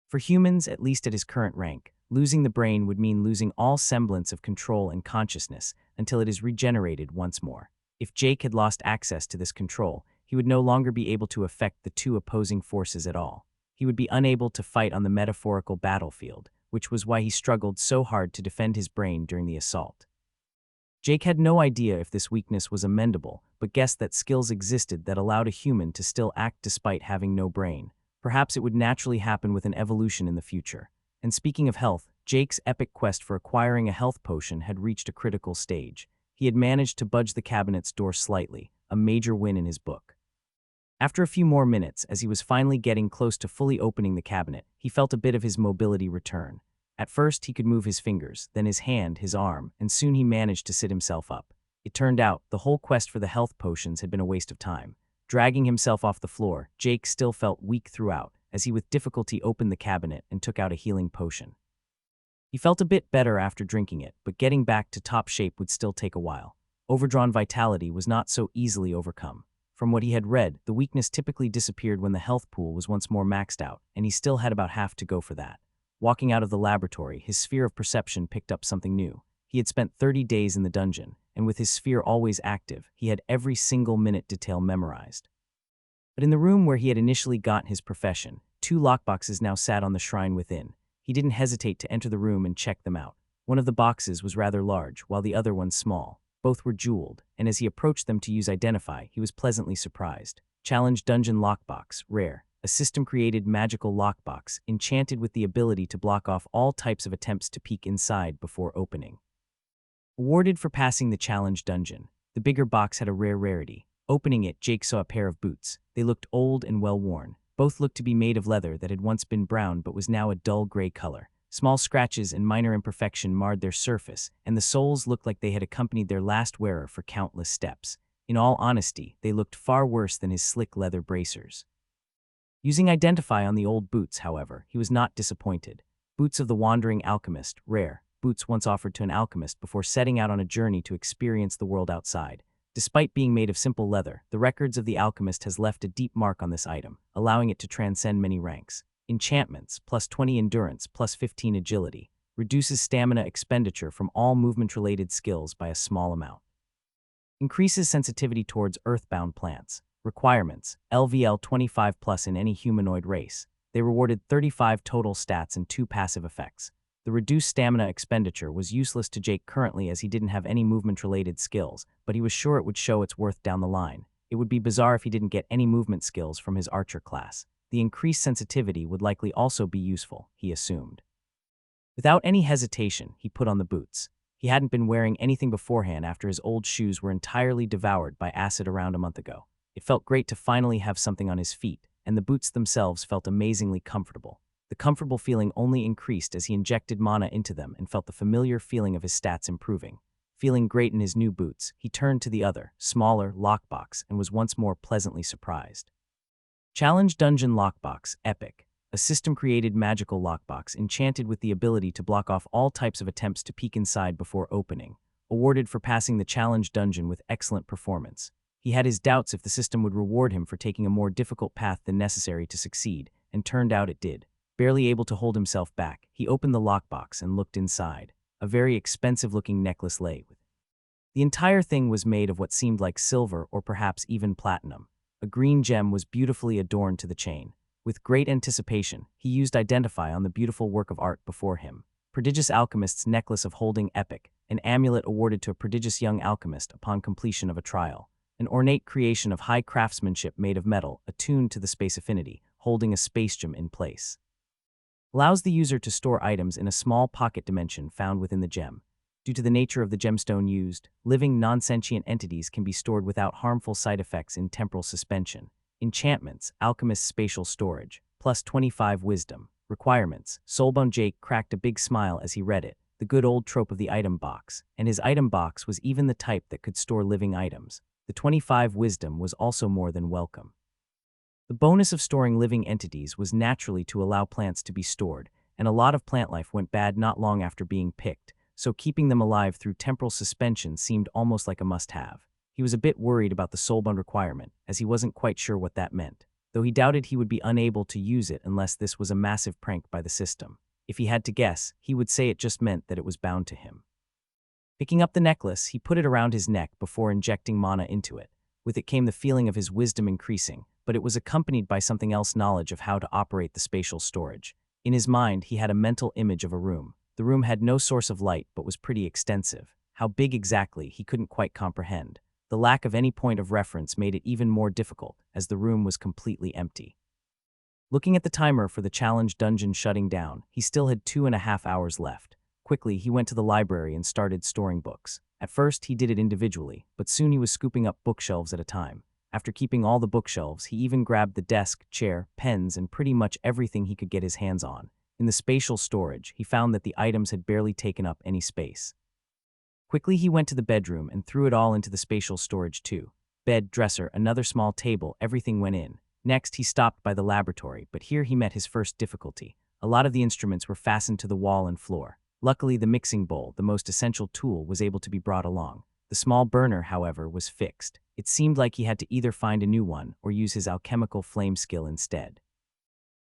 [SPEAKER 1] For humans, at least at his current rank, losing the brain would mean losing all semblance of control and consciousness until it is regenerated once more. If Jake had lost access to this control, he would no longer be able to affect the two opposing forces at all. He would be unable to fight on the metaphorical battlefield, which was why he struggled so hard to defend his brain during the assault. Jake had no idea if this weakness was amendable, but guessed that skills existed that allowed a human to still act despite having no brain. Perhaps it would naturally happen with an evolution in the future. And speaking of health, Jake's epic quest for acquiring a health potion had reached a critical stage. He had managed to budge the cabinet's door slightly, a major win in his book. After a few more minutes, as he was finally getting close to fully opening the cabinet, he felt a bit of his mobility return. At first, he could move his fingers, then his hand, his arm, and soon he managed to sit himself up. It turned out, the whole quest for the health potions had been a waste of time. Dragging himself off the floor, Jake still felt weak throughout, as he with difficulty opened the cabinet and took out a healing potion. He felt a bit better after drinking it, but getting back to top shape would still take a while. Overdrawn vitality was not so easily overcome. From what he had read, the weakness typically disappeared when the health pool was once more maxed out, and he still had about half to go for that. Walking out of the laboratory, his sphere of perception picked up something new. He had spent 30 days in the dungeon, and with his sphere always active, he had every single minute detail memorized. But in the room where he had initially gotten his profession, 2 lockboxes now sat on the shrine within. He didn't hesitate to enter the room and check them out. One of the boxes was rather large, while the other one small. Both were jeweled, and as he approached them to use Identify, he was pleasantly surprised. Challenge Dungeon Lockbox, Rare. A system-created magical lockbox, enchanted with the ability to block off all types of attempts to peek inside before opening. Awarded for passing the challenge dungeon, the bigger box had a rare rarity. Opening it, Jake saw a pair of boots. They looked old and well-worn. Both looked to be made of leather that had once been brown but was now a dull gray color. Small scratches and minor imperfection marred their surface, and the soles looked like they had accompanied their last wearer for countless steps. In all honesty, they looked far worse than his slick leather bracers. Using Identify on the old boots, however, he was not disappointed. Boots of the Wandering Alchemist, Rare. Boots once offered to an alchemist before setting out on a journey to experience the world outside. Despite being made of simple leather, the records of the alchemist has left a deep mark on this item, allowing it to transcend many ranks. Enchantments, plus 20 endurance, plus 15 agility. Reduces stamina expenditure from all movement-related skills by a small amount. Increases sensitivity towards earthbound plants. Requirements, LVL 25+ in any humanoid race. They rewarded 35 total stats and 2 passive effects. The reduced stamina expenditure was useless to Jake currently as he didn't have any movement-related skills, but he was sure it would show its worth down the line. It would be bizarre if he didn't get any movement skills from his archer class. The increased sensitivity would likely also be useful, he assumed. Without any hesitation, he put on the boots. He hadn't been wearing anything beforehand after his old shoes were entirely devoured by acid around a month ago. It felt great to finally have something on his feet, and the boots themselves felt amazingly comfortable. The comfortable feeling only increased as he injected mana into them and felt the familiar feeling of his stats improving. Feeling great in his new boots, he turned to the other, smaller, lockbox and was once more pleasantly surprised. Challenge Dungeon Lockbox, Epic. A system-created magical lockbox enchanted with the ability to block off all types of attempts to peek inside before opening. Awarded for passing the challenge dungeon with excellent performance. He had his doubts if the system would reward him for taking a more difficult path than necessary to succeed, and turned out it did. Barely able to hold himself back, he opened the lockbox and looked inside. A very expensive-looking necklace lay with it. The entire thing was made of what seemed like silver or perhaps even platinum. A green gem was beautifully adorned to the chain. With great anticipation, he used Identify on the beautiful work of art before him. Prodigious Alchemist's Necklace of Holding Epic, an amulet awarded to a prodigious young alchemist upon completion of a trial. An ornate creation of high craftsmanship made of metal, attuned to the space affinity, holding a space gem in place. Allows the user to store items in a small pocket dimension found within the gem. Due to the nature of the gemstone used, living non-sentient entities can be stored without harmful side effects in temporal suspension. Enchantments, Alchemist's Spatial Storage, plus 25 Wisdom. Requirements, Soulbone Jake cracked a big smile as he read it, the good old trope of the item box, and his item box was even the type that could store living items. The 25 Wisdom was also more than welcome. The bonus of storing living entities was naturally to allow plants to be stored, and a lot of plant life went bad not long after being picked, so keeping them alive through temporal suspension seemed almost like a must-have. He was a bit worried about the soulbone requirement, as he wasn't quite sure what that meant, though he doubted he would be unable to use it unless this was a massive prank by the system. If he had to guess, he would say it just meant that it was bound to him. Picking up the necklace, he put it around his neck before injecting mana into it. With it came the feeling of his wisdom increasing, but it was accompanied by something else: knowledge of how to operate the spatial storage. In his mind, he had a mental image of a room. The room had no source of light but was pretty extensive. How big exactly, he couldn't quite comprehend. The lack of any point of reference made it even more difficult, as the room was completely empty. Looking at the timer for the challenge dungeon shutting down, he still had 2.5 hours left. Quickly, he went to the library and started storing books. At first, he did it individually, but soon he was scooping up bookshelves at a time. After keeping all the bookshelves, he even grabbed the desk, chair, pens, and pretty much everything he could get his hands on. In the spatial storage, he found that the items had barely taken up any space. Quickly, he went to the bedroom and threw it all into the spatial storage too. Bed, dresser, another small table, everything went in. Next, he stopped by the laboratory, but here he met his first difficulty. A lot of the instruments were fastened to the wall and floor. Luckily, the mixing bowl, the most essential tool, was able to be brought along. The small burner, however, was fixed. It seemed like he had to either find a new one or use his alchemical flame skill instead.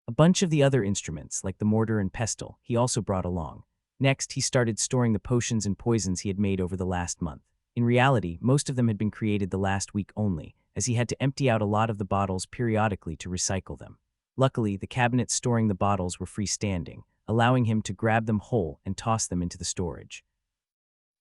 [SPEAKER 1] A bunch of the other instruments, like the mortar and pestle, he also brought along. Next, he started storing the potions and poisons he had made over the last month. In reality, most of them had been created the last week only, as he had to empty out a lot of the bottles periodically to recycle them. Luckily, the cabinets storing the bottles were freestanding, allowing him to grab them whole and toss them into the storage.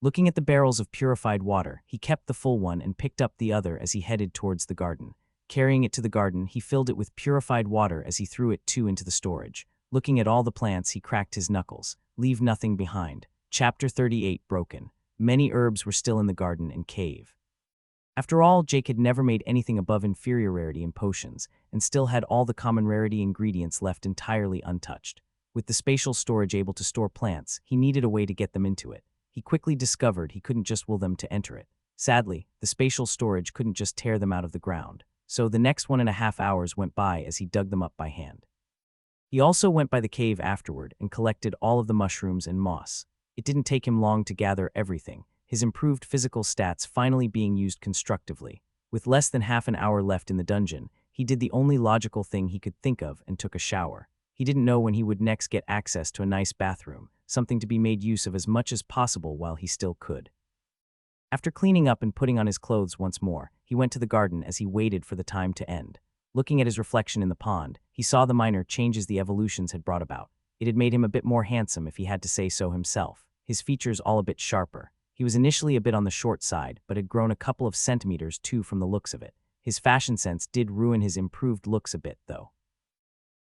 [SPEAKER 1] Looking at the barrels of purified water, he kept the full one and picked up the other as he headed towards the garden. Carrying it to the garden, he filled it with purified water as he threw it too into the storage. Looking at all the plants, he cracked his knuckles. Leave nothing behind. Chapter 38 Broken. Many herbs were still in the garden and cave. After all, Jake had never made anything above inferior rarity in potions, and still had all the common rarity ingredients left entirely untouched. With the spatial storage able to store plants, he needed a way to get them into it. He quickly discovered he couldn't just will them to enter it. Sadly, the spatial storage couldn't just tear them out of the ground. So the next 1.5 hours went by as he dug them up by hand. He also went by the cave afterward and collected all of the mushrooms and moss. It didn't take him long to gather everything, his improved physical stats finally being used constructively. With less than half an hour left in the dungeon, he did the only logical thing he could think of and took a shower. He didn't know when he would next get access to a nice bathroom, something to be made use of as much as possible while he still could. After cleaning up and putting on his clothes once more, he went to the garden as he waited for the time to end. Looking at his reflection in the pond, he saw the minor changes the evolutions had brought about. It had made him a bit more handsome, if he had to say so himself. His features all a bit sharper. He was initially a bit on the short side, but had grown a couple of centimeters too from the looks of it. His fashion sense did ruin his improved looks a bit, though.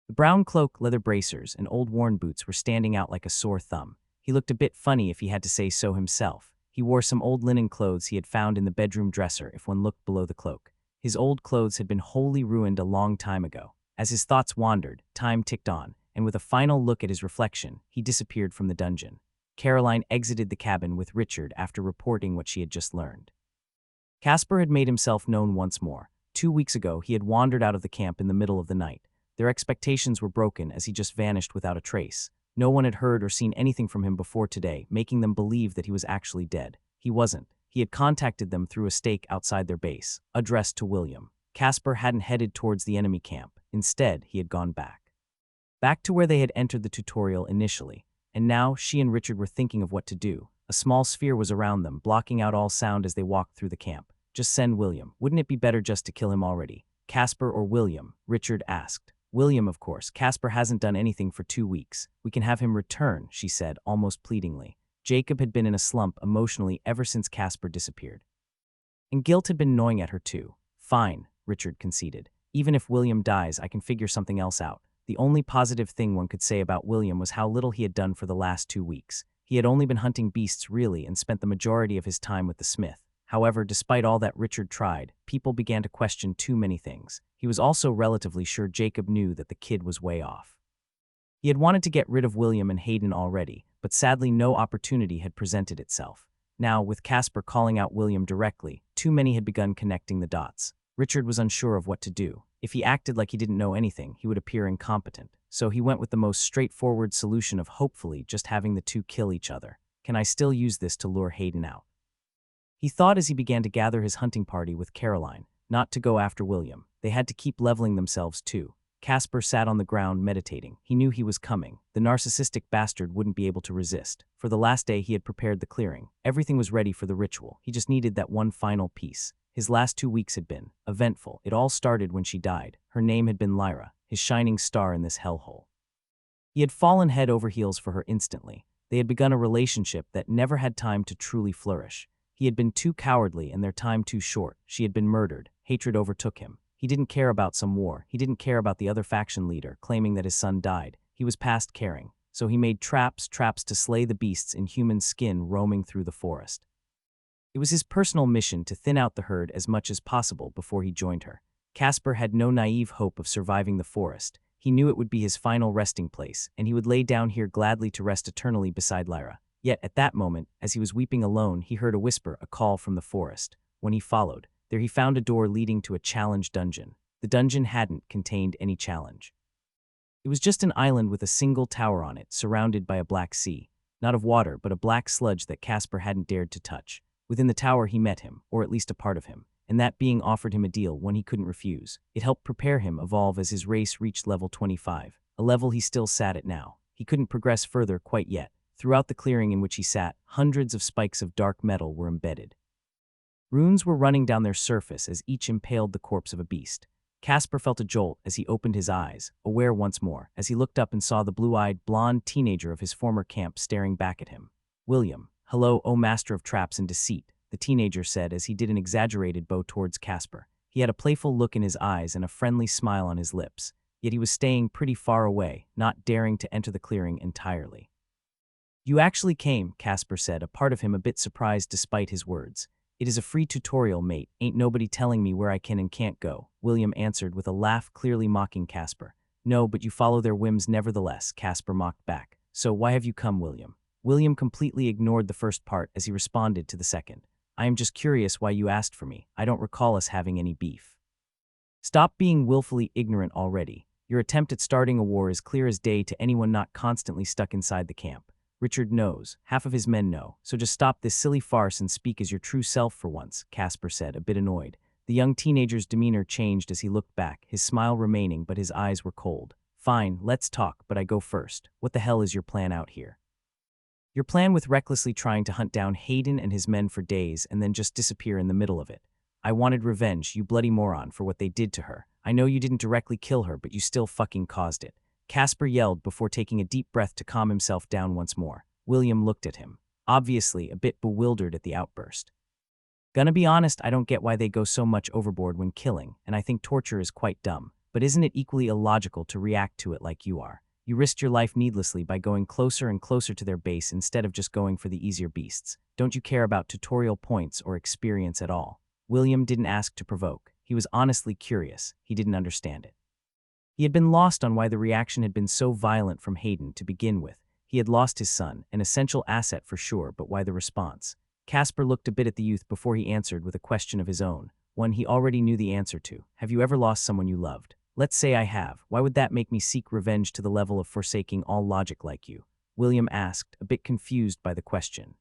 [SPEAKER 1] The brown cloak, leather bracers, and old worn boots were standing out like a sore thumb. He looked a bit funny, if he had to say so himself. He wore some old linen clothes he had found in the bedroom dresser if one looked below the cloak. His old clothes had been wholly ruined a long time ago. As his thoughts wandered, time ticked on, and with a final look at his reflection, he disappeared from the dungeon. Caroline exited the cabin with Richard after reporting what she had just learned. Casper had made himself known once more. 2 weeks ago, he had wandered out of the camp in the middle of the night. Their expectations were broken as he just vanished without a trace. No one had heard or seen anything from him before today, making them believe that he was actually dead. He wasn't. He had contacted them through a stake outside their base, addressed to William. Casper hadn't headed towards the enemy camp. Instead, he had gone back. Back to where they had entered the tutorial initially, and now she and Richard were thinking of what to do. A small sphere was around them, blocking out all sound as they walked through the camp. Just send William. Wouldn't it be better just to kill him already? Casper or William? Richard asked. William, of course. Casper hasn't done anything for 2 weeks. We can have him return, she said, almost pleadingly. Jacob had been in a slump emotionally ever since Casper disappeared. And guilt had been gnawing at her too. Fine, Richard conceded. Even if William dies, I can figure something else out. The only positive thing one could say about William was how little he had done for the last 2 weeks. He had only been hunting beasts really and spent the majority of his time with the smith. However, despite all that Richard tried, people began to question too many things. He was also relatively sure Jacob knew that the kid was way off. He had wanted to get rid of William and Hayden already, but sadly no opportunity had presented itself. Now, with Casper calling out William directly, too many had begun connecting the dots. Richard was unsure of what to do. If he acted like he didn't know anything, he would appear incompetent. So he went with the most straightforward solution of hopefully just having the two kill each other. Can I still use this to lure Hayden out? He thought as he began to gather his hunting party with Caroline, not to go after William. They had to keep leveling themselves too. Casper sat on the ground meditating. He knew he was coming. The narcissistic bastard wouldn't be able to resist. For the last day he had prepared the clearing. Everything was ready for the ritual. He just needed that one final piece. His last 2 weeks had been eventful. It all started when she died. Her name had been Lyra, his shining star in this hellhole. He had fallen head over heels for her instantly. They had begun a relationship that never had time to truly flourish. He had been too cowardly and their time too short. She had been murdered. Hatred overtook him. He didn't care about some war. He didn't care about the other faction leader claiming that his son died. He was past caring. So he made traps to slay the beasts in human skin roaming through the forest. It was his personal mission to thin out the herd as much as possible before he joined her. Casper had no naive hope of surviving the forest. He knew it would be his final resting place, and he would lay down here gladly to rest eternally beside Lyra. Yet at that moment, as he was weeping alone, he heard a whisper, a call from the forest. When he followed, there he found a door leading to a challenge dungeon. The dungeon hadn't contained any challenge. It was just an island with a single tower on it, surrounded by a black sea. Not of water, but a black sludge that Casper hadn't dared to touch. Within the tower he met him, or at least a part of him, and that being offered him a deal, one he couldn't refuse. It helped prepare him evolve as his race reached level 25, a level he still sat at now. He couldn't progress further quite yet. Throughout the clearing in which he sat, hundreds of spikes of dark metal were embedded. Runes were running down their surface as each impaled the corpse of a beast. Casper felt a jolt as he opened his eyes, aware once more, as he looked up and saw the blue-eyed, blonde teenager of his former camp staring back at him. William. Hello, O master of traps and deceit, the teenager said as he did an exaggerated bow towards Casper. He had a playful look in his eyes and a friendly smile on his lips, yet he was staying pretty far away, not daring to enter the clearing entirely. You actually came, Casper said, a part of him a bit surprised despite his words. It is a free tutorial, mate. Ain't nobody telling me where I can and can't go, William answered with a laugh clearly mocking Casper. No, but you follow their whims nevertheless, Casper mocked back. So why have you come, William? William completely ignored the first part as he responded to the second. I am just curious why you asked for me. I don't recall us having any beef. Stop being willfully ignorant already. Your attempt at starting a war is clear as day to anyone not constantly stuck inside the camp. Richard knows. Half of his men know. So just stop this silly farce and speak as your true self for once, Casper said, a bit annoyed. The young teenager's demeanor changed as he looked back, his smile remaining but his eyes were cold. Fine, let's talk, but I go first. What the hell is your plan out here? Your plan with recklessly trying to hunt down Hayden and his men for days and then just disappear in the middle of it. I wanted revenge, you bloody moron, for what they did to her. I know you didn't directly kill her, but you still fucking caused it. Casper yelled before taking a deep breath to calm himself down once more. William looked at him, obviously a bit bewildered at the outburst. Gonna be honest, I don't get why they go so much overboard when killing, and I think torture is quite dumb. But isn't it equally illogical to react to it like you are? You risked your life needlessly by going closer and closer to their base instead of just going for the easier beasts. Don't you care about tutorial points or experience at all? William didn't ask to provoke. He was honestly curious. He didn't understand it. He had been lost on why the reaction had been so violent from Hayden to begin with. He had lost his son, an essential asset for sure, but why the response? Casper looked a bit at the youth before he answered with a question of his own, one he already knew the answer to. Have you ever lost someone you loved? Let's say I have. Why would that make me seek revenge to the level of forsaking all logic like you? William asked, a bit confused by the question.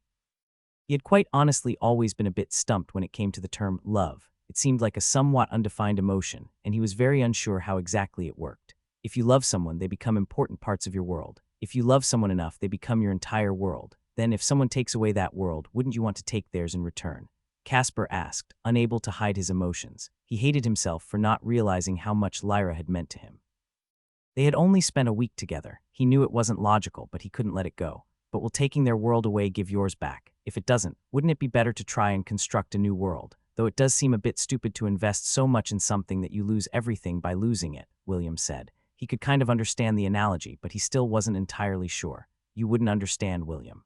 [SPEAKER 1] He had quite honestly always been a bit stumped when it came to the term love. It seemed like a somewhat undefined emotion, and he was very unsure how exactly it worked. If you love someone, they become important parts of your world. If you love someone enough, they become your entire world. Then if someone takes away that world, wouldn't you want to take theirs in return? Casper asked, unable to hide his emotions. He hated himself for not realizing how much Lyra had meant to him. They had only spent a week together. He knew it wasn't logical, but he couldn't let it go. But will taking their world away give yours back? If it doesn't, wouldn't it be better to try and construct a new world? Though it does seem a bit stupid to invest so much in something that you lose everything by losing it, William said. He could kind of understand the analogy, but he still wasn't entirely sure. You wouldn't understand, William.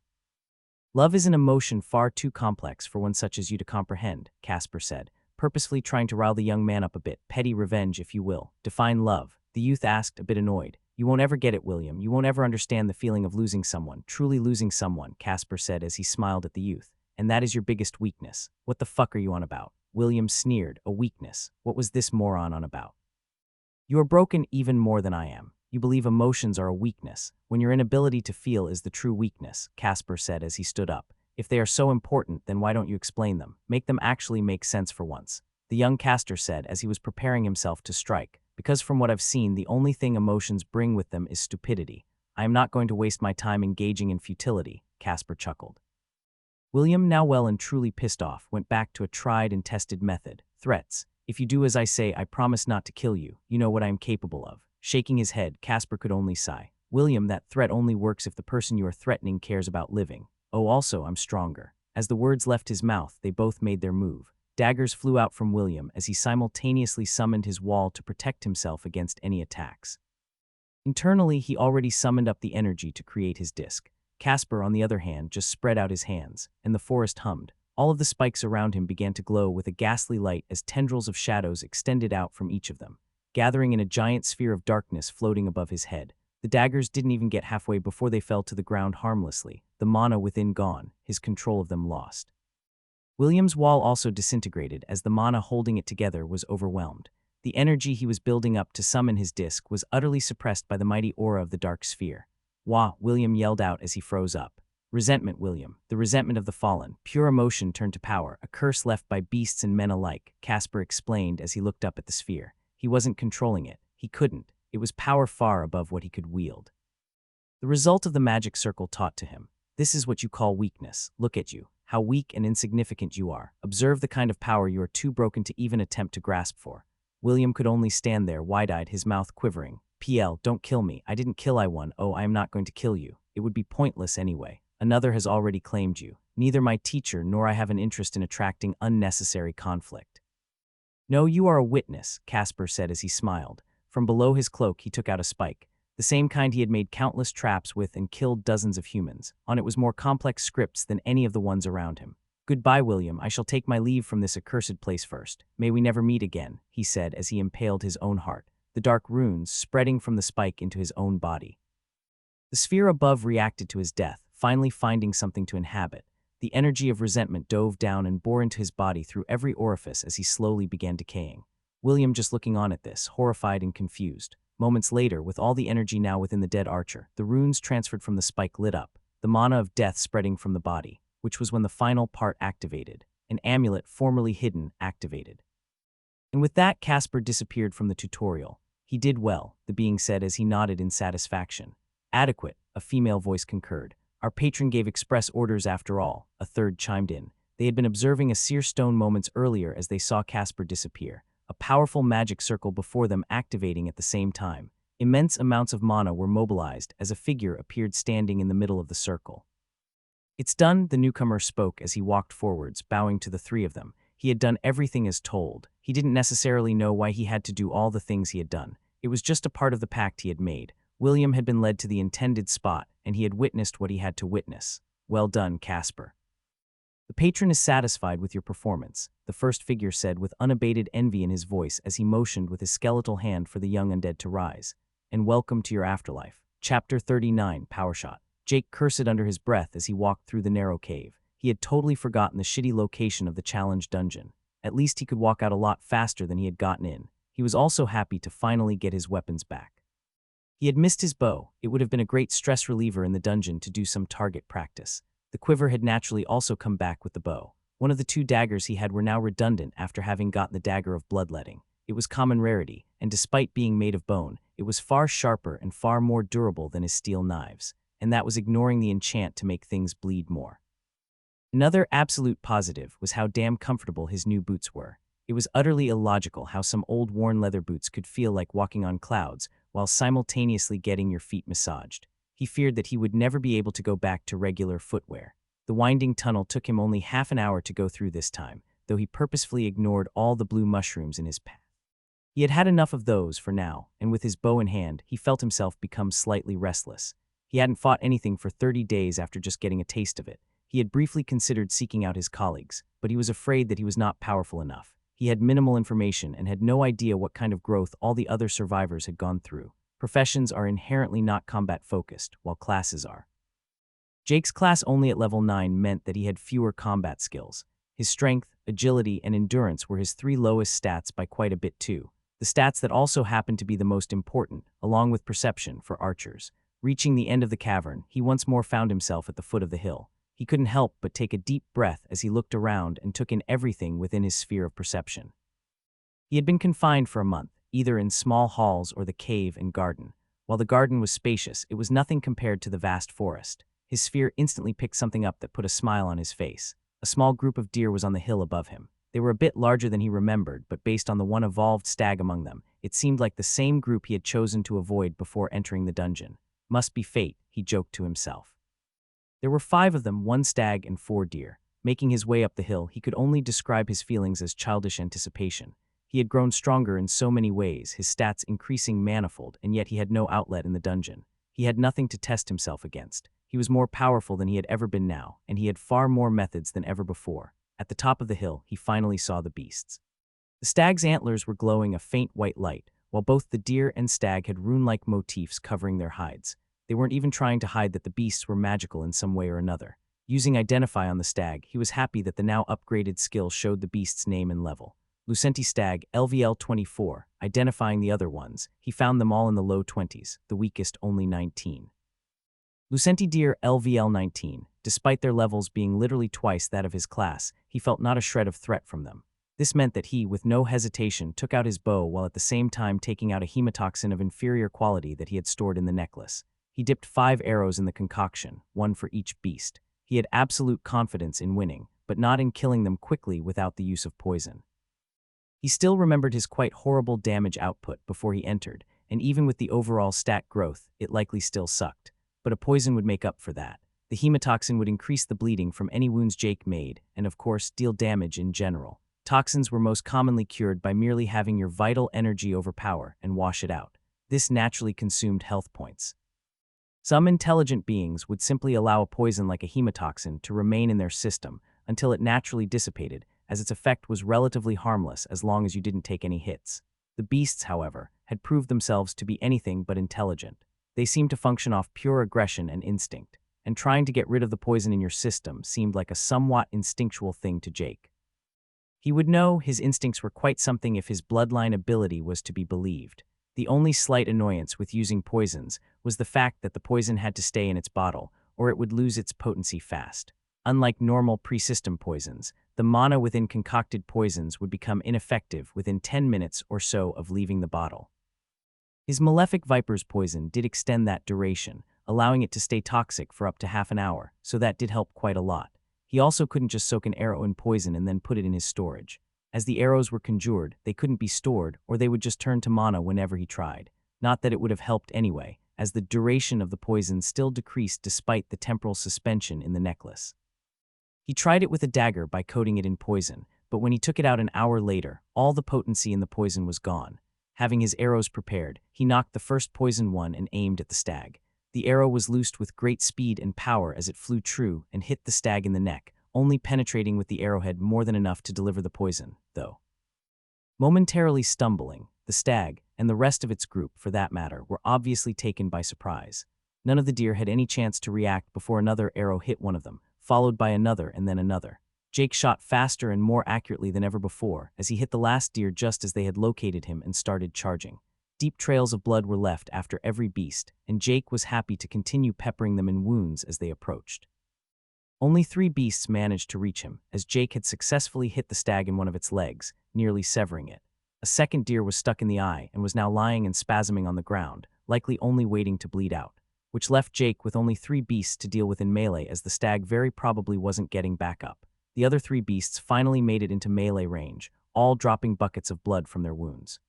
[SPEAKER 1] Love is an emotion far too complex for one such as you to comprehend, Casper said, purposefully trying to rile the young man up a bit. Petty revenge, if you will. Define love. The youth asked, a bit annoyed. You won't ever get it, William. You won't ever understand the feeling of losing someone, truly losing someone, Casper said as he smiled at the youth. And that is your biggest weakness. What the fuck are you on about? William sneered. A weakness. What was this moron on about? You are broken even more than I am. You believe emotions are a weakness, when your inability to feel is the true weakness, Casper said as he stood up. If they are so important, then why don't you explain them? Make them actually make sense for once. The young caster said as he was preparing himself to strike. Because from what I've seen, the only thing emotions bring with them is stupidity. I am not going to waste my time engaging in futility, Casper chuckled. William, now well and truly pissed off, went back to a tried and tested method. Threats. If you do as I say, I promise not to kill you. You know what I am capable of. Shaking his head, Casper could only sigh. William, that threat only works if the person you are threatening cares about living. Oh, also, I'm stronger. As the words left his mouth, they both made their move. Daggers flew out from William as he simultaneously summoned his wall to protect himself against any attacks. Internally, he already summoned up the energy to create his disc. Casper, on the other hand, just spread out his hands, and the forest hummed. All of the spikes around him began to glow with a ghastly light as tendrils of shadows extended out from each of them, gathering in a giant sphere of darkness floating above his head. The daggers didn't even get halfway before they fell to the ground harmlessly, the mana within gone, his control of them lost. William's wall also disintegrated as the mana holding it together was overwhelmed. The energy he was building up to summon his disc was utterly suppressed by the mighty aura of the dark sphere. Wah! William yelled out as he froze up. Resentment, William. The resentment of the fallen. Pure emotion turned to power, a curse left by beasts and men alike, Casper explained as he looked up at the sphere. He wasn't controlling it. He couldn't. It was power far above what he could wield. The result of the magic circle taught to him. This is what you call weakness. Look at you. How weak and insignificant you are. Observe the kind of power you are too broken to even attempt to grasp for. William could only stand there, wide-eyed, his mouth quivering. PL, don't kill me. I didn't kill I won. Oh, I am not going to kill you. It would be pointless anyway. Another has already claimed you. Neither my teacher nor I have an interest in attracting unnecessary conflict. No, you are a witness, Casper said as he smiled. From below his cloak he took out a spike, the same kind he had made countless traps with and killed dozens of humans. On it was more complex scripts than any of the ones around him. Goodbye, William. I shall take my leave from this accursed place first. May we never meet again, he said as he impaled his own heart, the dark runes spreading from the spike into his own body. The sphere above reacted to his death, finally finding something to inhabit. The energy of resentment dove down and bore into his body through every orifice as he slowly began decaying. William just looking on at this, horrified and confused. Moments later, with all the energy now within the dead archer, the runes transferred from the spike lit up, the mana of death spreading from the body, which was when the final part activated. An amulet formerly hidden activated. And with that, Casper disappeared from the tutorial. He did well, the being said as he nodded in satisfaction. Adequate, a female voice concurred. Our patron gave express orders after all, a third chimed in. They had been observing a seer stone moments earlier as they saw Casper disappear, a powerful magic circle before them activating at the same time. Immense amounts of mana were mobilized as a figure appeared standing in the middle of the circle. It's done, the newcomer spoke as he walked forwards, bowing to the three of them. He had done everything as told. He didn't necessarily know why he had to do all the things he had done. It was just a part of the pact he had made. William had been led to the intended spot, and he had witnessed what he had to witness. Well done, Casper. The patron is satisfied with your performance, the first figure said with unabated envy in his voice as he motioned with his skeletal hand for the young undead to rise. And welcome to your afterlife. Chapter 39, Power Shot. Jake cursed under his breath as he walked through the narrow cave. He had totally forgotten the shitty location of the challenge dungeon. At least he could walk out a lot faster than he had gotten in. He was also happy to finally get his weapons back. He had missed his bow. It would have been a great stress reliever in the dungeon to do some target practice. The quiver had naturally also come back with the bow. One of the two daggers he had were now redundant after having gotten the dagger of bloodletting. It was common rarity, and despite being made of bone, it was far sharper and far more durable than his steel knives, and that was ignoring the enchant to make things bleed more. Another absolute positive was how damn comfortable his new boots were. It was utterly illogical how some old worn leather boots could feel like walking on clouds while simultaneously getting your feet massaged. He feared that he would never be able to go back to regular footwear. The winding tunnel took him only half an hour to go through this time, though he purposefully ignored all the blue mushrooms in his path. He had had enough of those for now, and with his bow in hand, he felt himself become slightly restless. He hadn't fought anything for 30 days after just getting a taste of it. He had briefly considered seeking out his colleagues, but he was afraid that he was not powerful enough. He had minimal information and had no idea what kind of growth all the other survivors had gone through. Professions are inherently not combat-focused, while classes are. Jake's class only at level 9 meant that he had fewer combat skills. His strength, agility, and endurance were his 3 lowest stats by quite a bit too. The stats that also happened to be the most important, along with perception, for archers. Reaching the end of the cavern, he once more found himself at the foot of the hill. He couldn't help but take a deep breath as he looked around and took in everything within his sphere of perception. He had been confined for a month, either in small halls or the cave and garden. While the garden was spacious, it was nothing compared to the vast forest. His sphere instantly picked something up that put a smile on his face. A small group of deer was on the hill above him. They were a bit larger than he remembered, but based on the one evolved stag among them, it seemed like the same group he had chosen to avoid before entering the dungeon. Must be fate, he joked to himself. There were 5 of them, 1 stag and 4 deer. Making his way up the hill, he could only describe his feelings as childish anticipation. He had grown stronger in so many ways, his stats increasing manifold, and yet he had no outlet in the dungeon. He had nothing to test himself against. He was more powerful than he had ever been now, and he had far more methods than ever before. At the top of the hill, he finally saw the beasts. The stag's antlers were glowing a faint white light, while both the deer and stag had rune-like motifs covering their hides. They weren't even trying to hide that the beasts were magical in some way or another. Using Identify on the stag, he was happy that the now upgraded skill showed the beast's name and level. Lucenti stag, LVL 24, identifying the other ones. He found them all in the low 20s, the weakest only 19. Lucenti deer, LVL 19. Despite their levels being literally twice that of his class, he felt not a shred of threat from them. This meant that he, with no hesitation, took out his bow while at the same time taking out a hemotoxin of inferior quality that he had stored in the necklace. He dipped 5 arrows in the concoction, 1 for each beast. He had absolute confidence in winning, but not in killing them quickly without the use of poison. He still remembered his quite horrible damage output before he entered, and even with the overall stat growth, it likely still sucked. But a poison would make up for that. The hemotoxin would increase the bleeding from any wounds Jake made, and of course, deal damage in general. Toxins were most commonly cured by merely having your vital energy overpower and wash it out. This naturally consumed health points. Some intelligent beings would simply allow a poison like a hemotoxin to remain in their system until it naturally dissipated, as its effect was relatively harmless as long as you didn't take any hits. The beasts, however, had proved themselves to be anything but intelligent. They seemed to function off pure aggression and instinct, and trying to get rid of the poison in your system seemed like a somewhat instinctual thing to Jake. He would know his instincts were quite something if his bloodline ability was to be believed. The only slight annoyance with using poisons was the fact that the poison had to stay in its bottle, or it would lose its potency fast. Unlike normal pre-system poisons, the mana within concocted poisons would become ineffective within 10 minutes or so of leaving the bottle. His Malefic Viper's poison did extend that duration, allowing it to stay toxic for up to half an hour, so that did help quite a lot. He also couldn't just soak an arrow in poison and then put it in his storage. As the arrows were conjured, they couldn't be stored, or they would just turn to mana whenever he tried. Not that it would have helped anyway, as the duration of the poison still decreased despite the temporal suspension in the necklace. He tried it with a dagger by coating it in poison, but when he took it out an hour later, all the potency in the poison was gone. Having his arrows prepared, he knocked the first poison one and aimed at the stag. The arrow was loosed with great speed and power as it flew true and hit the stag in the neck, only penetrating with the arrowhead more than enough to deliver the poison, though. Momentarily stumbling, the stag, and the rest of its group, for that matter, were obviously taken by surprise. None of the deer had any chance to react before another arrow hit one of them, followed by another and then another. Jake shot faster and more accurately than ever before as he hit the last deer just as they had located him and started charging. Deep trails of blood were left after every beast, and Jake was happy to continue peppering them in wounds as they approached. Only 3 beasts managed to reach him, as Jake had successfully hit the stag in one of its legs, nearly severing it. A second deer was stuck in the eye and was now lying and spasming on the ground, likely only waiting to bleed out, which left Jake with only 3 beasts to deal with in melee, as the stag very probably wasn't getting back up. The other 3 beasts finally made it into melee range, all dropping buckets of blood from their wounds.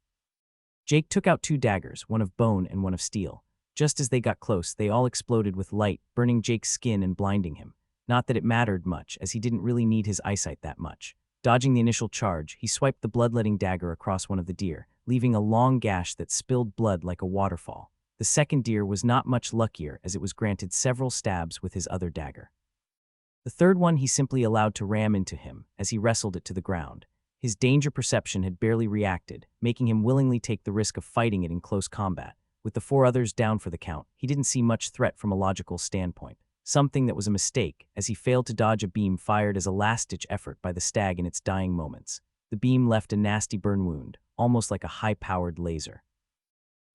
[SPEAKER 1] Jake took out 2 daggers, one of bone and one of steel. Just as they got close, they all exploded with light, burning Jake's skin and blinding him. Not that it mattered much, as he didn't really need his eyesight that much. Dodging the initial charge, he swiped the bloodletting dagger across one of the deer, leaving a long gash that spilled blood like a waterfall. The second deer was not much luckier, as it was granted several stabs with his other dagger. The third one he simply allowed to ram into him, as he wrestled it to the ground. His danger perception had barely reacted, making him willingly take the risk of fighting it in close combat. With the 4 others down for the count, he didn't see much threat from a logical standpoint. Something that was a mistake, as he failed to dodge a beam fired as a last-ditch effort by the stag in its dying moments. The beam left a nasty burn wound, almost like a high-powered laser.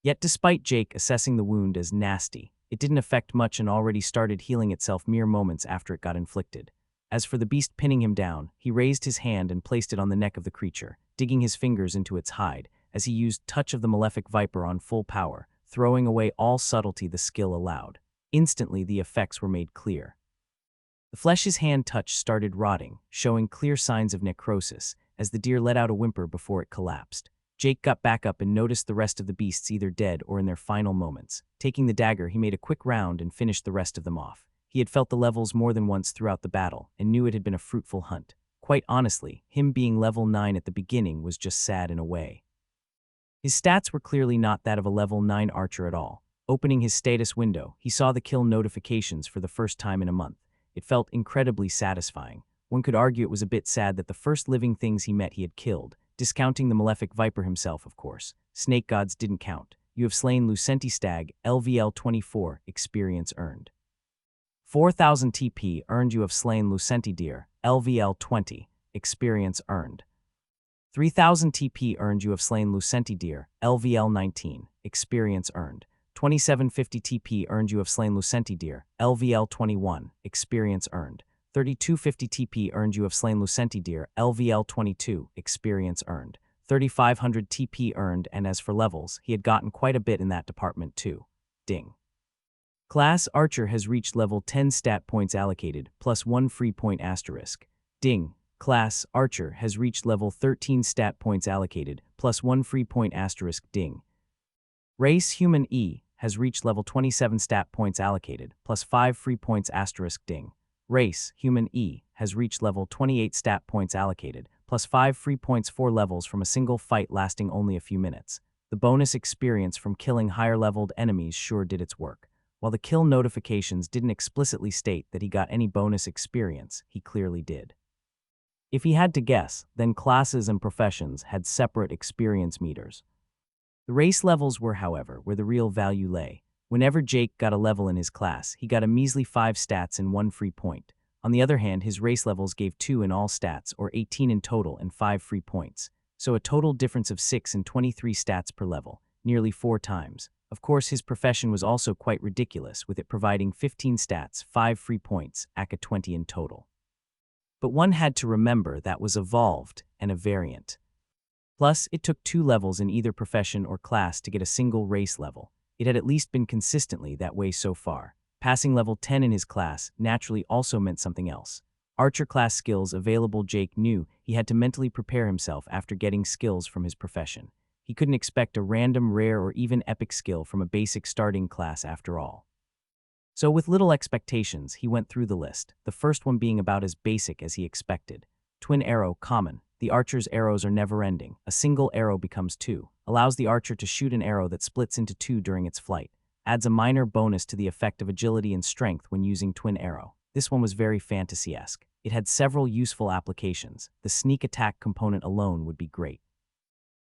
[SPEAKER 1] Yet despite Jake assessing the wound as nasty, it didn't affect much and already started healing itself mere moments after it got inflicted. As for the beast pinning him down, he raised his hand and placed it on the neck of the creature, digging his fingers into its hide, as he used Touch of the Malefic Viper on full power, throwing away all subtlety the skill allowed. Instantly, the effects were made clear. The flesh his hand touched started rotting, showing clear signs of necrosis, as the deer let out a whimper before it collapsed. Jake got back up and noticed the rest of the beasts either dead or in their final moments. Taking the dagger, he made a quick round and finished the rest of them off. He had felt the levels more than once throughout the battle, and knew it had been a fruitful hunt. Quite honestly, him being level 9 at the beginning was just sad in a way. His stats were clearly not that of a level 9 archer at all. Opening his status window, he saw the kill notifications for the first time in a month. It felt incredibly satisfying. One could argue it was a bit sad that the first living things he met he had killed, discounting the Malefic Viper himself, of course. Snake gods didn't count. You have slain Lucenti Stag, LVL 24, experience earned. 4,000 TP earned. You have slain Lucenti Deer, LVL 20, experience earned. 3,000 TP earned. You have slain Lucenti Deer, LVL 19, experience earned. 2750 TP earned. You have slain Lucenti Deer, LVL 21, experience earned. 3250 TP earned. You have slain Lucenti Deer, LVL 22, experience earned. 3500 TP earned, and as for levels, he had gotten quite a bit in that department too. Ding. Class Archer has reached level 10 stat points allocated, plus 1 free point asterisk. Ding. Class Archer has reached level 13 stat points allocated, plus 1 free point asterisk. Ding. Race Human E has reached level 27 stat points allocated, plus 5 free points asterisk. Ding. Race Human E has reached level 28 stat points allocated, plus 5 free points 4 levels from a single fight lasting only a few minutes. The bonus experience from killing higher-leveled enemies sure did its work. While the kill notifications didn't explicitly state that he got any bonus experience, he clearly did. If he had to guess, then classes and professions had separate experience meters. The race levels were, however, where the real value lay. Whenever Jake got a level in his class, he got a measly 5 stats and 1 free point. On the other hand, his race levels gave 2 in all stats, or 18 in total, and 5 free points. So a total difference of 6 and 23 stats per level, nearly 4 times. Of course, his profession was also quite ridiculous, with it providing 15 stats, 5 free points, aka 20 in total. But one had to remember that was evolved and a variant. Plus, it took 2 levels in either profession or class to get a single race level. It had at least been consistently that way so far. Passing level 10 in his class naturally also meant something else. Archer class skills available. Jake knew he had to mentally prepare himself after getting skills from his profession. He couldn't expect a random, rare, or even epic skill from a basic starting class after all. So with little expectations, he went through the list, the first one being about as basic as he expected. Twin arrow, common. The archer's arrows are never-ending. A single arrow becomes 2. Allows the archer to shoot an arrow that splits into 2 during its flight. Adds a minor bonus to the effect of agility and strength when using twin arrow. This one was very fantasy-esque. It had several useful applications. The sneak attack component alone would be great.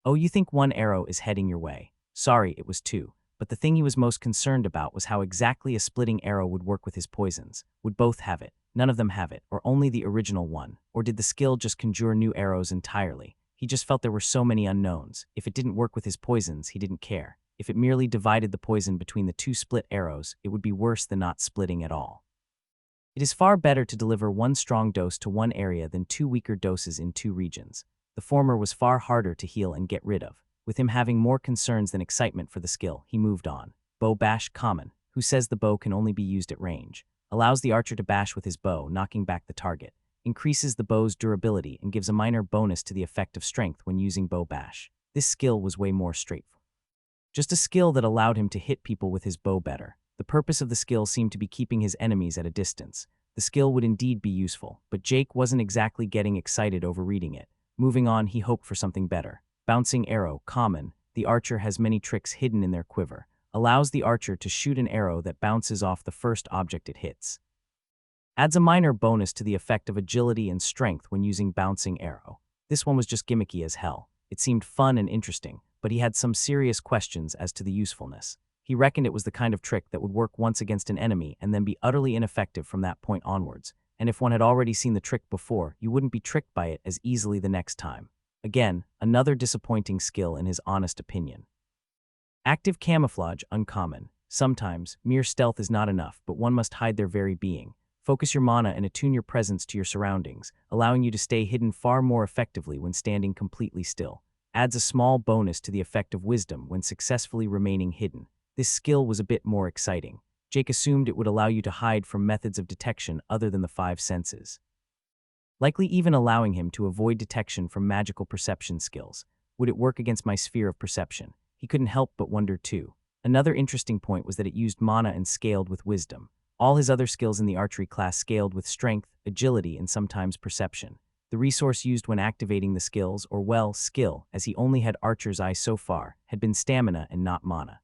[SPEAKER 1] Oh, you think 1 arrow is heading your way? Sorry, it was 2. But the thing he was most concerned about was how exactly a splitting arrow would work with his poisons. Would both have it? None of them have it, or only the original one? Or did the skill just conjure new arrows entirely? He just felt there were so many unknowns. If it didn't work with his poisons, he didn't care. If it merely divided the poison between the 2 split arrows, it would be worse than not splitting at all. It is far better to deliver one strong dose to one area than two weaker doses in two regions. The former was far harder to heal and get rid of. With him having more concerns than excitement for the skill, he moved on. Bow bash common, who says the bow can only be used at range. Allows the archer to bash with his bow, knocking back the target. Increases the bow's durability and gives a minor bonus to the effect of strength when using bow bash. This skill was way more straightforward. Just a skill that allowed him to hit people with his bow better. The purpose of the skill seemed to be keeping his enemies at a distance. The skill would indeed be useful, but Jake wasn't exactly getting excited over reading it. Moving on, he hoped for something better. Bouncing arrow, common. The archer has many tricks hidden in their quiver. Allows the archer to shoot an arrow that bounces off the first object it hits. Adds a minor bonus to the effect of agility and strength when using bouncing arrow. This one was just gimmicky as hell. It seemed fun and interesting, but he had some serious questions as to the usefulness. He reckoned it was the kind of trick that would work once against an enemy and then be utterly ineffective from that point onwards, and if one had already seen the trick before, you wouldn't be tricked by it as easily the next time. Again, another disappointing skill in his honest opinion. Active camouflage, uncommon. Sometimes, mere stealth is not enough, but one must hide their very being. Focus your mana and attune your presence to your surroundings, allowing you to stay hidden far more effectively when standing completely still. Adds a small bonus to the effect of wisdom when successfully remaining hidden. This skill was a bit more exciting. Jake assumed it would allow you to hide from methods of detection other than the five senses, likely even allowing him to avoid detection from magical perception skills. Would it work against my sphere of perception? He couldn't help but wonder too. Another interesting point was that it used mana and scaled with wisdom. All his other skills in the archery class scaled with strength, agility, and sometimes perception. The resource used when activating the skills, or well, skill, as he only had archer's eye so far, had been stamina and not mana.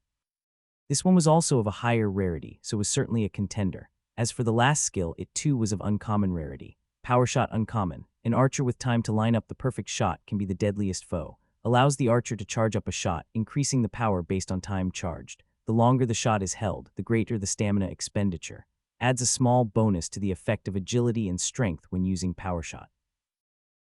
[SPEAKER 1] This one was also of a higher rarity, so was certainly a contender. As for the last skill, it too was of uncommon rarity. Power shot uncommon. An archer with time to line up the perfect shot can be the deadliest foe. Allows the archer to charge up a shot, increasing the power based on time charged. The longer the shot is held, the greater the stamina expenditure. Adds a small bonus to the effect of agility and strength when using power shot.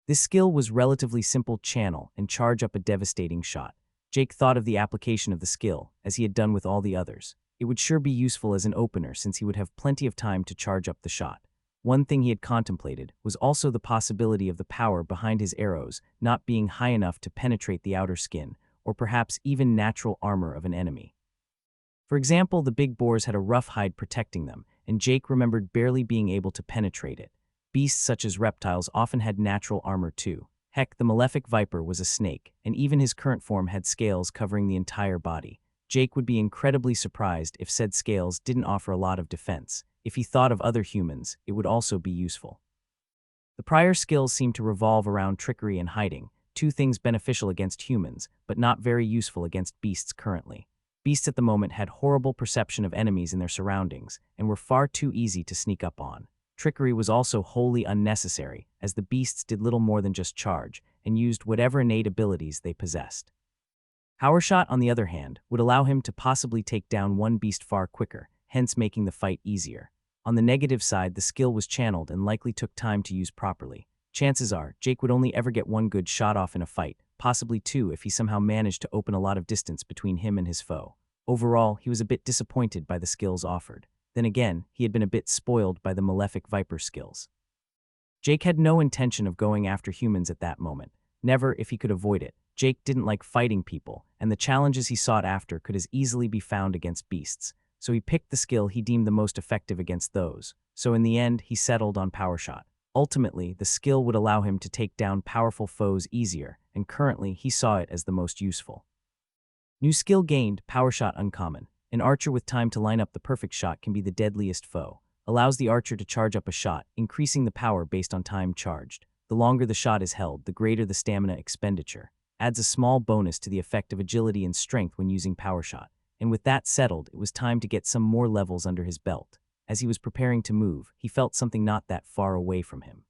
[SPEAKER 1] This skill was relatively simple channel and charge up a devastating shot. Jake thought of the application of the skill, as he had done with all the others. It would sure be useful as an opener since he would have plenty of time to charge up the shot. One thing he had contemplated was also the possibility of the power behind his arrows not being high enough to penetrate the outer skin, or perhaps even natural armor of an enemy. For example, the big boars had a rough hide protecting them, and Jake remembered barely being able to penetrate it. Beasts such as reptiles often had natural armor too. Heck, the Malefic Viper was a snake, and even his current form had scales covering the entire body. Jake would be incredibly surprised if said scales didn't offer a lot of defense. If he thought of other humans, it would also be useful. The prior skills seemed to revolve around trickery and hiding, two things beneficial against humans, but not very useful against beasts currently. Beasts at the moment had horrible perception of enemies in their surroundings, and were far too easy to sneak up on. Trickery was also wholly unnecessary, as the beasts did little more than just charge, and used whatever innate abilities they possessed. Power shot, on the other hand, would allow him to possibly take down one beast far quicker, hence making the fight easier. On the negative side, the skill was channeled and likely took time to use properly. Chances are, Jake would only ever get one good shot off in a fight, possibly two if he somehow managed to open a lot of distance between him and his foe. Overall, he was a bit disappointed by the skills offered. Then again, he had been a bit spoiled by the Malefic Viper skills. Jake had no intention of going after humans at that moment. Never if he could avoid it. Jake didn't like fighting people, and the challenges he sought after could as easily be found against beasts. So he picked the skill he deemed the most effective against those. So in the end, he settled on power shot. Ultimately, the skill would allow him to take down powerful foes easier, and currently he saw it as the most useful. New skill gained, power shot uncommon. An archer with time to line up the perfect shot can be the deadliest foe. Allows the archer to charge up a shot, increasing the power based on time charged. The longer the shot is held, the greater the stamina expenditure. Adds a small bonus to the effect of agility and strength when using power shot. And with that settled, it was time to get some more levels under his belt. As he was preparing to move, he felt something not that far away from him.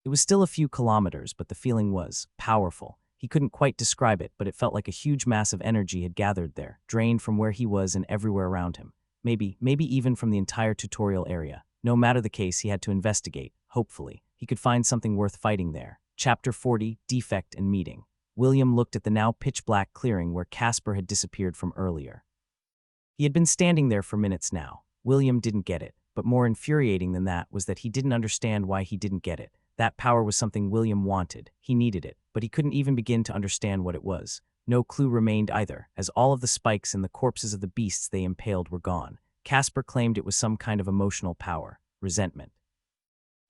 [SPEAKER 1] It was still a few kilometers, but the feeling was powerful. He couldn't quite describe it, but it felt like a huge mass of energy had gathered there, drained from where he was and everywhere around him. Maybe even from the entire tutorial area. No matter the case, he had to investigate. Hopefully, he could find something worth fighting there. Chapter 40, Defect and Meeting. William looked at the now pitch-black clearing where Casper had disappeared from earlier. He had been standing there for minutes now. William didn't get it. but more infuriating than that was that he didn't understand why he didn't get it. That power was something William wanted. He needed it, but he couldn't even begin to understand what it was. No clue remained either, as all of the spikes and the corpses of the beasts they impaled were gone. Casper claimed it was some kind of emotional power, resentment.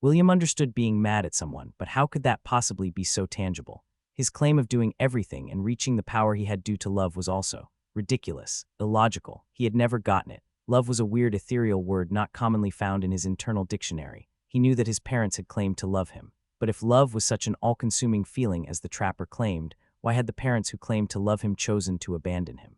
[SPEAKER 1] William understood being mad at someone, but how could that possibly be so tangible? His claim of doing everything and reaching the power he had due to love was also ridiculous, illogical. He had never gotten it. Love was a weird ethereal word not commonly found in his internal dictionary. He knew that his parents had claimed to love him. But if love was such an all-consuming feeling as the trapper claimed, why had the parents who claimed to love him chosen to abandon him?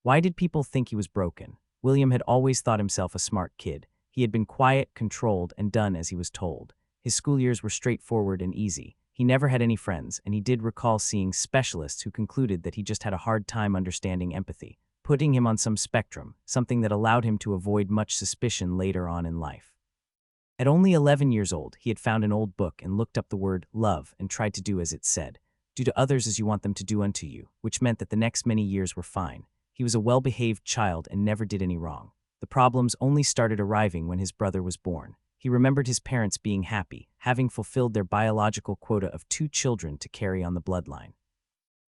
[SPEAKER 1] Why did people think he was broken? William had always thought himself a smart kid. He had been quiet, controlled, and done as he was told. His school years were straightforward and easy. He never had any friends, and he did recall seeing specialists who concluded that he just had a hard time understanding empathy, putting him on some spectrum, something that allowed him to avoid much suspicion later on in life. At only 11 years old, he had found an old book and looked up the word love and tried to do as it said. Do to others as you want them to do unto you, which meant that the next many years were fine. He was a well-behaved child and never did any wrong. The problems only started arriving when his brother was born. He remembered his parents being happy, having fulfilled their biological quota of 2 children to carry on the bloodline.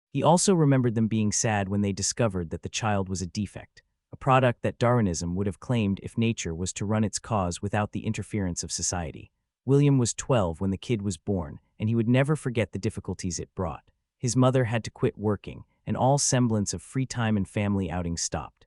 [SPEAKER 1] He also remembered them being sad when they discovered that the child was a defect, a product that Darwinism would have claimed if nature was to run its cause without the interference of society. William was 12 when the kid was born, and he would never forget the difficulties it brought. His mother had to quit working, and all semblance of free time and family outings stopped.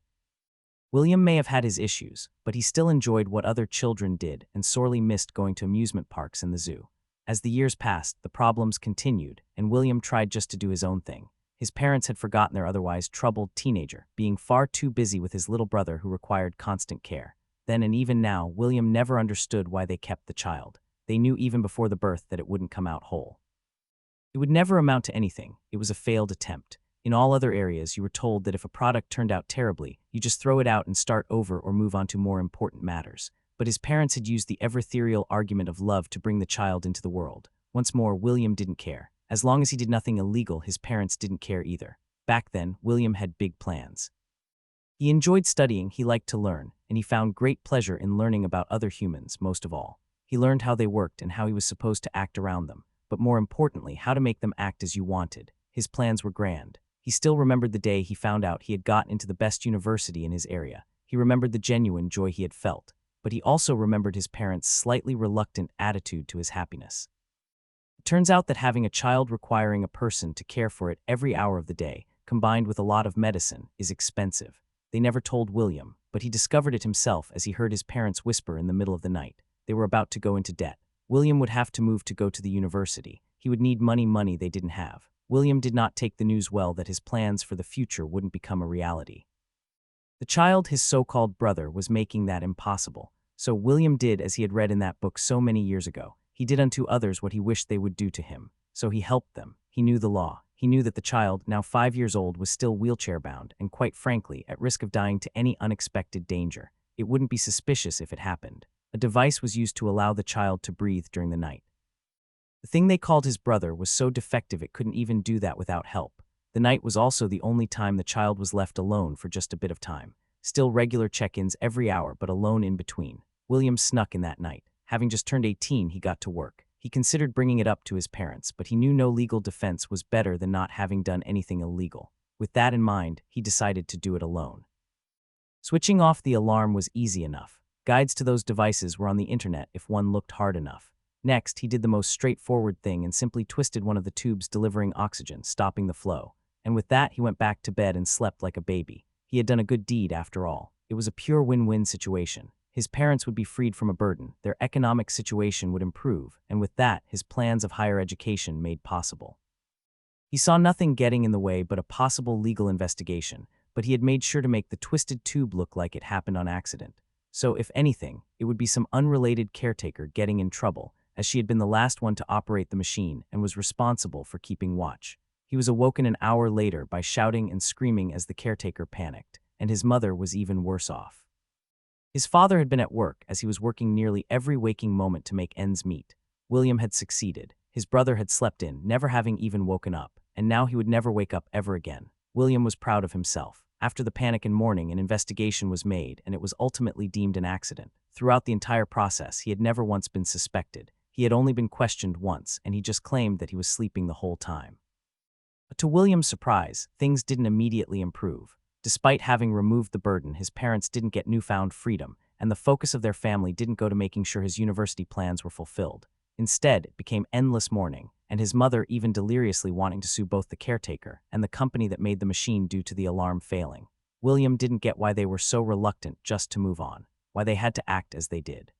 [SPEAKER 1] William may have had his issues, but he still enjoyed what other children did and sorely missed going to amusement parks and the zoo. As the years passed, the problems continued, and William tried just to do his own thing. His parents had forgotten their otherwise troubled teenager, being far too busy with his little brother who required constant care. Then and even now, William never understood why they kept the child. They knew even before the birth that it wouldn't come out whole. It would never amount to anything. It was a failed attempt. In all other areas, you were told that if a product turned out terribly, you just throw it out and start over or move on to more important matters. But his parents had used the ever-ethereal argument of love to bring the child into the world. Once more, William didn't care. As long as he did nothing illegal, his parents didn't care either. Back then, William had big plans. He enjoyed studying, he liked to learn, and he found great pleasure in learning about other humans, most of all. He learned how they worked and how he was supposed to act around them, but more importantly, how to make them act as you wanted. His plans were grand. He still remembered the day he found out he had got into the best university in his area. He remembered the genuine joy he had felt, but he also remembered his parents' slightly reluctant attitude to his happiness. It turns out that having a child requiring a person to care for it every hour of the day, combined with a lot of medicine, is expensive. They never told William, but he discovered it himself as he heard his parents whisper in the middle of the night. They were about to go into debt. William would have to move to go to the university. He would need money they didn't have. William did not take the news well that his plans for the future wouldn't become a reality. The child, his so-called brother, was making that impossible. So William did as he had read in that book so many years ago. He did unto others what he wished they would do to him. So he helped them. He knew the law. He knew that the child, now 5 years old, was still wheelchair-bound and, quite frankly, at risk of dying to any unexpected danger. It wouldn't be suspicious if it happened. A device was used to allow the child to breathe during the night. The thing they called his brother was so defective it couldn't even do that without help. The night was also the only time the child was left alone for just a bit of time. Still regular check-ins every hour, but alone in between. William snuck in that night. Having just turned 18, he got to work. He considered bringing it up to his parents, but he knew no legal defense was better than not having done anything illegal. With that in mind, he decided to do it alone. Switching off the alarm was easy enough. Guides to those devices were on the internet if one looked hard enough. Next, he did the most straightforward thing and simply twisted one of the tubes delivering oxygen, stopping the flow. And with that, he went back to bed and slept like a baby. He had done a good deed after all. It was a pure win-win situation. His parents would be freed from a burden, their economic situation would improve, and with that, his plans of higher education made possible. He saw nothing getting in the way but a possible legal investigation, but he had made sure to make the twisted tube look like it happened on accident. So, if anything, it would be some unrelated caretaker getting in trouble, as she had been the last one to operate the machine and was responsible for keeping watch. He was awoken an hour later by shouting and screaming as the caretaker panicked, and his mother was even worse off. His father had been at work as he was working nearly every waking moment to make ends meet. William had succeeded. His brother had slept in, never having even woken up, and now he would never wake up ever again. William was proud of himself. After the panic and mourning, an investigation was made, and it was ultimately deemed an accident. Throughout the entire process, he had never once been suspected. He had only been questioned once, and he just claimed that he was sleeping the whole time. But to William's surprise, things didn't immediately improve. Despite having removed the burden, his parents didn't get newfound freedom, and the focus of their family didn't go to making sure his university plans were fulfilled. Instead, it became endless mourning, and his mother even deliriously wanting to sue both the caretaker and the company that made the machine due to the alarm failing. William didn't get why they were so reluctant just to move on, why they had to act as they did.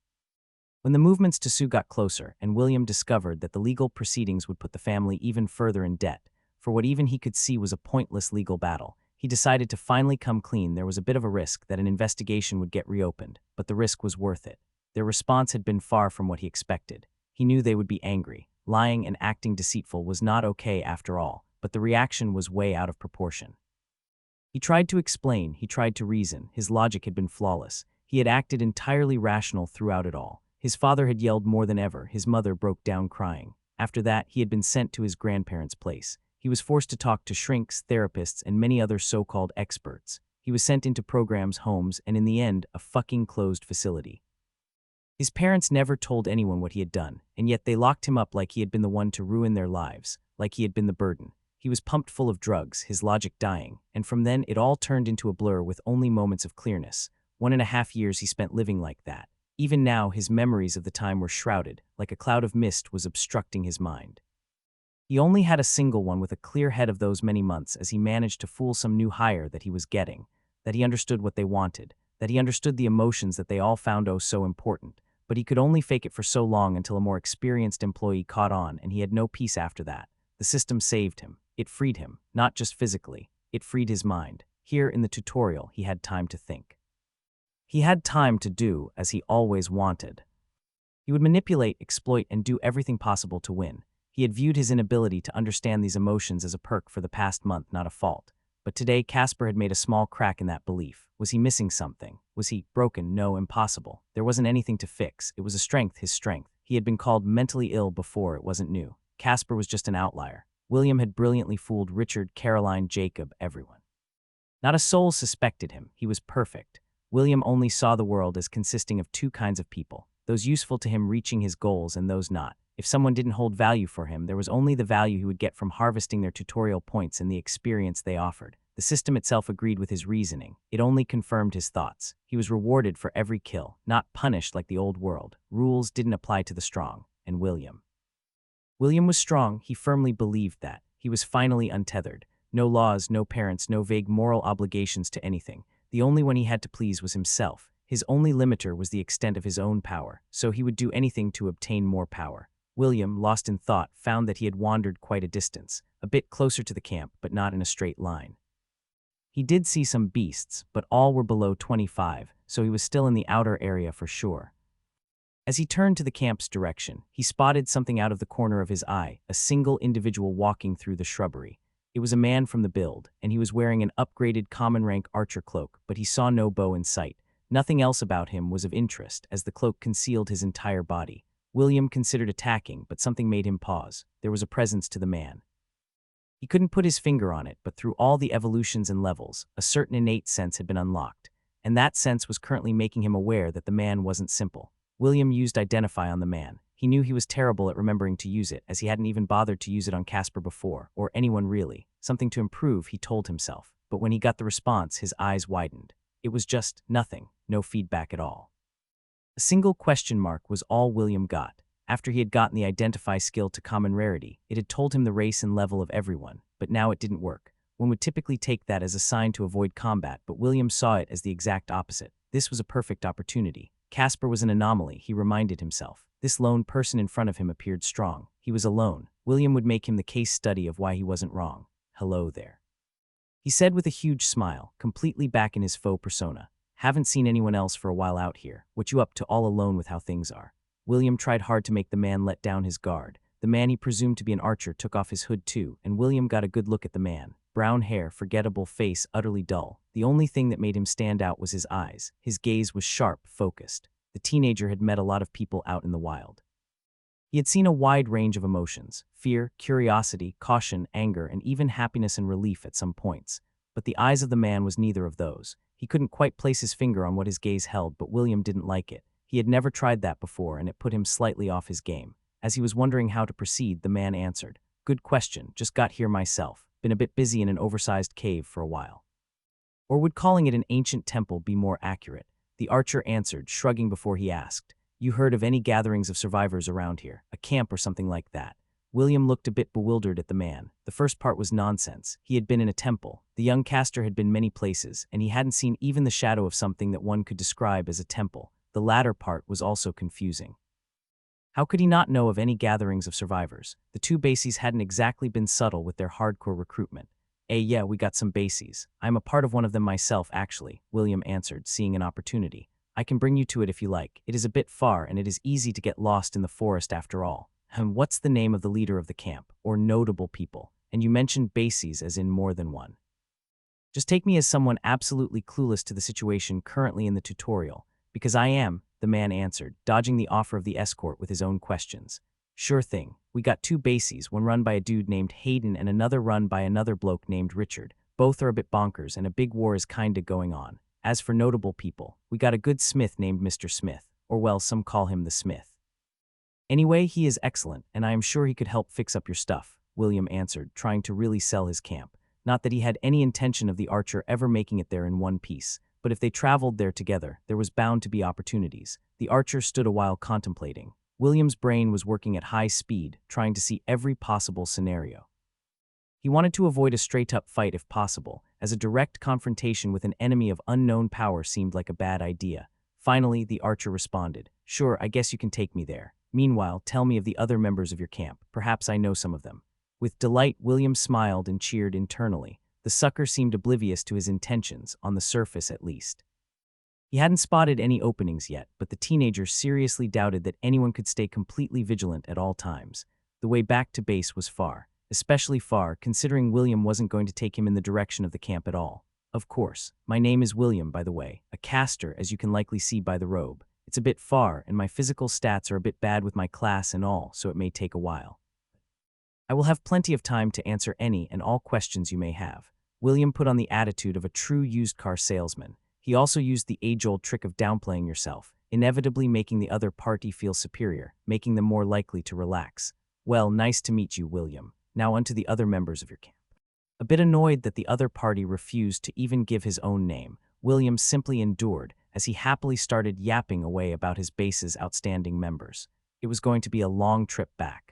[SPEAKER 1] When the movements to sue got closer, and William discovered that the legal proceedings would put the family even further in debt, for what even he could see was a pointless legal battle, he decided to finally come clean. There was a bit of a risk that an investigation would get reopened, but the risk was worth it. Their response had been far from what he expected. He knew they would be angry. Lying and acting deceitful was not okay after all, but the reaction was way out of proportion. He tried to explain, he tried to reason. His logic had been flawless. He had acted entirely rational throughout it all. His father had yelled more than ever. His mother broke down crying. After that, he had been sent to his grandparents' place. He was forced to talk to shrinks, therapists, and many other so-called experts. He was sent into programs, homes, and in the end, a fucking closed facility. His parents never told anyone what he had done, and yet they locked him up like he had been the one to ruin their lives, like he had been the burden. He was pumped full of drugs, his logic dying, and from then it all turned into a blur with only moments of clearness. 1.5 years he spent living like that. Even now, his memories of the time were shrouded, like a cloud of mist was obstructing his mind. He only had a single one with a clear head of those many months as he managed to fool some new hire that he was getting, that he understood what they wanted, that he understood the emotions that they all found oh so important, but he could only fake it for so long until a more experienced employee caught on, and he had no peace after that. The system saved him. It freed him, not just physically, it freed his mind. Here in the tutorial, he had time to think. He had time to do as he always wanted. He would manipulate, exploit, and do everything possible to win. He had viewed his inability to understand these emotions as a perk for the past month, not a fault. But today, Casper had made a small crack in that belief. Was he missing something? Was he broken? No, impossible. There wasn't anything to fix. It was a strength, his strength. He had been called mentally ill before, it wasn't new. Casper was just an outlier. William had brilliantly fooled Richard, Caroline, Jacob, everyone. Not a soul suspected him. He was perfect. William only saw the world as consisting of two kinds of people, those useful to him reaching his goals and those not. If someone didn't hold value for him, there was only the value he would get from harvesting their tutorial points and the experience they offered. The system itself agreed with his reasoning. It only confirmed his thoughts. He was rewarded for every kill, not punished like the old world. Rules didn't apply to the strong. And William was strong. He firmly believed that. He was finally untethered. No laws, no parents, no vague moral obligations to anything. The only one he had to please was himself. His only limiter was the extent of his own power, so he would do anything to obtain more power. William, lost in thought, found that he had wandered quite a distance, a bit closer to the camp, but not in a straight line. He did see some beasts, but all were below 25, so he was still in the outer area for sure. As he turned to the camp's direction, he spotted something out of the corner of his eye, a single individual walking through the shrubbery. It was a man from the build, and he was wearing an upgraded common rank archer cloak, but he saw no bow in sight. Nothing else about him was of interest, as the cloak concealed his entire body. William considered attacking, but something made him pause. There was a presence to the man. He couldn't put his finger on it, but through all the evolutions and levels, a certain innate sense had been unlocked, and that sense was currently making him aware that the man wasn't simple. William used Identify on the man. He knew he was terrible at remembering to use it, as he hadn't even bothered to use it on Casper before, or anyone really. Something to improve, he told himself. But when he got the response, his eyes widened. It was just nothing, no feedback at all. A single question mark was all William got. After he had gotten the Identify skill to common rarity, it had told him the race and level of everyone, but now it didn't work. One would typically take that as a sign to avoid combat, but William saw it as the exact opposite. This was a perfect opportunity. Casper was an anomaly, he reminded himself. This lone person in front of him appeared strong. He was alone. William would make him the case study of why he wasn't wrong. Hello there, he said with a huge smile, completely back in his faux persona. Haven't seen anyone else for a while out here. What you up to all alone with how things are? William tried hard to make the man let down his guard. The man he presumed to be an archer took off his hood too, and William got a good look at the man. Brown hair, forgettable face, utterly dull. The only thing that made him stand out was his eyes. His gaze was sharp, focused. The teenager had met a lot of people out in the wild. He had seen a wide range of emotions: fear, curiosity, caution, anger, and even happiness and relief at some points. but the eyes of the man was neither of those. He couldn't quite place his finger on what his gaze held, but William didn't like it. He had never tried that before, and it put him slightly off his game. As he was wondering how to proceed, the man answered, "Good question, just got here myself. Been a bit busy in an oversized cave for a while." Or would calling it an ancient temple be more accurate? The archer answered, shrugging before he asked, "You heard of any gatherings of survivors around here? A camp or something like that?" William looked a bit bewildered at the man. The first part was nonsense. He had been in a temple. The young caster had been many places, and he hadn't seen even the shadow of something that one could describe as a temple. The latter part was also confusing. How could he not know of any gatherings of survivors? The two bases hadn't exactly been subtle with their hardcore recruitment. Yeah, we got some bases. I'm a part of one of them myself, actually," William answered, seeing an opportunity. "I can bring you to it if you like. It is a bit far, and it is easy to get lost in the forest after all." What's the name of the leader of the camp, or notable people? And you mentioned bases as in more than one. Just take me as someone absolutely clueless to the situation currently in the tutorial, because I am, the man answered, dodging the offer of the escort with his own questions. "Sure thing. We got two bases, one run by a dude named Hayden and another run by another bloke named Richard. Both are a bit bonkers, and a big war is kinda going on. As for notable people, we got a good smith named Mr. Smith, or well, some call him the Smith. Anyway, he is excellent, and I am sure he could help fix up your stuff," William answered, trying to really sell his camp. Not that he had any intention of the archer ever making it there in one piece, but if they traveled there together, there was bound to be opportunities. The archer stood a while contemplating. William's brain was working at high speed, trying to see every possible scenario. He wanted to avoid a straight-up fight if possible, as a direct confrontation with an enemy of unknown power seemed like a bad idea. Finally, the archer responded, "Sure, I guess you can take me there. Meanwhile, tell me of the other members of your camp. Perhaps I know some of them." With delight, William smiled and cheered internally. The sucker seemed oblivious to his intentions, on the surface at least. He hadn't spotted any openings yet, but the teenager seriously doubted that anyone could stay completely vigilant at all times. The way back to base was far, especially far considering William wasn't going to take him in the direction of the camp at all. "Of course, my name is William, by the way, a caster, as you can likely see by the robe. It's a bit far, and my physical stats are a bit bad with my class and all, so it may take a while. I will have plenty of time to answer any and all questions you may have." William put on the attitude of a true used car salesman. He also used the age-old trick of downplaying yourself, inevitably making the other party feel superior, making them more likely to relax. "Well, nice to meet you, William. Now on to the other members of your camp." A bit annoyed that the other party refused to even give his own name, William simply endured as he happily started yapping away about his base's outstanding members. It was going to be a long trip back.